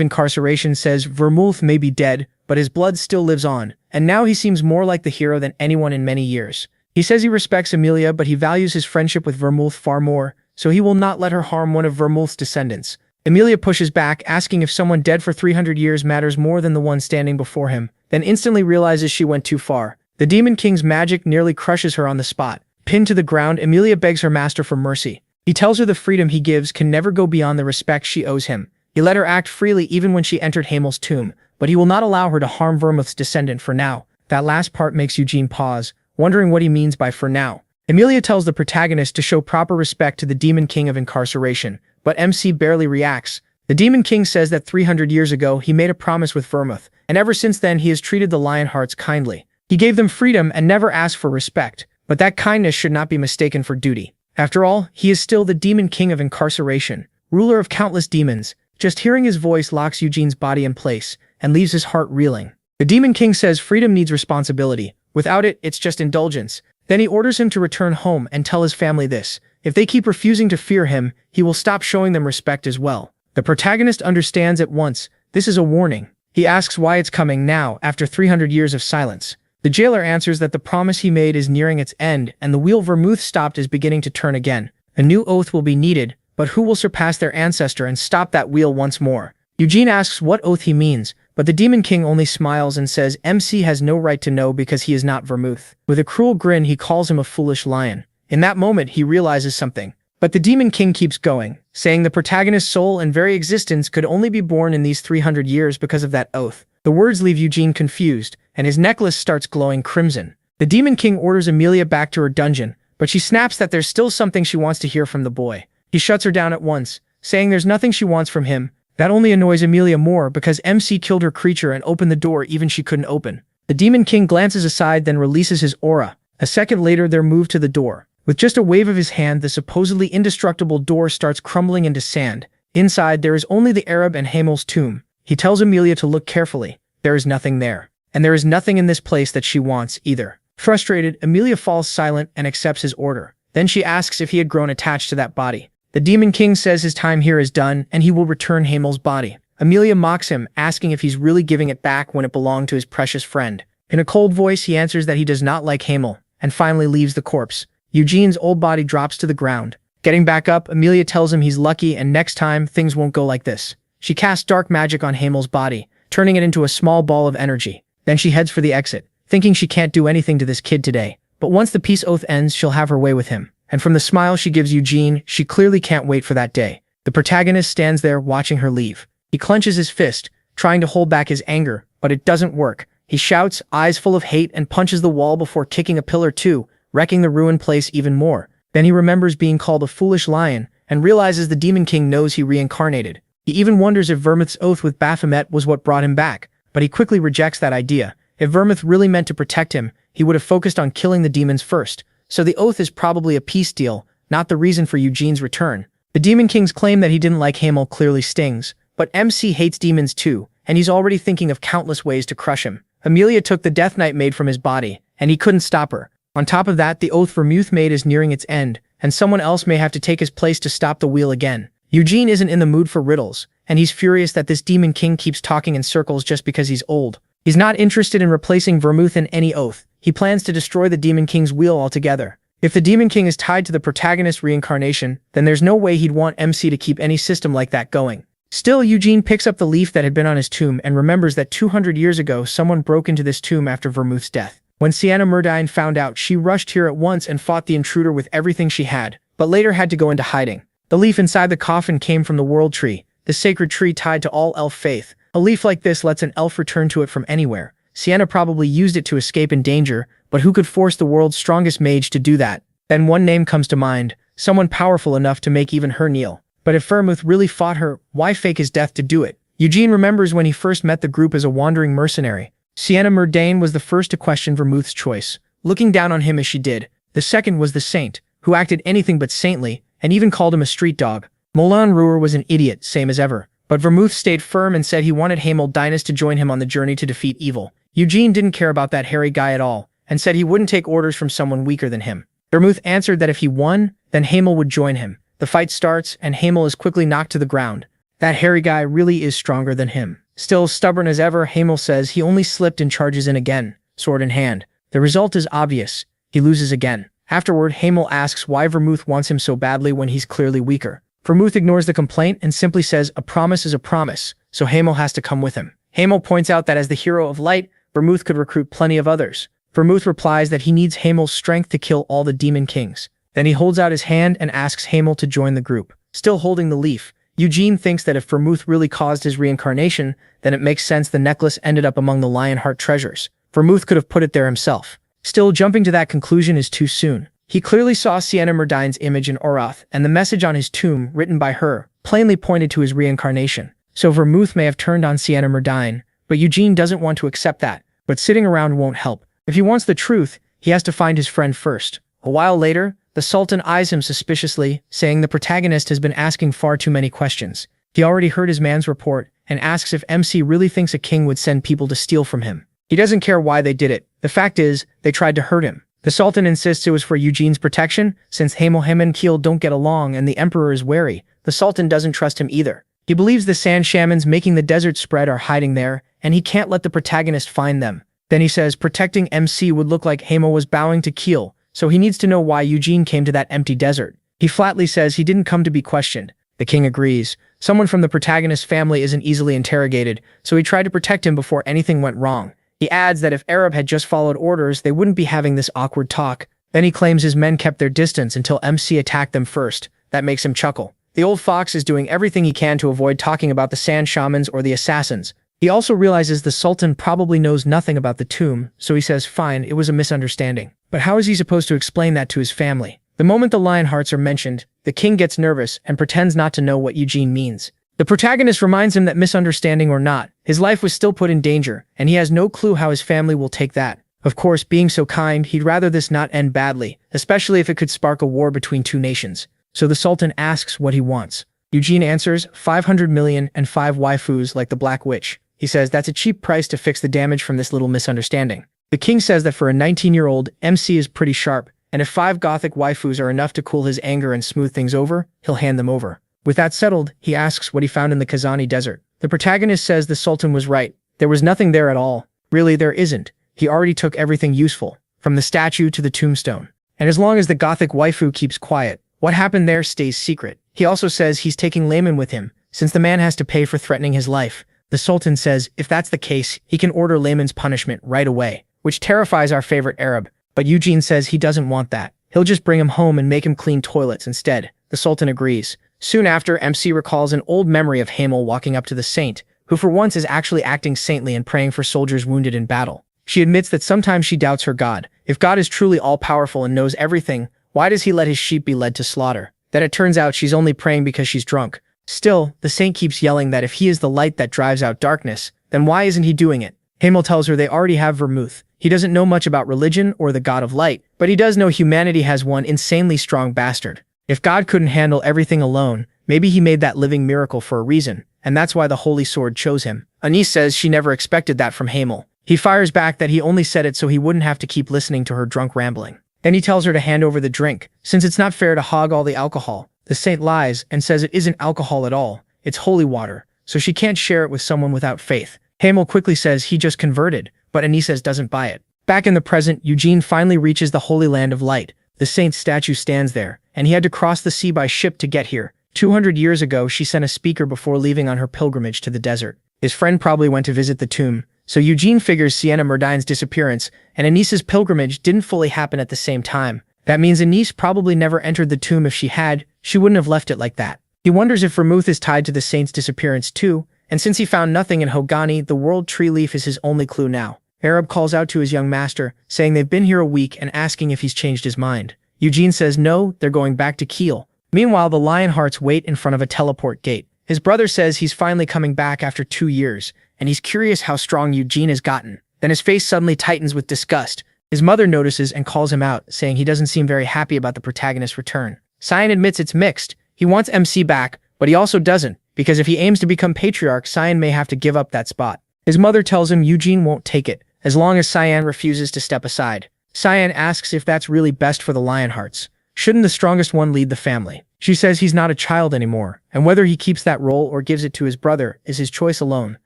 Speaker 1: Incarceration says Vermouth may be dead, but his blood still lives on, and now he seems more like the hero than anyone in many years. He says he respects Amelia, but he values his friendship with Vermouth far more, so he will not let her harm one of Vermouth's descendants. Amelia pushes back, asking if someone dead for 300 years matters more than the one standing before him, then instantly realizes she went too far. The Demon King's magic nearly crushes her on the spot. Pinned to the ground, Amelia begs her master for mercy. He tells her the freedom he gives can never go beyond the respect she owes him. He let her act freely even when she entered Hamel's tomb, but he will not allow her to harm Vermouth's descendant for now. That last part makes Eugene pause, wondering what he means by for now. Amelia tells the protagonist to show proper respect to the Demon King of Incarceration, but MC barely reacts. The Demon King says that 300 years ago he made a promise with Vermouth, and ever since then he has treated the Lionhearts kindly. He gave them freedom and never asked for respect, but that kindness should not be mistaken for duty. After all, he is still the Demon King of Incarceration, ruler of countless demons. Just hearing his voice locks Eugene's body in place, and leaves his heart reeling. The Demon King says freedom needs responsibility. Without it, it's just indulgence. Then he orders him to return home and tell his family this. If they keep refusing to fear him, he will stop showing them respect as well. The protagonist understands at once. This is a warning. He asks why it's coming now, after 300 years of silence. The jailer answers that the promise he made is nearing its end, and the wheel Vermouth stopped is beginning to turn again. A new oath will be needed, but who will surpass their ancestor and stop that wheel once more? Eugene asks what oath he means, but the Demon King only smiles and says MC has no right to know because he is not Vermouth. With a cruel grin, he calls him a foolish lion. In that moment, he realizes something. But the Demon King keeps going, saying the protagonist's soul and very existence could only be born in these 300 years because of that oath. The words leave Eugene confused, and his necklace starts glowing crimson. The Demon King orders Amelia back to her dungeon, but she snaps that there's still something she wants to hear from the boy. He shuts her down at once, saying there's nothing she wants from him. That only annoys Amelia more because MC killed her creature and opened the door even she couldn't open. The Demon King glances aside, then releases his aura. A second later, they're moved to the door. With just a wave of his hand, the supposedly indestructible door starts crumbling into sand. Inside, there is only the Arab and Hamel's tomb. He tells Amelia to look carefully. There is nothing there. And there is nothing in this place that she wants, either. Frustrated, Amelia falls silent and accepts his order. Then she asks if he had grown attached to that body. The Demon King says his time here is done, and he will return Hamel's body. Amelia mocks him, asking if he's really giving it back when it belonged to his precious friend. In a cold voice, he answers that he does not like Hamel, and finally leaves the corpse. Eugene's old body drops to the ground. Getting back up, Amelia tells him he's lucky and next time, things won't go like this. She casts dark magic on Hamel's body, turning it into a small ball of energy. Then she heads for the exit, thinking she can't do anything to this kid today. But once the peace oath ends, she'll have her way with him. And from the smile she gives Eugene, she clearly can't wait for that day. The protagonist stands there watching her leave. He clenches his fist, trying to hold back his anger, but it doesn't work. He shouts, eyes full of hate, and punches the wall before kicking a pillar too, wrecking the ruined place even more. Then he remembers being called a foolish lion, and realizes the Demon King knows he reincarnated. He even wonders if Vermouth's oath with Baphomet was what brought him back, but he quickly rejects that idea. If Vermouth really meant to protect him, he would have focused on killing the demons first. So the oath is probably a peace deal, not the reason for Eugene's return. The Demon King's claim that he didn't like Hamel clearly stings, but MC hates demons too, and he's already thinking of countless ways to crush him. Amelia took the Death Knight made from his body, and he couldn't stop her. On top of that, the oath Vermouth made is nearing its end, and someone else may have to take his place to stop the wheel again. Eugene isn't in the mood for riddles, and he's furious that this Demon King keeps talking in circles just because he's old. He's not interested in replacing Vermouth in any oath. He plans to destroy the Demon King's wheel altogether. If the Demon King is tied to the protagonist's reincarnation, then there's no way he'd want MC to keep any system like that going. Still, Eugene picks up the leaf that had been on his tomb and remembers that 200 years ago someone broke into this tomb after Vermouth's death. When Sienna Murdine found out, she rushed here at once and fought the intruder with everything she had, but later had to go into hiding. The leaf inside the coffin came from the World Tree, the sacred tree tied to all elf faith. A leaf like this lets an elf return to it from anywhere. Sienna probably used it to escape in danger, but who could force the world's strongest mage to do that? Then one name comes to mind, someone powerful enough to make even her kneel. But if Vermouth really fought her, why fake his death to do it? Eugene remembers when he first met the group as a wandering mercenary. Sienna Murdine was the first to question Vermouth's choice, looking down on him as she did. The second was the saint, who acted anything but saintly, and even called him a street dog. Moulin Rouge was an idiot, same as ever. But Vermouth stayed firm and said he wanted Hamel Dynas to join him on the journey to defeat evil. Eugene didn't care about that hairy guy at all, and said he wouldn't take orders from someone weaker than him. Vermouth answered that if he won, then Hamel would join him. The fight starts, and Hamel is quickly knocked to the ground. That hairy guy really is stronger than him. Still stubborn as ever, Hamel says he only slipped and charges in again, sword in hand. The result is obvious. He loses again. Afterward, Hamel asks why Vermouth wants him so badly when he's clearly weaker. Vermouth ignores the complaint and simply says a promise is a promise, so Hamel has to come with him. Hamel points out that as the hero of light, Vermouth could recruit plenty of others. Vermouth replies that he needs Hamel's strength to kill all the Demon Kings. Then he holds out his hand and asks Hamel to join the group. Still holding the leaf, Eugene thinks that if Vermouth really caused his reincarnation, then it makes sense the necklace ended up among the Lionheart treasures. Vermouth could have put it there himself. Still, jumping to that conclusion is too soon. He clearly saw Sienna Murdine's image in Oroth, and the message on his tomb, written by her, plainly pointed to his reincarnation. So Vermouth may have turned on Sienna Murdine, but Eugene doesn't want to accept that. But sitting around won't help. If he wants the truth, he has to find his friend first. A while later, the Sultan eyes him suspiciously, saying the protagonist has been asking far too many questions. He already heard his man's report, and asks if MC really thinks a king would send people to steal from him. He doesn't care why they did it. The fact is, they tried to hurt him. The Sultan insists it was for Eugene's protection, since him and Keel don't get along and the Emperor is wary. The Sultan doesn't trust him either. He believes the sand shamans making the desert spread are hiding there, and he can't let the protagonist find them. Then he says protecting MC would look like Hamo was bowing to Keel, so he needs to know why Eugene came to that empty desert. He flatly says he didn't come to be questioned. The king agrees. Someone from the protagonist's family isn't easily interrogated, so he tried to protect him before anything went wrong. He adds that if Arab had just followed orders, they wouldn't be having this awkward talk. Then he claims his men kept their distance until MC attacked them first. That makes him chuckle. The old fox is doing everything he can to avoid talking about the sand shamans or the assassins. He also realizes the Sultan probably knows nothing about the tomb, so he says fine, it was a misunderstanding. But how is he supposed to explain that to his family? The moment the Lionhearts are mentioned, the king gets nervous and pretends not to know what Eugene means. The protagonist reminds him that misunderstanding or not, his life was still put in danger, and he has no clue how his family will take that. Of course, being so kind, he'd rather this not end badly, especially if it could spark a war between two nations. So the Sultan asks what he wants. Eugene answers 500 million and 5 waifus like the Black Witch. He says that's a cheap price to fix the damage from this little misunderstanding. The king says that for a 19-year-old, MC is pretty sharp, and if 5 gothic waifus are enough to cool his anger and smooth things over, he'll hand them over. With that settled, he asks what he found in the Kazani desert. The protagonist says the Sultan was right. There was nothing there at all. Really, there isn't. He already took everything useful, from the statue to the tombstone. And as long as the gothic waifu keeps quiet, what happened there stays secret. He also says he's taking Layman with him, since the man has to pay for threatening his life. The Sultan says if that's the case, he can order Layman's punishment right away, which terrifies our favorite Arab. But Eugene says he doesn't want that. He'll just bring him home and make him clean toilets instead. The Sultan agrees. Soon after, MC recalls an old memory of Hamel walking up to the saint, who for once is actually acting saintly and praying for soldiers wounded in battle. She admits that sometimes she doubts her God. If God is truly all-powerful and knows everything, why does he let his sheep be led to slaughter? That it turns out she's only praying because she's drunk. Still, the saint keeps yelling that if he is the light that drives out darkness, then why isn't he doing it? Hamel tells her they already have vermouth. He doesn't know much about religion or the god of light, but he does know humanity has one insanely strong bastard. If God couldn't handle everything alone, maybe he made that living miracle for a reason, and that's why the Holy Sword chose him. Anise says she never expected that from Hamel. He fires back that he only said it so he wouldn't have to keep listening to her drunk rambling. Then he tells her to hand over the drink, since it's not fair to hog all the alcohol. The saint lies and says it isn't alcohol at all, it's holy water, so she can't share it with someone without faith. Hamel quickly says he just converted, but Anise doesn't buy it. Back in the present, Eugene finally reaches the Holy Land of Light. The saint's statue stands there, and he had to cross the sea by ship to get here. 200 years ago, she sent a speaker before leaving on her pilgrimage to the desert. His friend probably went to visit the tomb, so Eugene figures Sienna Murdine's disappearance and Anise's pilgrimage didn't fully happen at the same time. That means Anise probably never entered the tomb. If she had, she wouldn't have left it like that. He wonders if vermouth is tied to the saint's disappearance too, and since he found nothing in Hogani, the world tree leaf is his only clue now. Arab calls out to his young master, saying they've been here a week and asking if he's changed his mind. Eugene says no, they're going back to Keel. Meanwhile, the Lionhearts wait in front of a teleport gate. His brother says he's finally coming back after 2 years, and he's curious how strong Eugene has gotten. Then his face suddenly tightens with disgust. His mother notices and calls him out, saying he doesn't seem very happy about the protagonist's return. Cyan admits it's mixed. He wants MC back, but he also doesn't, because if he aims to become patriarch, Cyan may have to give up that spot. His mother tells him Eugene won't take it, as long as Cyan refuses to step aside. Cyan asks if that's really best for the Lionhearts. Shouldn't the strongest one lead the family? She says he's not a child anymore, and whether he keeps that role or gives it to his brother is his choice alone.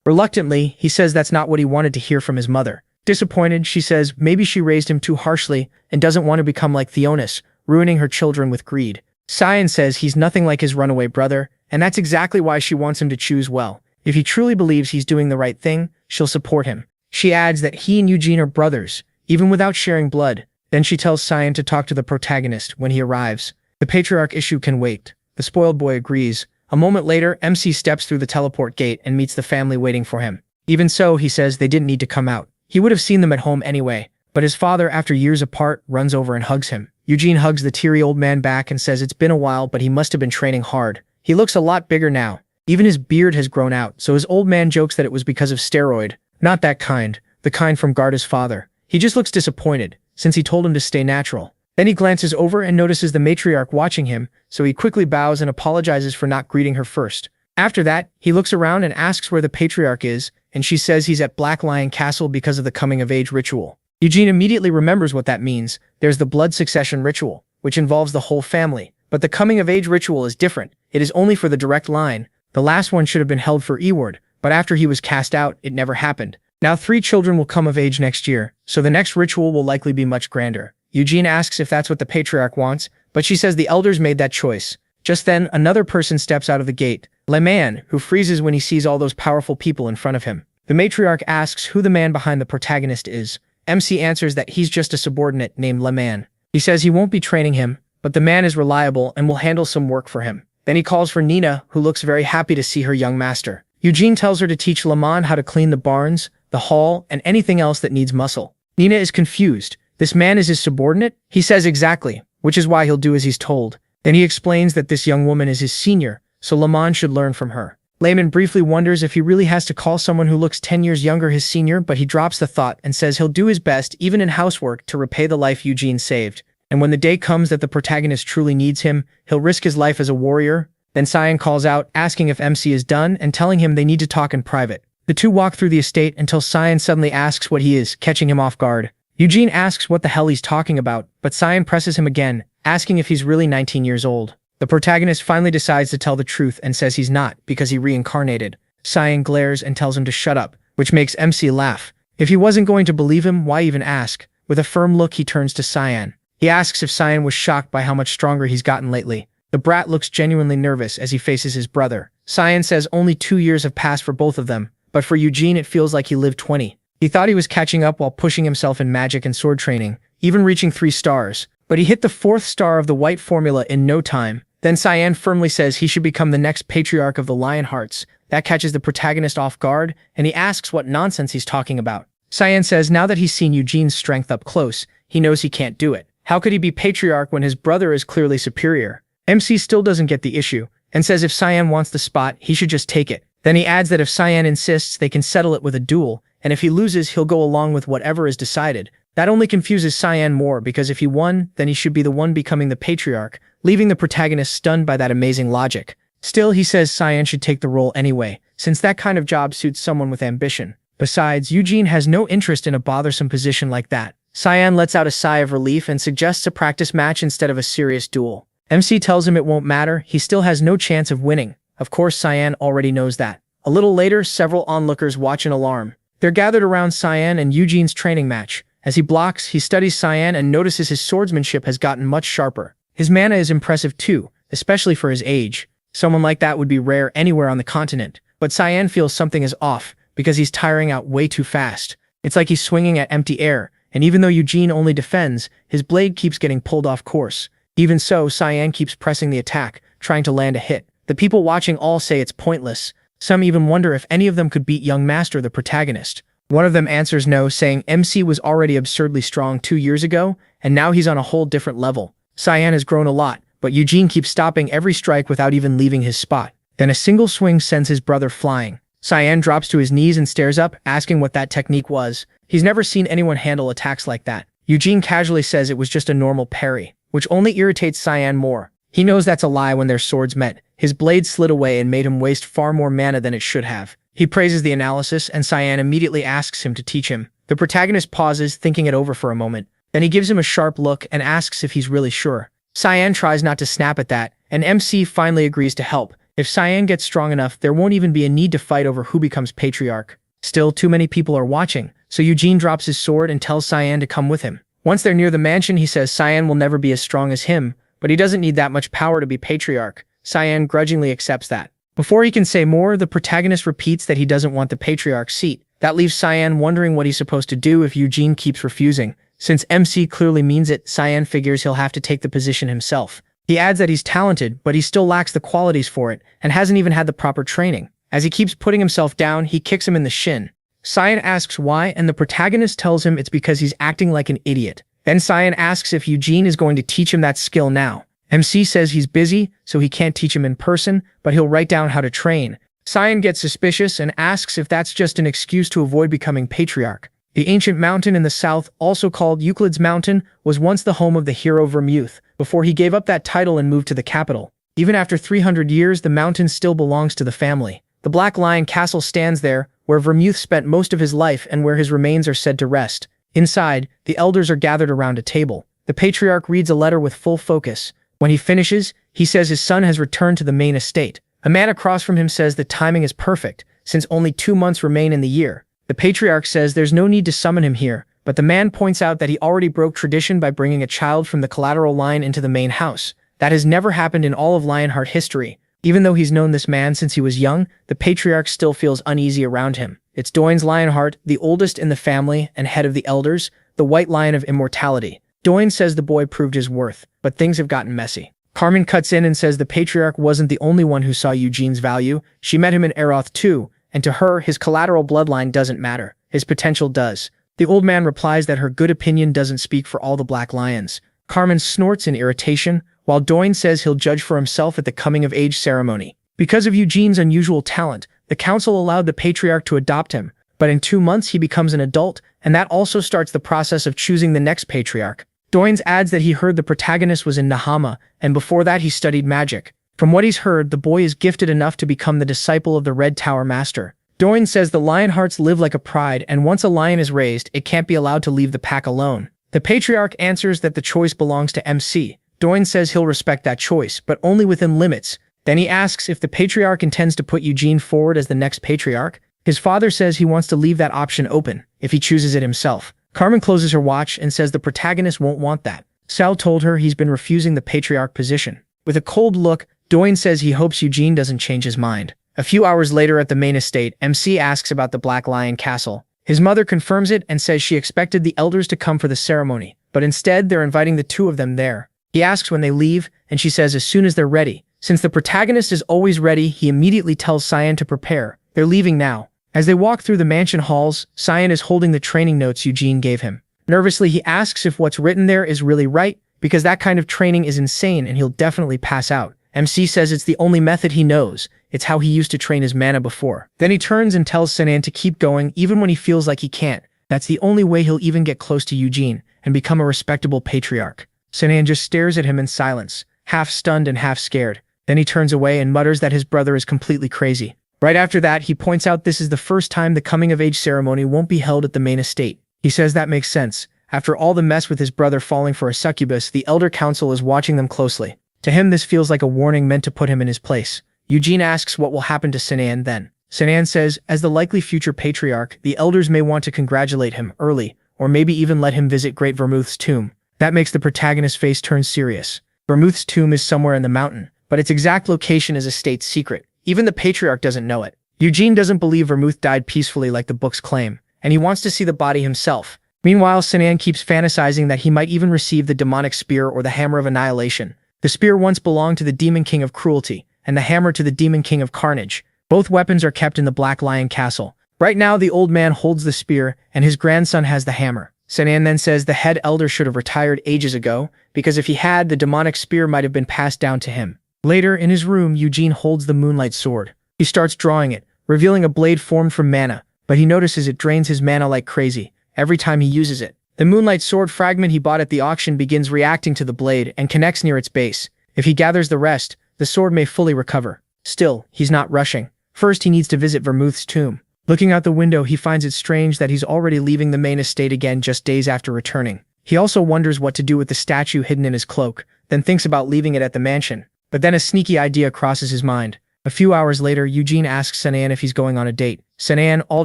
Speaker 1: Reluctantly, he says that's not what he wanted to hear from his mother. Disappointed, she says maybe she raised him too harshly and doesn't want to become like Theonis, ruining her children with greed. Cyan says he's nothing like his runaway brother, and that's exactly why she wants him to choose well. If he truly believes he's doing the right thing, she'll support him. She adds that he and Eugene are brothers, even without sharing blood. Then she tells Cyan to talk to the protagonist when he arrives. The patriarch issue can wait. The spoiled boy agrees. A moment later, MC steps through the teleport gate and meets the family waiting for him. Even so, he says they didn't need to come out. He would have seen them at home anyway, but his father, after years apart, runs over and hugs him. Eugene hugs the teary old man back and says it's been a while, but he must have been training hard. He looks a lot bigger now. Even his beard has grown out, so his old man jokes that it was because of steroid. Not that kind, the kind from Garda's father. He just looks disappointed, since he told him to stay natural. Then he glances over and notices the matriarch watching him, so he quickly bows and apologizes for not greeting her first. After that, he looks around and asks where the patriarch is, and she says he's at Black Lion Castle because of the coming-of-age ritual. Eugene immediately remembers what that means. There's the blood succession ritual, which involves the whole family. But the coming-of-age ritual is different. It is only for the direct line. The last one should have been held for Eward, but after he was cast out, it never happened. Now 3 children will come of age next year, so the next ritual will likely be much grander. Eugene asks if that's what the patriarch wants, but she says the elders made that choice. Just then, another person steps out of the gate, Le Man, who freezes when he sees all those powerful people in front of him. The matriarch asks who the man behind the protagonist is. MC answers that he's just a subordinate named Le Man. He says he won't be training him, but the man is reliable and will handle some work for him. Then he calls for Nina, who looks very happy to see her young master. Eugene tells her to teach Le Man how to clean the barns, the hall, and anything else that needs muscle. Nina is confused. This man is his subordinate? He says exactly, which is why he'll do as he's told. Then he explains that this young woman is his senior, so Le Man should learn from her. Layman briefly wonders if he really has to call someone who looks 10 years younger his senior, but he drops the thought and says he'll do his best, even in housework, to repay the life Eugene saved. And when the day comes that the protagonist truly needs him, he'll risk his life as a warrior. Then Cyan calls out, asking if MC is done and telling him they need to talk in private. The two walk through the estate until Cyan suddenly asks what he is, catching him off guard. Eugene asks what the hell he's talking about, but Cyan presses him again, asking if he's really 19 years old. The protagonist finally decides to tell the truth and says he's not, because he reincarnated. Cyan glares and tells him to shut up, which makes MC laugh. If he wasn't going to believe him, why even ask? With a firm look, he turns to Cyan. He asks if Cyan was shocked by how much stronger he's gotten lately. The brat looks genuinely nervous as he faces his brother. Cyan says only 2 years have passed for both of them, but for Eugene it feels like he lived 20. He thought he was catching up while pushing himself in magic and sword training, even reaching 3 stars. But he hit the 4th star of the white formula in no time. Then Cyan firmly says he should become the next patriarch of the Lionhearts. That catches the protagonist off guard, and he asks what nonsense he's talking about. Cyan says now that he's seen Eugene's strength up close, he knows he can't do it. How could he be patriarch when his brother is clearly superior? MC still doesn't get the issue, and says if Cyan wants the spot, he should just take it. Then he adds that if Cyan insists, they can settle it with a duel, and if he loses, he'll go along with whatever is decided. That only confuses Cyan more, because if he won, then he should be the one becoming the patriarch, leaving the protagonist stunned by that amazing logic. Still, he says Cyan should take the role anyway, since that kind of job suits someone with ambition. Besides, Eugene has no interest in a bothersome position like that. Cyan lets out a sigh of relief and suggests a practice match instead of a serious duel. MC tells him it won't matter, he still has no chance of winning. Of course, Cyan already knows that. A little later, several onlookers watch an alarm. They're gathered around Cyan and Eugene's training match. As he blocks, he studies Cyan and notices his swordsmanship has gotten much sharper. His mana is impressive too, especially for his age. Someone like that would be rare anywhere on the continent. But Cyan feels something is off, because he's tiring out way too fast. It's like he's swinging at empty air, and even though Eugene only defends, his blade keeps getting pulled off course. Even so, Cyan keeps pressing the attack, trying to land a hit. The people watching all say it's pointless. Some even wonder if any of them could beat young Master, the protagonist. One of them answers no, saying MC was already absurdly strong 2 years ago, and now he's on a whole different level. Cyan has grown a lot, but Eugene keeps stopping every strike without even leaving his spot. Then a single swing sends his brother flying. Cyan drops to his knees and stares up, asking what that technique was. He's never seen anyone handle attacks like that. Eugene casually says it was just a normal parry, which only irritates Cyan more. He knows that's a lie when their swords met. His blade slid away and made him waste far more mana than it should have. He praises the analysis, and Cyan immediately asks him to teach him. The protagonist pauses, thinking it over for a moment. Then he gives him a sharp look and asks if he's really sure. Cyan tries not to snap at that, and MC finally agrees to help. If Cyan gets strong enough, there won't even be a need to fight over who becomes patriarch. Still, too many people are watching, so Eugene drops his sword and tells Cyan to come with him. Once they're near the mansion, he says Cyan will never be as strong as him, but he doesn't need that much power to be patriarch. Cyan grudgingly accepts that. Before he can say more, the protagonist repeats that he doesn't want the patriarch's seat. That leaves Cyan wondering what he's supposed to do if Eugene keeps refusing. Since MC clearly means it, Cyan figures he'll have to take the position himself. He adds that he's talented, but he still lacks the qualities for it, and hasn't even had the proper training. As he keeps putting himself down, he kicks him in the shin. Cyan asks why, and the protagonist tells him it's because he's acting like an idiot. Then Cyan asks if Eugene is going to teach him that skill now. MC says he's busy, so he can't teach him in person, but he'll write down how to train. Cyan gets suspicious and asks if that's just an excuse to avoid becoming patriarch. The ancient mountain in the south, also called Euclid's Mountain, was once the home of the hero Vermouth, before he gave up that title and moved to the capital. Even after 300 years, the mountain still belongs to the family. The Black Lion Castle stands there, where Vermouth spent most of his life and where his remains are said to rest. Inside, the elders are gathered around a table. The patriarch reads a letter with full focus. When he finishes, he says his son has returned to the main estate. A man across from him says the timing is perfect, since only 2 months remain in the year. The patriarch says there's no need to summon him here, but the man points out that he already broke tradition by bringing a child from the collateral line into the main house. That has never happened in all of Lionheart history. Even though he's known this man since he was young, the patriarch still feels uneasy around him. It's Doin's Lionheart, the oldest in the family and head of the elders, the white lion of immortality. Doin says the boy proved his worth, but things have gotten messy. Carmen cuts in and says the patriarch wasn't the only one who saw Eugene's value. She met him in Eroth too, and to her, his collateral bloodline doesn't matter. His potential does. The old man replies that her good opinion doesn't speak for all the Black Lions. Carmen snorts in irritation, while Doin says he'll judge for himself at the coming-of-age ceremony. Because of Eugene's unusual talent, the council allowed the patriarch to adopt him, but in 2 months he becomes an adult, and that also starts the process of choosing the next patriarch. Doins adds that he heard the protagonist was in Nahama, and before that he studied magic. From what he's heard, the boy is gifted enough to become the disciple of the Red Tower Master. Doin says the Lionhearts live like a pride, and once a lion is raised, it can't be allowed to leave the pack alone. The patriarch answers that the choice belongs to MC. Doin says he'll respect that choice, but only within limits. Then he asks if the patriarch intends to put Eugene forward as the next patriarch. His father says he wants to leave that option open, if he chooses it himself. Carmen closes her watch and says the protagonist won't want that. Sal told her he's been refusing the patriarch position. With a cold look, Doin says he hopes Eugene doesn't change his mind. A few hours later at the main estate, MC asks about the Black Lion Castle. His mother confirms it and says she expected the elders to come for the ceremony, but instead they're inviting the two of them there. He asks when they leave, and she says as soon as they're ready. Since the protagonist is always ready, he immediately tells Cyan to prepare. They're leaving now. As they walk through the mansion halls, Cyan is holding the training notes Eugene gave him. Nervously, he asks if what's written there is really right, because that kind of training is insane and he'll definitely pass out. MC says it's the only method he knows. It's how he used to train his mana before. Then he turns and tells Sinan to keep going even when he feels like he can't. That's the only way he'll even get close to Eugene and become a respectable patriarch. Sinan just stares at him in silence, half stunned and half scared. Then he turns away and mutters that his brother is completely crazy. Right after that, he points out this is the first time the coming-of-age ceremony won't be held at the main estate. He says that makes sense. After all the mess with his brother falling for a succubus, the Elder Council is watching them closely. To him, this feels like a warning meant to put him in his place. Eugene asks what will happen to Sinan then. Sinan says, as the likely future patriarch, the elders may want to congratulate him early, or maybe even let him visit Great Vermouth's tomb. That makes the protagonist's face turn serious. Vermouth's tomb is somewhere in the mountain, but its exact location is a state secret. Even the patriarch doesn't know it. Eugene doesn't believe Vermouth died peacefully like the books claim, and he wants to see the body himself. Meanwhile, Sinan keeps fantasizing that he might even receive the demonic spear or the hammer of annihilation. The spear once belonged to the Demon King of Cruelty, and the hammer to the Demon King of Carnage. Both weapons are kept in the Black Lion Castle. Right now, the old man holds the spear, and his grandson has the hammer. Sinan then says the head elder should have retired ages ago, because if he had, the demonic spear might have been passed down to him. Later, in his room, Eugene holds the Moonlight Sword. He starts drawing it, revealing a blade formed from mana, but he notices it drains his mana like crazy every time he uses it. The Moonlight Sword fragment he bought at the auction begins reacting to the blade and connects near its base. If he gathers the rest, the sword may fully recover. Still, he's not rushing. First, he needs to visit Vermouth's tomb. Looking out the window, he finds it strange that he's already leaving the main estate again just days after returning. He also wonders what to do with the statue hidden in his cloak, then thinks about leaving it at the mansion. But then a sneaky idea crosses his mind. A few hours later, Eugene asks Sinan if he's going on a date. Sinan, all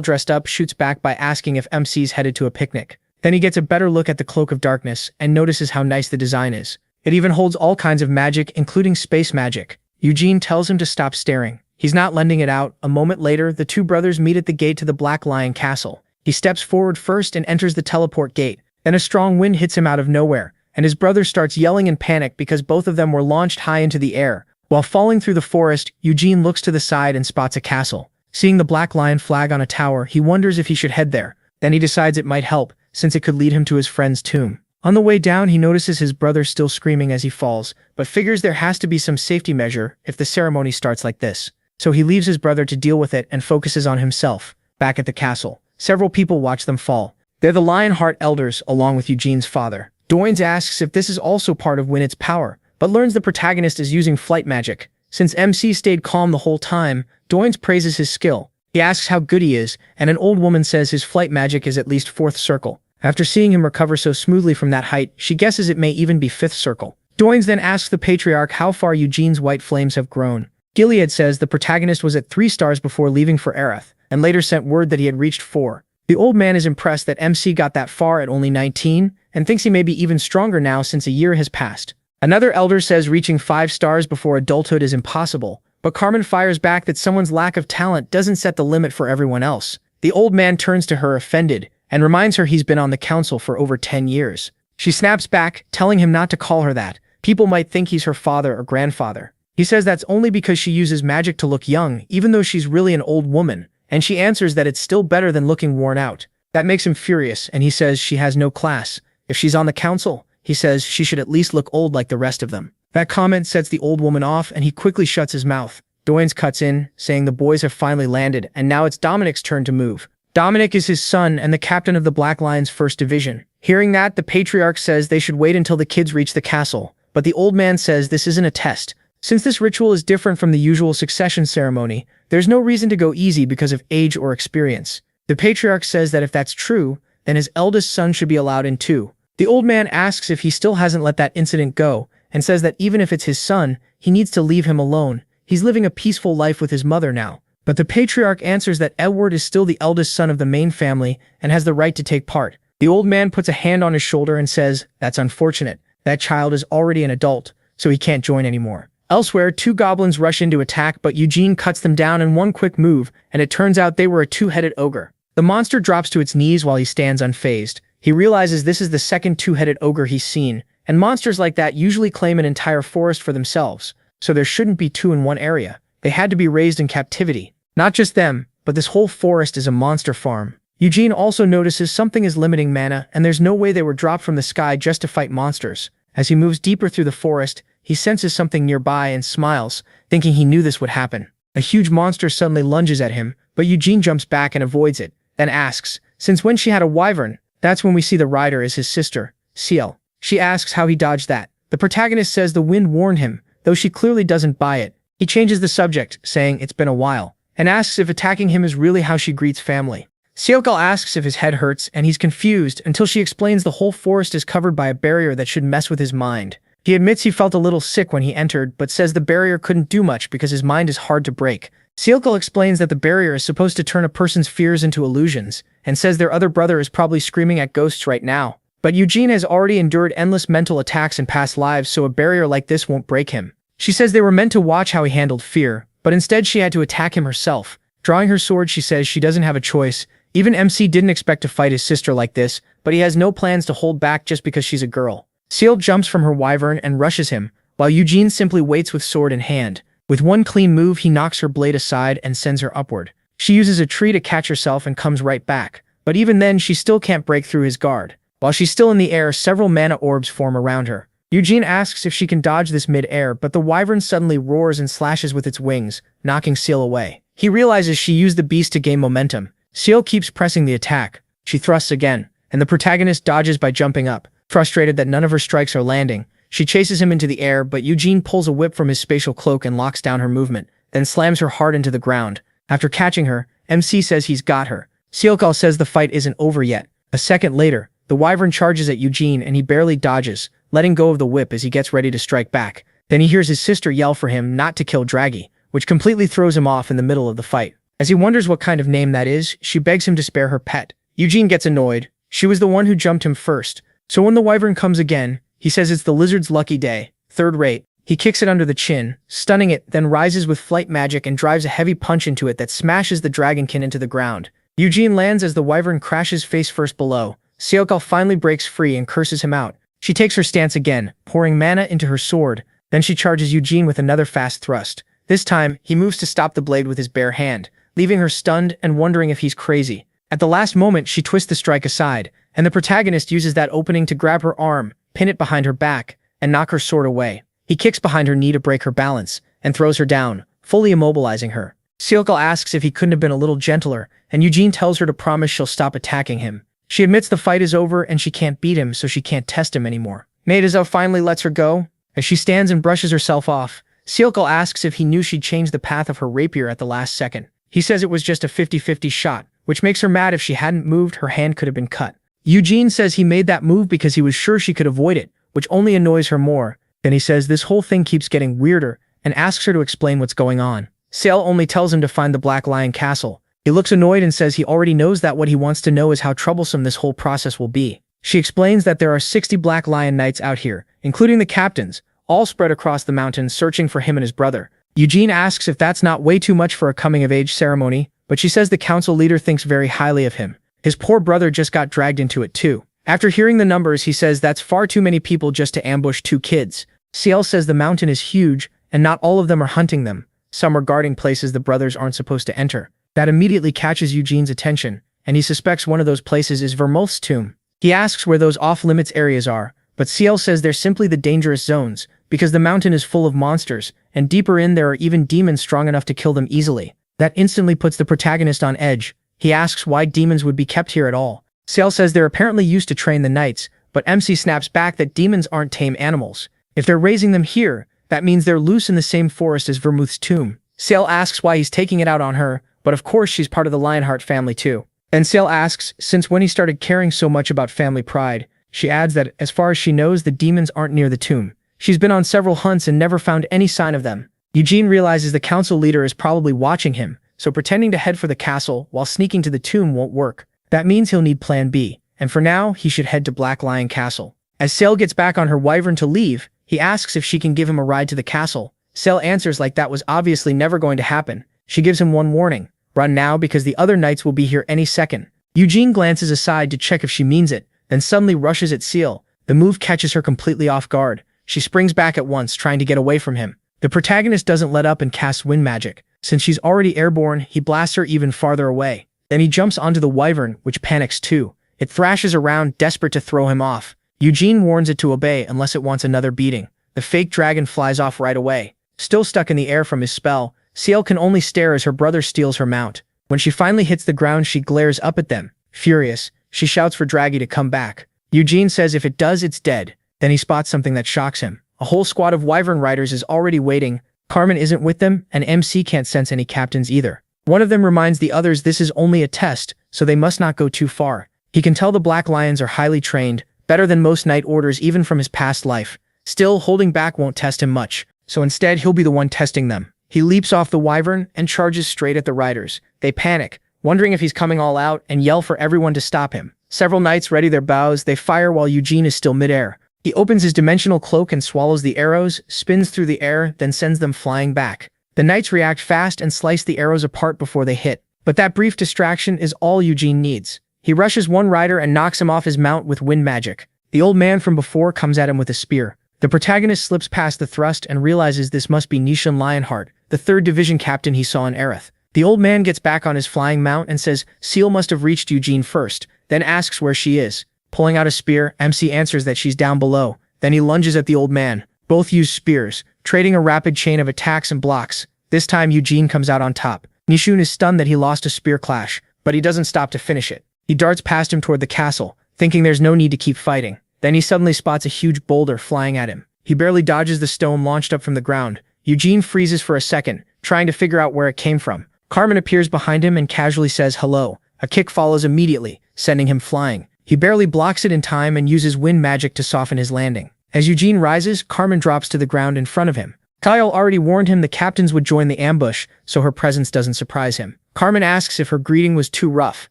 Speaker 1: dressed up, shoots back by asking if MC's headed to a picnic. Then he gets a better look at the Cloak of Darkness and notices how nice the design is. It even holds all kinds of magic, including space magic. Eugene tells him to stop staring. He's not lending it out. A moment later, the two brothers meet at the gate to the Black Lion Castle. He steps forward first and enters the teleport gate. Then a strong wind hits him out of nowhere, and his brother starts yelling in panic because both of them were launched high into the air. While falling through the forest, Eugene looks to the side and spots a castle. Seeing the Black Lion flag on a tower, he wonders if he should head there. Then he decides it might help, since it could lead him to his friend's tomb. On the way down, he notices his brother still screaming as he falls, but figures there has to be some safety measure if the ceremony starts like this. So he leaves his brother to deal with it and focuses on himself. Back at the castle, several people watch them fall. They're the Lionheart elders, along with Eugene's father. Doins asks if this is also part of Winnet's power, but learns the protagonist is using flight magic. Since MC stayed calm the whole time, Doins praises his skill. He asks how good he is, and an old woman says his flight magic is at least 4th circle. After seeing him recover so smoothly from that height, she guesses it may even be 5th circle. Doins then asks the patriarch how far Eugene's white flames have grown. Gilead says the protagonist was at 3 stars before leaving for Aerith, and later sent word that he had reached 4. The old man is impressed that MC got that far at only 19, and thinks he may be even stronger now since a year has passed. Another elder says reaching 5 stars before adulthood is impossible, but Carmen fires back that someone's lack of talent doesn't set the limit for everyone else. The old man turns to her offended, and reminds her he's been on the council for over 10 years. She snaps back, telling him not to call her that. People might think he's her father or grandfather. He says that's only because she uses magic to look young, even though she's really an old woman, and she answers that it's still better than looking worn out. That makes him furious, and he says she has no class. If she's on the council, he says she should at least look old like the rest of them. That comment sets the old woman off, and he quickly shuts his mouth. Doins cuts in, saying the boys have finally landed, and now it's Dominic's turn to move. Dominic is his son and the captain of the Black Lions' 1st Division. Hearing that, the patriarch says they should wait until the kids reach the castle, but the old man says this isn't a test. Since this ritual is different from the usual succession ceremony, there's no reason to go easy because of age or experience. The patriarch says that if that's true, then his eldest son should be allowed in too. The old man asks if he still hasn't let that incident go, and says that even if it's his son, he needs to leave him alone. He's living a peaceful life with his mother now. But the patriarch answers that Edward is still the eldest son of the main family and has the right to take part. The old man puts a hand on his shoulder and says, that's unfortunate. That child is already an adult, so he can't join anymore. Elsewhere, 2 goblins rush in to attack, but Eugene cuts them down in one quick move, and it turns out they were a 2-headed ogre. The monster drops to its knees while he stands unfazed. He realizes this is the second 2-headed ogre he's seen, and monsters like that usually claim an entire forest for themselves, so there shouldn't be 2 in one area. They had to be raised in captivity. Not just them, but this whole forest is a monster farm. Eugene also notices something is limiting mana, and there's no way they were dropped from the sky just to fight monsters. As he moves deeper through the forest, he senses something nearby and smiles, thinking he knew this would happen. A huge monster suddenly lunges at him, but Eugene jumps back and avoids it, then asks, since when she had a wyvern. That's when we see the rider is his sister, Ciel. She asks how he dodged that. The protagonist says the wind warned him, though she clearly doesn't buy it. He changes the subject, saying it's been a while, and asks if attacking him is really how she greets family. Ciel asks if his head hurts, and he's confused until she explains the whole forest is covered by a barrier that should mess with his mind. He admits he felt a little sick when he entered, but says the barrier couldn't do much because his mind is hard to break. Ciel explains that the barrier is supposed to turn a person's fears into illusions, and says their other brother is probably screaming at ghosts right now. But Eugene has already endured endless mental attacks in past lives, so a barrier like this won't break him. She says they were meant to watch how he handled fear, but instead she had to attack him herself. Drawing her sword, she says she doesn't have a choice. Even MC didn't expect to fight his sister like this, but he has no plans to hold back just because she's a girl. Ciel jumps from her wyvern and rushes him, while Eugene simply waits with sword in hand. With one clean move, he knocks her blade aside and sends her upward. She uses a tree to catch herself and comes right back, but even then she still can't break through his guard. While she's still in the air, several mana orbs form around her. Eugene asks if she can dodge this mid-air, but the wyvern suddenly roars and slashes with its wings, knocking Ciel away. He realizes she used the beast to gain momentum. Ciel keeps pressing the attack. She thrusts again, and the protagonist dodges by jumping up. Frustrated that none of her strikes are landing, she chases him into the air, but Eugene pulls a whip from his spatial cloak and locks down her movement, then slams her hard into the ground. After catching her, MC says he's got her. Ciel says the fight isn't over yet. A second later, the wyvern charges at Eugene and he barely dodges, letting go of the whip as he gets ready to strike back. Then he hears his sister yell for him not to kill Draggy, which completely throws him off in the middle of the fight. As he wonders what kind of name that is, she begs him to spare her pet. Eugene gets annoyed. She was the one who jumped him first. So when the wyvern comes again, he says it's the lizard's lucky day, third rate. He kicks it under the chin, stunning it, then rises with flight magic and drives a heavy punch into it that smashes the dragonkin into the ground. Eugene lands as the wyvern crashes face first below. Ciel finally breaks free and curses him out. She takes her stance again, pouring mana into her sword. Then she charges Eugene with another fast thrust. This time, he moves to stop the blade with his bare hand, leaving her stunned and wondering if he's crazy. At the last moment, she twists the strike aside, and the protagonist uses that opening to grab her arm, pin it behind her back, and knock her sword away. He kicks behind her knee to break her balance, and throws her down, fully immobilizing her. Ciel asks if he couldn't have been a little gentler, and Eugene tells her to promise she'll stop attacking him. She admits the fight is over and she can't beat him, so she can't test him anymore. Madezel finally lets her go. As she stands and brushes herself off, Seolkal asks if he knew she'd changed the path of her rapier at the last second. He says it was just a 50-50 shot, which makes her mad. If she hadn't moved, her hand could have been cut. Eugene says he made that move because he was sure she could avoid it, which only annoys her more. Then he says this whole thing keeps getting weirder and asks her to explain what's going on. Sale only tells him to find the Black Lion Castle. He looks annoyed and says he already knows that. What he wants to know is how troublesome this whole process will be. She explains that there are 60 Black Lion Knights out here, including the captains, all spread across the mountains searching for him and his brother. Eugene asks if that's not way too much for a coming-of-age ceremony, but she says the council leader thinks very highly of him. His poor brother just got dragged into it too. After hearing the numbers, he says that's far too many people just to ambush 2 kids. Ciel says the mountain is huge, and not all of them are hunting them. Some are guarding places the brothers aren't supposed to enter. That immediately catches Eugene's attention, and he suspects one of those places is Vermouth's tomb. He asks where those off-limits areas are, but Ciel says they're simply the dangerous zones, because the mountain is full of monsters, and deeper in there are even demons strong enough to kill them easily. That instantly puts the protagonist on edge. He asks why demons would be kept here at all. Ciel says they're apparently used to train the knights, but MC snaps back that demons aren't tame animals. If they're raising them here, that means they're loose in the same forest as Vermouth's tomb. Ciel asks why he's taking it out on her, but of course she's part of the Lionheart family too. And Ciel asks since when he started caring so much about family pride. She adds that as far as she knows, the demons aren't near the tomb. She's been on several hunts and never found any sign of them. Eugene realizes the council leader is probably watching him, so pretending to head for the castle while sneaking to the tomb won't work. That means he'll need plan B, and for now, he should head to Black Lion Castle. As Ciel gets back on her wyvern to leave, he asks if she can give him a ride to the castle. Ciel answers like that was obviously never going to happen. She gives him one warning. Run now because the other knights will be here any second. Eugene glances aside to check if she means it, then suddenly rushes at Ciel. The move catches her completely off guard. She springs back at once, trying to get away from him. The protagonist doesn't let up and casts wind magic. Since she's already airborne, he blasts her even farther away. Then he jumps onto the wyvern, which panics too. It thrashes around, desperate to throw him off. Eugene warns it to obey unless it wants another beating. The fake dragon flies off right away. Still stuck in the air from his spell, Ciel can only stare as her brother steals her mount. When she finally hits the ground, she glares up at them. Furious, she shouts for Draggy to come back. Eugene says if it does, it's dead. Then he spots something that shocks him. A whole squad of wyvern riders is already waiting. Carmen isn't with them, and MC can't sense any captains either. One of them reminds the others this is only a test, so they must not go too far. He can tell the Black Lions are highly trained, better than most knight orders even from his past life. Still, holding back won't test him much, so instead he'll be the one testing them. He leaps off the wyvern and charges straight at the riders. They panic, wondering if he's coming all out, and yell for everyone to stop him. Several knights ready their bows. They fire while Eugene is still midair. He opens his dimensional cloak and swallows the arrows, spins through the air, then sends them flying back. The knights react fast and slice the arrows apart before they hit. But that brief distraction is all Eugene needs. He rushes one rider and knocks him off his mount with wind magic. The old man from before comes at him with a spear. The protagonist slips past the thrust and realizes this must be Nishun Lionheart, the 3rd Division captain he saw in Aerith. The old man gets back on his flying mount and says Ciel must have reached Eugene first, then asks where she is. Pulling out a spear, MC answers that she's down below. Then he lunges at the old man. Both use spears, trading a rapid chain of attacks and blocks. This time Eugene comes out on top. Nishun is stunned that he lost a spear clash, but he doesn't stop to finish it. He darts past him toward the castle, thinking there's no need to keep fighting. Then he suddenly spots a huge boulder flying at him. He barely dodges the stone launched up from the ground. Eugene freezes for a second, trying to figure out where it came from. Carmen appears behind him and casually says hello. A kick follows immediately, sending him flying. He barely blocks it in time and uses wind magic to soften his landing. As Eugene rises, Carmen drops to the ground in front of him. Kyle already warned him the captains would join the ambush, so her presence doesn't surprise him. Carmen asks if her greeting was too rough.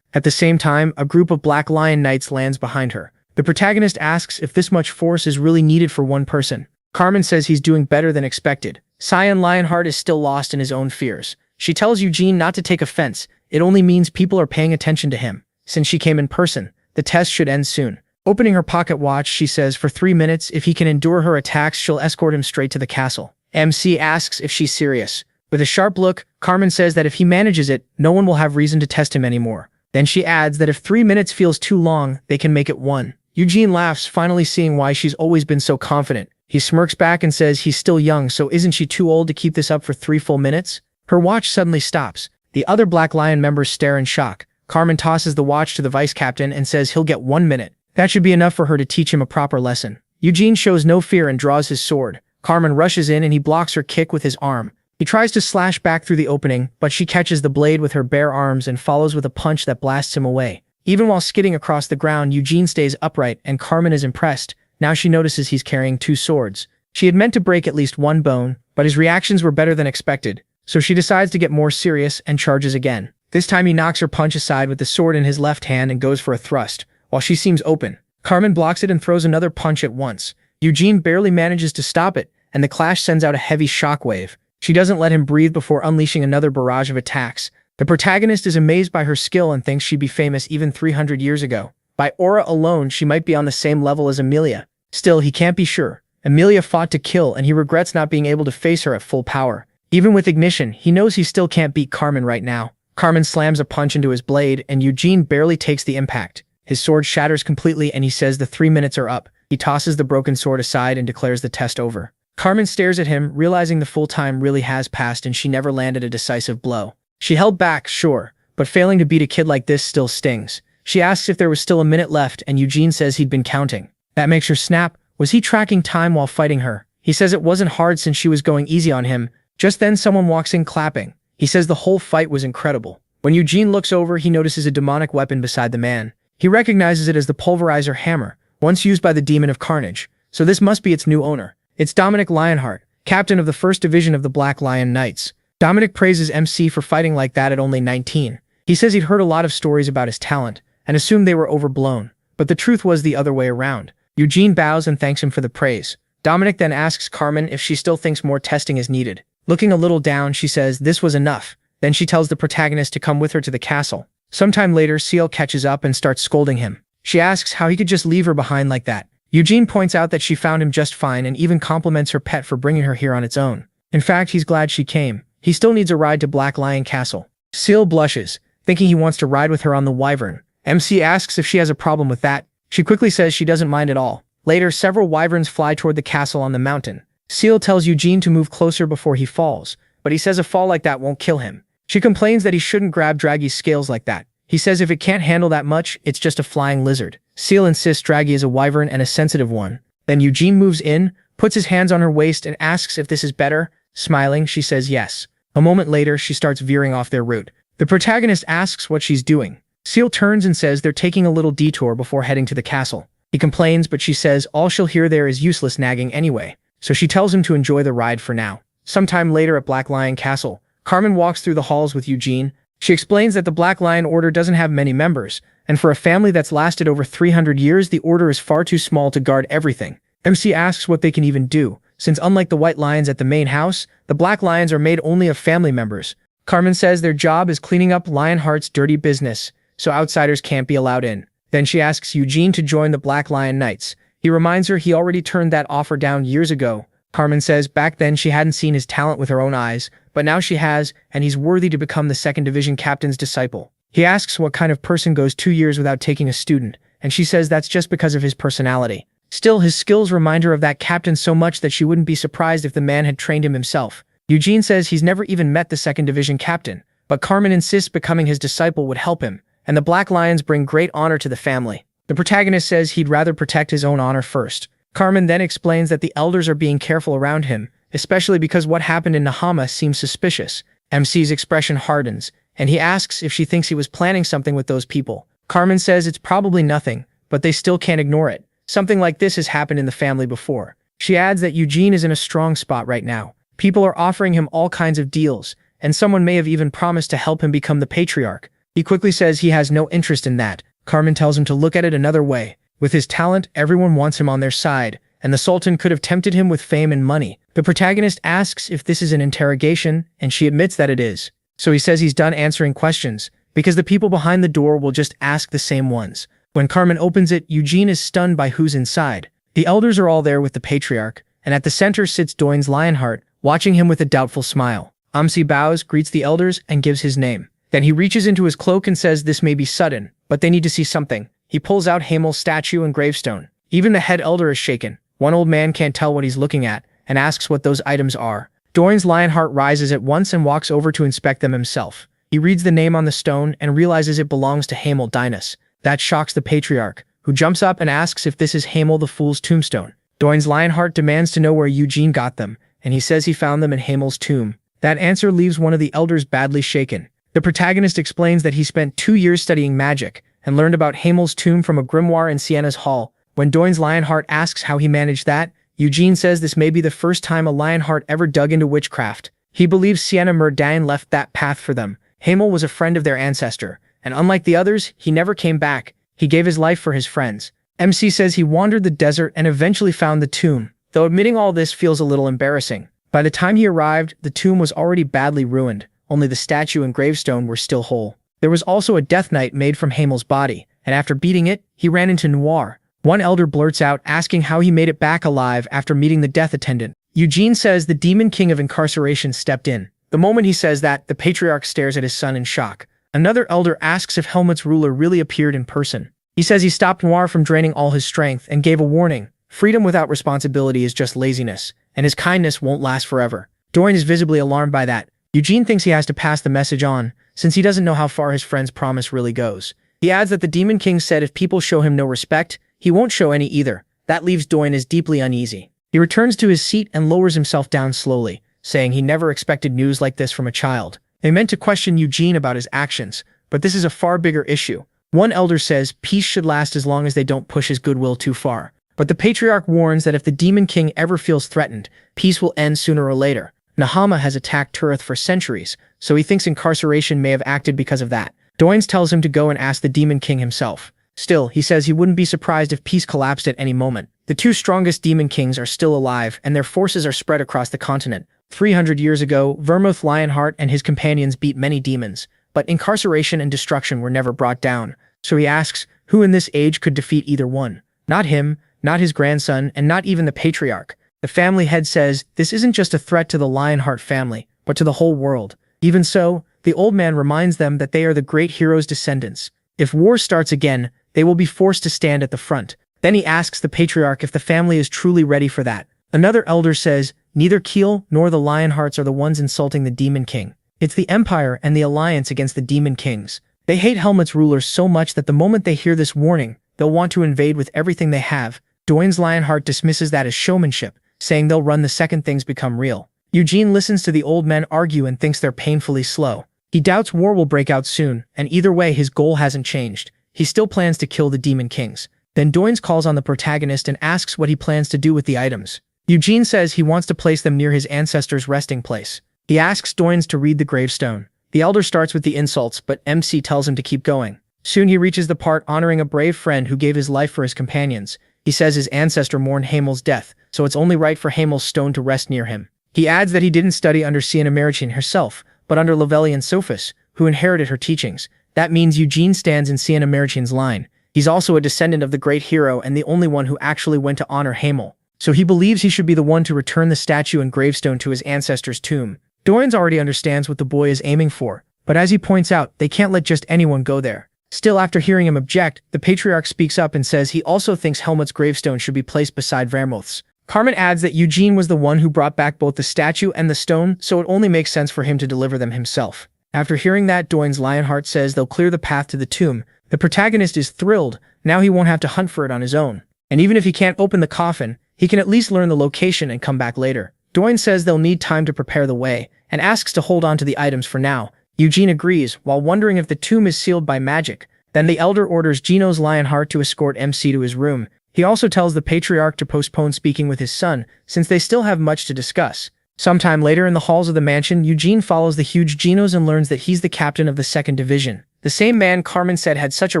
Speaker 1: At the same time, a group of Black Lion Knights lands behind her. The protagonist asks if this much force is really needed for one person. Carmen says he's doing better than expected. Cyan Lionheart is still lost in his own fears. She tells Eugene not to take offense. It only means people are paying attention to him. Since she came in person, the test should end soon. Opening her pocket watch, she says for 3 minutes if he can endure her attacks, she'll escort him straight to the castle. MC asks if she's serious. With a sharp look, Carmen says that if he manages it, no one will have reason to test him anymore. Then she adds that if 3 minutes feels too long, they can make it 1. Eugene laughs, finally seeing why she's always been so confident. He smirks back and says he's still young, so isn't she too old to keep this up for 3 full minutes? Her watch suddenly stops. The other Black Lion members stare in shock. Carmen tosses the watch to the vice captain and says he'll get 1 minute. That should be enough for her to teach him a proper lesson. Eugene shows no fear and draws his sword. Carmen rushes in and he blocks her kick with his arm. He tries to slash back through the opening, but she catches the blade with her bare arms and follows with a punch that blasts him away. Even while skidding across the ground, Eugene stays upright and Carmen is impressed. Now she notices he's carrying 2 swords. She had meant to break at least 1 bone, but his reactions were better than expected, so she decides to get more serious and charges again. This time he knocks her punch aside with the sword in his left hand and goes for a thrust, while she seems open. Carmen blocks it and throws another punch at once. Eugene barely manages to stop it, and the clash sends out a heavy shockwave. She doesn't let him breathe before unleashing another barrage of attacks. The protagonist is amazed by her skill and thinks she'd be famous even 300 years ago. By aura alone, she might be on the same level as Emilia. Still, he can't be sure. Emilia fought to kill, and he regrets not being able to face her at full power. Even with ignition, he knows he still can't beat Carmen right now. Carmen slams a punch into his blade, and Eugene barely takes the impact. His sword shatters completely, and he says the 3 minutes are up. He tosses the broken sword aside and declares the test over. Carmen stares at him, realizing the full time really has passed and she never landed a decisive blow. She held back, sure, but failing to beat a kid like this still stings. She asks if there was still a minute left, and Eugene says he'd been counting. That makes her snap. Was he tracking time while fighting her? He says it wasn't hard since she was going easy on him. Just then someone walks in clapping. He says the whole fight was incredible. When Eugene looks over, he notices a demonic weapon beside the man. He recognizes it as the pulverizer hammer, once used by the Demon of Carnage, so this must be its new owner. It's Dominic Lionheart, captain of the 1st Division of the Black Lion Knights. Dominic praises MC for fighting like that at only 19. He says he'd heard a lot of stories about his talent, and assumed they were overblown, but the truth was the other way around. Eugene bows and thanks him for the praise. Dominic then asks Carmen if she still thinks more testing is needed. Looking a little down, she says this was enough. Then she tells the protagonist to come with her to the castle. Sometime later, Seal catches up and starts scolding him. She asks how he could just leave her behind like that. Eugene points out that she found him just fine and even compliments her pet for bringing her here on its own. In fact, he's glad she came. He still needs a ride to Black Lion Castle. Seal blushes, thinking he wants to ride with her on the Wyvern. MC asks if she has a problem with that. She quickly says she doesn't mind at all. Later, several wyverns fly toward the castle on the mountain. Seal tells Eugene to move closer before he falls, but he says a fall like that won't kill him. She complains that he shouldn't grab Draggy's scales like that. He says if it can't handle that much, it's just a flying lizard. Seal insists Draggy is a wyvern and a sensitive one. Then Eugene moves in, puts his hands on her waist and asks if this is better. Smiling, she says yes. A moment later, she starts veering off their route. The protagonist asks what she's doing. Seal turns and says they're taking a little detour before heading to the castle. He complains, but she says all she'll hear there is useless nagging anyway, so she tells him to enjoy the ride for now. Sometime later at Black Lion Castle, Carmen walks through the halls with Eugene. She explains that the Black Lion Order doesn't have many members, and for a family that's lasted over 300 years, the order is far too small to guard everything. MC asks what they can even do, since unlike the White Lions at the main house, the Black Lions are made only of family members. Carmen says their job is cleaning up Lionheart's dirty business, so outsiders can't be allowed in. Then she asks Eugene to join the Black Lion Knights. He reminds her he already turned that offer down years ago. Carmen says back then she hadn't seen his talent with her own eyes, but now she has, and he's worthy to become the 2nd Division captain's disciple. He asks what kind of person goes 2 years without taking a student, and she says that's just because of his personality. Still, his skills remind her of that captain so much that she wouldn't be surprised if the man had trained him himself. Eugene says he's never even met the 2nd Division captain, but Carmen insists becoming his disciple would help him, and the Black Lions bring great honor to the family. The protagonist says he'd rather protect his own honor first. Carmen then explains that the elders are being careful around him, especially because what happened in Nahama seems suspicious. MC's expression hardens, and he asks if she thinks he was planning something with those people. Carmen says it's probably nothing, but they still can't ignore it. Something like this has happened in the family before. She adds that Eugene is in a strong spot right now. People are offering him all kinds of deals, and someone may have even promised to help him become the patriarch. He quickly says he has no interest in that. Carmen tells him to look at it another way. With his talent, everyone wants him on their side, and the Sultan could have tempted him with fame and money. The protagonist asks if this is an interrogation, and she admits that it is. So he says he's done answering questions, because the people behind the door will just ask the same ones. When Carmen opens it, Eugene is stunned by who's inside. The elders are all there with the patriarch, and at the center sits Doyne's Lionheart, watching him with a doubtful smile. Amsi bows, greets the elders, and gives his name. Then he reaches into his cloak and says this may be sudden, but they need to see something. He pulls out Hamel's statue and gravestone. Even the head elder is shaken. One old man can't tell what he's looking at, and asks what those items are. Doyne's Lionheart rises at once and walks over to inspect them himself. He reads the name on the stone and realizes it belongs to Hamel Dinas. That shocks the patriarch, who jumps up and asks if this is Hamel the Fool's tombstone. Doin's Lionheart demands to know where Eugene got them, and he says he found them in Hamel's tomb. That answer leaves one of the elders badly shaken. The protagonist explains that he spent 2 years studying magic and learned about Hamel's tomb from a grimoire in Sienna's hall. When Doin's Lionheart asks how he managed that, Eugene says this may be the first time a Lionheart ever dug into witchcraft. He believes Sienna Murdane left that path for them. Hamel was a friend of their ancestor, and unlike the others, he never came back. He gave his life for his friends. MC says he wandered the desert and eventually found the tomb, though admitting all this feels a little embarrassing. By the time he arrived, the tomb was already badly ruined. Only the statue and gravestone were still whole. There was also a death knight made from Hamel's body, and after beating it, he ran into Noir. One elder blurts out asking how he made it back alive after meeting the death attendant. Eugene says the demon king of incarceration stepped in. The moment he says that, the patriarch stares at his son in shock. Another elder asks if Helmut's ruler really appeared in person. He says he stopped Noir from draining all his strength and gave a warning. Freedom without responsibility is just laziness, and his kindness won't last forever. Doin is visibly alarmed by that. Eugene thinks he has to pass the message on, since he doesn't know how far his friend's promise really goes. He adds that the Demon King said if people show him no respect, he won't show any either. That leaves Doin as deeply uneasy. He returns to his seat and lowers himself down slowly, saying he never expected news like this from a child. They meant to question Eugene about his actions, but this is a far bigger issue. One elder says peace should last as long as they don't push his goodwill too far. But the patriarch warns that if the Demon King ever feels threatened, peace will end sooner or later. Nahama has attacked Turith for centuries, so he thinks incarceration may have acted because of that. Doins tells him to go and ask the Demon King himself. Still, he says he wouldn't be surprised if peace collapsed at any moment. The two strongest Demon Kings are still alive, and their forces are spread across the continent. 300 years ago, Vermouth Lionheart and his companions beat many demons, but incarceration and destruction were never brought down. So he asks, who in this age could defeat either one? Not him, not his grandson, and not even the patriarch. The family head says this isn't just a threat to the Lionheart family, but to the whole world. Even so, the old man reminds them that they are the great hero's descendants. If war starts again, they will be forced to stand at the front. Then he asks the patriarch if the family is truly ready for that. Another elder says, neither Keel nor the Lionhearts are the ones insulting the Demon King. It's the Empire and the alliance against the Demon Kings. They hate Helmut's rulers so much that the moment they hear this warning, they'll want to invade with everything they have. Doin's Lionheart dismisses that as showmanship, saying they'll run the second things become real. Eugene listens to the old men argue and thinks they're painfully slow. He doubts war will break out soon, and either way his goal hasn't changed. He still plans to kill the Demon Kings. Then Doins calls on the protagonist and asks what he plans to do with the items. Eugene says he wants to place them near his ancestors' resting place. He asks Doins to read the gravestone. The elder starts with the insults, but MC tells him to keep going. Soon he reaches the part honoring a brave friend who gave his life for his companions. He says his ancestor mourned Hamel's death, so it's only right for Hamel's stone to rest near him. He adds that he didn't study under Sienna Merichian herself, but under Levelian Sophis, who inherited her teachings. That means Eugene stands in Sienna Merichian's line. He's also a descendant of the great hero and the only one who actually went to honor Hamel. So he believes he should be the one to return the statue and gravestone to his ancestor's tomb. Doins already understands what the boy is aiming for, but as he points out, they can't let just anyone go there. Still, after hearing him object, the patriarch speaks up and says he also thinks Helmut's gravestone should be placed beside Vermouth's. Carmen adds that Eugene was the one who brought back both the statue and the stone, so it only makes sense for him to deliver them himself. After hearing that, Doin's Lionheart says they'll clear the path to the tomb. The protagonist is thrilled. Now he won't have to hunt for it on his own. And even if he can't open the coffin, he can at least learn the location and come back later. Doin says they'll need time to prepare the way, and asks to hold on to the items for now. Eugene agrees, while wondering if the tomb is sealed by magic. Then the elder orders Geno's Lionheart to escort MC to his room. He also tells the patriarch to postpone speaking with his son, since they still have much to discuss. Sometime later in the halls of the mansion, Eugene follows the huge Genos and learns that he's the captain of the 2nd Division. The same man Carmen said had such a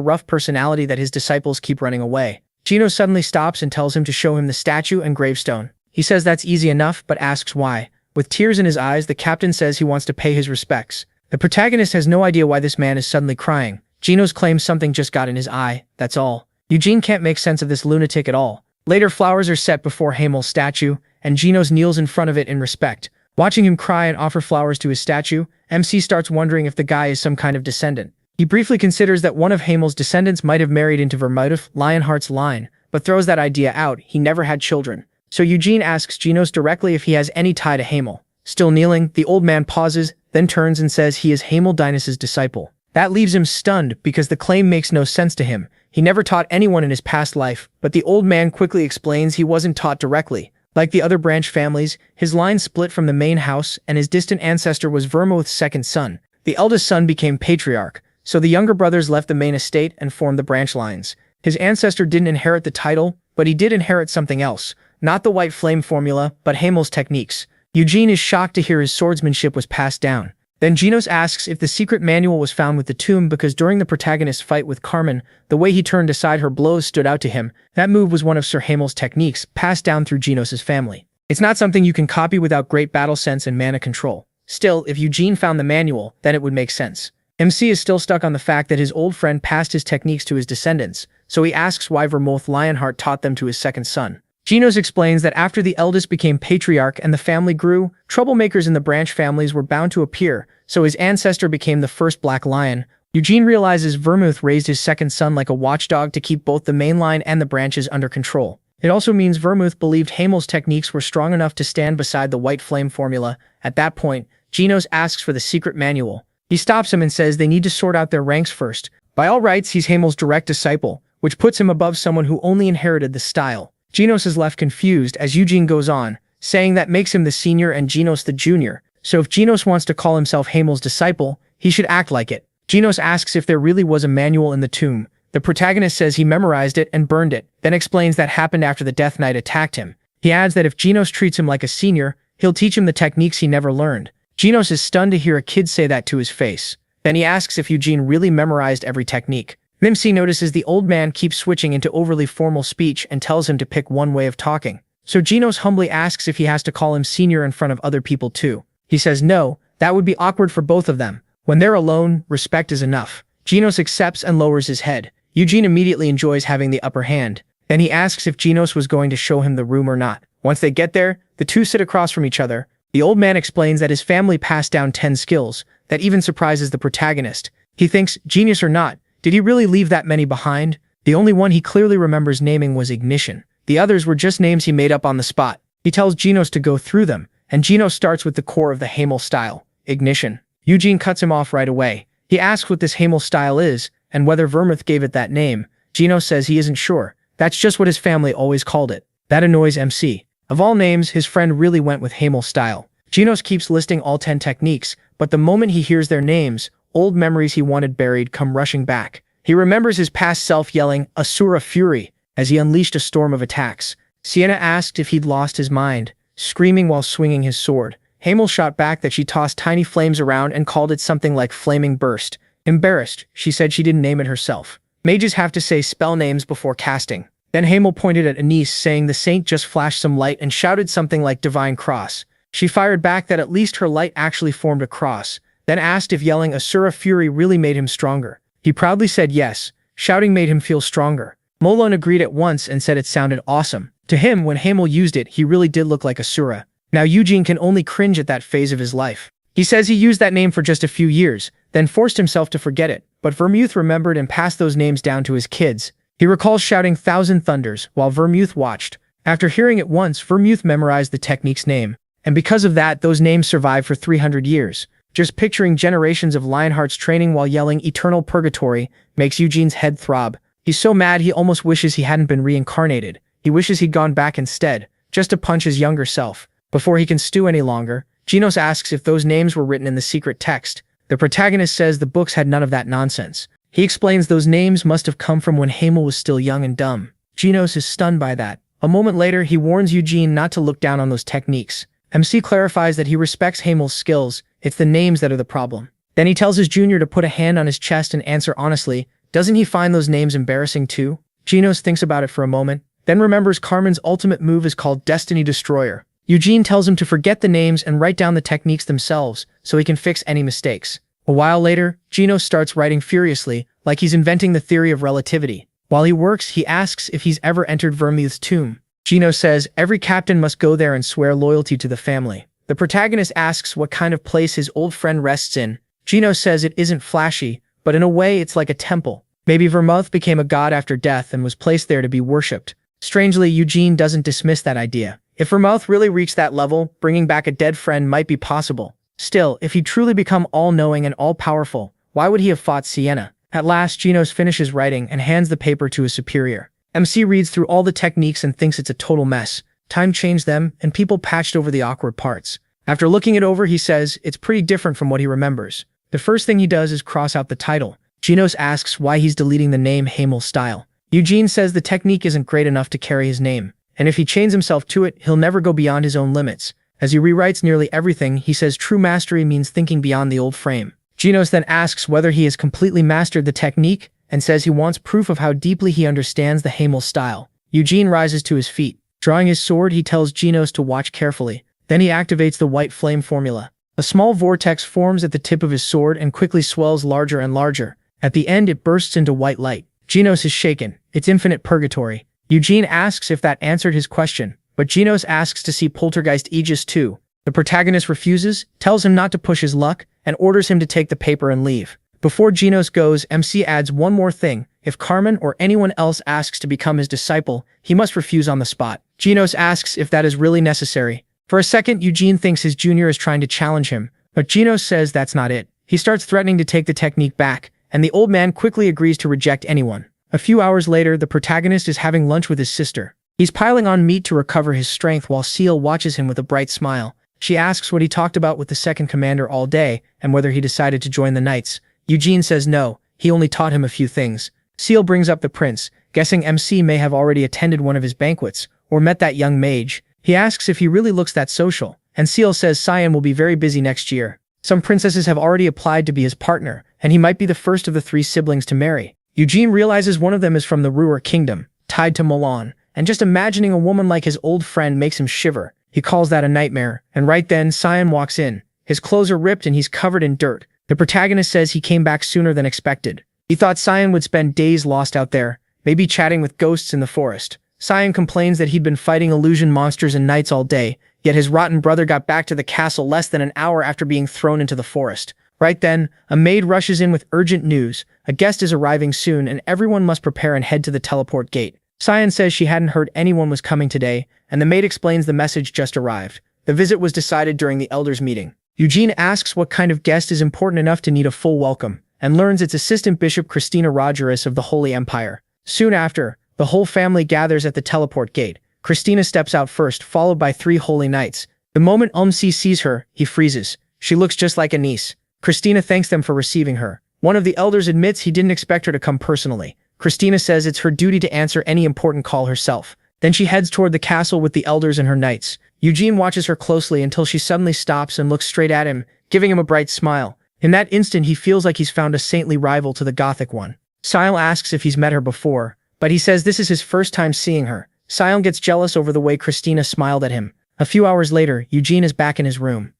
Speaker 1: rough personality that his disciples keep running away. Geno suddenly stops and tells him to show him the statue and gravestone. He says that's easy enough, but asks why. With tears in his eyes, the captain says he wants to pay his respects. The protagonist has no idea why this man is suddenly crying. Genos claims something just got in his eye, that's all. Eugene can't make sense of this lunatic at all. Later, flowers are set before Hamel's statue, and Genos kneels in front of it in respect. Watching him cry and offer flowers to his statue, MC starts wondering if the guy is some kind of descendant. He briefly considers that one of Hamel's descendants might have married into Vermouth Lionheart's line, but throws that idea out. He never had children. So Eugene asks Genos directly if he has any tie to Hamel. Still kneeling, the old man pauses, then turns and says he is Hamel Dynas's disciple. That leaves him stunned because the claim makes no sense to him. He never taught anyone in his past life, but the old man quickly explains he wasn't taught directly. Like the other branch families, his line split from the main house, and his distant ancestor was Vermouth's second son. The eldest son became patriarch, so the younger brothers left the main estate and formed the branch lines. His ancestor didn't inherit the title, but he did inherit something else. Not the white flame formula, but Hamel's techniques. Eugene is shocked to hear his swordsmanship was passed down. Then Genos asks if the secret manual was found with the tomb because during the protagonist's fight with Carmen, the way he turned aside her blows stood out to him. That move was one of Sir Hamel's techniques, passed down through Genos' family. It's not something you can copy without great battle sense and mana control. Still, if Eugene found the manual, then it would make sense. MC is still stuck on the fact that his old friend passed his techniques to his descendants, so he asks why Vermouth Lionheart taught them to his second son. Genos explains that after the eldest became patriarch and the family grew, troublemakers in the branch families were bound to appear, so his ancestor became the first Black Lion. Eugene realizes Vermouth raised his second son like a watchdog to keep both the main line and the branches under control. It also means Vermouth believed Hamel's techniques were strong enough to stand beside the white flame formula. At that point, Genos asks for the secret manual. He stops him and says they need to sort out their ranks first. By all rights, he's Hamel's direct disciple, which puts him above someone who only inherited the style. Genos is left confused as Eugene goes on, saying that makes him the senior and Genos the junior. So if Genos wants to call himself Hamel's disciple, he should act like it. Genos asks if there really was a manual in the tomb. The protagonist says he memorized it and burned it, then explains that happened after the Death Knight attacked him. He adds that if Genos treats him like a senior, he'll teach him the techniques he never learned. Genos is stunned to hear a kid say that to his face. Then he asks if Eugene really memorized every technique. Mimsy notices the old man keeps switching into overly formal speech and tells him to pick one way of talking. So Genos humbly asks if he has to call him senior in front of other people too. He says no, that would be awkward for both of them. When they're alone, respect is enough. Genos accepts and lowers his head. Eugene immediately enjoys having the upper hand. Then he asks if Genos was going to show him the room or not. Once they get there, the two sit across from each other. The old man explains that his family passed down 10 skills. That even surprises the protagonist. He thinks, genius or not, did he really leave that many behind? The only one he clearly remembers naming was Ignition. The others were just names he made up on the spot. He tells Genos to go through them, and Genos starts with the core of the Hamel style, Ignition. Eugene cuts him off right away. He asks what this Hamel style is, and whether Vermouth gave it that name. Genos says he isn't sure. That's just what his family always called it. That annoys MC. Of all names, his friend really went with Hamel style. Genos keeps listing all 10 techniques, but the moment he hears their names, old memories he wanted buried come rushing back. He remembers his past self yelling, Asura Fury, as he unleashed a storm of attacks. Sienna asked if he'd lost his mind, screaming while swinging his sword. Hamel shot back that she tossed tiny flames around and called it something like Flaming Burst. Embarrassed, she said she didn't name it herself. Mages have to say spell names before casting. Then Hamel pointed at Anise, saying the saint just flashed some light and shouted something like Divine Cross. She fired back that at least her light actually formed a cross, then asked if yelling Asura Fury really made him stronger. He proudly said yes, shouting made him feel stronger. Molon agreed at once and said it sounded awesome. To him, when Hamel used it, he really did look like Asura. Now Eugene can only cringe at that phase of his life. He says he used that name for just a few years, then forced himself to forget it, but Vermouth remembered and passed those names down to his kids. He recalls shouting Thousand Thunders while Vermouth watched. After hearing it once, Vermouth memorized the technique's name, and because of that, those names survived for 300 years. Just picturing generations of Lionhearts training while yelling Eternal Purgatory makes Eugene's head throb. He's so mad he almost wishes he hadn't been reincarnated. He wishes he'd gone back instead, just to punch his younger self. Before he can stew any longer, Genos asks if those names were written in the secret text. The protagonist says the books had none of that nonsense. He explains those names must have come from when Hamel was still young and dumb. Genos is stunned by that. A moment later, he warns Eugene not to look down on those techniques. MC clarifies that he respects Hamel's skills, it's the names that are the problem. Then he tells his junior to put a hand on his chest and answer honestly, doesn't he find those names embarrassing too? Genos thinks about it for a moment, then remembers Carmen's ultimate move is called Destiny Destroyer. Eugene tells him to forget the names and write down the techniques themselves, so he can fix any mistakes. A while later, Genos starts writing furiously, like he's inventing the theory of relativity. While he works, he asks if he's ever entered Vermouth's tomb. Genos says every captain must go there and swear loyalty to the family. The protagonist asks what kind of place his old friend rests in. Genos says it isn't flashy, but in a way it's like a temple. Maybe Vermouth became a god after death and was placed there to be worshipped. Strangely, Eugene doesn't dismiss that idea. If Vermouth really reached that level, bringing back a dead friend might be possible. Still, if he'd truly become all-knowing and all-powerful, why would he have fought Sienna? At last, Genos finishes writing and hands the paper to his superior. MC reads through all the techniques and thinks it's a total mess. Time changed them, and people patched over the awkward parts. After looking it over, he says it's pretty different from what he remembers. The first thing he does is cross out the title. Genos asks why he's deleting the name Hamel Style. Eugene says the technique isn't great enough to carry his name, and if he chains himself to it, he'll never go beyond his own limits. As he rewrites nearly everything, he says true mastery means thinking beyond the old frame. Genos then asks whether he has completely mastered the technique and says he wants proof of how deeply he understands the Hamel style. Eugene rises to his feet. Drawing his sword, he tells Genos to watch carefully. Then he activates the white flame formula. A small vortex forms at the tip of his sword and quickly swells larger and larger. At the end, it bursts into white light. Genos is shaken. It's infinite purgatory. Eugene asks if that answered his question, but Genos asks to see Poltergeist Aegis too. The protagonist refuses, tells him not to push his luck, and orders him to take the paper and leave. Before Genos goes, MC adds one more thing. If Carmen or anyone else asks to become his disciple, he must refuse on the spot. Genos asks if that is really necessary. For a second, Eugene thinks his junior is trying to challenge him, but Genos says that's not it. He starts threatening to take the technique back, and the old man quickly agrees to reject anyone. A few hours later, the protagonist is having lunch with his sister. He's piling on meat to recover his strength while Seal watches him with a bright smile. She asks what he talked about with the second commander all day and whether he decided to join the Knights. Eugene says no, he only taught him a few things. Seal brings up the prince, guessing MC may have already attended one of his banquets or met that young mage. He asks if he really looks that social, and Seal says Cyan will be very busy next year. Some princesses have already applied to be his partner, and he might be the first of the 3 siblings to marry. Eugene realizes one of them is from the Ruhr kingdom, tied to Milan, and just imagining a woman like his old friend makes him shiver. He calls that a nightmare, and right then, Cyan walks in. His clothes are ripped and he's covered in dirt. The protagonist says he came back sooner than expected. He thought Cyan would spend days lost out there, maybe chatting with ghosts in the forest. Cyan complains that he'd been fighting illusion monsters and knights all day, yet his rotten brother got back to the castle less than an hour after being thrown into the forest. Right then, a maid rushes in with urgent news. A guest is arriving soon and everyone must prepare and head to the teleport gate. Cyan says she hadn't heard anyone was coming today, and the maid explains the message just arrived. The visit was decided during the elders' meeting. Eugene asks what kind of guest is important enough to need a full welcome, and learns it's Assistant Bishop Christina Rogerus of the Holy Empire. Soon after, the whole family gathers at the teleport gate. Christina steps out first, followed by 3 holy knights. The moment MC sees her, he freezes. She looks just like a niece. Christina thanks them for receiving her. One of the elders admits he didn't expect her to come personally. Christina says it's her duty to answer any important call herself. Then she heads toward the castle with the elders and her knights. Eugene watches her closely until she suddenly stops and looks straight at him, giving him a bright smile. In that instant, he feels like he's found a saintly rival to the Gothic one. Sile asks if he's met her before, but he says this is his first time seeing her. Sile gets jealous over the way Christina smiled at him. A few hours later, Eugene is back in his room.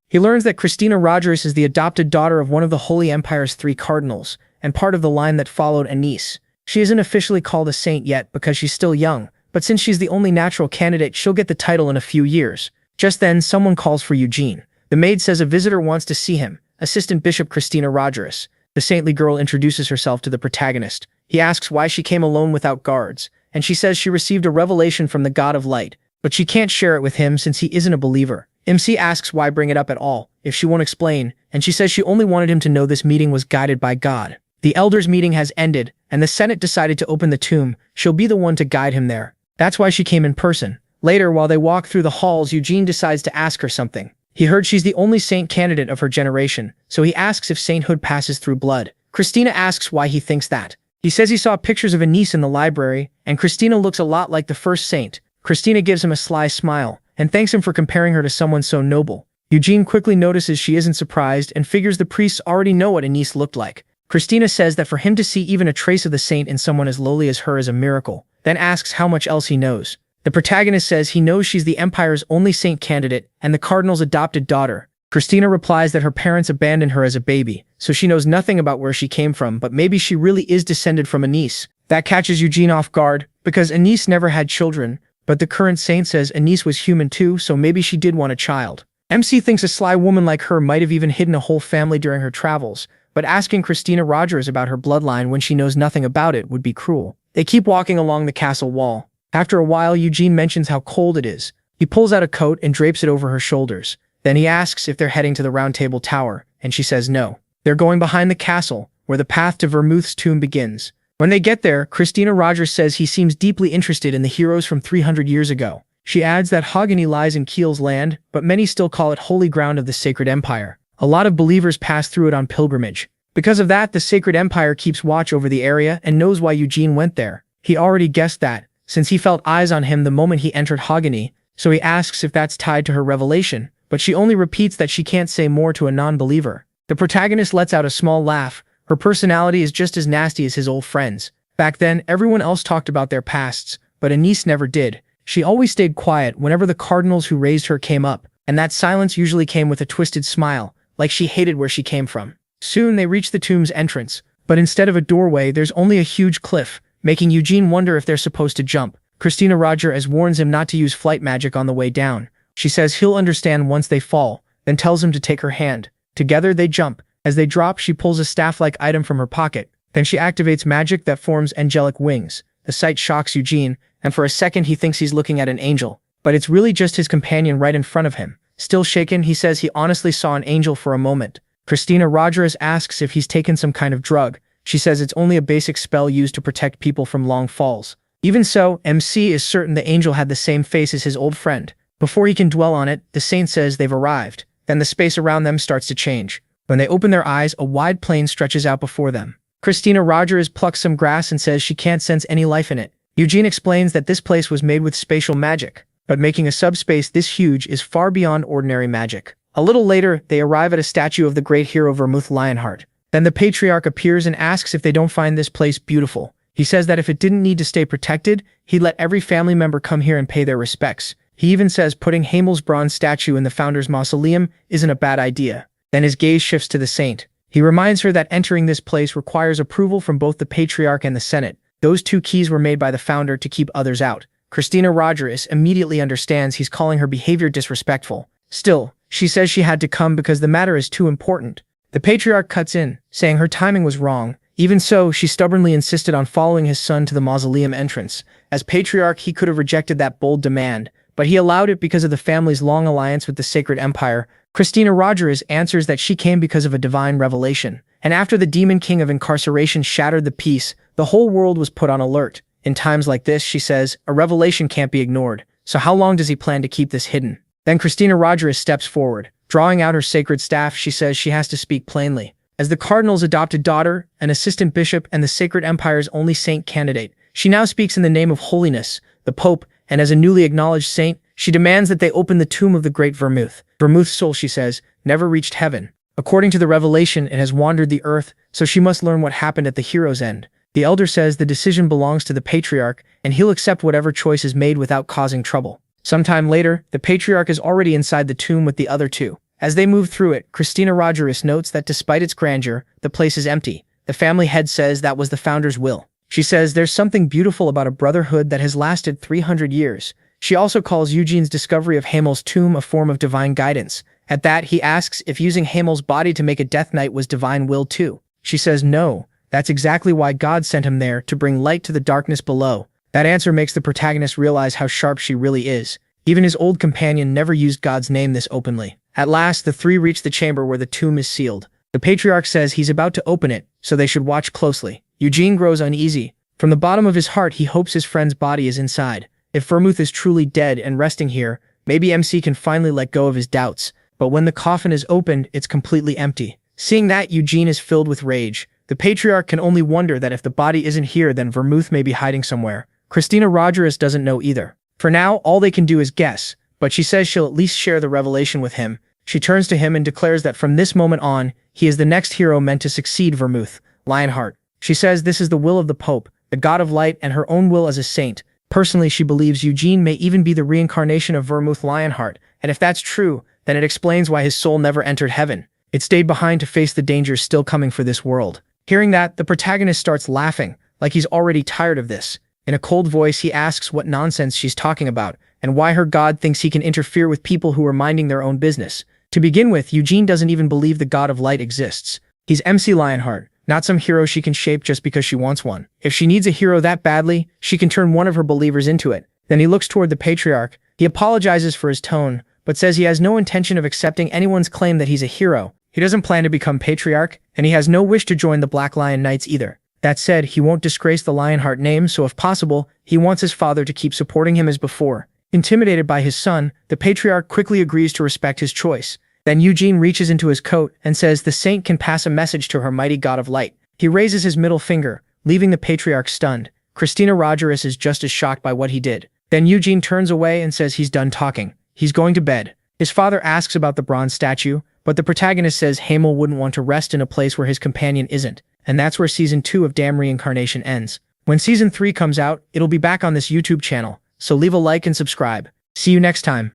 Speaker 1: He learns that Christina Rogerus is the adopted daughter of one of the Holy Empire's 3 cardinals, and part of the line that followed Anise. She isn't officially called a saint yet because she's still young, but since she's the only natural candidate, she'll get the title in a few years. Just then, someone calls for Eugene. The maid says a visitor wants to see him, Assistant Bishop Christina Rogerus. The saintly girl introduces herself to the protagonist. He asks why she came alone without guards, and she says she received a revelation from the God of Light, but she can't share it with him since he isn't a believer. MC asks why bring it up at all, if she won't explain, and she says she only wanted him to know this meeting was guided by God. The elders' meeting has ended, and the Senate decided to open the tomb. She'll be the one to guide him there. That's why she came in person. Later, while they walk through the halls, Eugene decides to ask her something. He heard she's the only saint candidate of her generation, so he asks if sainthood passes through blood. Christina asks why he thinks that. He says he saw pictures of Anise in the library, and Christina looks a lot like the first saint. Christina gives him a sly smile, and thanks him for comparing her to someone so noble. Eugene quickly notices she isn't surprised and figures the priests already know what Anise looked like. Christina says that for him to see even a trace of the saint in someone as lowly as her is a miracle, then asks how much else he knows. The protagonist says he knows she's the Empire's only saint candidate and the Cardinal's adopted daughter. Christina replies that her parents abandoned her as a baby, so she knows nothing about where she came from, but maybe she really is descended from Anise. That catches Eugene off guard, because Anise never had children, but the current saint says Anise was human too, so maybe she did want a child. MC thinks a sly woman like her might have even hidden a whole family during her travels, but asking Christina Rogerus about her bloodline when she knows nothing about it would be cruel. They keep walking along the castle wall. After a while, Eugene mentions how cold it is. He pulls out a coat and drapes it over her shoulders. Then he asks if they're heading to the Round Table Tower, and she says no. They're going behind the castle, where the path to Vermouth's tomb begins. When they get there, Christina Rogers says he seems deeply interested in the heroes from 300 years ago. She adds that Haugany lies in Kiel's land, but many still call it holy ground of the Sacred Empire. A lot of believers pass through it on pilgrimage. Because of that, the Sacred Empire keeps watch over the area and knows why Eugene went there. He already guessed that, since he felt eyes on him the moment he entered Haugany, so he asks if that's tied to her revelation, but she only repeats that she can't say more to a non-believer. The protagonist lets out a small laugh. Her personality is just as nasty as his old friends. Back then, everyone else talked about their pasts, but Anise never did. She always stayed quiet whenever the cardinals who raised her came up, and that silence usually came with a twisted smile, like she hated where she came from. Soon they reach the tomb's entrance, but instead of a doorway, there's only a huge cliff, making Eugene wonder if they're supposed to jump. Christina Rogers warns him not to use flight magic on the way down. She says he'll understand once they fall, then tells him to take her hand. Together they jump. As they drop, she pulls a staff-like item from her pocket. Then she activates magic that forms angelic wings. The sight shocks Eugene, and for a second he thinks he's looking at an angel. But it's really just his companion right in front of him. Still shaken, he says he honestly saw an angel for a moment. Christina Rogers asks if he's taken some kind of drug. She says it's only a basic spell used to protect people from long falls. Even so, MC is certain the angel had the same face as his old friend. Before he can dwell on it, the saint says they've arrived. Then the space around them starts to change. When they open their eyes, a wide plain stretches out before them. Christina Rogers plucks some grass and says she can't sense any life in it. Eugene explains that this place was made with spatial magic, but making a subspace this huge is far beyond ordinary magic. A little later, they arrive at a statue of the great hero Vermouth Lionheart. Then the patriarch appears and asks if they don't find this place beautiful. He says that if it didn't need to stay protected, he'd let every family member come here and pay their respects. He even says putting Hamel's bronze statue in the founder's mausoleum isn't a bad idea. Then his gaze shifts to the saint. He reminds her that entering this place requires approval from both the patriarch and the senate. Those two keys were made by the founder to keep others out. Christina Rogers immediately understands he's calling her behavior disrespectful. Still, she says she had to come because the matter is too important. The patriarch cuts in, saying her timing was wrong. Even so, she stubbornly insisted on following his son to the mausoleum entrance. As patriarch, he could have rejected that bold demand, but he allowed it because of the family's long alliance with the Sacred Empire. Christina Rogers answers that she came because of a divine revelation. And after the demon king of incarceration shattered the peace, the whole world was put on alert. In times like this, she says, a revelation can't be ignored. So how long does he plan to keep this hidden? Then Christina Rogers steps forward. Drawing out her sacred staff, she says she has to speak plainly. As the cardinal's adopted daughter, an assistant bishop, and the Sacred Empire's only saint candidate, she now speaks in the name of holiness, the Pope, and as a newly acknowledged saint, she demands that they open the tomb of the great Vermouth. Vermouth's soul, she says, never reached heaven. According to the revelation, it has wandered the earth, so she must learn what happened at the hero's end. The elder says the decision belongs to the patriarch, and he'll accept whatever choice is made without causing trouble. Sometime later, the patriarch is already inside the tomb with the other two. As they move through it, Christina Rogers notes that despite its grandeur, the place is empty. The family head says that was the founder's will. She says there's something beautiful about a brotherhood that has lasted 300 years. She also calls Eugene's discovery of Hamel's tomb a form of divine guidance. At that, he asks if using Hamel's body to make a death knight was divine will too. She says no, that's exactly why God sent him there, to bring light to the darkness below. That answer makes the protagonist realize how sharp she really is. Even his old companion never used God's name this openly. At last, the three reach the chamber where the tomb is sealed. The patriarch says he's about to open it, so they should watch closely. Eugene grows uneasy. From the bottom of his heart, he hopes his friend's body is inside. If Vermouth is truly dead and resting here, maybe MC can finally let go of his doubts. But when the coffin is opened, it's completely empty. Seeing that, Eugene is filled with rage. The patriarch can only wonder that if the body isn't here, then Vermouth may be hiding somewhere. Christina Rogers doesn't know either. For now, all they can do is guess, but she says she'll at least share the revelation with him. She turns to him and declares that from this moment on, he is the next hero meant to succeed Vermouth Lionheart. She says this is the will of the Pope, the God of Light, and her own will as a saint. Personally, she believes Eugene may even be the reincarnation of Vermouth Lionheart, and if that's true, then it explains why his soul never entered heaven. It stayed behind to face the dangers still coming for this world. Hearing that, the protagonist starts laughing, like he's already tired of this. In a cold voice, he asks what nonsense she's talking about, and why her god thinks he can interfere with people who are minding their own business. To begin with, Eugene doesn't even believe the God of Light exists. He's MC Lionheart, not some hero she can shape just because she wants one. If she needs a hero that badly, she can turn one of her believers into it. Then he looks toward the patriarch. He apologizes for his tone, but says he has no intention of accepting anyone's claim that he's a hero. He doesn't plan to become patriarch, and he has no wish to join the Black Lion Knights either. That said, he won't disgrace the Lionheart name, so if possible, he wants his father to keep supporting him as before. Intimidated by his son, the patriarch quickly agrees to respect his choice. Then Eugene reaches into his coat and says the saint can pass a message to her mighty god of light. He raises his middle finger, leaving the patriarch stunned. Christina Rogerus is just as shocked by what he did. Then Eugene turns away and says he's done talking. He's going to bed. His father asks about the bronze statue, but the protagonist says Hamel wouldn't want to rest in a place where his companion isn't. And that's where Season 2 of Damn Reincarnation ends. When Season 3 comes out, it'll be back on this YouTube channel, so leave a like and subscribe. See you next time.